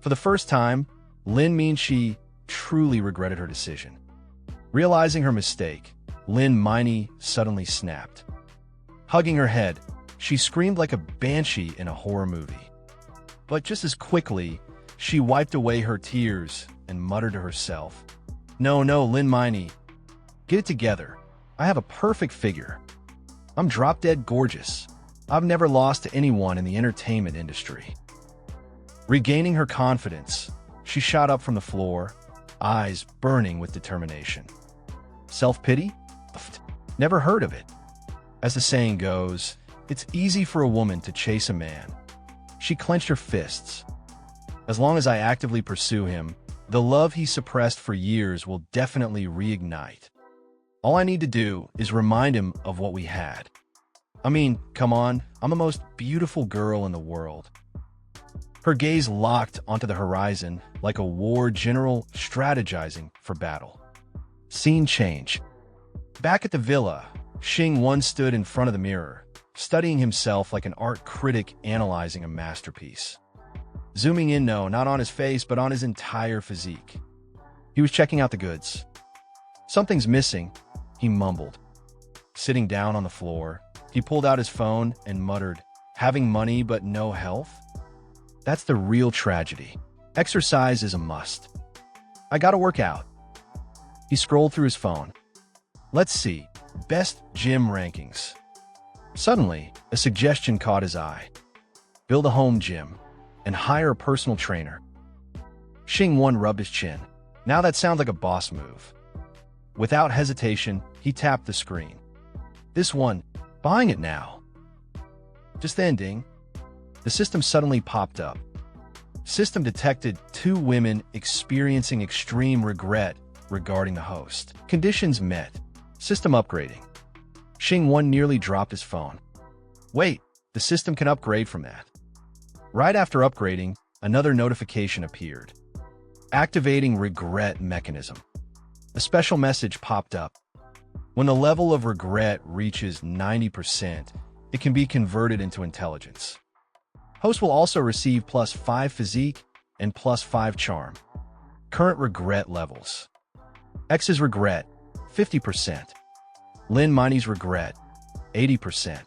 For the first time, Lin Minchi truly regretted her decision. Realizing her mistake, Lin Miney suddenly snapped. Hugging her head, she screamed like a banshee in a horror movie. But just as quickly, she wiped away her tears and muttered to herself, No, Lin Miney. Get it together. I have a perfect figure. I'm drop-dead gorgeous. I've never lost to anyone in the entertainment industry. Regaining her confidence, she shot up from the floor, eyes burning with determination. Self-pity? Never heard of it. As the saying goes, it's easy for a woman to chase a man. She clenched her fists. As long as I actively pursue him, the love he suppressed for years will definitely reignite. All I need to do is remind him of what we had. I mean, come on, I'm the most beautiful girl in the world. Her gaze locked onto the horizon like a war general strategizing for battle. Scene change. Back at the villa, Xingwang stood in front of the mirror, studying himself like an art critic analyzing a masterpiece. Zooming in, no, not on his face, but on his entire physique. He was checking out the goods. Something's missing, he mumbled. Sitting down on the floor, he pulled out his phone and muttered, Having money but no health? That's the real tragedy. Exercise is a must. I gotta work out. He scrolled through his phone. Let's see, best gym rankings. Suddenly, a suggestion caught his eye. Build a home gym and hire a personal trainer. Xingwang rubbed his chin. Now that sounds like a boss move. Without hesitation, he tapped the screen. This one, buying it now. Just then, ding. The system suddenly popped up. System detected 2 women experiencing extreme regret regarding the host. Conditions met. System upgrading. Xingwang nearly dropped his phone. Wait, the system can upgrade from that. Right after upgrading, another notification appeared. Activating regret mechanism. A special message popped up. When the level of regret reaches 90%, it can be converted into intelligence. Host will also receive +5 physique and +5 charm. Current regret levels. X's regret, 50%. Lin Miney's regret, 80%.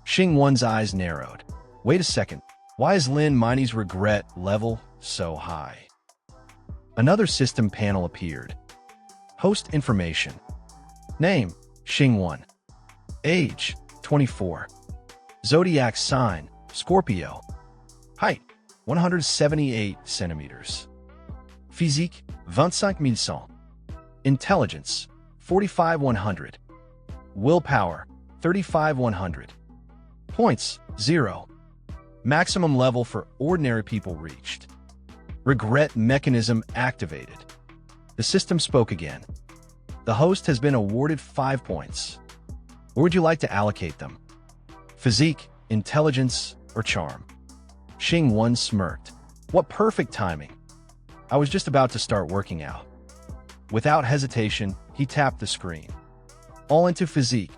Xingwang's eyes narrowed. Wait a second, why is Lin Miney's regret level so high? Another system panel appeared. Host information. Name, Xingwang. Age, 24. Zodiac sign, Scorpio. Height, 178 centimeters. Physique, 25,100. Intelligence, 45,100. Willpower, 35,100. Points, 0. Maximum level for ordinary people reached. Regret mechanism activated. The system spoke again. The host has been awarded 5 points. Where would you like to allocate them? Physique, intelligence, or charm? Xingwang smirked. What perfect timing. I was just about to start working out. Without hesitation, he tapped the screen. All into physique.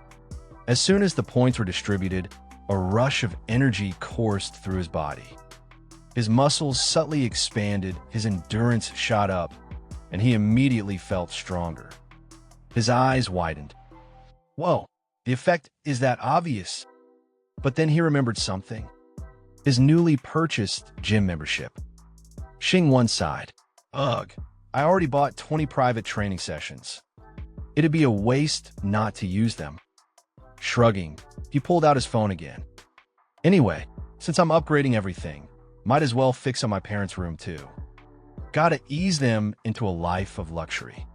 As soon as the points were distributed, a rush of energy coursed through his body. His muscles subtly expanded, his endurance shot up, and he immediately felt stronger. His eyes widened. Whoa, the effect is that obvious. But then he remembered something. His newly purchased gym membership. Xingwang sighed. Ugh, I already bought 20 private training sessions. It'd be a waste not to use them. Shrugging, he pulled out his phone again. Anyway, since I'm upgrading everything, might as well fix up my parents' room too. Gotta ease them into a life of luxury.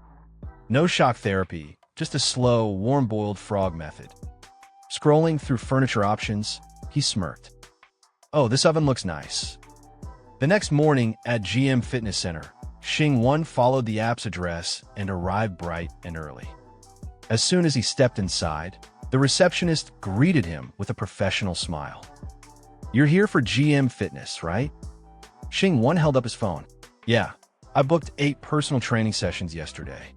No shock therapy, just a slow, warm-boiled frog method. Scrolling through furniture options, he smirked. Oh, this oven looks nice. The next morning at GM Fitness Center, Xingwang followed the app's address and arrived bright and early. As soon as he stepped inside, the receptionist greeted him with a professional smile. You're here for GM Fitness, right? Xingwang held up his phone. Yeah, I booked 8 personal training sessions yesterday.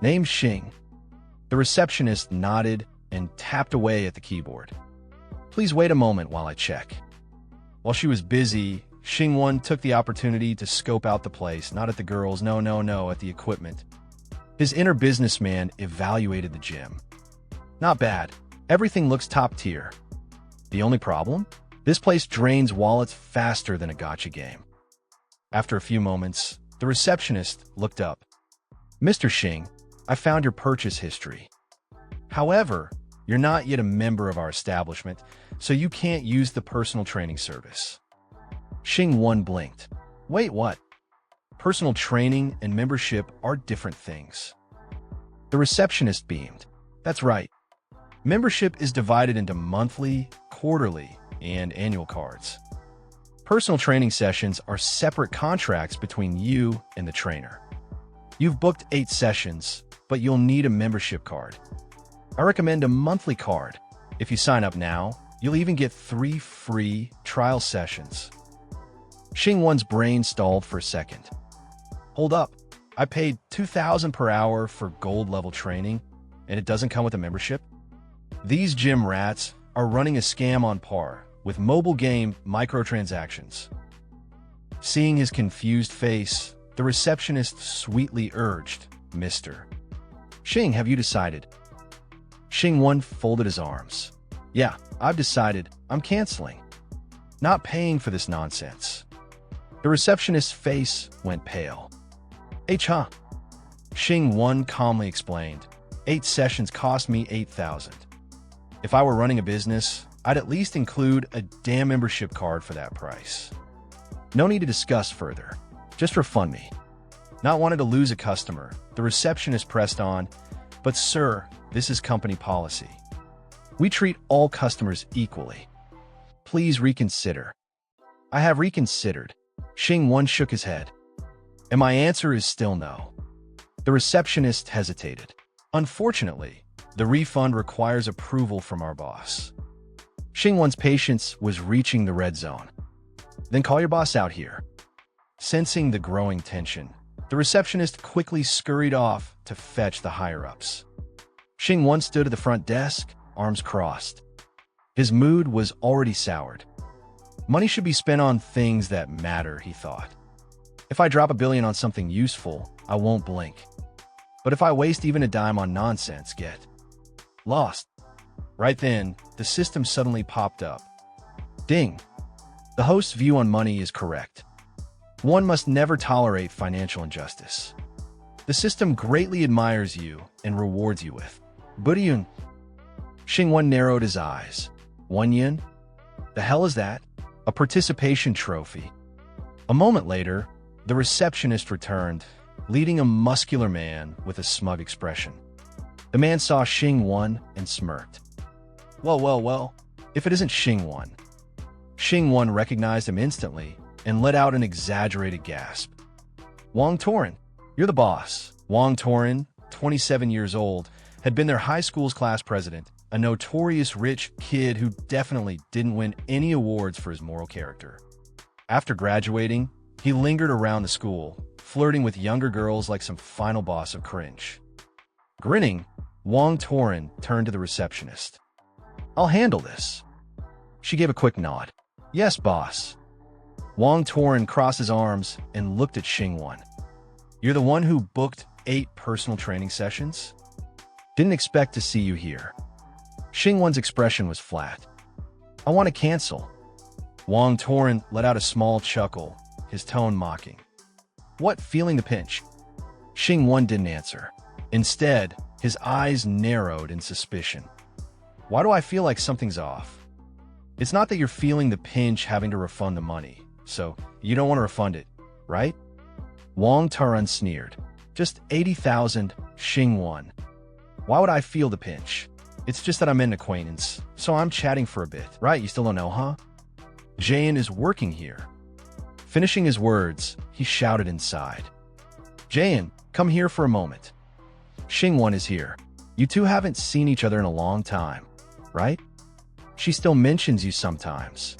Name's Xing. The receptionist nodded and tapped away at the keyboard. Please wait a moment while I check. While she was busy, Xingwang took the opportunity to scope out the place, not at the girls, no, at the equipment. His inner businessman evaluated the gym. Not bad. Everything looks top tier. The only problem? This place drains wallets faster than a gacha game. After a few moments, the receptionist looked up. Mr. Xing, I found your purchase history. However, you're not yet a member of our establishment, so you can't use the personal training service. Xingwang blinked. Wait, what? Personal training and membership are different things. The receptionist beamed. That's right. Membership is divided into monthly, quarterly, and annual cards. Personal training sessions are separate contracts between you and the trainer. You've booked 8 sessions, but you'll need a membership card. I recommend a monthly card. If you sign up now, you'll even get 3 free trial sessions. Xingwang's brain stalled for a second. Hold up, I paid $2,000 per hour for gold-level training, and it doesn't come with a membership? These gym rats are running a scam on par with mobile game microtransactions. Seeing his confused face, the receptionist sweetly urged, Mr. Xing, have you decided? Xingwang folded his arms. Yeah, I've decided. I'm canceling. Not paying for this nonsense. The receptionist's face went pale. Huh? Xingwang calmly explained. 8 sessions cost me $8,000. If I were running a business, I'd at least include a damn membership card for that price. No need to discuss further. Just refund me. Not wanting to lose a customer, the receptionist pressed on, but sir, this is company policy. We treat all customers equally. Please reconsider. I have reconsidered. Xingwang shook his head. And my answer is still no. The receptionist hesitated. Unfortunately, the refund requires approval from our boss. Xingwang's patience was reaching the red zone. Then call your boss out here. Sensing the growing tension, the receptionist quickly scurried off to fetch the higher-ups. Xingwang stood at the front desk, arms crossed. His mood was already soured. Money should be spent on things that matter, he thought. If I drop $1 billion on something useful, I won't blink. But if I waste even a dime on nonsense, get lost. Right then, the system suddenly popped up. Ding! The host's view on money is correct. One must never tolerate financial injustice. The system greatly admires you and rewards you with Buddhyun. Xingwang narrowed his eyes. 1 yen? The hell is that? A participation trophy. A moment later, the receptionist returned, leading a muscular man with a smug expression. The man saw Xingwang and smirked. Well, if it isn't Xingwang. Xingwang recognized him instantly and let out an exaggerated gasp. Wang Torin, you're the boss. Wang Torin, 27 years old, had been their high school's class president, a notorious rich kid who definitely didn't win any awards for his moral character. After graduating, he lingered around the school, flirting with younger girls like some final boss of cringe. Grinning, Wang Torin turned to the receptionist. I'll handle this. She gave a quick nod. Yes, boss. Wang Torin crossed his arms and looked at Xingwang. You're the one who booked 8 personal training sessions? Didn't expect to see you here. Xingwang's expression was flat. I want to cancel. Wang Torin let out a small chuckle, his tone mocking. What, feeling the pinch? Xingwang didn't answer. Instead, his eyes narrowed in suspicion. Why do I feel like something's off? It's not that you're feeling the pinch having to refund the money, so you don't want to refund it, right? Wang Torin sneered. Just 80,000, Xingwang. Why would I feel the pinch? It's just that I'm an acquaintance, so I'm chatting for a bit. Right, you still don't know, huh? Jayan is working here. Finishing his words, he shouted inside. Jayan, come here for a moment. Xingwang is here. You two haven't seen each other in a long time, right? She still mentions you sometimes.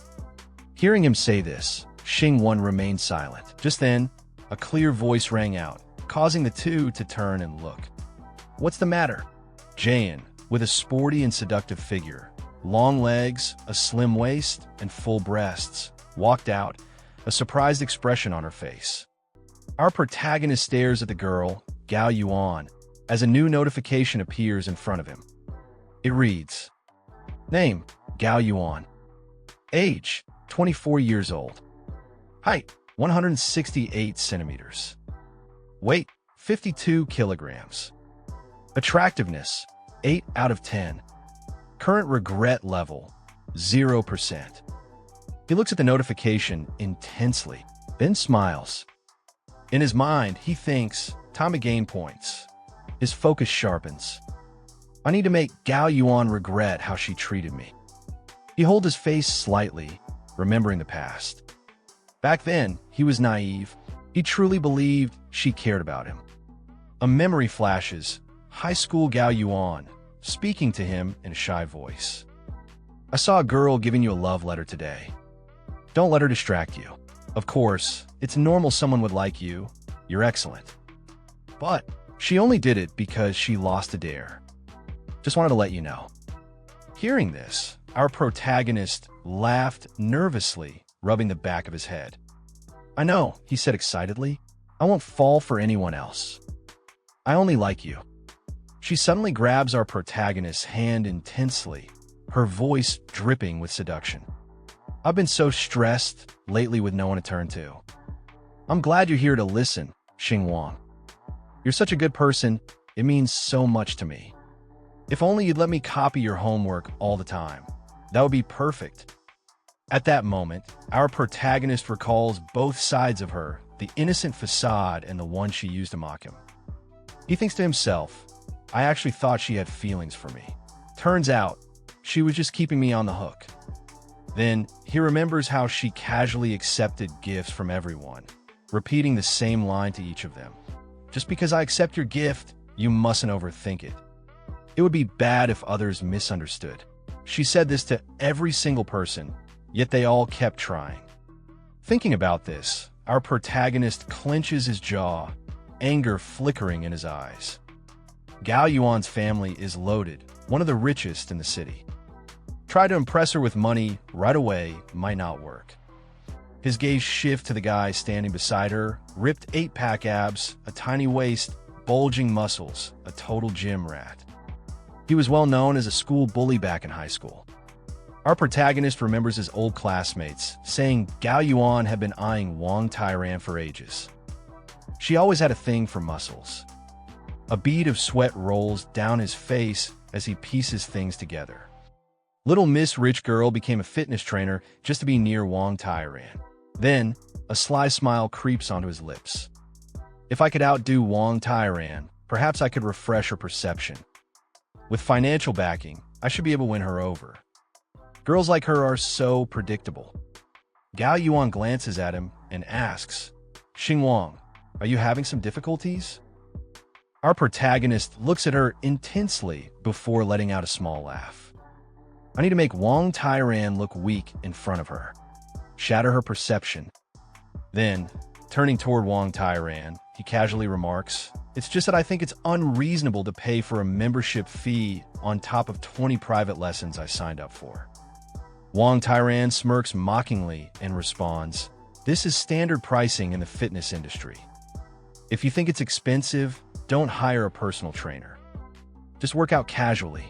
Hearing him say this, Xingwang remained silent. Just then, a clear voice rang out, causing the two to turn and look. What's the matter? Jayan, with a sporty and seductive figure, long legs, a slim waist, and full breasts, walked out, a surprised expression on her face. Our protagonist stares at the girl, Gao Yuan, as a new notification appears in front of him. It reads, Name, Gao Yuan. Age, 24 years old. Height, 168 centimeters. Weight, 52 kilograms. Attractiveness, 8 out of 10. Current regret level, 0%. He looks at the notification intensely, then smiles. In his mind, he thinks, time to gain points. His focus sharpens. I need to make Gao Yuan regret how she treated me. He holds his face slightly, remembering the past. Back then, he was naive. He truly believed she cared about him. A memory flashes, high school Gao Yuan, speaking to him in a shy voice. I saw a girl giving you a love letter today. Don't let her distract you. Of course, it's normal someone would like you. You're excellent. But she only did it because she lost a dare. Just wanted to let you know. Hearing this, our protagonist laughed nervously, rubbing the back of his head. I know, he said excitedly. I won't fall for anyone else. I only like you. She suddenly grabs our protagonist's hand intensely, her voice dripping with seduction. I've been so stressed lately with no one to turn to. I'm glad you're here to listen, Xingwang. You're such a good person, it means so much to me. If only you'd let me copy your homework all the time. That would be perfect. At that moment, our protagonist recalls both sides of her, the innocent facade and the one she used to mock him. He thinks to himself, I actually thought she had feelings for me. Turns out, she was just keeping me on the hook. Then, he remembers how she casually accepted gifts from everyone, repeating the same line to each of them. Just because I accept your gift, you mustn't overthink it. It would be bad if others misunderstood. She said this to every single person, yet they all kept trying. Thinking about this, our protagonist clenches his jaw, anger flickering in his eyes. Gao Yuan's family is loaded, one of the richest in the city. Try to impress her with money right away might not work. His gaze shifts to the guy standing beside her, ripped 8-pack abs, a tiny waist, bulging muscles, a total gym rat. He was well known as a school bully back in high school. Our protagonist remembers his old classmates, saying Gao Yuan had been eyeing Wang Tairan for ages. She always had a thing for muscles. A bead of sweat rolls down his face as he pieces things together. Little Miss Rich Girl became a fitness trainer just to be near Wang Tairan. Then, a sly smile creeps onto his lips. If I could outdo Wang Tairan, perhaps I could refresh her perception. With financial backing, I should be able to win her over. Girls like her are so predictable. Gao Yuan glances at him and asks, Xingwang, are you having some difficulties? Our protagonist looks at her intensely before letting out a small laugh. I need to make Wang Tairan look weak in front of her, shatter her perception. Then, turning toward Wang Tairan, he casually remarks, it's just that I think it's unreasonable to pay for a membership fee on top of 20 private lessons I signed up for. Wang Tairan smirks mockingly and responds, This is standard pricing in the fitness industry. If you think it's expensive, don't hire a personal trainer. Just work out casually.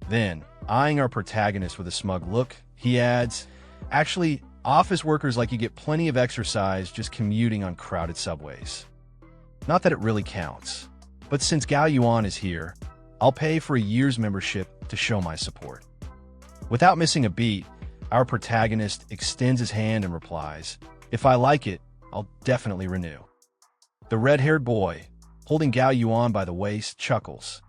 Then, eyeing our protagonist with a smug look, he adds, actually, office workers like you get plenty of exercise just commuting on crowded subways. Not that it really counts, but since Gao Yuan is here, I'll pay for a year's membership to show my support. Without missing a beat, our protagonist extends his hand and replies, if I like it, I'll definitely renew. The red-haired boy, holding Gao Yuan by the waist, chuckles.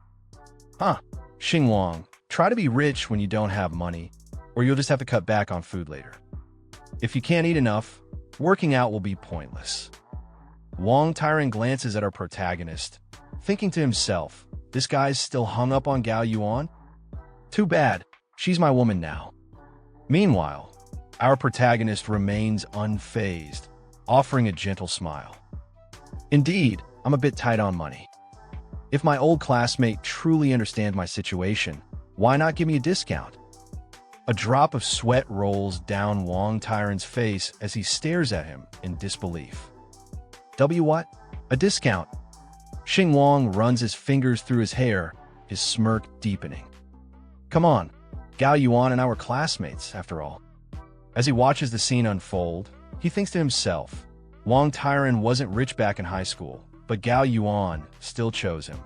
Huh, Xingwang, try to be rich when you don't have money, or you'll just have to cut back on food later. If you can't eat enough, working out will be pointless. Wang Tyran glances at our protagonist, thinking to himself, this guy's still hung up on Gao Yuan? Too bad, she's my woman now. Meanwhile, our protagonist remains unfazed, offering a gentle smile. Indeed, I'm a bit tight on money. If my old classmate truly understands my situation, why not give me a discount? A drop of sweat rolls down Wang Tyran's face as he stares at him in disbelief. What? A discount? Xingwang runs his fingers through his hair, his smirk deepening. Come on, Gao Yuan and I were classmates, after all. As he watches the scene unfold, he thinks to himself, Wang Tyran wasn't rich back in high school, but Gao Yuan still chose him.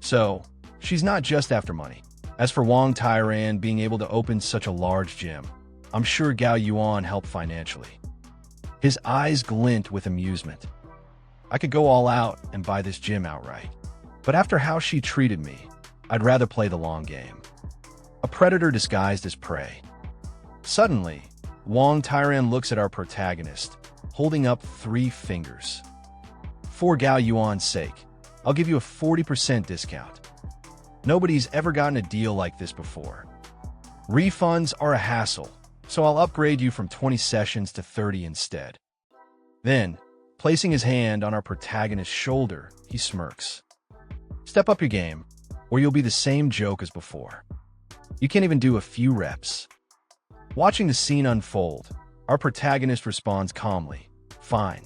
So, she's not just after money. As for Wang Tyran being able to open such a large gym, I'm sure Gao Yuan helped financially. His eyes glint with amusement. I could go all out and buy this gym outright. But after how she treated me, I'd rather play the long game. A predator disguised as prey. Suddenly, Wang Tyran looks at our protagonist, holding up 3 fingers. For Gao Yuan's sake, I'll give you a 40% discount. Nobody's ever gotten a deal like this before. Refunds are a hassle, so I'll upgrade you from 20 sessions to 30 instead. Then, placing his hand on our protagonist's shoulder, he smirks. Step up your game, or you'll be the same joke as before. You can't even do a few reps. Watching the scene unfold, our protagonist responds calmly, fine.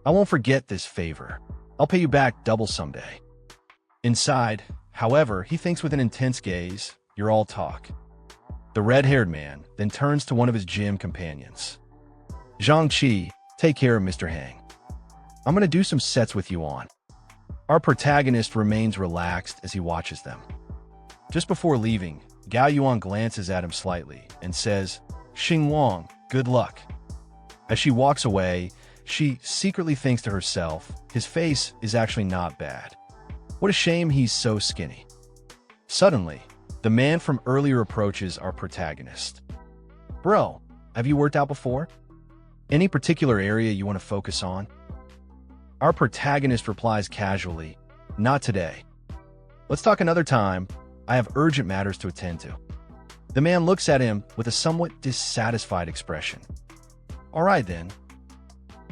I won't forget this favor. I'll pay you back double someday. Inside, however, he thinks with an intense gaze, you're all talk. The red-haired man then turns to one of his gym companions. Zhang-Chi, take care of Mr. Hang. I'm going to do some sets with you on. Our protagonist remains relaxed as he watches them. Just before leaving, Gao Yuan glances at him slightly and says, Xingwang, good luck. As she walks away, she secretly thinks to herself, his face is actually not bad. What a shame he's so skinny. Suddenly, the man from earlier approaches our protagonist. Bro, have you worked out before? Any particular area you want to focus on? Our protagonist replies casually, not today. Let's talk another time. I have urgent matters to attend to. The man looks at him with a somewhat dissatisfied expression. All right then.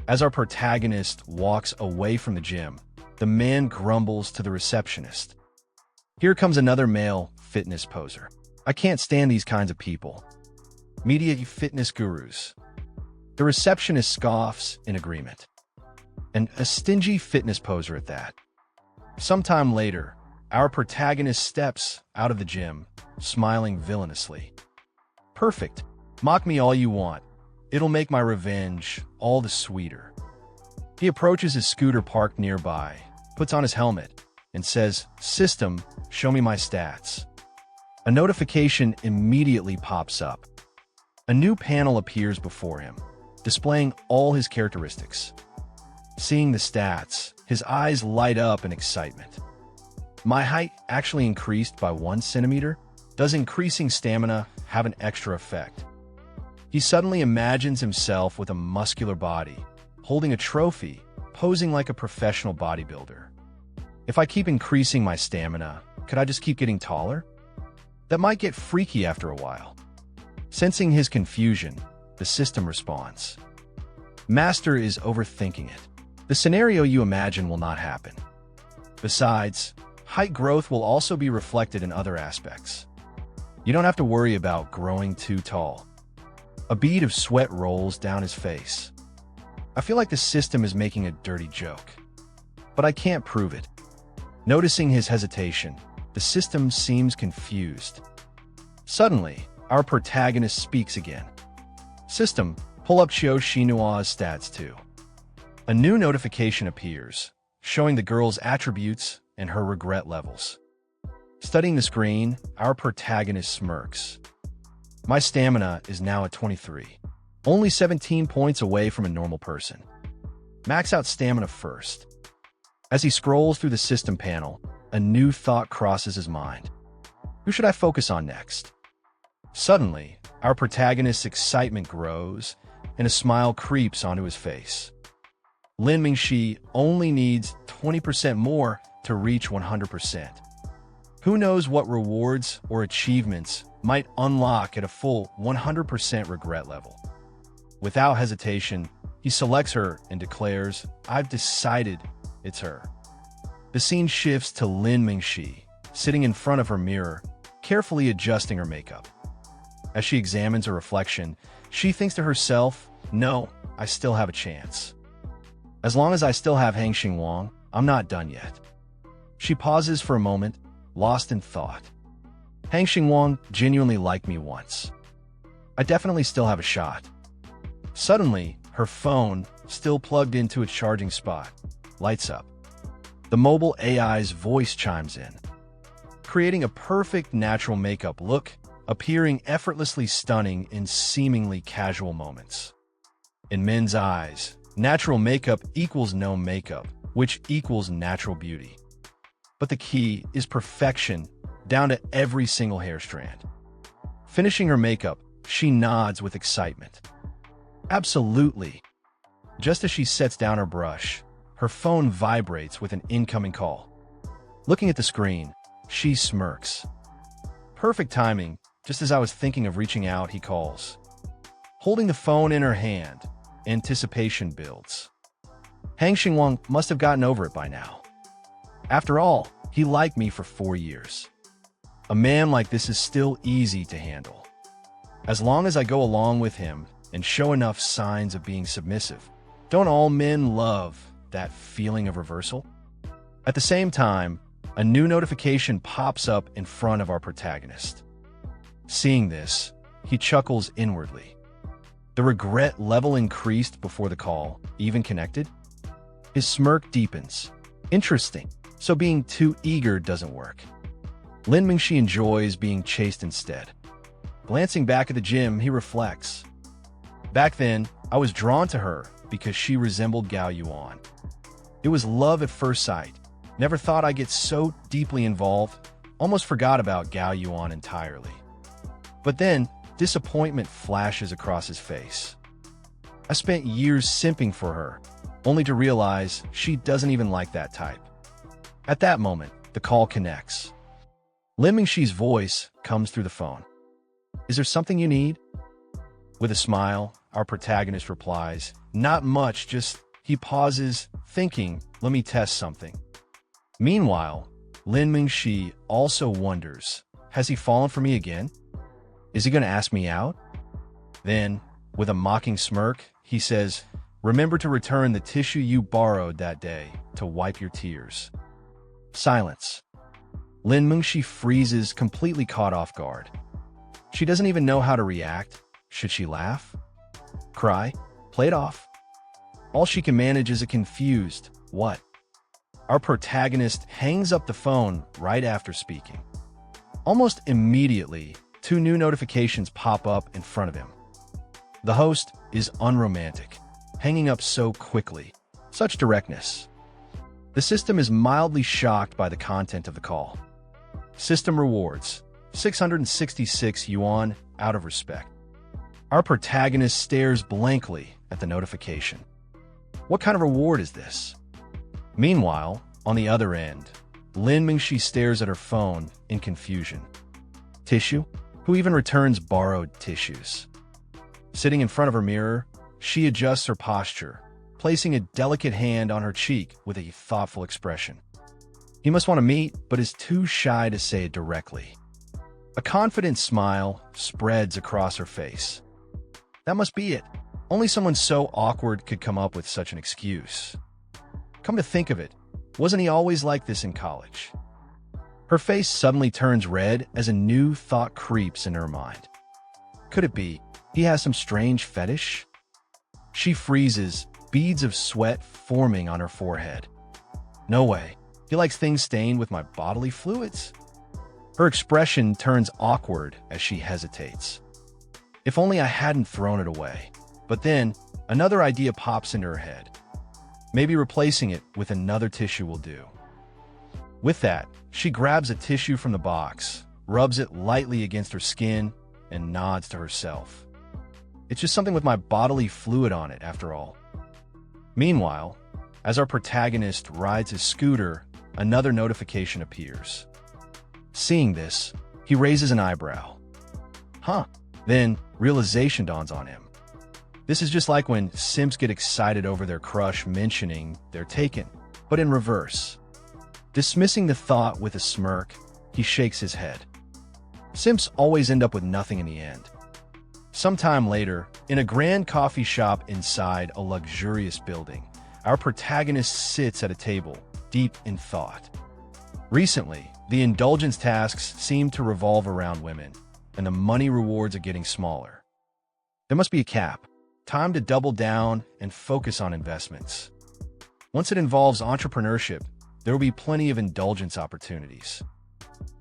As our protagonist walks away from the gym, the man grumbles to the receptionist. Here comes another male fitness poser. I can't stand these kinds of people. Media fitness gurus. The receptionist scoffs in agreement. And a stingy fitness poser at that. Sometime later, our protagonist steps out of the gym, smiling villainously. Perfect. Mock me all you want. It'll make my revenge all the sweeter. He approaches his scooter parked nearby, puts on his helmet, and says, System, show me my stats. A notification immediately pops up. A new panel appears before him, displaying all his characteristics. Seeing the stats, his eyes light up in excitement. My height actually increased by 1 centimeter? Does increasing stamina have an extra effect? He suddenly imagines himself with a muscular body, holding a trophy, posing like a professional bodybuilder. If I keep increasing my stamina, could I just keep getting taller? That might get freaky after a while. Sensing his confusion, the system responds. Master is overthinking it. The scenario you imagine will not happen. Besides, height growth will also be reflected in other aspects. You don't have to worry about growing too tall. A bead of sweat rolls down his face. I feel like the system is making a dirty joke, but I can't prove it. Noticing his hesitation, the system seems confused. Suddenly, our protagonist speaks again. System, pull up Chio Shinua's stats too. A new notification appears, showing the girl's attributes and her regret levels. Studying the screen, our protagonist smirks. My stamina is now at 23, only 17 points away from a normal person. Max out stamina first. As he scrolls through the system panel, a new thought crosses his mind. Who should I focus on next? Suddenly, our protagonist's excitement grows, and a smile creeps onto his face. Lin Mingxi only needs 20% more to reach 100%. Who knows what rewards or achievements might unlock at a full 100% regret level. Without hesitation, he selects her and declares, "I've decided it's her." The scene shifts to Lin Mingxi, sitting in front of her mirror, carefully adjusting her makeup. As she examines her reflection, she thinks to herself, "No, I still have a chance. As long as I still have Xingwang, I'm not done yet." She pauses for a moment, lost in thought. Xingwang genuinely liked me once. I definitely still have a shot. Suddenly, her phone, still plugged into its charging spot, lights up. The mobile AI's voice chimes in, creating a perfect natural makeup look, appearing effortlessly stunning in seemingly casual moments. In men's eyes, natural makeup equals no makeup, which equals natural beauty. But the key is perfection, down to every single hair strand. Finishing her makeup, she nods with excitement. Absolutely. Just as she sets down her brush, her phone vibrates with an incoming call. Looking at the screen, she smirks. Perfect timing, just as I was thinking of reaching out, he calls. Holding the phone in her hand, anticipation builds. Xingwang must have gotten over it by now. After all, he liked me for 4 years. A man like this is still easy to handle. As long as I go along with him and show enough signs of being submissive, don't all men love that feeling of reversal? At the same time, a new notification pops up in front of our protagonist. Seeing this, he chuckles inwardly. The regret level increased before the call, even connected? His smirk deepens. Interesting. So being too eager doesn't work. Lin Mingxi enjoys being chased instead. Glancing back at the gym, he reflects. Back then, I was drawn to her because she resembled Gao Yuan. It was love at first sight. Never thought I'd get so deeply involved. Almost forgot about Gao Yuan entirely. But then, disappointment flashes across his face. I spent years simping for her, only to realize she doesn't even like that type. At that moment, the call connects. Lin Mingxi's voice comes through the phone. Is there something you need? With a smile, our protagonist replies, not much, just he pauses, thinking, let me test something. Meanwhile, Lin Mingxi also wonders, has he fallen for me again? Is he going to ask me out? Then, with a mocking smirk, he says, remember to return the tissue you borrowed that day to wipe your tears. Silence. Lin Mingxi freezes, completely caught off guard. She doesn't even know how to react. Should she laugh? Cry? Play it off? All she can manage is a confused, what? Our protagonist hangs up the phone right after speaking. Almost immediately, 2 new notifications pop up in front of him. The host is unromantic, hanging up so quickly. Such directness. The system is mildly shocked by the content of the call. System rewards, 666 yuan out of respect. Our protagonist stares blankly at the notification. What kind of reward is this? Meanwhile, on the other end, Lin Mingxi stares at her phone in confusion. Tissue? Who even returns borrowed tissues? Sitting in front of her mirror, she adjusts her posture, placing a delicate hand on her cheek with a thoughtful expression. He must want to meet, but is too shy to say it directly. A confident smile spreads across her face. That must be it. Only someone so awkward could come up with such an excuse. Come to think of it, wasn't he always like this in college? Her face suddenly turns red as a new thought creeps in her mind. Could it be he has some strange fetish? She freezes, beads of sweat forming on her forehead. No way. He likes things stained with my bodily fluids? Her expression turns awkward as she hesitates. If only I hadn't thrown it away. But then, another idea pops into her head. Maybe replacing it with another tissue will do. With that, she grabs a tissue from the box, rubs it lightly against her skin, and nods to herself. It's just something with my bodily fluid on it, after all. Meanwhile, as our protagonist rides his scooter, another notification appears. Seeing this, he raises an eyebrow. Huh. Then, realization dawns on him. This is just like when simps get excited over their crush mentioning they're taken, but in reverse. Dismissing the thought with a smirk, he shakes his head. Simps always end up with nothing in the end. Sometime later, in a grand coffee shop inside a luxurious building, our protagonist sits at a table, deep in thought. Recently, the indulgence tasks seem to revolve around women, and the money rewards are getting smaller. There must be a cap. Time to double down and focus on investments. Once it involves entrepreneurship, there will be plenty of indulgence opportunities.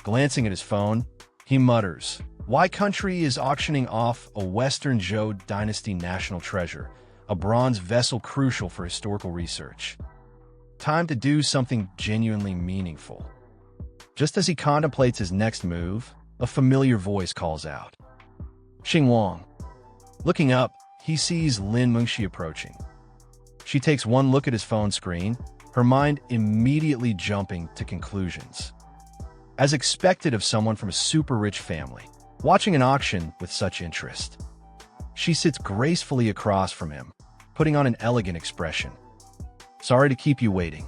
Glancing at his phone, he mutters, "Why country is auctioning off a Western Zhou dynasty national treasure, a bronze vessel crucial for historical research. Time to do something genuinely meaningful." Just as he contemplates his next move, a familiar voice calls out, "Xingwang." Looking up, he sees Lin Mengxi approaching. She takes one look at his phone screen, her mind immediately jumping to conclusions. As expected of someone from a super-rich family, watching an auction with such interest. She sits gracefully across from him, putting on an elegant expression. "Sorry to keep you waiting."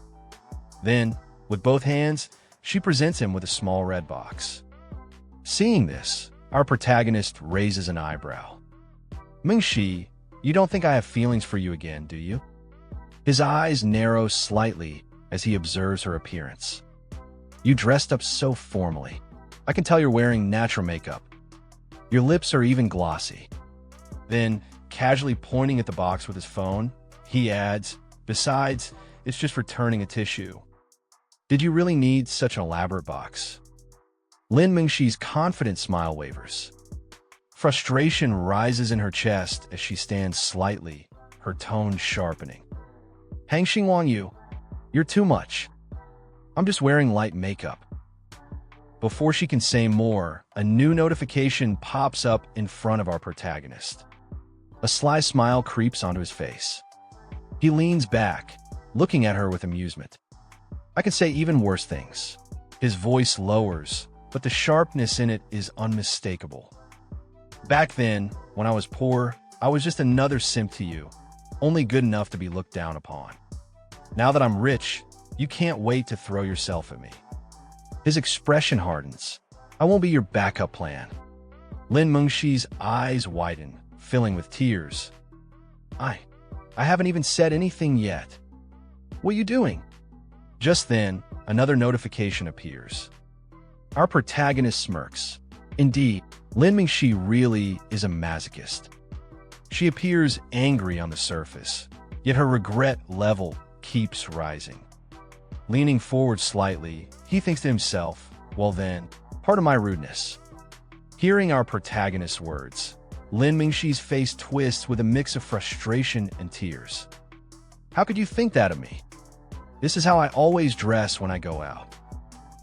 Then, with both hands, she presents him with a small red box. Seeing this, our protagonist raises an eyebrow. "Mengxi, you don't think I have feelings for you again, do you?" His eyes narrow slightly as he observes her appearance. "You dressed up so formally. I can tell you're wearing natural makeup. Your lips are even glossy." Then, casually pointing at the box with his phone, he adds, "Besides, it's just returning a tissue. Did you really need such an elaborate box?" Lin Mengxi's confident smile wavers. Frustration rises in her chest as she stands slightly, her tone sharpening. "Hang Xingwang you. You're too much. I'm just wearing light makeup." Before she can say more, a new notification pops up in front of our protagonist. A sly smile creeps onto his face. He leans back, looking at her with amusement. "I can say even worse things." His voice lowers, but the sharpness in it is unmistakable. "Back then, when I was poor, I was just another simp to you, only good enough to be looked down upon. Now that I'm rich, you can't wait to throw yourself at me." His expression hardens. "I won't be your backup plan." Lin Mengxi's eyes widen, filling with tears. I haven't even said anything yet." "What are you doing?" Just then, another notification appears. Our protagonist smirks. Indeed, Lin Mengxi really is a masochist. She appears angry on the surface, yet her regret level keeps rising. Leaning forward slightly, he thinks to himself, "Well then, pardon my rudeness." Hearing our protagonist's words, Lin Mengxi's face twists with a mix of frustration and tears. "How could you think that of me? This is how I always dress when I go out."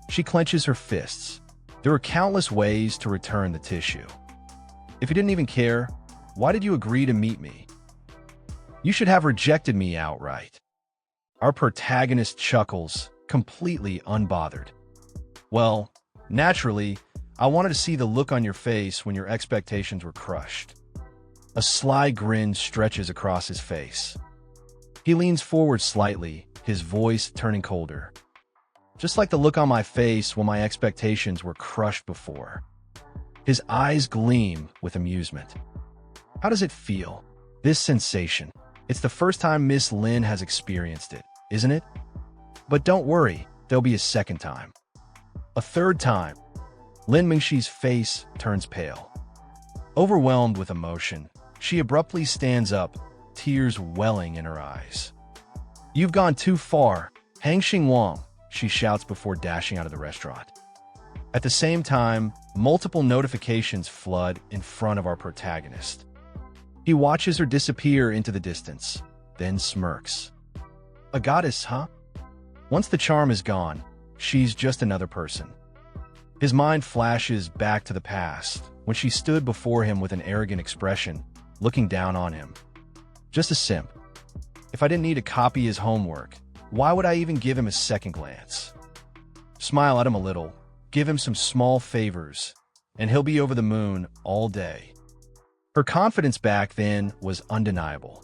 She clenches her fists. There are countless ways to return the tissue. If you didn't even care, why did you agree to meet me? You should have rejected me outright. Our protagonist chuckles, completely unbothered. "Well, naturally, I wanted to see the look on your face when your expectations were crushed." A sly grin stretches across his face. He leans forward slightly, his voice turning colder. "Just like the look on my face when my expectations were crushed before." His eyes gleam with amusement. "How does it feel?" This sensation, it's the first time Miss Lin has experienced it, isn't it? But don't worry, there'll be a second time. A third time. Lin Mingxi's face turns pale. Overwhelmed with emotion, she abruptly stands up, tears welling in her eyes. "You've gone too far, Hang Xingwang," she shouts before dashing out of the restaurant. At the same time, multiple notifications flood in front of our protagonist. He watches her disappear into the distance, then smirks. A goddess, huh? Once the charm is gone, she's just another person. His mind flashes back to the past, when she stood before him with an arrogant expression, looking down on him. Just a simp. If I didn't need to copy his homework, why would I even give him a second glance? Smile at him a little, give him some small favors, and he'll be over the moon all day. Her confidence back then was undeniable.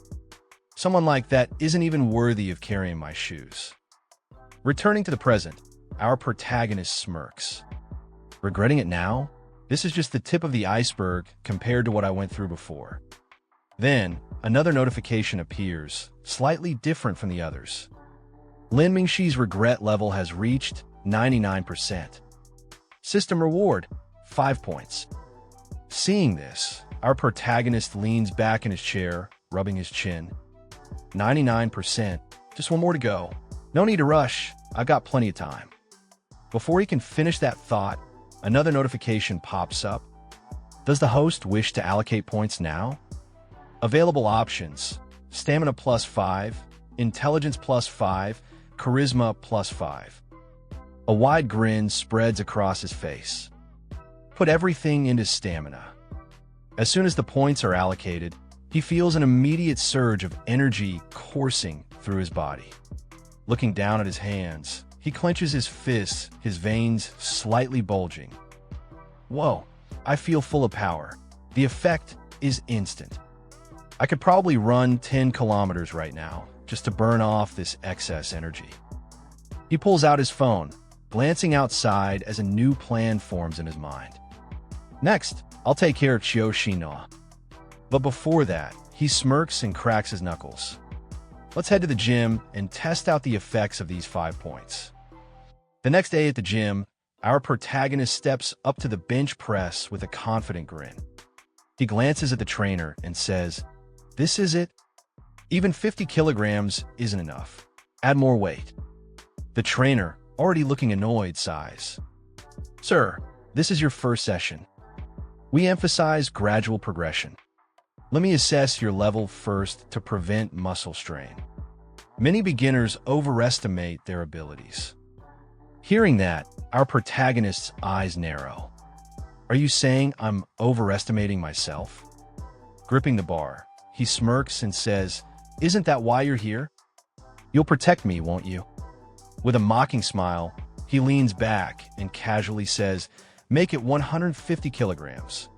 Someone like that isn't even worthy of carrying my shoes. Returning to the present, our protagonist smirks. Regretting it now? This is just the tip of the iceberg compared to what I went through before. Then, another notification appears, slightly different from the others. Lin Mingxi's regret level has reached 99%. System reward, 5 points. Seeing this, our protagonist leans back in his chair, rubbing his chin. 99%. Just one more to go. No need to rush. I've got plenty of time. Before he can finish that thought, another notification pops up. Does the host wish to allocate points now? Available options: Stamina +5, Intelligence +5, Charisma +5. A wide grin spreads across his face. Put everything into stamina. As soon as the points are allocated, he feels an immediate surge of energy coursing through his body. Looking down at his hands, he clenches his fists, his veins slightly bulging. Whoa, I feel full of power. The effect is instant. I could probably run 10 kilometers right now, just to burn off this excess energy. He pulls out his phone, glancing outside as a new plan forms in his mind. Next, I'll take care of Qiu Xinhua. But before that, he smirks and cracks his knuckles. Let's head to the gym and test out the effects of these 5 points. The next day at the gym, our protagonist steps up to the bench press with a confident grin. He glances at the trainer and says, "This is it? Even 50 kilograms isn't enough. Add more weight." The trainer, already looking annoyed, sighs. "Sir, this is your first session. We emphasize gradual progression. Let me assess your level first to prevent muscle strain. Many beginners overestimate their abilities." Hearing that, our protagonist's eyes narrow. Are you saying I'm overestimating myself? Gripping the bar, he smirks and says, "Isn't that why you're here? You'll protect me, won't you?" With a mocking smile, he leans back and casually says, "Make it 150 kilograms."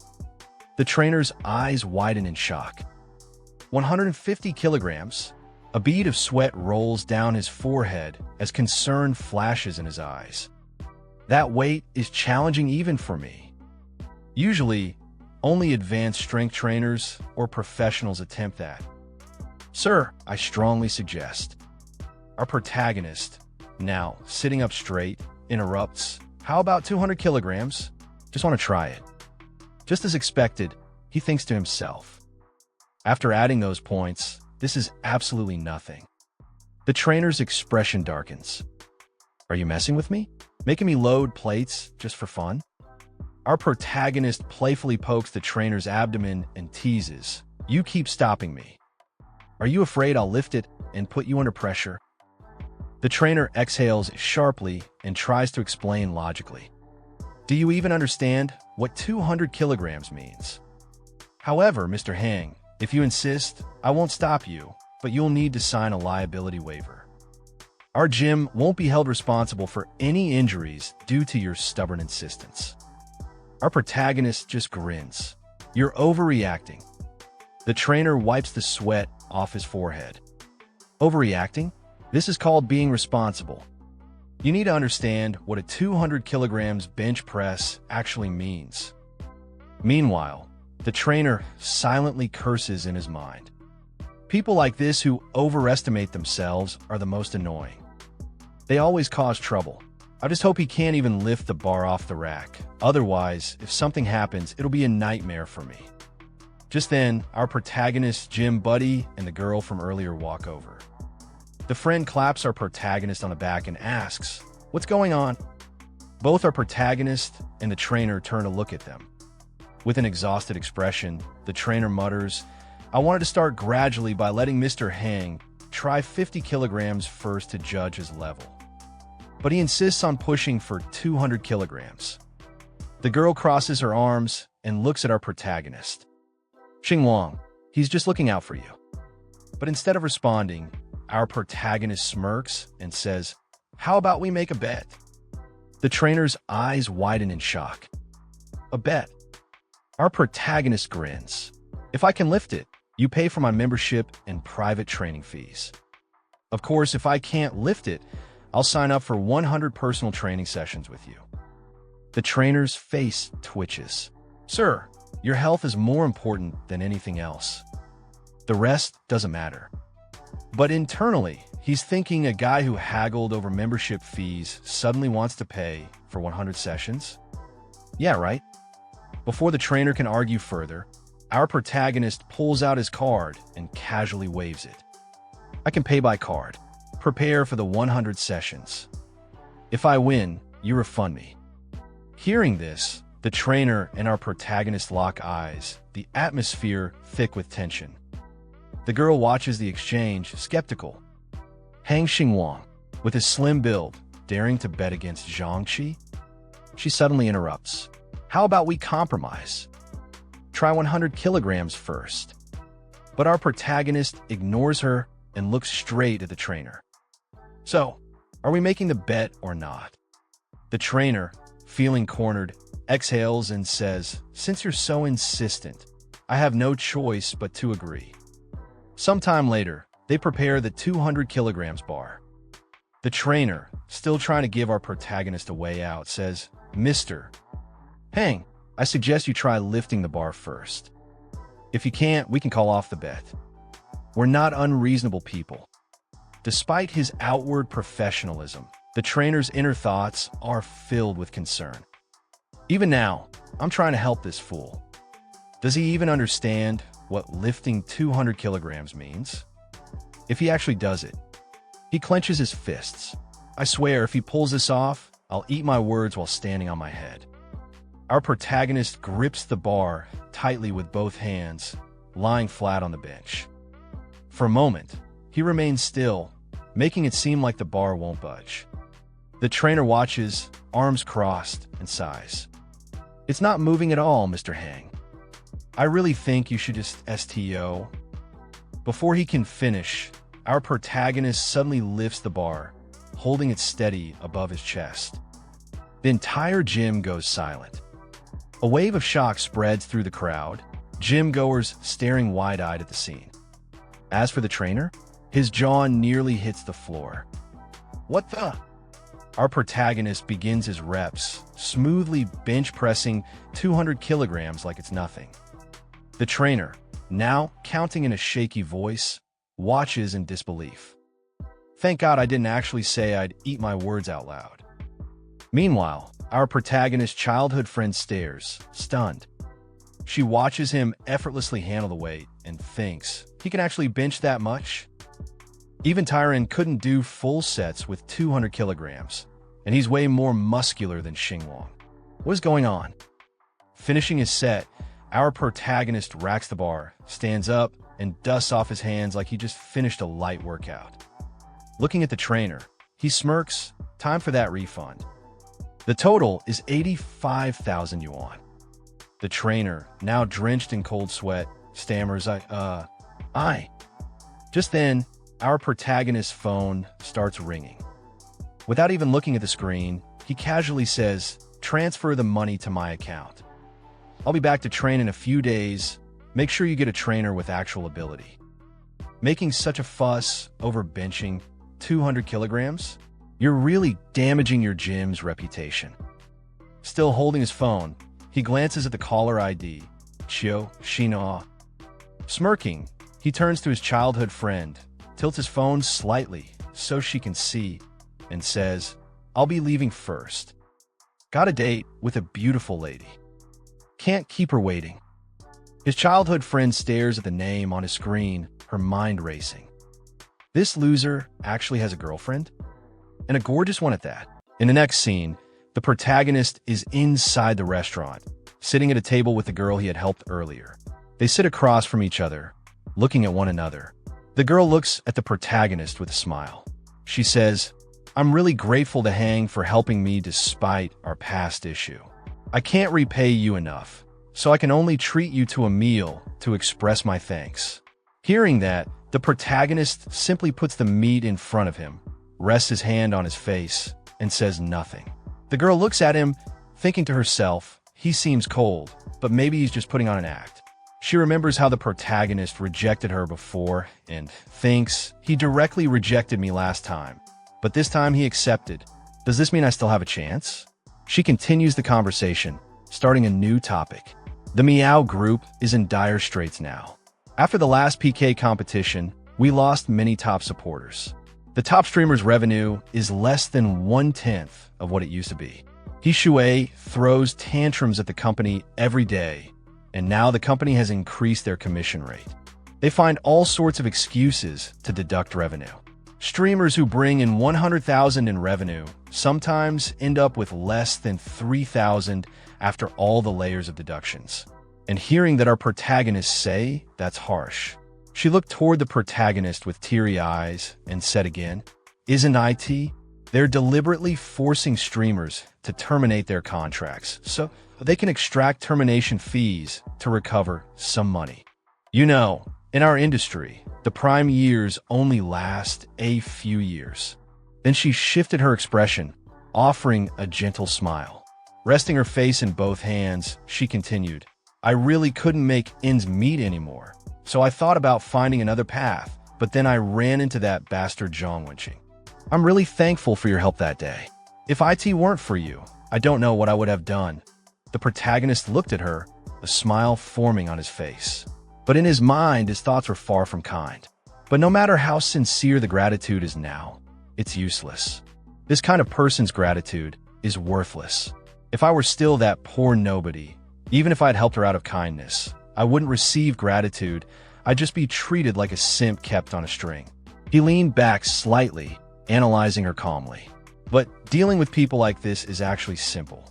The trainer's eyes widen in shock. 150 kilograms? A bead of sweat rolls down his forehead as concern flashes in his eyes. That weight is challenging even for me. Usually, only advanced strength trainers or professionals attempt that. "Sir, I strongly suggest." Our protagonist, now sitting up straight, interrupts. "How about 200 kilograms? Just want to try it." Just as expected, he thinks to himself. After adding those points, this is absolutely nothing. The trainer's expression darkens. "Are you messing with me? Making me load plates just for fun?" Our protagonist playfully pokes the trainer's abdomen and teases, "You keep stopping me. Are you afraid I'll lift it and put you under pressure?" The trainer exhales sharply and tries to explain logically. "Do you even understand what 200 kilograms means? However, Mr. Hang, if you insist, I won't stop you, but you'll need to sign a liability waiver. Our gym won't be held responsible for any injuries due to your stubborn insistence." Our protagonist just grins. "You're overreacting." The trainer wipes the sweat off his forehead. Overreacting? This is called being responsible. You need to understand what a 200 kilograms bench press actually means. Meanwhile, the trainer silently curses in his mind. People like this who overestimate themselves are the most annoying. They always cause trouble. I just hope he can't even lift the bar off the rack. Otherwise, if something happens, it'll be a nightmare for me. Just then, our protagonist's gym buddy and the girl from earlier walk over. The friend claps our protagonist on the back and asks, "What's going on?" Both our protagonist and the trainer turn to look at them. With an exhausted expression, the trainer mutters, "I wanted to start gradually by letting Mr. Hang try 50 kilograms first to judge his level. But he insists on pushing for 200 kilograms. The girl crosses her arms and looks at our protagonist. "Xingwang, he's just looking out for you." But instead of responding, our protagonist smirks and says, "How about we make a bet?" The trainer's eyes widen in shock. "A bet?" Our protagonist grins. "If I can lift it, you pay for my membership and private training fees. Of course, if I can't lift it, I'll sign up for 100 personal training sessions with you." The trainer's face twitches. "Sir, your health is more important than anything else. The rest doesn't matter." But internally, he's thinking a guy who haggled over membership fees suddenly wants to pay for 100 sessions? Yeah, right? Before the trainer can argue further, our protagonist pulls out his card and casually waves it. "I can pay by card. Prepare for the 100 sessions. If I win, you refund me." Hearing this, the trainer and our protagonist lock eyes, the atmosphere thick with tension. The girl watches the exchange, skeptical. Hang Xingwang, with his slim build, daring to bet against Zhangqi? She suddenly interrupts. "How about we compromise? Try 100 kilograms first." But our protagonist ignores her and looks straight at the trainer. "So, are we making the bet or not?" The trainer, feeling cornered, exhales and says, "Since you're so insistent, I have no choice but to agree." Sometime later, they prepare the 200 kilograms bar. The trainer, still trying to give our protagonist a way out, says, "Mr. Hang, I suggest you try lifting the bar first. If you can't, we can call off the bet. We're not unreasonable people." Despite his outward professionalism, the trainer's inner thoughts are filled with concern. Even now, I'm trying to help this fool. Does he even understand what lifting 200 kilograms means? If he actually does it, he clenches his fists. I swear, if he pulls this off, I'll eat my words while standing on my head. Our protagonist grips the bar tightly with both hands, lying flat on the bench. For a moment, he remains still, making it seem like the bar won't budge. The trainer watches, arms crossed, and sighs. "It's not moving at all, Mr. Hang. I really think you should just STO." Before he can finish, our protagonist suddenly lifts the bar, holding it steady above his chest. The entire gym goes silent. A wave of shock spreads through the crowd, gym goers staring wide-eyed at the scene. As for the trainer, his jaw nearly hits the floor. "What the?" Our protagonist begins his reps, smoothly bench pressing 200 kilograms like it's nothing. The trainer, now counting in a shaky voice, watches in disbelief. Thank God I didn't actually say I'd eat my words out loud. Meanwhile, our protagonist's childhood friend stares, stunned. She watches him effortlessly handle the weight and thinks, he can actually bench that much? Even Tyron couldn't do full sets with 200 kilograms, and he's way more muscular than Xingwang. What is going on? Finishing his set, our protagonist racks the bar, stands up, and dusts off his hands like he just finished a light workout. Looking at the trainer, he smirks, time for that refund. The total is 85,000 yuan. The trainer, now drenched in cold sweat, stammers, I. Just then, our protagonist's phone starts ringing. Without even looking at the screen, he casually says, "Transfer the money to my account. I'll be back to train in a few days. Make sure you get a trainer with actual ability." Making such a fuss over benching 200 kilograms? You're really damaging your gym's reputation. Still holding his phone, he glances at the caller ID, Chio Shina. Smirking, He turns to his childhood friend, tilts his phone slightly so she can see, and says, "I'll be leaving first. Got a date with a beautiful lady. Can't keep her waiting." His childhood friend stares at the name on his screen, her mind racing. This loser actually has a girlfriend? And a gorgeous one at that. In the next scene, the protagonist is inside the restaurant, sitting at a table with the girl he had helped earlier. They sit across from each other, looking at one another. The girl looks at the protagonist with a smile. She says, "I'm really grateful to Hang for helping me despite our past issue. I can't repay you enough, so I can only treat you to a meal to express my thanks." Hearing that, the protagonist simply puts the meat in front of him, rests his hand on his face, and says nothing. The girl looks at him, thinking to herself, he seems cold, but maybe he's just putting on an act. She remembers how the protagonist rejected her before and thinks, he directly rejected me last time, but this time he accepted. Does this mean I still have a chance? She continues the conversation, starting a new topic. The Meow group is in dire straits now. After the last PK competition, we lost many top supporters. The top streamer's revenue is less than 1/10 of what it used to be. He Shui throws tantrums at the company every day, and now the company has increased their commission rate. They find all sorts of excuses to deduct revenue. Streamers who bring in 100,000 in revenue sometimes end up with less than 3,000 after all the layers of deductions. And hearing that our protagonists say that's harsh. She looked toward the protagonist with teary eyes and said again, "Isn't IT? They're deliberately forcing streamers to terminate their contracts so they can extract termination fees to recover some money. You know, in our industry, the prime years only last a few years." Then she shifted her expression, offering a gentle smile. Resting her face in both hands, she continued, "I really couldn't make ends meet anymore, so I thought about finding another path, but then I ran into that bastard Zhongwenqing. I'm really thankful for your help that day. If IT weren't for you, I don't know what I would have done." The protagonist looked at her, a smile forming on his face. But in his mind, his thoughts were far from kind. But no matter how sincere the gratitude is now, it's useless. This kind of person's gratitude is worthless. If I were still that poor nobody, even if I had helped her out of kindness, I wouldn't receive gratitude. I'd just be treated like a simp kept on a string. He leaned back slightly, analyzing her calmly. But dealing with people like this is actually simple.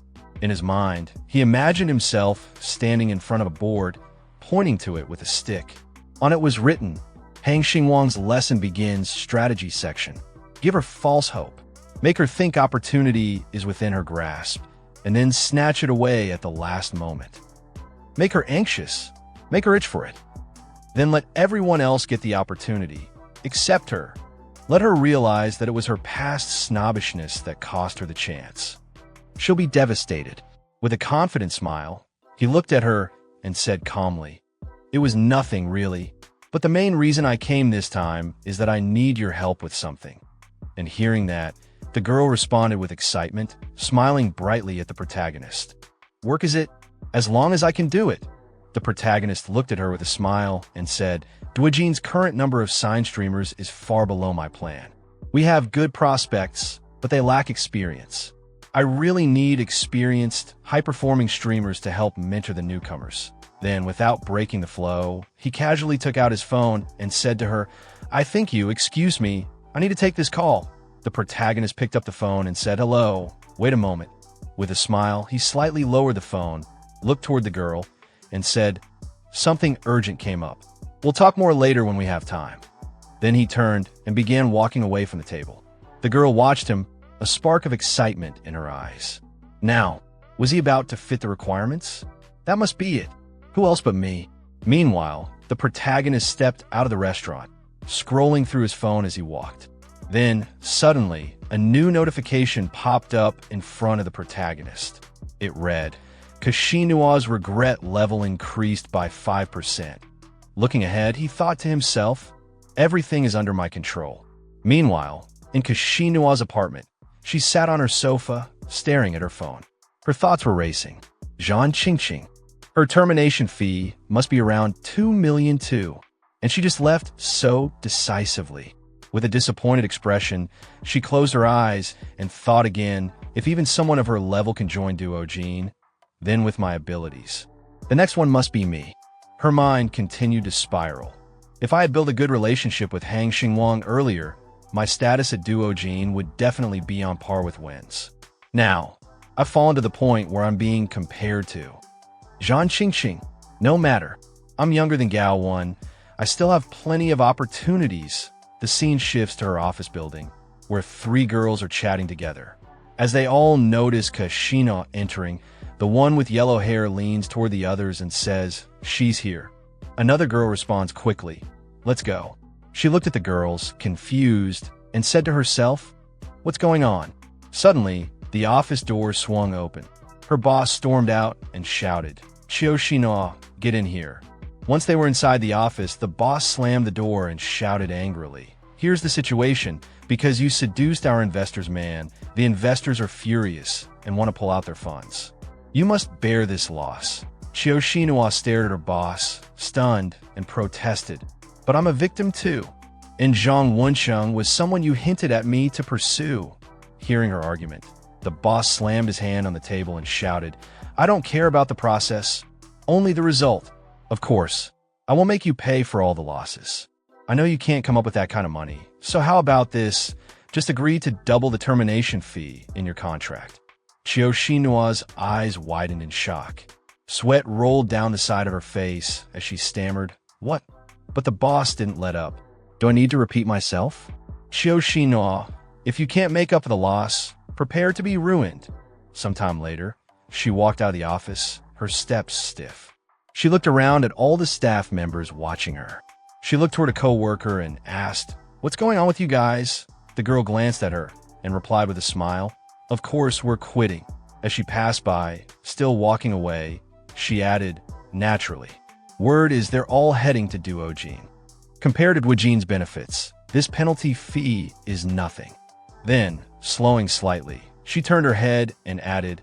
In his mind, he imagined himself standing in front of a board, pointing to it with a stick. On it was written, "Hang Xingwang's lesson begins strategy section. Give her false hope. Make her think opportunity is within her grasp, and then snatch it away at the last moment. Make her anxious. Make her itch for it. Then let everyone else get the opportunity, except her. Let her realize that it was her past snobbishness that cost her the chance. She'll be devastated." With a confident smile, he looked at her and said calmly, "It was nothing, really. But the main reason I came this time is that I need your help with something." And hearing that, the girl responded with excitement, smiling brightly at the protagonist. "Work is it? As long as I can do it." The protagonist looked at her with a smile and said, "Dwijin's current number of sign streamers is far below my plan. We have good prospects, but they lack experience. I really need experienced, high-performing streamers to help mentor the newcomers." Then, without breaking the flow, he casually took out his phone and said to her, "Excuse me, I need to take this call." The protagonist picked up the phone and said, "Hello, wait a moment." With a smile, he slightly lowered the phone, looked toward the girl, and said, "Something urgent came up. We'll talk more later when we have time." Then he turned and began walking away from the table. The girl watched him, a spark of excitement in her eyes. Now, was he about to fit the requirements? That must be it. Who else but me? Meanwhile, the protagonist stepped out of the restaurant, scrolling through his phone as he walked. Then, suddenly, a new notification popped up in front of the protagonist. It read, "Kashinua's regret level increased by 5%. Looking ahead, he thought to himself, "Everything is under my control." Meanwhile, in Kashinua's apartment, she sat on her sofa, staring at her phone. Her thoughts were racing. Zhang Qingqing. Her termination fee must be around 2 million too. And she just left so decisively. With a disappointed expression, she closed her eyes and thought again, if even someone of her level can join Duojin, then with my abilities, the next one must be me. Her mind continued to spiral. If I had built a good relationship with Xingwang earlier, my status at Duojin would definitely be on par with Wen's. Now, I've fallen to the point where I'm being compared to Zhan Qingqing. No matter, I'm younger than Gao 1. I still have plenty of opportunities. The scene shifts to her office building, where 3 girls are chatting together. As they all notice Kashina entering, the one with yellow hair leans toward the others and says, "She's here." Another girl responds quickly, "Let's go." She looked at the girls, confused, and said to herself, "What's going on?" Suddenly, the office door swung open. Her boss stormed out and shouted, "Qiuxina, get in here." Once they were inside the office, the boss slammed the door and shouted angrily, "Here's the situation. Because you seduced our investors, man, the investors are furious and want to pull out their funds. You must bear this loss." Qiuxinhua stared at her boss, stunned, and protested. "But I'm a victim too. And Zhang Wensheng was someone you hinted at me to pursue." Hearing her argument, the boss slammed his hand on the table and shouted, "I don't care about the process, only the result. Of course, I will make you pay for all the losses. I know you can't come up with that kind of money, so how about this? Just agree to double the termination fee in your contract." Qiuxinua's eyes widened in shock. Sweat rolled down the side of her face as she stammered, "What?" But the boss didn't let up. "Do I need to repeat myself?" "Qiuxinua, if you can't make up for the loss, prepare to be ruined." Sometime later, she walked out of the office, her steps stiff. She looked around at all the staff members watching her. She looked toward a coworker and asked, "What's going on with you guys?" The girl glanced at her and replied with a smile, "Of course, we're quitting." As she passed by, still walking away, she added, "Naturally. Word is they're all heading to Duojin. Compared to Duojin's benefits, this penalty fee is nothing." Then, slowing slightly, she turned her head and added,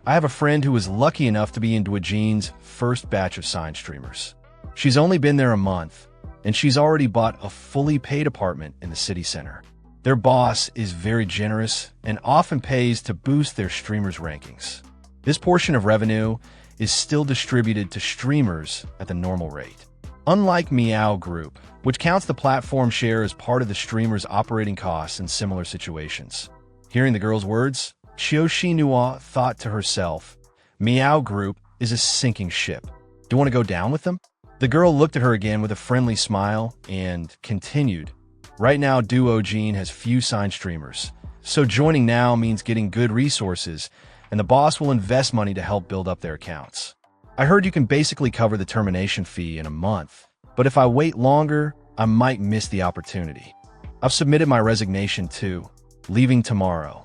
"I have a friend who was lucky enough to be in Duojin's first batch of sign streamers. She's only been there a month, and she's already bought a fully paid apartment in the city center. Their boss is very generous and often pays to boost their streamers' rankings. This portion of revenue is still distributed to streamers at the normal rate. Unlike Meow Group, which counts the platform share as part of the streamer's operating costs in similar situations." Hearing the girl's words, Qiuxinhua thought to herself, "Meow Group is a sinking ship. Do you want to go down with them?" The girl looked at her again with a friendly smile and continued, "Right now, Duojin has few signed streamers, so joining now means getting good resources, and the boss will invest money to help build up their accounts. I heard you can basically cover the termination fee in a month, but if I wait longer, I might miss the opportunity. I've submitted my resignation too, leaving tomorrow.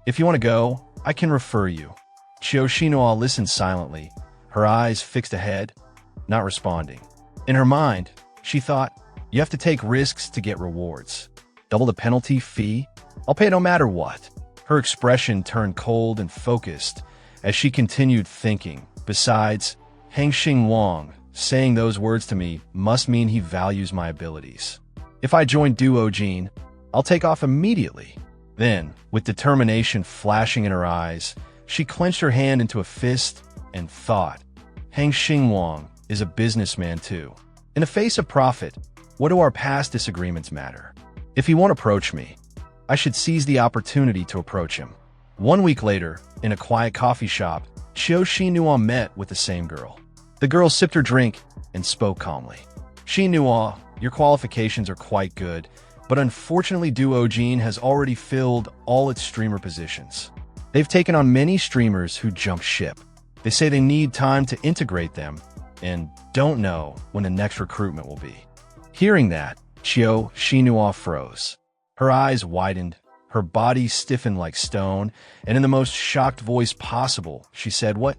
If you want to go, I can refer you." Qiuxinhua listened silently, her eyes fixed ahead, not responding. In her mind, she thought, "You have to take risks to get rewards. Double the penalty fee? I'll pay no matter what." Her expression turned cold and focused as she continued thinking. Besides, Xingwang saying those words to me must mean he values my abilities. If I join Duojin, I'll take off immediately. Then, with determination flashing in her eyes, she clenched her hand into a fist and thought, Xingwang is a businessman too. In the face of profit, what do our past disagreements matter? If he won't approach me, I should seize the opportunity to approach him. 1 week later, in a quiet coffee shop, Qiuxinhua met with the same girl. The girl sipped her drink and spoke calmly. "Xinhua, your qualifications are quite good, but unfortunately Duojin has already filled all its streamer positions. They've taken on many streamers who jump ship. They say they need time to integrate them and don't know when the next recruitment will be." Hearing that, Qiuxinhua froze. Her eyes widened, her body stiffened like stone, and in the most shocked voice possible, she said, "What?"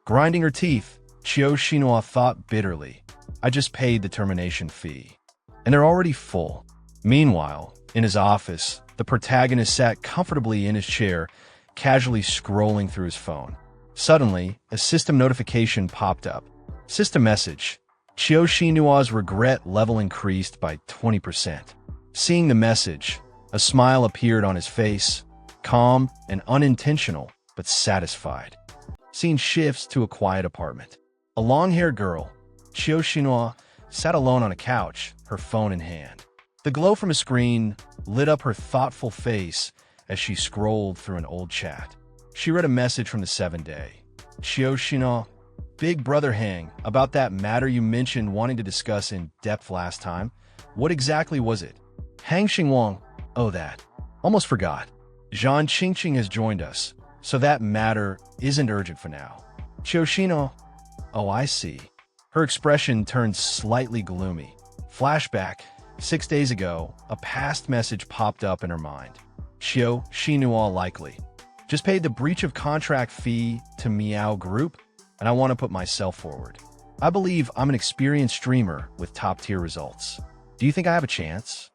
Grinding her teeth, Qiuxinhua thought bitterly, "I just paid the termination fee, and they're already full." Meanwhile, in his office, the protagonist sat comfortably in his chair, casually scrolling through his phone. Suddenly, a system notification popped up. System message. Qiu Xinua's regret level increased by 20%. Seeing the message, a smile appeared on his face, calm and unintentional, but satisfied. Scene shifts to a quiet apartment. A long-haired girl, Qiu Xinhua, sat alone on a couch, her phone in hand. The glow from a screen lit up her thoughtful face as she scrolled through an old chat. She read a message from the 7-day. Qiu Xinhua, Big Brother Hang, about that matter you mentioned wanting to discuss in depth last time. What exactly was it? Hang Xingwang, oh that. Almost forgot. Zhan Qingqing has joined us, so that matter isn't urgent for now. Qiu Xinhua, oh I see. Her expression turned slightly gloomy. Flashback, 6 days ago, a past message popped up in her mind. Qiu Xinhua likely. Just paid the breach of contract fee to Meow Group, and I want to put myself forward. I believe I'm an experienced streamer with top-tier results. Do you think I have a chance?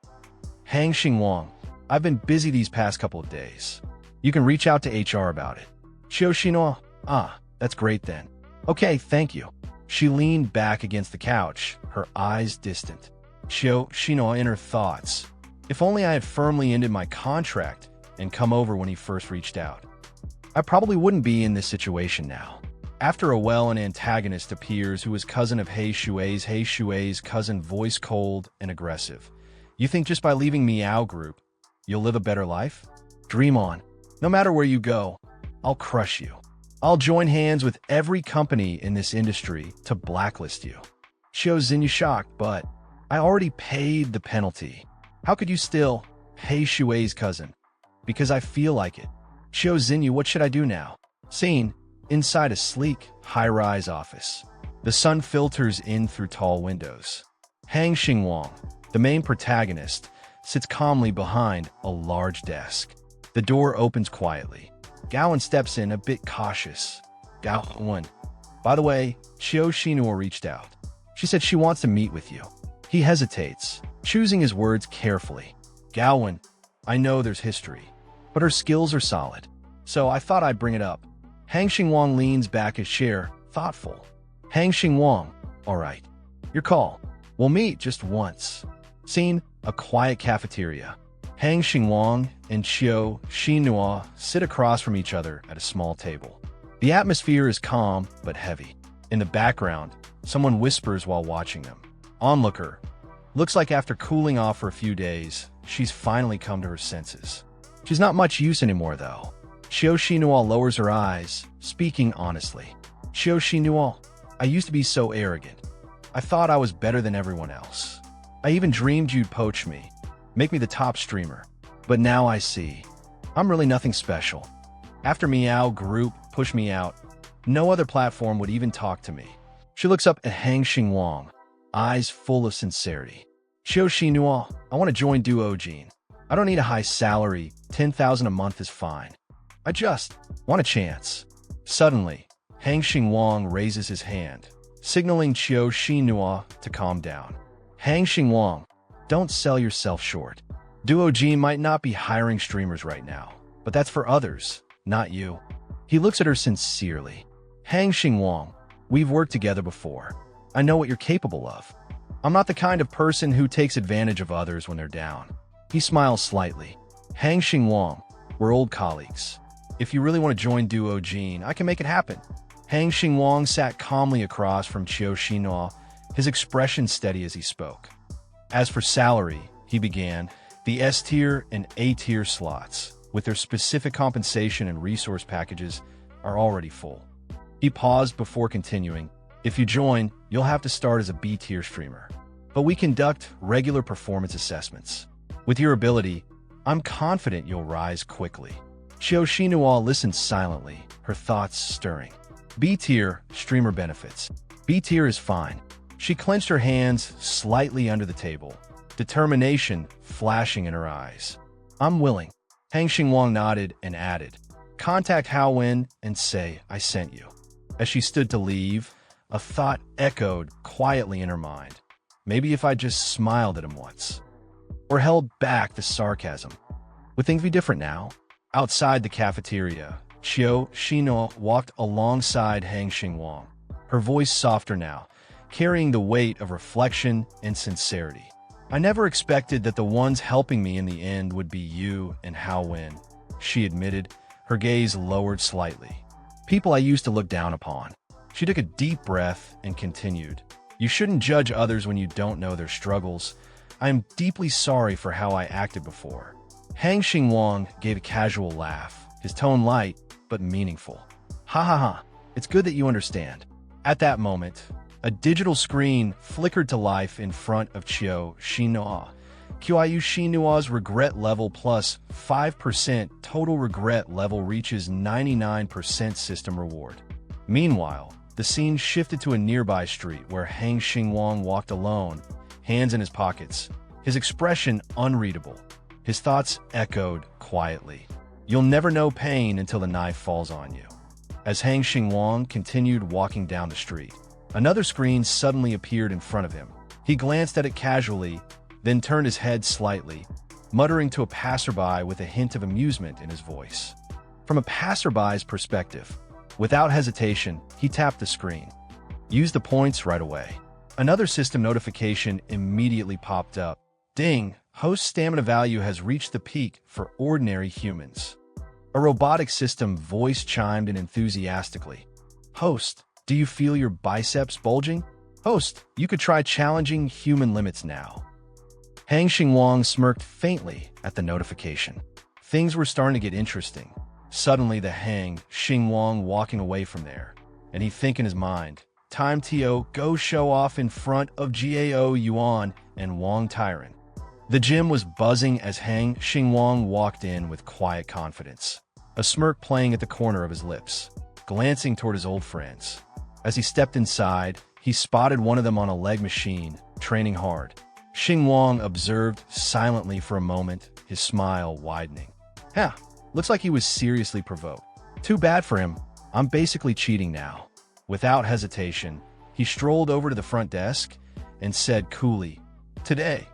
Hang Xingwang, I've been busy these past couple of days. You can reach out to HR about it. Qiu Xinhua, that's great then. Okay, thank you. She leaned back against the couch, her eyes distant. Qiu Xinhua in her thoughts. If only I had firmly ended my contract and come over when he first reached out. I probably wouldn't be in this situation now. After a while, an antagonist appears who is cousin of He Shui's cousin, voice cold and aggressive. You think just by leaving Meow Group, you'll live a better life? Dream on. No matter where you go, I'll crush you. I'll join hands with every company in this industry to blacklist you. Qiu Xinyu shocked, but I already paid the penalty. How could you still He Shui's cousin? Because I feel like it. Qiu Xinyu, what should I do now? Scene. Inside a sleek, high-rise office. The sun filters in through tall windows. Hang Xingwang, the main protagonist, sits calmly behind a large desk. The door opens quietly. Gowan steps in a bit cautious. Gowan. By the way, Qiu Xinhua reached out. She said she wants to meet with you. He hesitates, choosing his words carefully. Gowan, I know there's history, but her skills are solid, so I thought I'd bring it up. Hang Xingwang leans back his chair, thoughtful. Hang Xingwang, all right. Your call. We'll meet just once. Scene, a quiet cafeteria. Hang Xingwang and Qiu Xinhua sit across from each other at a small table. The atmosphere is calm but heavy. In the background, someone whispers while watching them. Onlooker. Looks like after cooling off for a few days, she's finally come to her senses. She's not much use anymore, though. Qiu Xinhua lowers her eyes, speaking honestly. Qiu Xinhua, I used to be so arrogant. I thought I was better than everyone else. I even dreamed you'd poach me, make me the top streamer. But now I see, I'm really nothing special. After Meow Group pushed me out, no other platform would even talk to me. She looks up at Hang Xingwang, eyes full of sincerity. Qiu Xinhua, I want to join Duojin. I don't need a high salary, 10,000 a month is fine. I just want a chance. Suddenly, Hang Xingwang raises his hand, signaling Qiu Xinhua to calm down. Hang Xingwang, don't sell yourself short. Duojin might not be hiring streamers right now, but that's for others, not you. He looks at her sincerely. Hang Xingwang, we've worked together before. I know what you're capable of. I'm not the kind of person who takes advantage of others when they're down. He smiles slightly. Hang Xingwang, we're old colleagues. If you really want to join Duojin, I can make it happen. Hang Xingwang sat calmly across from Qiu Xinhua, his expression steady as he spoke. As for salary, he began, the S-tier and A-tier slots, with their specific compensation and resource packages, are already full. He paused before continuing. If you join, you'll have to start as a B-tier streamer. But we conduct regular performance assessments. With your ability, I'm confident you'll rise quickly. Qiu Xinhua listened silently, her thoughts stirring. B-tier, streamer benefits. B-tier is fine. She clenched her hands slightly under the table, determination flashing in her eyes. I'm willing. Hang Xingwang nodded and added, contact Hao Wen and say I sent you. As she stood to leave, a thought echoed quietly in her mind. Maybe if I just smiled at him once. Or held back the sarcasm. Would things be different now? Outside the cafeteria, Qiu Xinhua walked alongside Hang Xingwang, her voice softer now. carrying the weight of reflection and sincerity. I never expected that the ones helping me in the end would be you and Hao-Wen, she admitted, her gaze lowered slightly. People I used to look down upon. She took a deep breath and continued. You shouldn't judge others when you don't know their struggles. I am deeply sorry for how I acted before. Xingwang gave a casual laugh, his tone light but meaningful. Ha ha ha, it's good that you understand. At that moment, a digital screen flickered to life in front of Xinhua. Xinhua's regret level plus 5% total regret level reaches 99% system reward. Meanwhile, the scene shifted to a nearby street where Xingwang walked alone, hands in his pockets, his expression unreadable. His thoughts echoed quietly. You'll never know pain until the knife falls on you. As Xingwang continued walking down the street, another screen suddenly appeared in front of him. He glanced at it casually, then turned his head slightly, muttering to a passerby with a hint of amusement in his voice. From a passerby's perspective, without hesitation, he tapped the screen. Use the points right away. Another system notification immediately popped up. Ding! Host stamina value has reached the peak for ordinary humans. A robotic system voice chimed in enthusiastically. Host, do you feel your biceps bulging? Host, you could try challenging human limits now. Xingwang smirked faintly at the notification. Things were starting to get interesting. Suddenly the Xingwang walking away from there, and he think in his mind, time to go show off in front of Gao Yuan and Wang Tyron. The gym was buzzing as Xingwang walked in with quiet confidence, a smirk playing at the corner of his lips, glancing toward his old friends. As he stepped inside, he spotted one of them on a leg machine, training hard. Xingwang observed silently for a moment, his smile widening. Looks like he was seriously provoked. Too bad for him. I'm basically cheating now. Without hesitation, he strolled over to the front desk and said coolly, Today,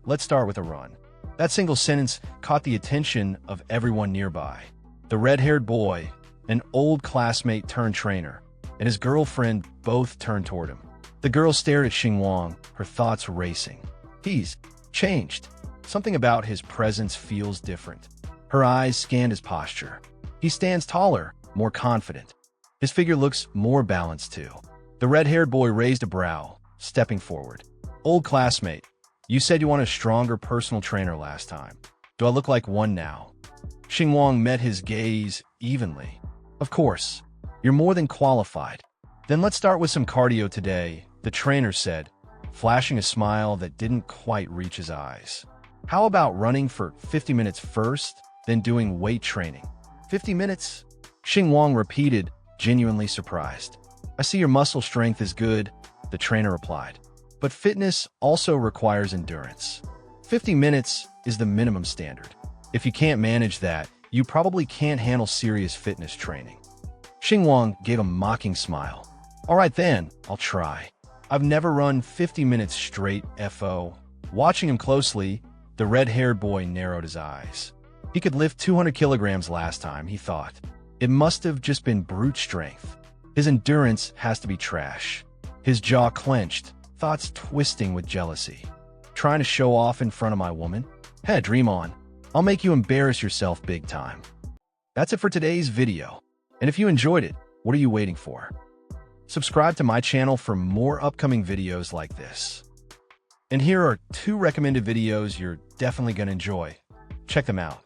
let's start with a run. That single sentence caught the attention of everyone nearby. The red-haired boy, an old classmate turned trainer, and his girlfriend both turned toward him. The girl stared at Xingwang, her thoughts racing. He's changed. Something about his presence feels different. Her eyes scanned his posture. He stands taller, more confident. His figure looks more balanced too. The red-haired boy raised a brow, stepping forward. Old classmate, you said you want a stronger personal trainer last time. Do I look like one now? Xingwang met his gaze evenly. Of course. You're more than qualified. Then let's start with some cardio today, the trainer said, flashing a smile that didn't quite reach his eyes. How about running for 50 minutes first, then doing weight training? 50 minutes? Xingwang repeated, genuinely surprised. I see your muscle strength is good, the trainer replied. But fitness also requires endurance. 50 minutes is the minimum standard. If you can't manage that, you probably can't handle serious fitness training. Xingwang gave a mocking smile. All right then, I'll try. I've never run 50 minutes straight, FO. Watching him closely, the red-haired boy narrowed his eyes. He could lift 200 kilograms last time, he thought. It must have just been brute strength. His endurance has to be trash. His jaw clenched, thoughts twisting with jealousy. Trying to show off in front of my woman? Hey, dream on. I'll make you embarrass yourself big time. That's it for today's video. And if you enjoyed it, what are you waiting for? Subscribe to my channel for more upcoming videos like this. And here are 2 recommended videos you're definitely going to enjoy. Check them out.